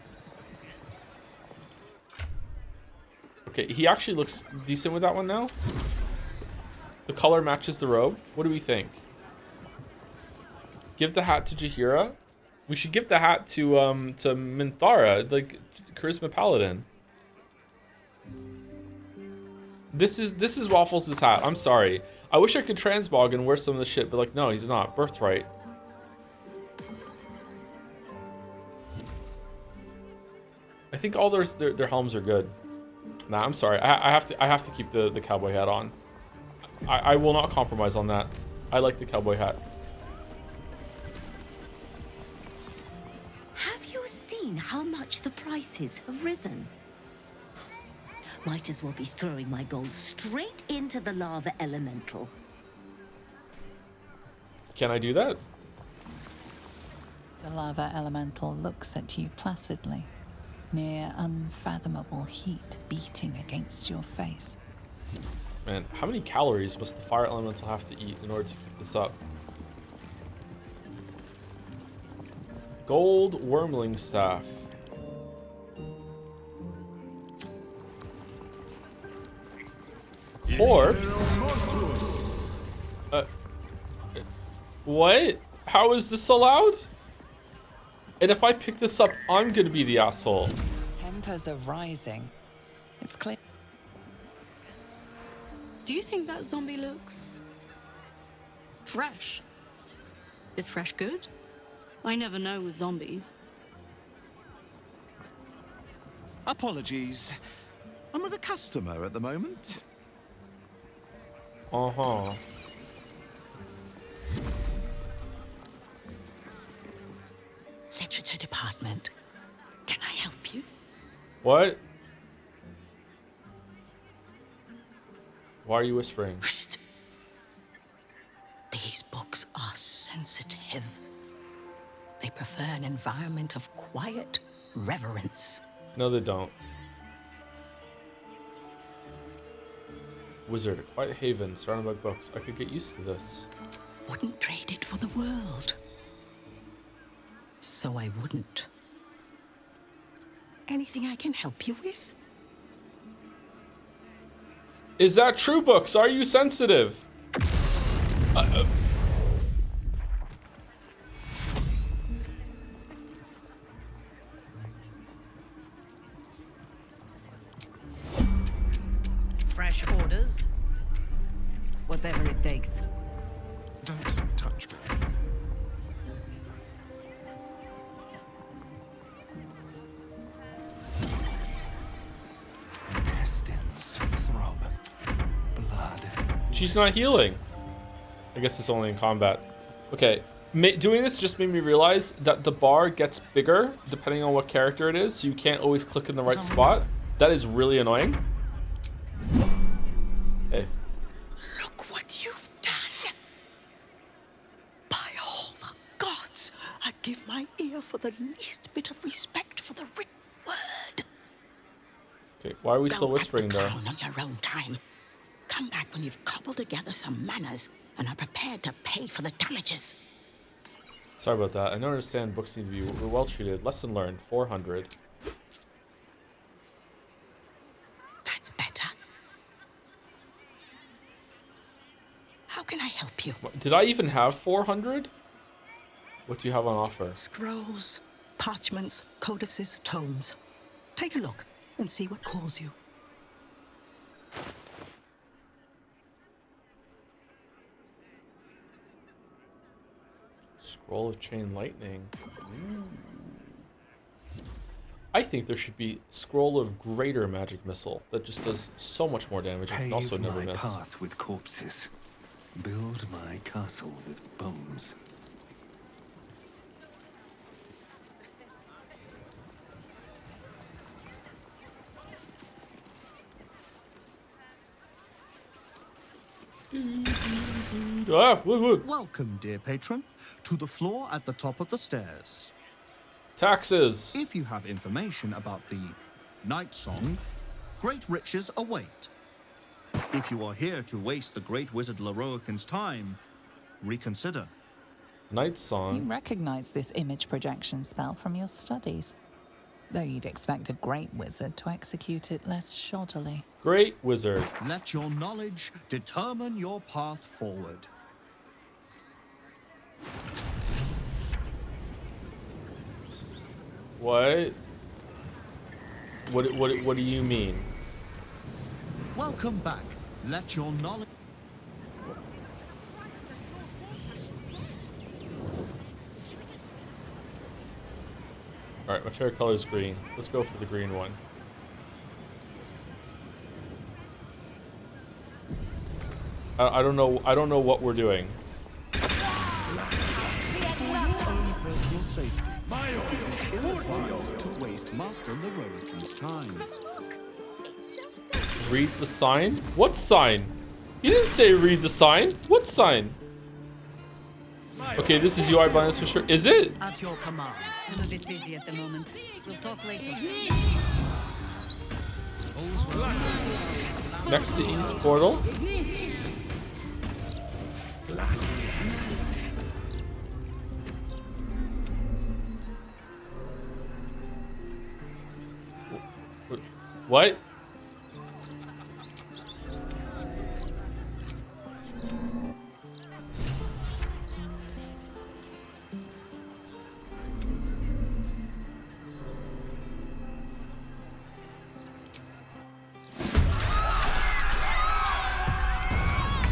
Okay, he actually looks decent with that one now. The color matches the robe. What do we think? Give the hat to Jaheira. We should give the hat to Minthara, like Charisma Paladin. This is Waffles' hat. I'm sorry. I wish I could transbog and wear some of the shit, but like, no, he's not. Birthright. I think all their helms are good. Nah, I'm sorry. I have to keep the cowboy hat on. I will not compromise on that. I like the cowboy hat. Have you seen how much the prices have risen? Might as well be throwing my gold straight into the lava elemental. Can I do that? The lava elemental looks at you placidly. near unfathomable heat beating against your face. Man, how many calories must the fire elemental have to eat in order to keep this up? Gold wormling staff. Corpse? What? How is this allowed? And if I pick this up, I'm gonna be the asshole. Tempers are rising. It's clear. Do you think that zombie looks fresh? Is fresh good? I never know with zombies. Apologies. I'm with a customer at the moment. Uh-huh. Literature department. Can I help you? What? Why are you whispering? These books are sensitive. They prefer an environment of quiet reverence. No, they don't. Wizard, a quiet haven surrounded by books. I could get used to this. Wouldn't trade it for the world. So I wouldn't. Anything I can help you with? Is that true, books? Are you sensitive? Fresh orders. Whatever it takes. Don't touch me. Intestines throb. Blood. She's not healing. I guess it's only in combat. Okay. Doing this just made me realize that the bar gets bigger depending on what character it is, so you can't always click in the right spot. That is really annoying. Okay. Look what you've done. By all the gods, I'd give my ear for the least bit of respect for the written word. Okay, why are we still whispering though? Crown on your own time. Come back when you've cobbled together some manners and are prepared to pay for the damages. Sorry about that. I don't understand. Books need to be well treated. Lesson learned. 400. That's better. How can I help you? What, did I even have 400? What do you have on offer? Scrolls, parchments, codices, tomes. Take a look and see what calls you. Scroll of Chain Lightning. Ooh. I think there should be Scroll of Greater Magic Missile that just does so much more damage and can also never my miss. path with corpses. Build my castle with bones. Welcome, dear patron, to the floor at the top of the stairs. Taxes. If you have information about the Night Song, great riches await. If you are here to waste the great wizard Leroican's time, reconsider. Night Song. You recognize this image projection spell from your studies, though you'd expect a great wizard to execute it less shoddily. Great wizard. Let your knowledge determine your path forward. What? What do you mean? Welcome back. Let your knowledge... Alright, my favorite color is green. Let's go for the green one. I don't know what we're doing. Own personal safety. It is ill-advised to waste Master Leroican's time. Read the sign? What sign? He didn't say read the sign. What sign? Okay, this is UI blindness for sure. Is it? At your command. I'm a bit busy at the moment. We'll talk later. Next to East Portal. What?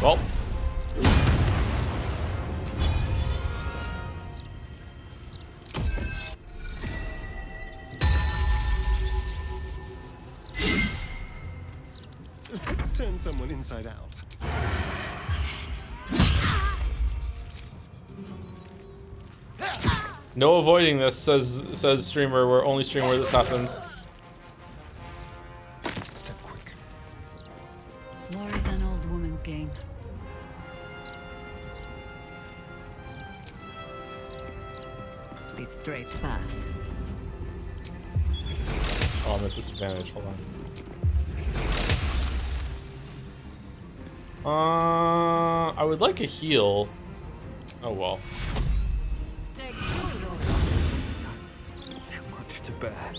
Well. Let's turn someone inside out. No avoiding this, says streamer. We're only stream where this happens. Step quick. War is an old woman's game. The straight path. Oh, I'm at disadvantage. Hold on. I would like a heal. Oh well. Too much to bear.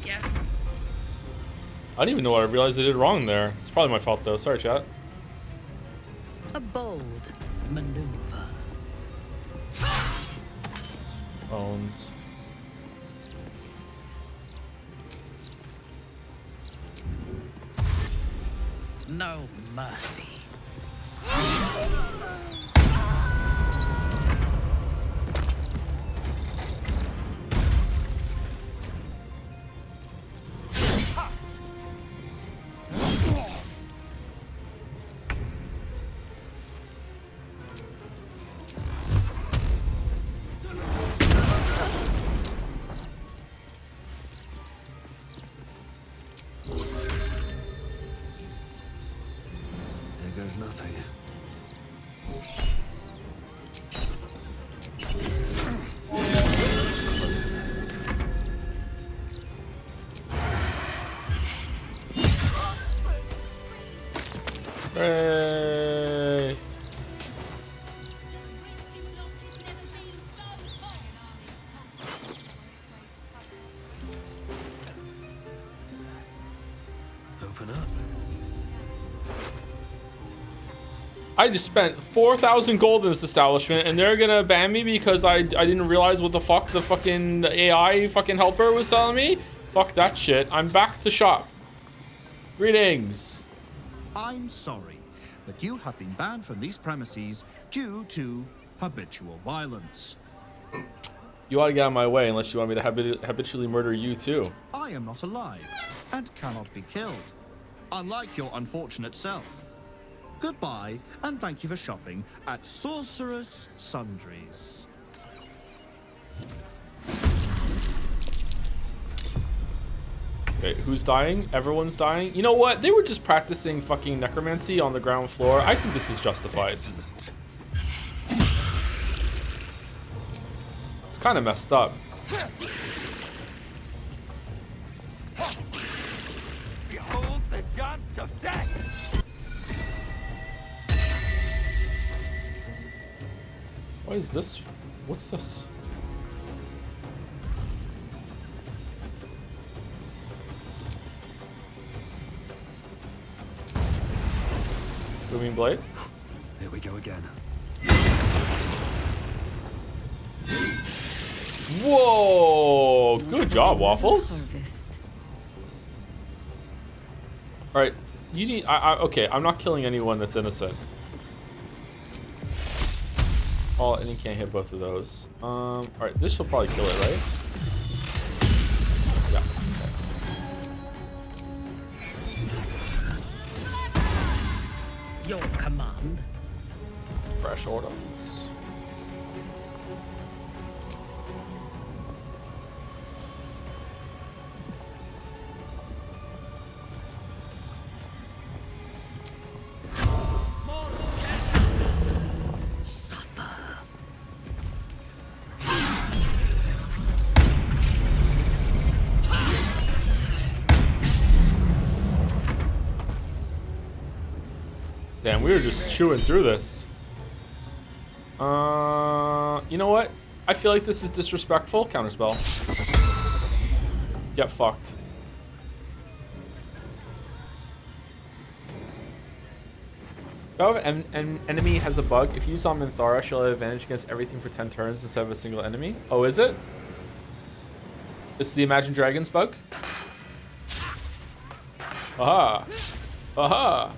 Yes. I don't even know what I realized I did wrong there. It's probably my fault though. Sorry, chat. A bold maneuver. Bones. No mercy. There goes nothing. Hooray! Open up. I just spent 4,000 gold in this establishment, and they're gonna ban me because I didn't realize what the fuck the fucking AI fucking helper was telling me. Fuck that shit. I'm back to shop. Greetings. I'm sorry, but you have been banned from these premises due to habitual violence. You ought to get out of my way unless you want me to habitually murder you too. I am not alive and cannot be killed, unlike your unfortunate self. Goodbye, and thank you for shopping at Sorcerous Sundries. Okay, who's dying? Everyone's dying. You know what? They were just practicing fucking necromancy on the ground floor. I think this is justified. Excellent. It's kind of messed up. Behold the dance of death! What is this? What's this? Booming blade? Here we go again. Whoa! Good job, Waffles. Alright, you need... okay, I'm not killing anyone that's innocent. Oh, and you can't hit both of those. Alright, this will probably kill it, right? Yeah. Okay. Your command. Fresh orders. Damn, we were just chewing through this. You know what? I feel like this is disrespectful. Counterspell. Get fucked. If an enemy has a bug, if you use on Minthara, she'll have advantage against everything for 10 turns instead of a single enemy. Oh, is it? This is the Imagine Dragons bug? Aha. Aha.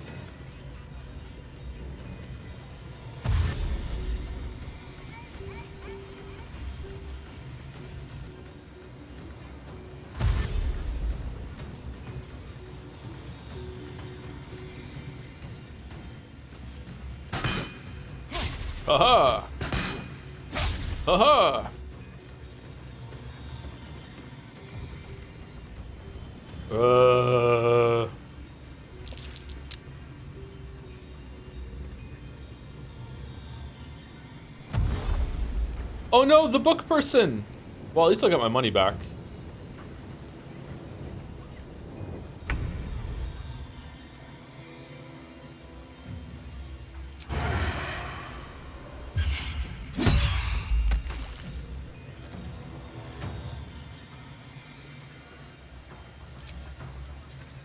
Aha! Aha! Oh no, the book person! Well, at least I got my money back.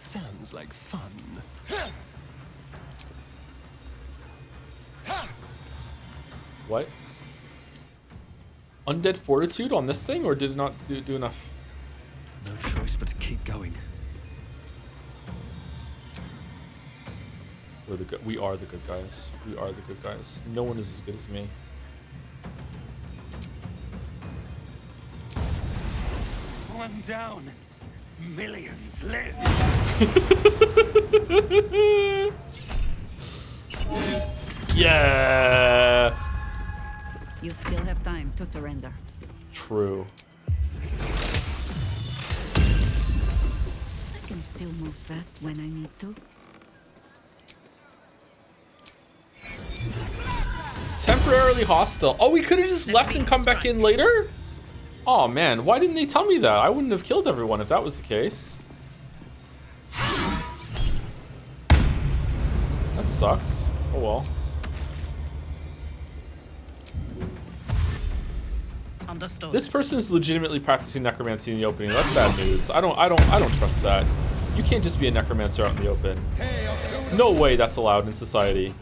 Sounds like fun. What? Undead fortitude on this thing, or did it not do enough? No choice but to keep going. We are the good guys. We are the good guys. No one is as good as me. One down. Millions live. Yeah. You still have time to surrender. True. I can still move fast when I need to. Temporarily hostile. Oh, we could have just left and come back in later? Oh man, why didn't they tell me that? I wouldn't have killed everyone if that was the case. That sucks. Oh well. Understood. This person's legitimately practicing necromancy in the opening. That's bad news. I don't trust that. You can't just be a necromancer out in the open. No way that's allowed in society.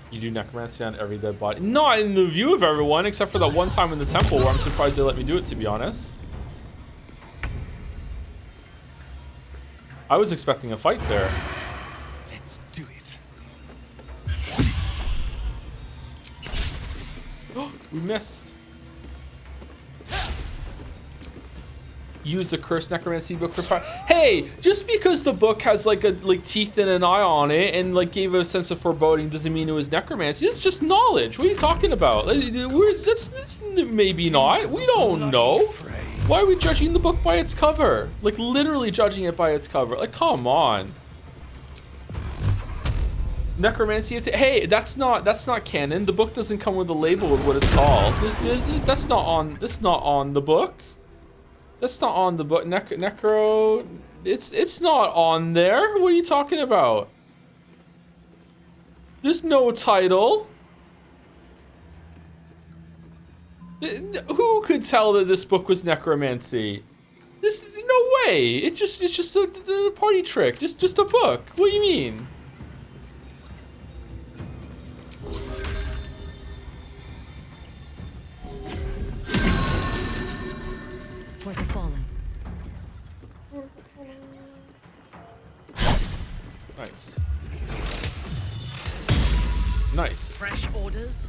You do necromancy on every dead body. Not in the view of everyone, except for that one time in the temple where I'm surprised they let me do it, to be honest. I was expecting a fight there. Let's do it. We missed. Use the cursed necromancy book for power. Hey, just because the book has like teeth and an eye on it and like gave a sense of foreboding doesn't mean it was necromancy. It's just knowledge. What are you talking about? That's maybe not. We don't know. Why are we judging the book by its cover? Like literally judging it by its cover. Like come on. Necromancy. Hey, that's not canon. The book doesn't come with a label of what it's called. That's not on the book. That's not on the book. Necro. It's not on there. What are you talking about? There's no title. Who could tell that this book was necromancy? No way. It's just a party trick. Just a book. What do you mean? For the fallen. Nice. Nice. Fresh orders.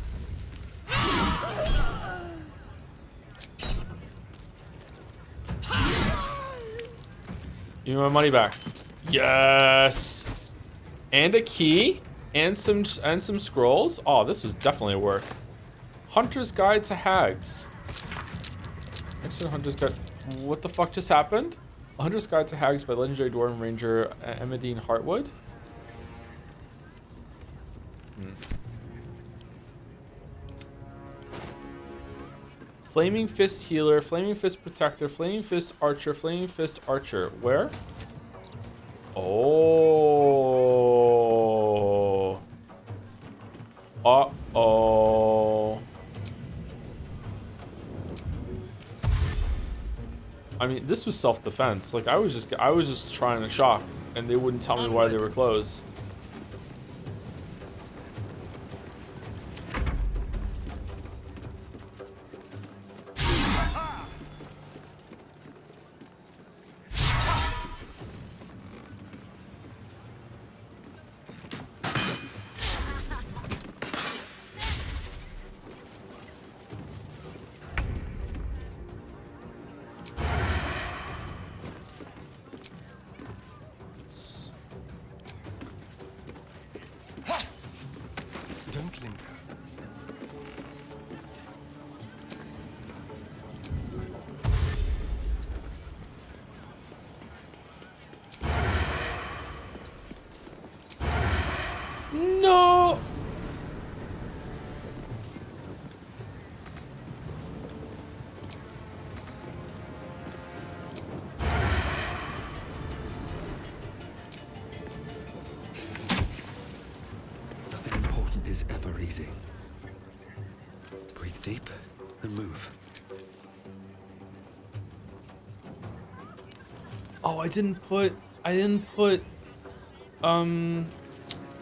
Give me my money back. Yes. And a key and some scrolls. Oh, this was definitely worth. Hunter's Guide to Hags. Next to Hunter's Guide. What the fuck just happened? A Hunter's Guide to Hags by legendary Dwarven Ranger Emmeline Hartwood. Flaming Fist Healer, Flaming Fist Protector, Flaming Fist Archer, Flaming Fist Archer. Where? Oh. Uh-oh. I mean, this was self-defense. Like I was just trying to shop, and they wouldn't tell me why they were closed. Don't linger. No. Nothing important is ever easy. Breathe deep and move. Oh, I didn't put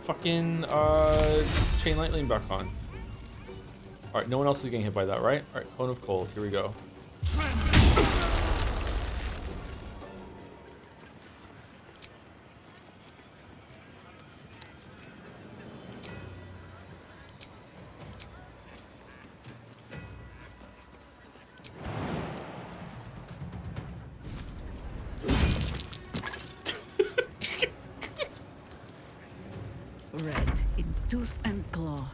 fucking Chain Lightning back on. All right, no one else is getting hit by that, right? All right, Cone of Cold. Here we go. Red in tooth and claw.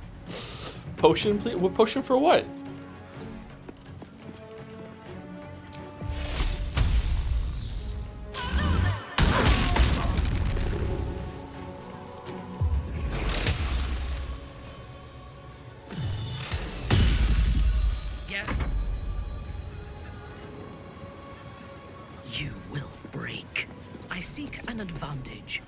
Potion, please. What potion for what? Yes. You will break. I seek an advantage.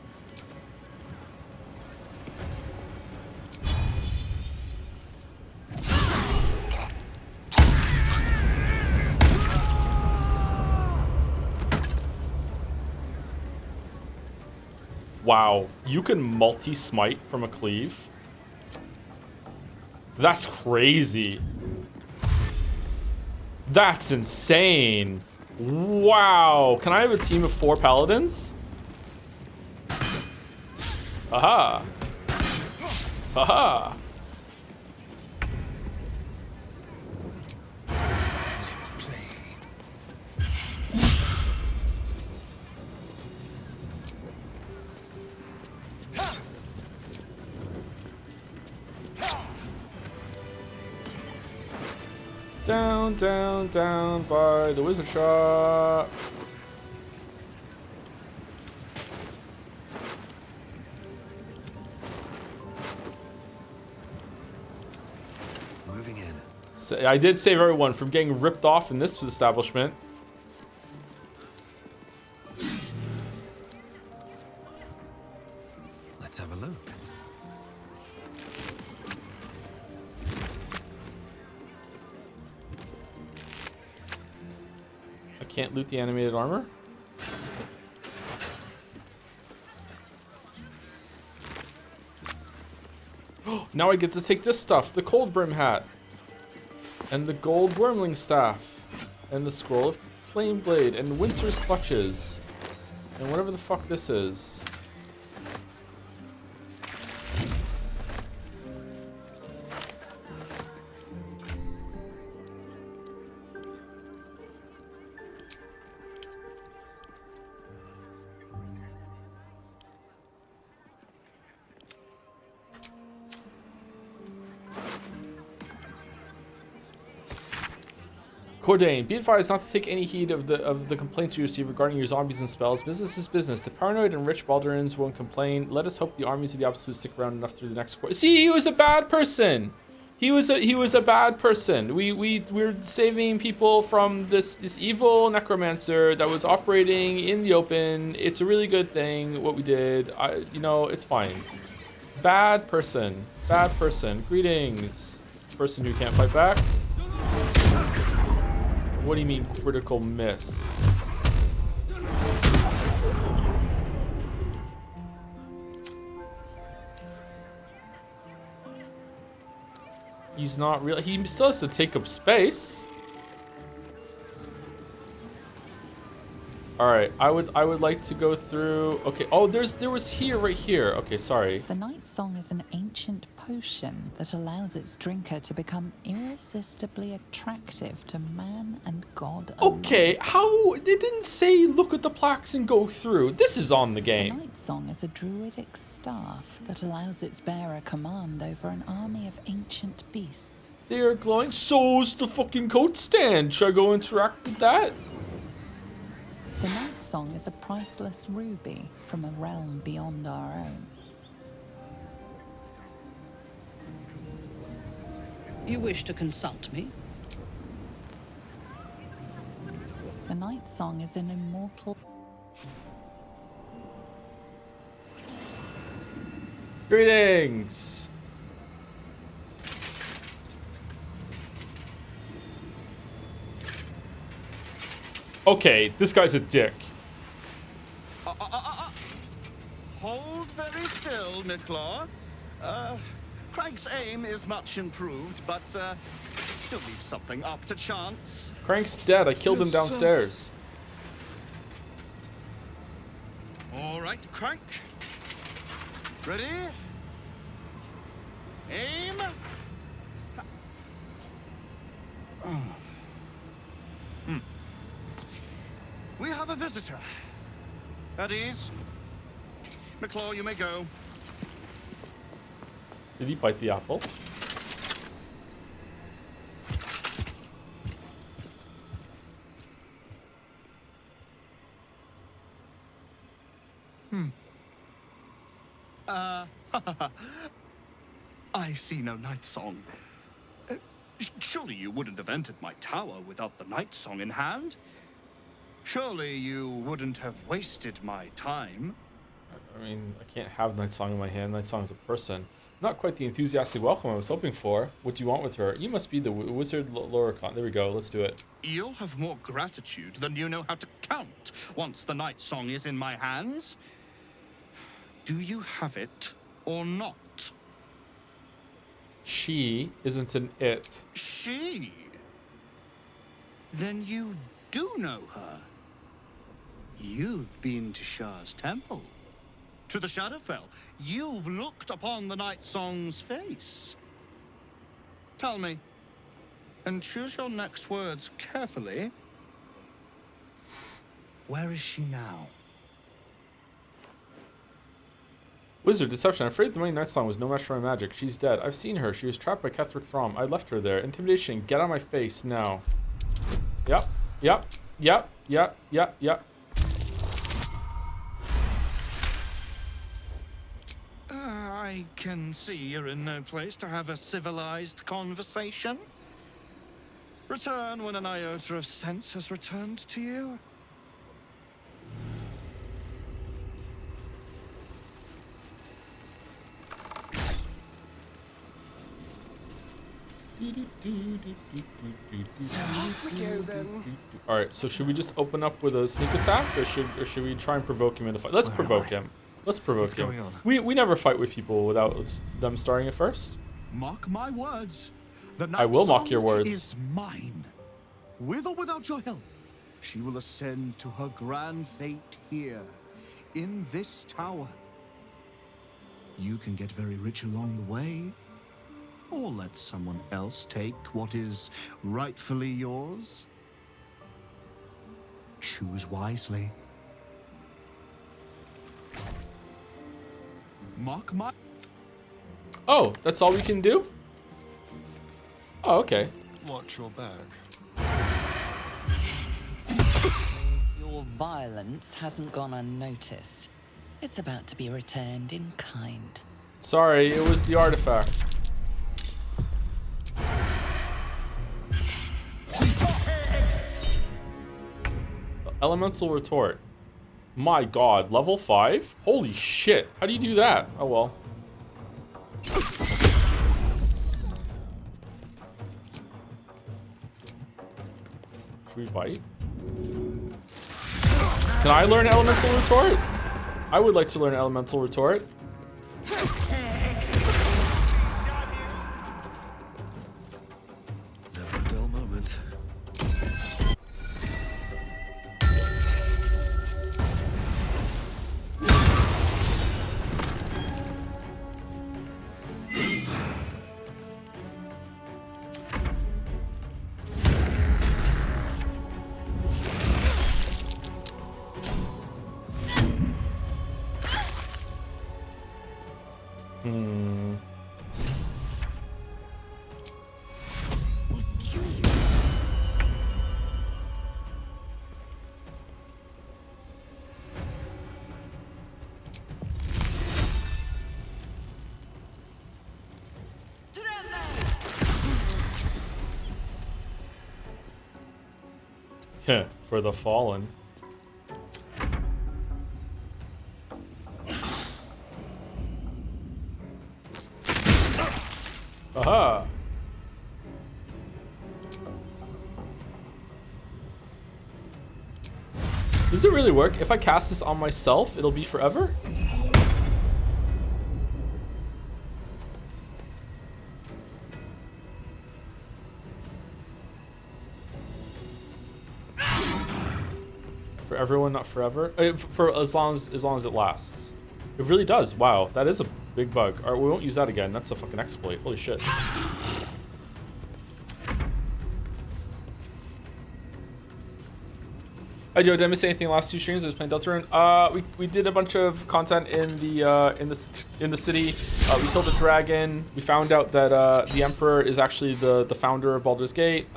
Wow, you can multi-smite from a cleave? That's crazy. That's insane. Wow, can I have a team of 4 paladins? Aha. Aha. Let's play. Down, down, down by the wizard shop. Moving in. So I did save everyone from getting ripped off in this establishment. Let's have a look. I can't loot the animated armor. Now I get to take this stuff, the Cold Brim hat, and the gold Wormling staff, and the Scroll of Flame Blade, and Winter's Clutches, and whatever the fuck this is. Cordain, be advised not to take any heed of the complaints you receive regarding your zombies and spells. Business is business. The paranoid and rich Baldurins won't complain. Let us hope the armies of the Absolute stick around enough through the next quarter. See, he was a bad person. He was a bad person. We're saving people from this evil necromancer that was operating in the open. It's a really good thing what we did. You know, it's fine. Bad person. Bad person. Greetings, person who can't fight back. What do you mean critical miss? He's not real. He still has to take up space. All right, I would like to go through. Okay. Oh, there was here right here. Okay, sorry. The Night Song is an ancient potion that allows its drinker to become irresistibly attractive to man and God alone. Okay, how they didn't say look at the plaques and go through. This is on the game. The Night Song is a druidic staff that allows its bearer command over an army of ancient beasts. They are glowing. So's the fucking coat stand. Should I go interact with that? The Night Song is a priceless ruby from a realm beyond our own. You wish to consult me? The Night Song is an immortal... Greetings. Okay, this guy's a dick. Hold very still, Nicklaw. Craig's aim is much improved, but still leaves something up to chance. Crank's dead. I killed him downstairs. All right, Crank. Ready? Aim. We have a visitor. At ease. McClaw, you may go. Did he bite the apple? I see no night song. Surely you wouldn't have entered my tower without the night song in hand? Surely you wouldn't have wasted my time? I mean, I can't have Night Song in my hand. Night Song is a person. Not quite the enthusiastic welcome I was hoping for. What do you want with her? You must be the wizard Loricon. There we go. Let's do it. You'll have more gratitude than you know how to count once the night song is in my hands. Do you have it or not? She isn't an it. She? Then you do know her. You've been to Shah's temple, to the Shadowfell. You've looked upon the Night Song's face. Tell me, and choose your next words carefully. Where is she now? Wizard, deception. I'm afraid the mighty Night Song was no match for my magic. She's dead. I've seen her. She was trapped by Ketheric Throm. I left her there. Intimidation. Get on my face now. Yep. Yep. Yep. Yep. Yep. Yep. I can see you're in no place to have a civilized conversation. Return when an iota of sense has returned to you. Off we go then. All right. So should we just open up with a sneak attack, or should we try and provoke him into fight? Let's provoke him. Let's provoke him. What's going on? We never fight with people without them starting it first. Mark my words. The I will mock your words. Is mine. With or without your help, she will ascend to her grand fate here, in this tower. You can get very rich along the way, or let someone else take what is rightfully yours. Choose wisely. Mark my... Oh, that's all we can do? Oh, okay. Watch your back. Your violence hasn't gone unnoticed. It's about to be returned in kind. Sorry, it was the artifact. Elemental retort. My god, level 5? Holy shit. How do you do that? Oh well. Should we bite? Can I learn elemental retort? I would like to learn elemental retort. Never a dull moment. Yeah, for the fallen. Aha! Does it really work? If I cast this on myself, it'll be forever? For everyone, not forever. For as long as it lasts. It really does. Wow, that is a big bug. All right, we won't use that again. That's a fucking exploit. Holy shit. Hi Joe, did I miss anything in the last 2 streams? I was playing Deltarune. We did a bunch of content in the city. We killed a dragon. We found out that the Emperor is actually the founder of Baldur's Gate.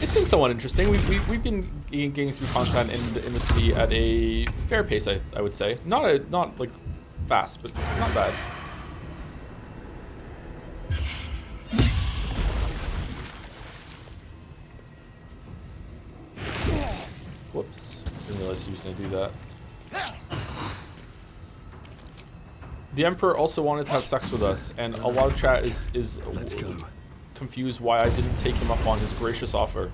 It's been somewhat interesting. We've been getting through content in the city at a fair pace, I would say. Not like fast, but not bad. Whoops, didn't realize he was gonna do that. The Emperor also wanted to have sex with us, and a lot of chat is Let's go. confused why I didn't take him up on his gracious offer.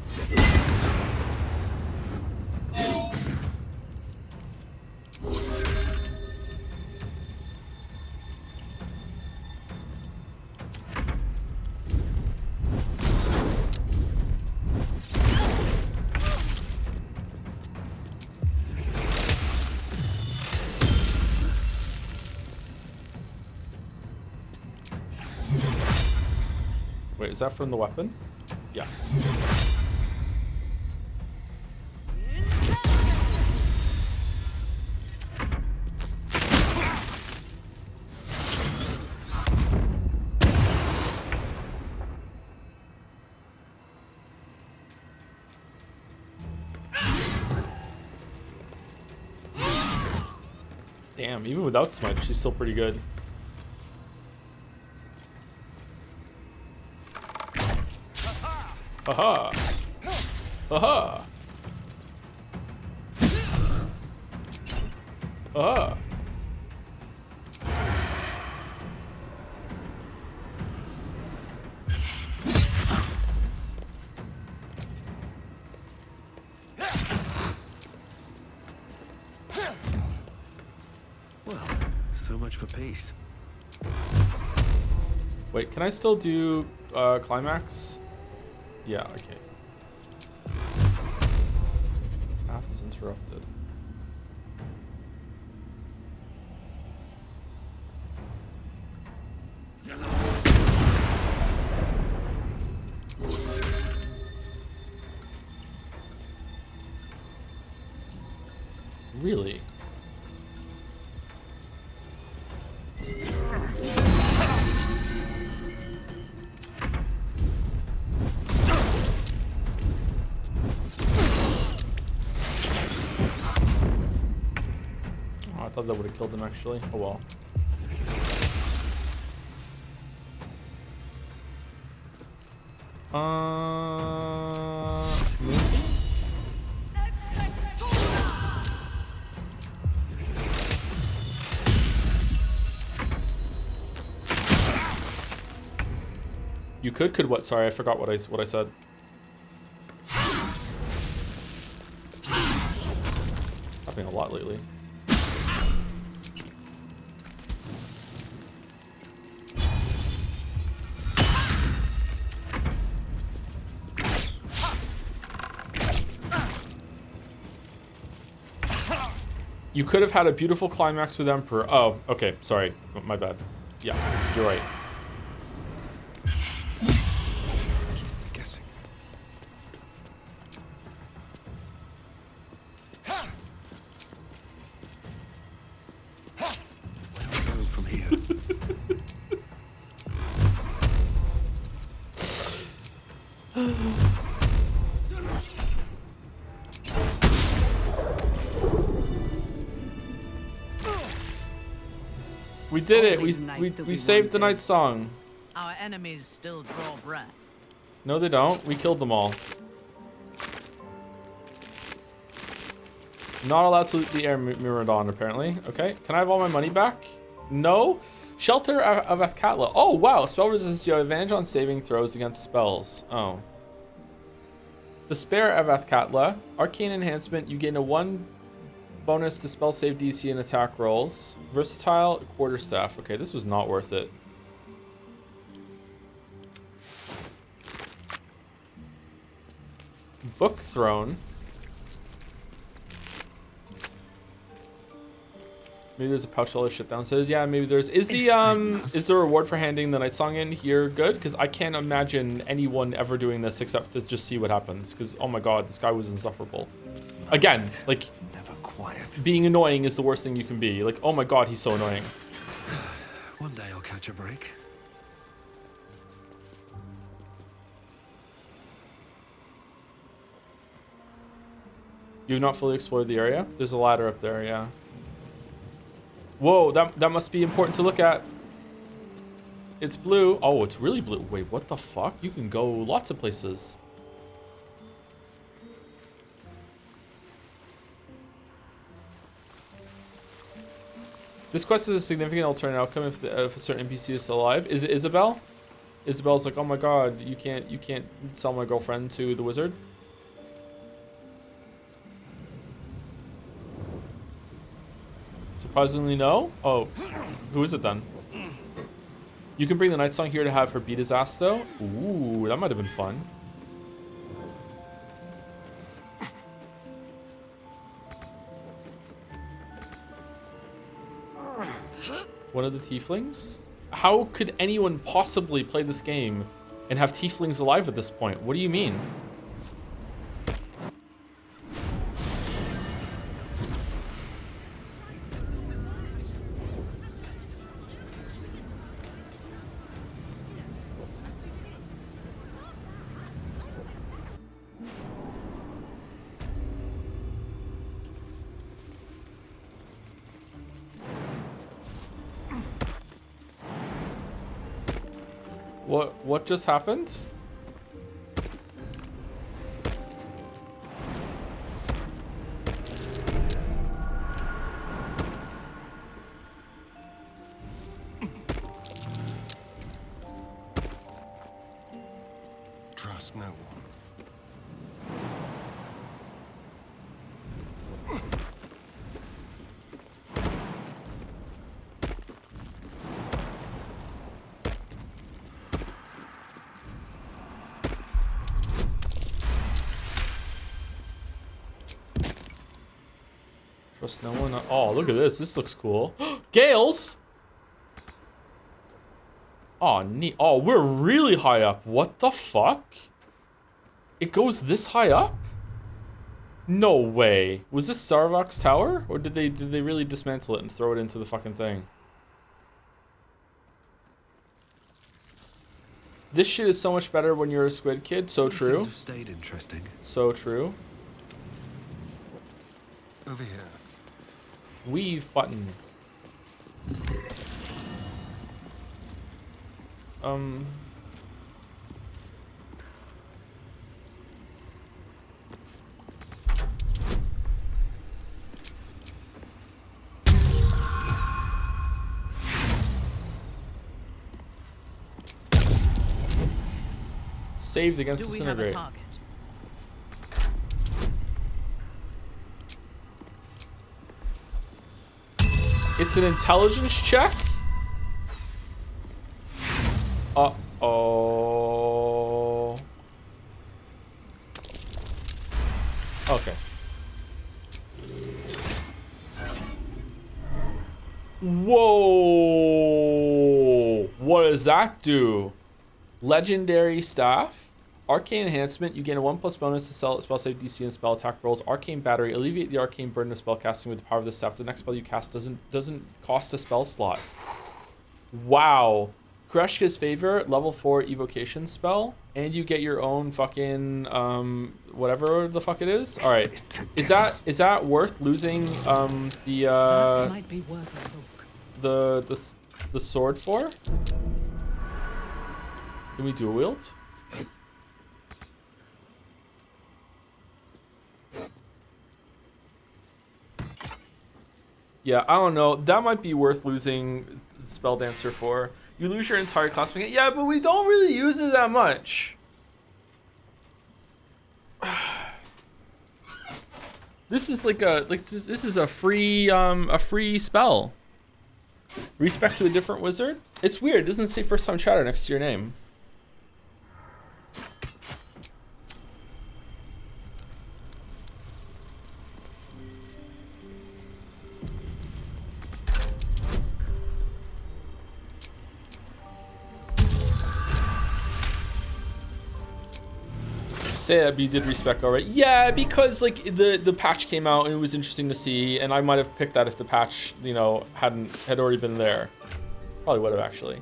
Wait, is that from the weapon? Yeah. Damn, even without smite, she's still pretty good. Aha! Aha! Aha! Well, so much for peace. Wait, can I still do climax? Yeah, okay. Path is interrupted. Really? thought that would have killed him actually. Oh well. Maybe? You could what? Sorry, I forgot what I said. Happening a lot lately. You could have had a beautiful climax with Emperor. Oh, okay. Sorry. My bad. Yeah, you're right. Guessing. Where do we go from here? We did it. Always nice to We be saved the wanted. night song. Our enemies still draw breath. No, they don't. We killed them all. Not allowed to loot the air Miradon, apparently. Okay. Can I have all my money back? No. Shelter of Athkatla. Oh, wow. Spell resistance. You have advantage on saving throws against spells. Oh. Despair of Athkatla. Arcane enhancement. You gain a 1 bonus to spell save DC and attack rolls. Versatile quarterstaff. Okay, this was not worth it. Book Throne. Maybe there's a pouch full of shit downstairs. Yeah, maybe there's. Is the reward for handing the night song in here good? Because I can't imagine anyone ever doing this except to just see what happens. Because oh my god, this guy was insufferable. Again, like never quiet. Being annoying is the worst thing you can be. Like oh my god, he's so annoying. One day I'll catch a break. You've not fully explored the area? There's a ladder up there, yeah. Whoa, that must be important to look at. It's blue. Oh, it's really blue. Wait, what the fuck? You can go lots of places. This quest is a significant alternate outcome if a certain NPC is still alive. Is it Isabel? Isabel's like, oh my god, you can't sell my girlfriend to the wizard. Surprisingly, no. Oh, who is it then? You can bring the night song here to have her beat his ass, though. Ooh, that might have been fun. One of the tieflings? How could anyone possibly play this game and have tieflings alive at this point? What do you mean? What just happened? Trust no one. Trust no one. Oh, look at this. This looks cool. Gales! Oh, neat. Oh, we're really high up. What the fuck? It goes this high up? No way. Was this Sarvok's tower? Or did they really dismantle it and throw it into the fucking thing? This shit is so much better when you're a squid kid. So These true. things have stayed interesting. So true. Over here. Weave button. Saved against Do we have a disintegrate. target? It's an intelligence check. Uh-oh. Okay. Whoa! What does that do? Legendary staff. Arcane enhancement. You gain a 1+ bonus to spell save DC and spell attack rolls. Arcane battery. Alleviate the arcane burden of spell casting with the power of the staff. The next spell you cast doesn't cost a spell slot. Wow. Kreshka's favor, level 4 evocation spell, and you get your own fucking whatever the fuck it is. All right. Is that worth losing That might be worth a look. the sword for? Can we dual wield? Yeah, I don't know. That might be worth losing Spell Dancer for. You lose your entire class. Yeah, but we don't really use it that much. This is like this is a free spell. Respect to a different wizard. It's weird. It doesn't say first time chatter next to your name. Say that, but you did respec already. Yeah, because like the patch came out and it was interesting to see, and I might have picked that if the patch, you know, had already been there. Probably would have actually.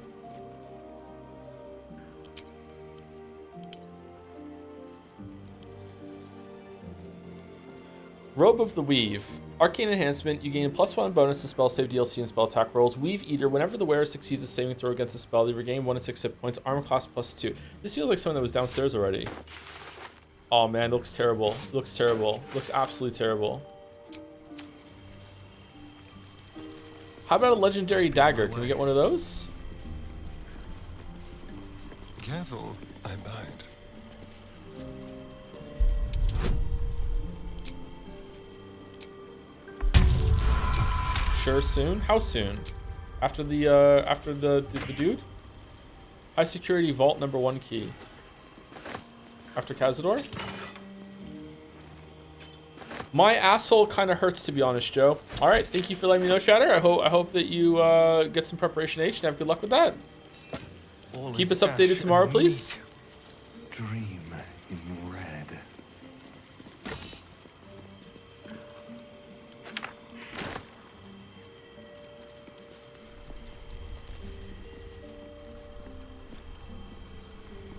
Robe of the Weave. Arcane enhancement. You gain a +1 bonus to spell save DLC and spell attack rolls. Weave Eater. Whenever the wearer succeeds a saving throw against a spell, they regain 1 to 6 hit points. Armor class +2. This feels like something that was downstairs already. Oh man, it looks terrible. It looks terrible. It looks absolutely terrible. How about a legendary dagger? Can we get one of those? Careful, I bite. Sure, soon. How soon? After the dude? High security vault #1 key. After Cazador? My asshole kind of hurts, to be honest, Joe. All right, thank you for letting me know, Chatter. I hope that you get some preparation H and have good luck with that. Keep us updated tomorrow, please. Dream in red.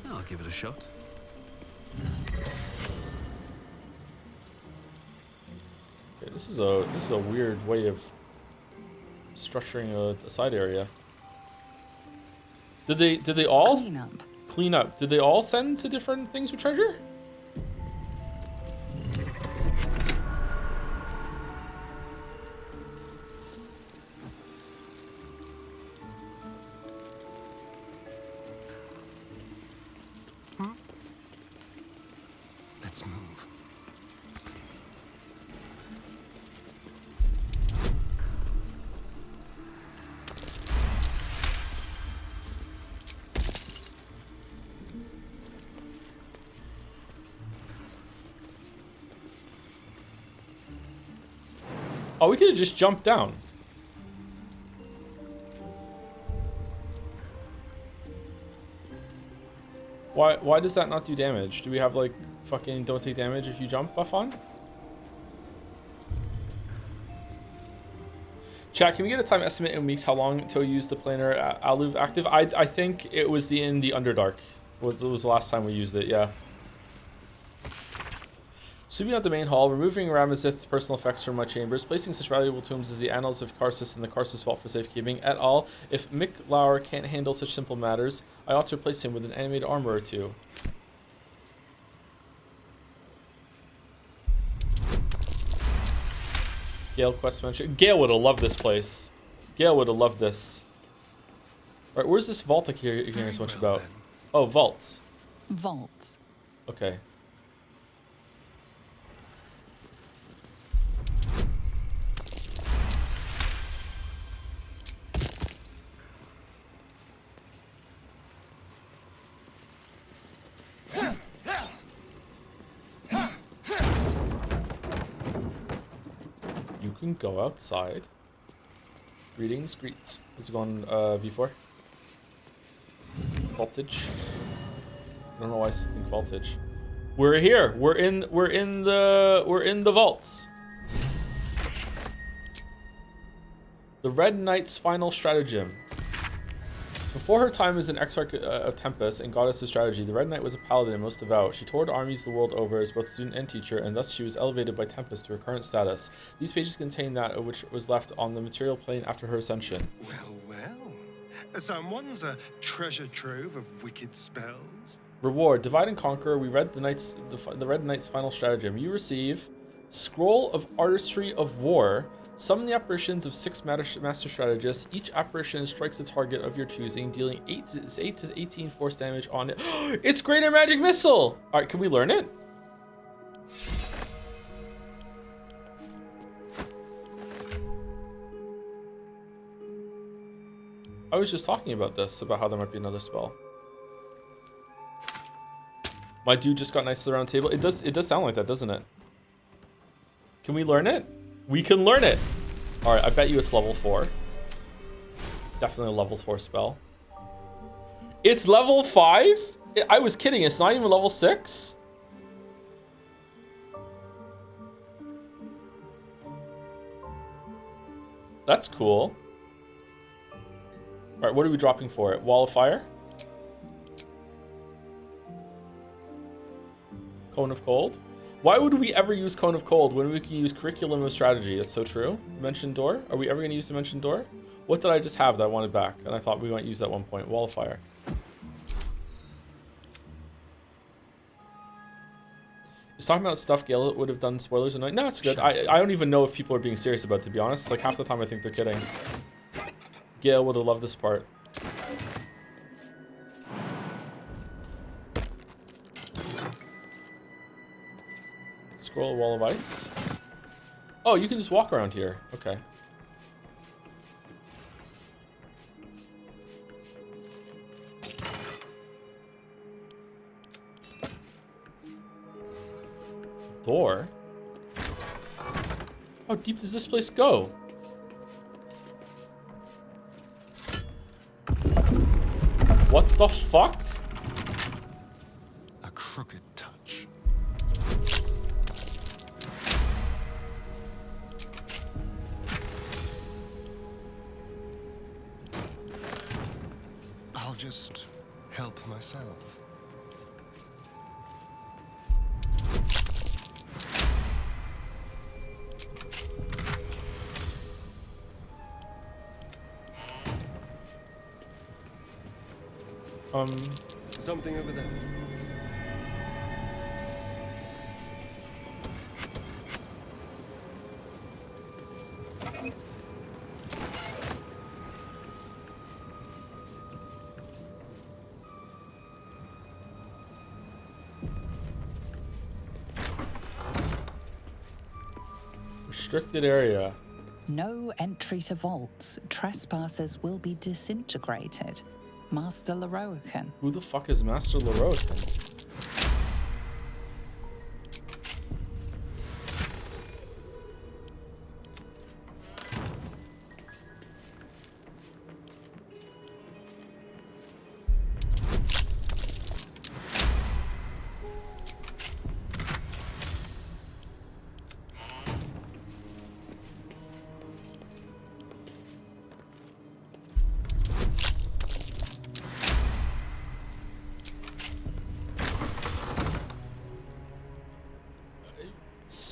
I'll give it a shot. Okay, this is a weird way of structuring a side area. Did they all clean up? Did they all send to different things with treasure? Let's move. Oh, we could have just jumped down. Why does that not do damage? Do we have like fucking don't take damage if you jump buff on? Chat, can we get a time estimate in weeks how long until you use the planar Aluv active? I think it was in the Underdark. Was the last time we used it, yeah. Sweeping out the main hall, removing Ramazith's personal effects from my chambers, placing such valuable tombs as the Annals of Karsus and the Karsus Vault for safekeeping, et al. If Mick Lauer can't handle such simple matters, I ought to replace him with an animated armor or two. Gale quest mention. Gale would have loved this place. Gale would have loved this. Alright, where's this vault I hear so much about? Oh, vaults. Vaults. Okay. You can go outside. Greetings, greets. Let's go on V4. Voltage. I don't know why I think voltage. We're here. We're in the vaults. The Red Knight's final stratagem. Before her time as an exarch of Tempest and goddess of strategy, the Red Knight was a paladin and most devout. She toured armies the world over as both student and teacher, and thus she was elevated by Tempest to her current status. These pages contain that which was left on the material plane after her ascension. Well. Someone's a treasure trove of wicked spells. Reward: Divide and Conquer. We read the Red Knight's final stratagem. You receive Scroll of Artistry of War. Summon the apparitions of 6 master strategists. Each apparition strikes a target of your choosing, dealing 8 to 18 force damage on it. It's Greater Magic Missile! Alright, can we learn it? I was just talking about this, about how there might be another spell. My dude just got nice to the round table. It does sound like that, doesn't it? Can we learn it? We can learn it. All right, I bet you it's level 4. Definitely a level 4 spell. It's level 5? I was kidding. It's not even level 6? That's cool. All right, what are we dropping for it? Wall of Fire? Cone of Cold? Why would we ever use Cone of Cold when we can use Curriculum of Strategy? That's so true. Dimension Door? Are we ever going to use Dimension Door? What did I just have that I wanted back? And I thought we might use that at one point. Wall of Fire. He's talking about stuff Gale would have done spoilers and like, no, it's good. I don't even know if people are being serious about it, to be honest. Like half the time I think they're kidding. Gale would have loved this part. Scroll Wall of Ice. Oh, you can just walk around here. Okay. Door? How deep does this place go? What the fuck? A crooked touch. I'll just help myself. Something over there. Restricted area. No entry to vaults. Trespassers will be disintegrated. Master Leroican. Who the fuck is Master Leroican?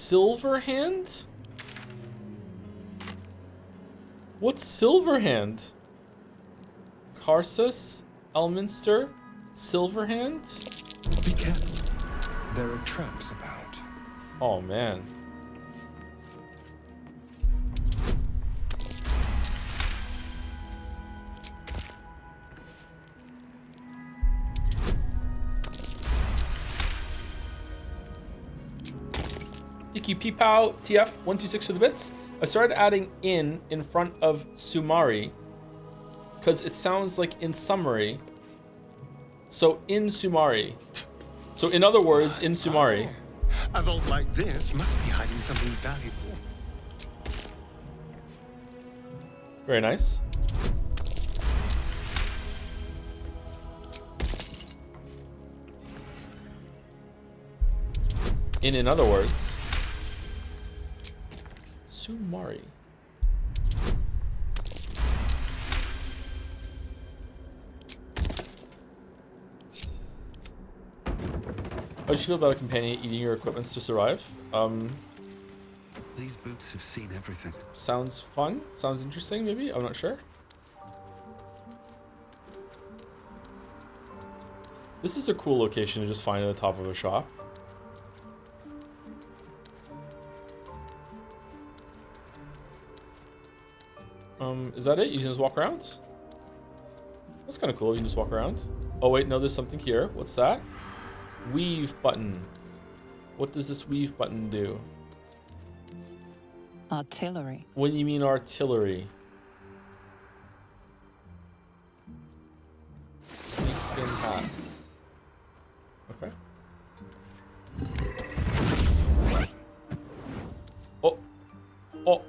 Silverhand? What's Silverhand? Karsus, Elminster, Silverhand? Be careful. There are traps about. Oh man. Dicky Peepow TF 126 for the bits. I started adding in front of Sumari because it sounds like in summary. So in Sumari. So in other words, in Sumari. A vault like this must be hiding something valuable. Very nice. In other words, Sumari. How do you feel about a companion eating your equipments to survive? These boots have seen everything. Sounds fun. Sounds interesting, maybe. I'm not sure. This is a cool location to just find at the top of a shop. Is that it? You can just walk around? That's kind of cool. You can just walk around. Oh wait, no, there's something here. What's that? Weave button. What does this weave button do? Artillery. What do you mean artillery? Snakeskin hat. Okay. Oh. Oh.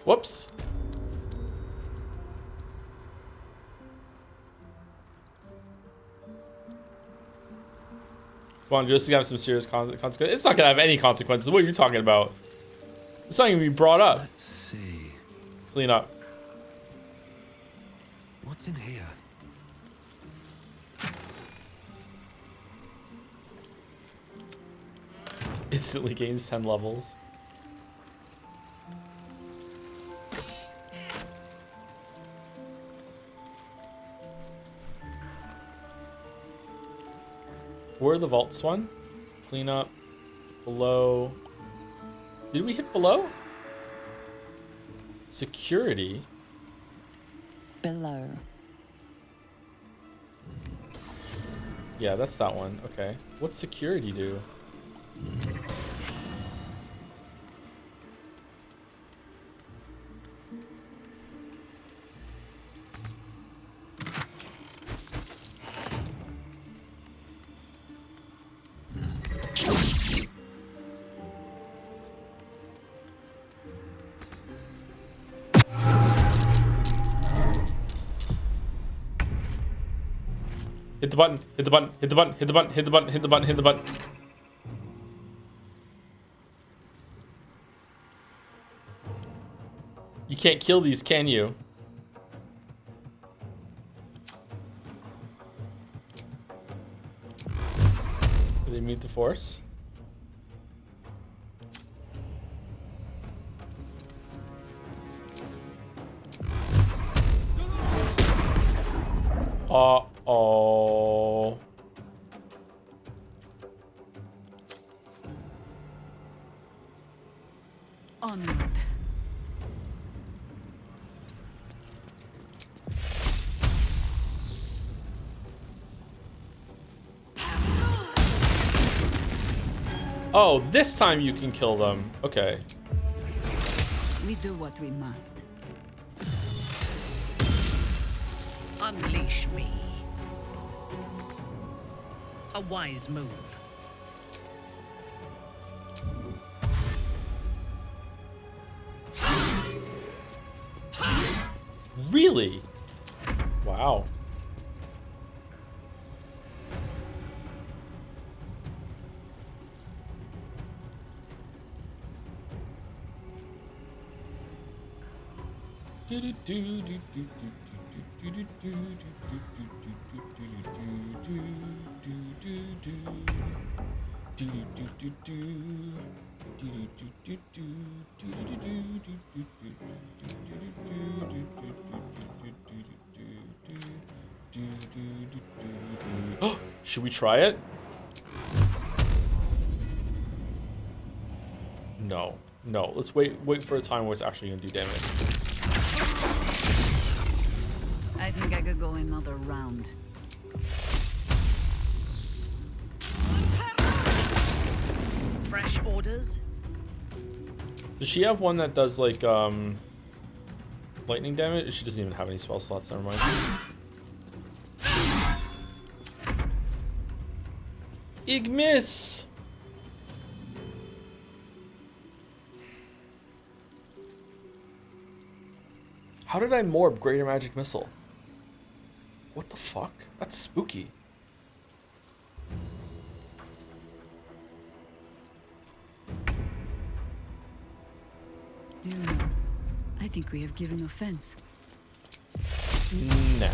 Whoops. Come on, just to have some serious consequences. It's not gonna have any consequences. What are you talking about? It's not even gonna be brought up. Let's see. Clean up. What's in here? Instantly gains 10 levels. Where are the vaults one? Clean up. Below. Did we hit below? Security. Below. Yeah, that's that one. Okay. What's security do? Hit the button, hit the button, hit the button, hit the button, hit the button, hit the button, hit the button. You can't kill these, can you? Do they mute the force? Uh-oh. Onward. Oh, this time you can kill them. Okay. We do what we must. Unleash me. A wise move. Really? Wow. Should we try it? No. No. Let's wait for a time where it's actually gonna do damage. I think I could go another round. Fresh orders? Does she have one that does like lightning damage? She doesn't even have any spell slots, never mind. Igmis! How did I morb Greater Magic Missile? What the fuck? That's spooky. Do you know? I think we have given offense. Nah.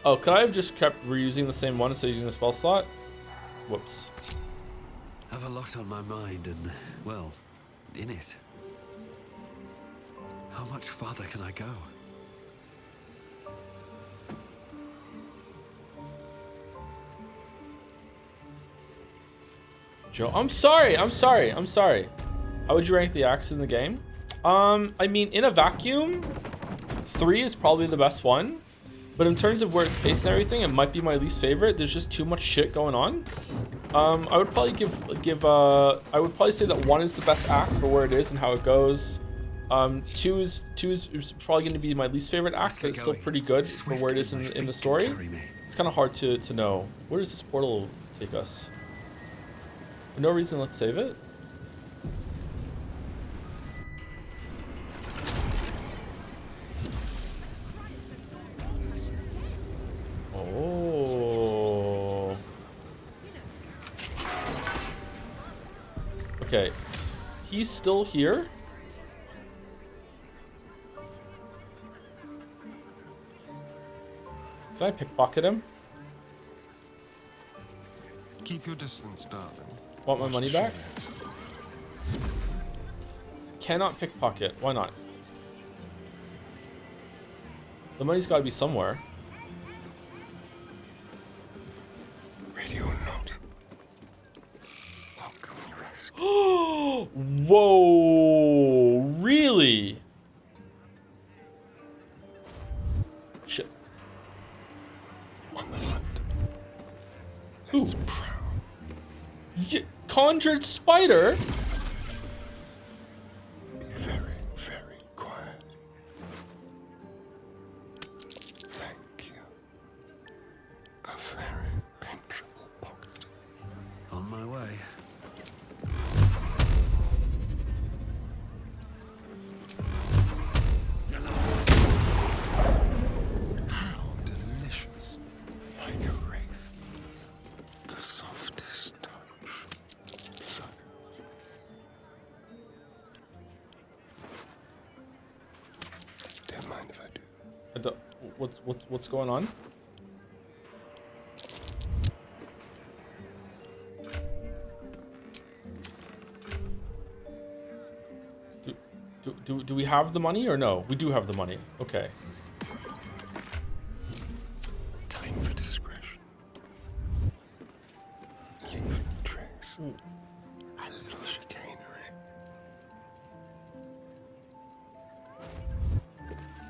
Oh, could I have just kept reusing the same one instead of using the spell slot? Whoops. I have a lot on my mind and, well, in it. How much farther can I go? Joe, I'm sorry. How would you rank the axe in the game? I mean, in a vacuum, 3 is probably the best one. But in terms of where it's paced and everything, it might be my least favorite. There's just too much shit going on. I would probably I would probably say that 1 is the best act for where it is and how it goes. 2 is probably going to be my least favorite act, but it's still pretty good for where it is in the story. It's kind of hard to know. Where does this portal take us? For no reason, let's save it. Oh. Okay. He's still here. Can I pickpocket him? Keep your distance, darling. Want my money back? Cannot pickpocket. Why not? The money's got to be somewhere. Ready or not? Welcome, rescue. Whoa! Really? Shit. On the hunt. Who? Conjured spider? Be very, very quiet. Thank you. A very penetrable pocket. On my way. How delicious. Like a wraith. The softest touch. So. Don't mind if I do. I don't, what's going on? Do we have the money or no? We do have the money. Okay. Time for discretion. Leave no trace. A little chicanery.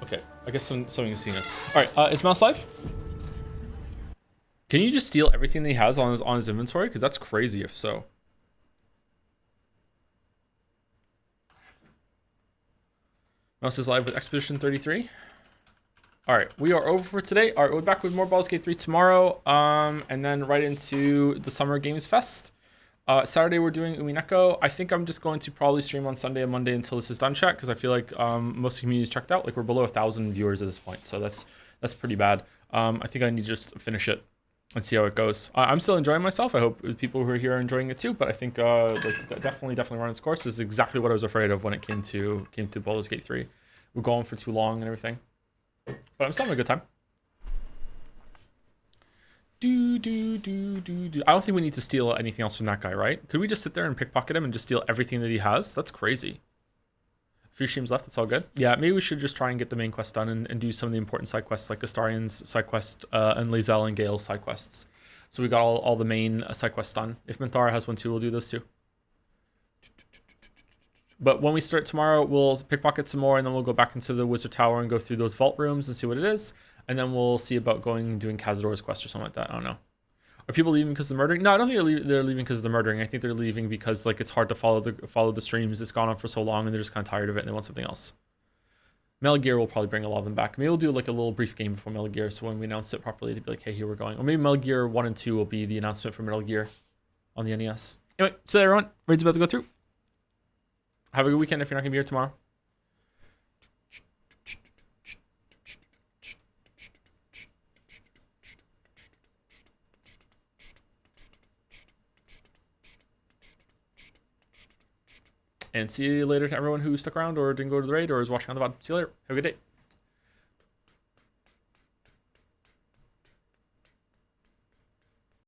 Okay. I guess something has seen us. All right. Is Mouse live? Can you just steal everything that he has on his inventory? Because that's crazy if so. Mouse is live with Expedition 33. All right, we are over for today. All right, we'll be back with more Baldur's Gate 3 tomorrow, and then right into the Summer Games Fest. Saturday we're doing Umineko. I think I'm just going to probably stream on Sunday and Monday until this is done, chat, because I feel like most of the community's checked out. Like we're below 1,000 viewers at this point, so that's pretty bad. I think I need to just finish it and see how it goes. I'm still enjoying myself. I hope people who are here are enjoying it too. But I think definitely run its course. This is exactly what I was afraid of when it came to Baldur's Gate 3. We're going for too long and everything. But I'm still having a good time. I don't think we need to steal anything else from that guy, right? Could we just sit there and pickpocket him and just steal everything that he has? That's crazy. A few streams left, that's all good. Yeah, maybe we should just try and get the main quest done and do some of the important side quests like Astarian's side quest and Lae'zel and Gale's side quests. So we got all the main side quests done. If Minthara has one too, we'll do those too. But when we start tomorrow, we'll pickpocket some more, and then we'll go back into the Wizard Tower and go through those vault rooms and see what it is. And then we'll see about going and doing Cazador's quest or something like that. I don't know. Are people leaving because of the murdering? No, I don't think they're leaving because of the murdering. I think they're leaving because like it's hard to follow the streams. It's gone on for so long, and they're just kind of tired of it, and they want something else. Metal Gear will probably bring a lot of them back. Maybe we'll do like a little brief game before Metal Gear, so when we announce it properly, to be like, hey, here we're going. Or maybe Metal Gear 1 and 2 will be the announcement for Metal Gear on the NES. Anyway, so everyone, raid's about to go through. Have a good weekend if you're not going to be here tomorrow. And see you later to everyone who stuck around or didn't go to the raid or is watching on the VOD. See you later. Have a good day.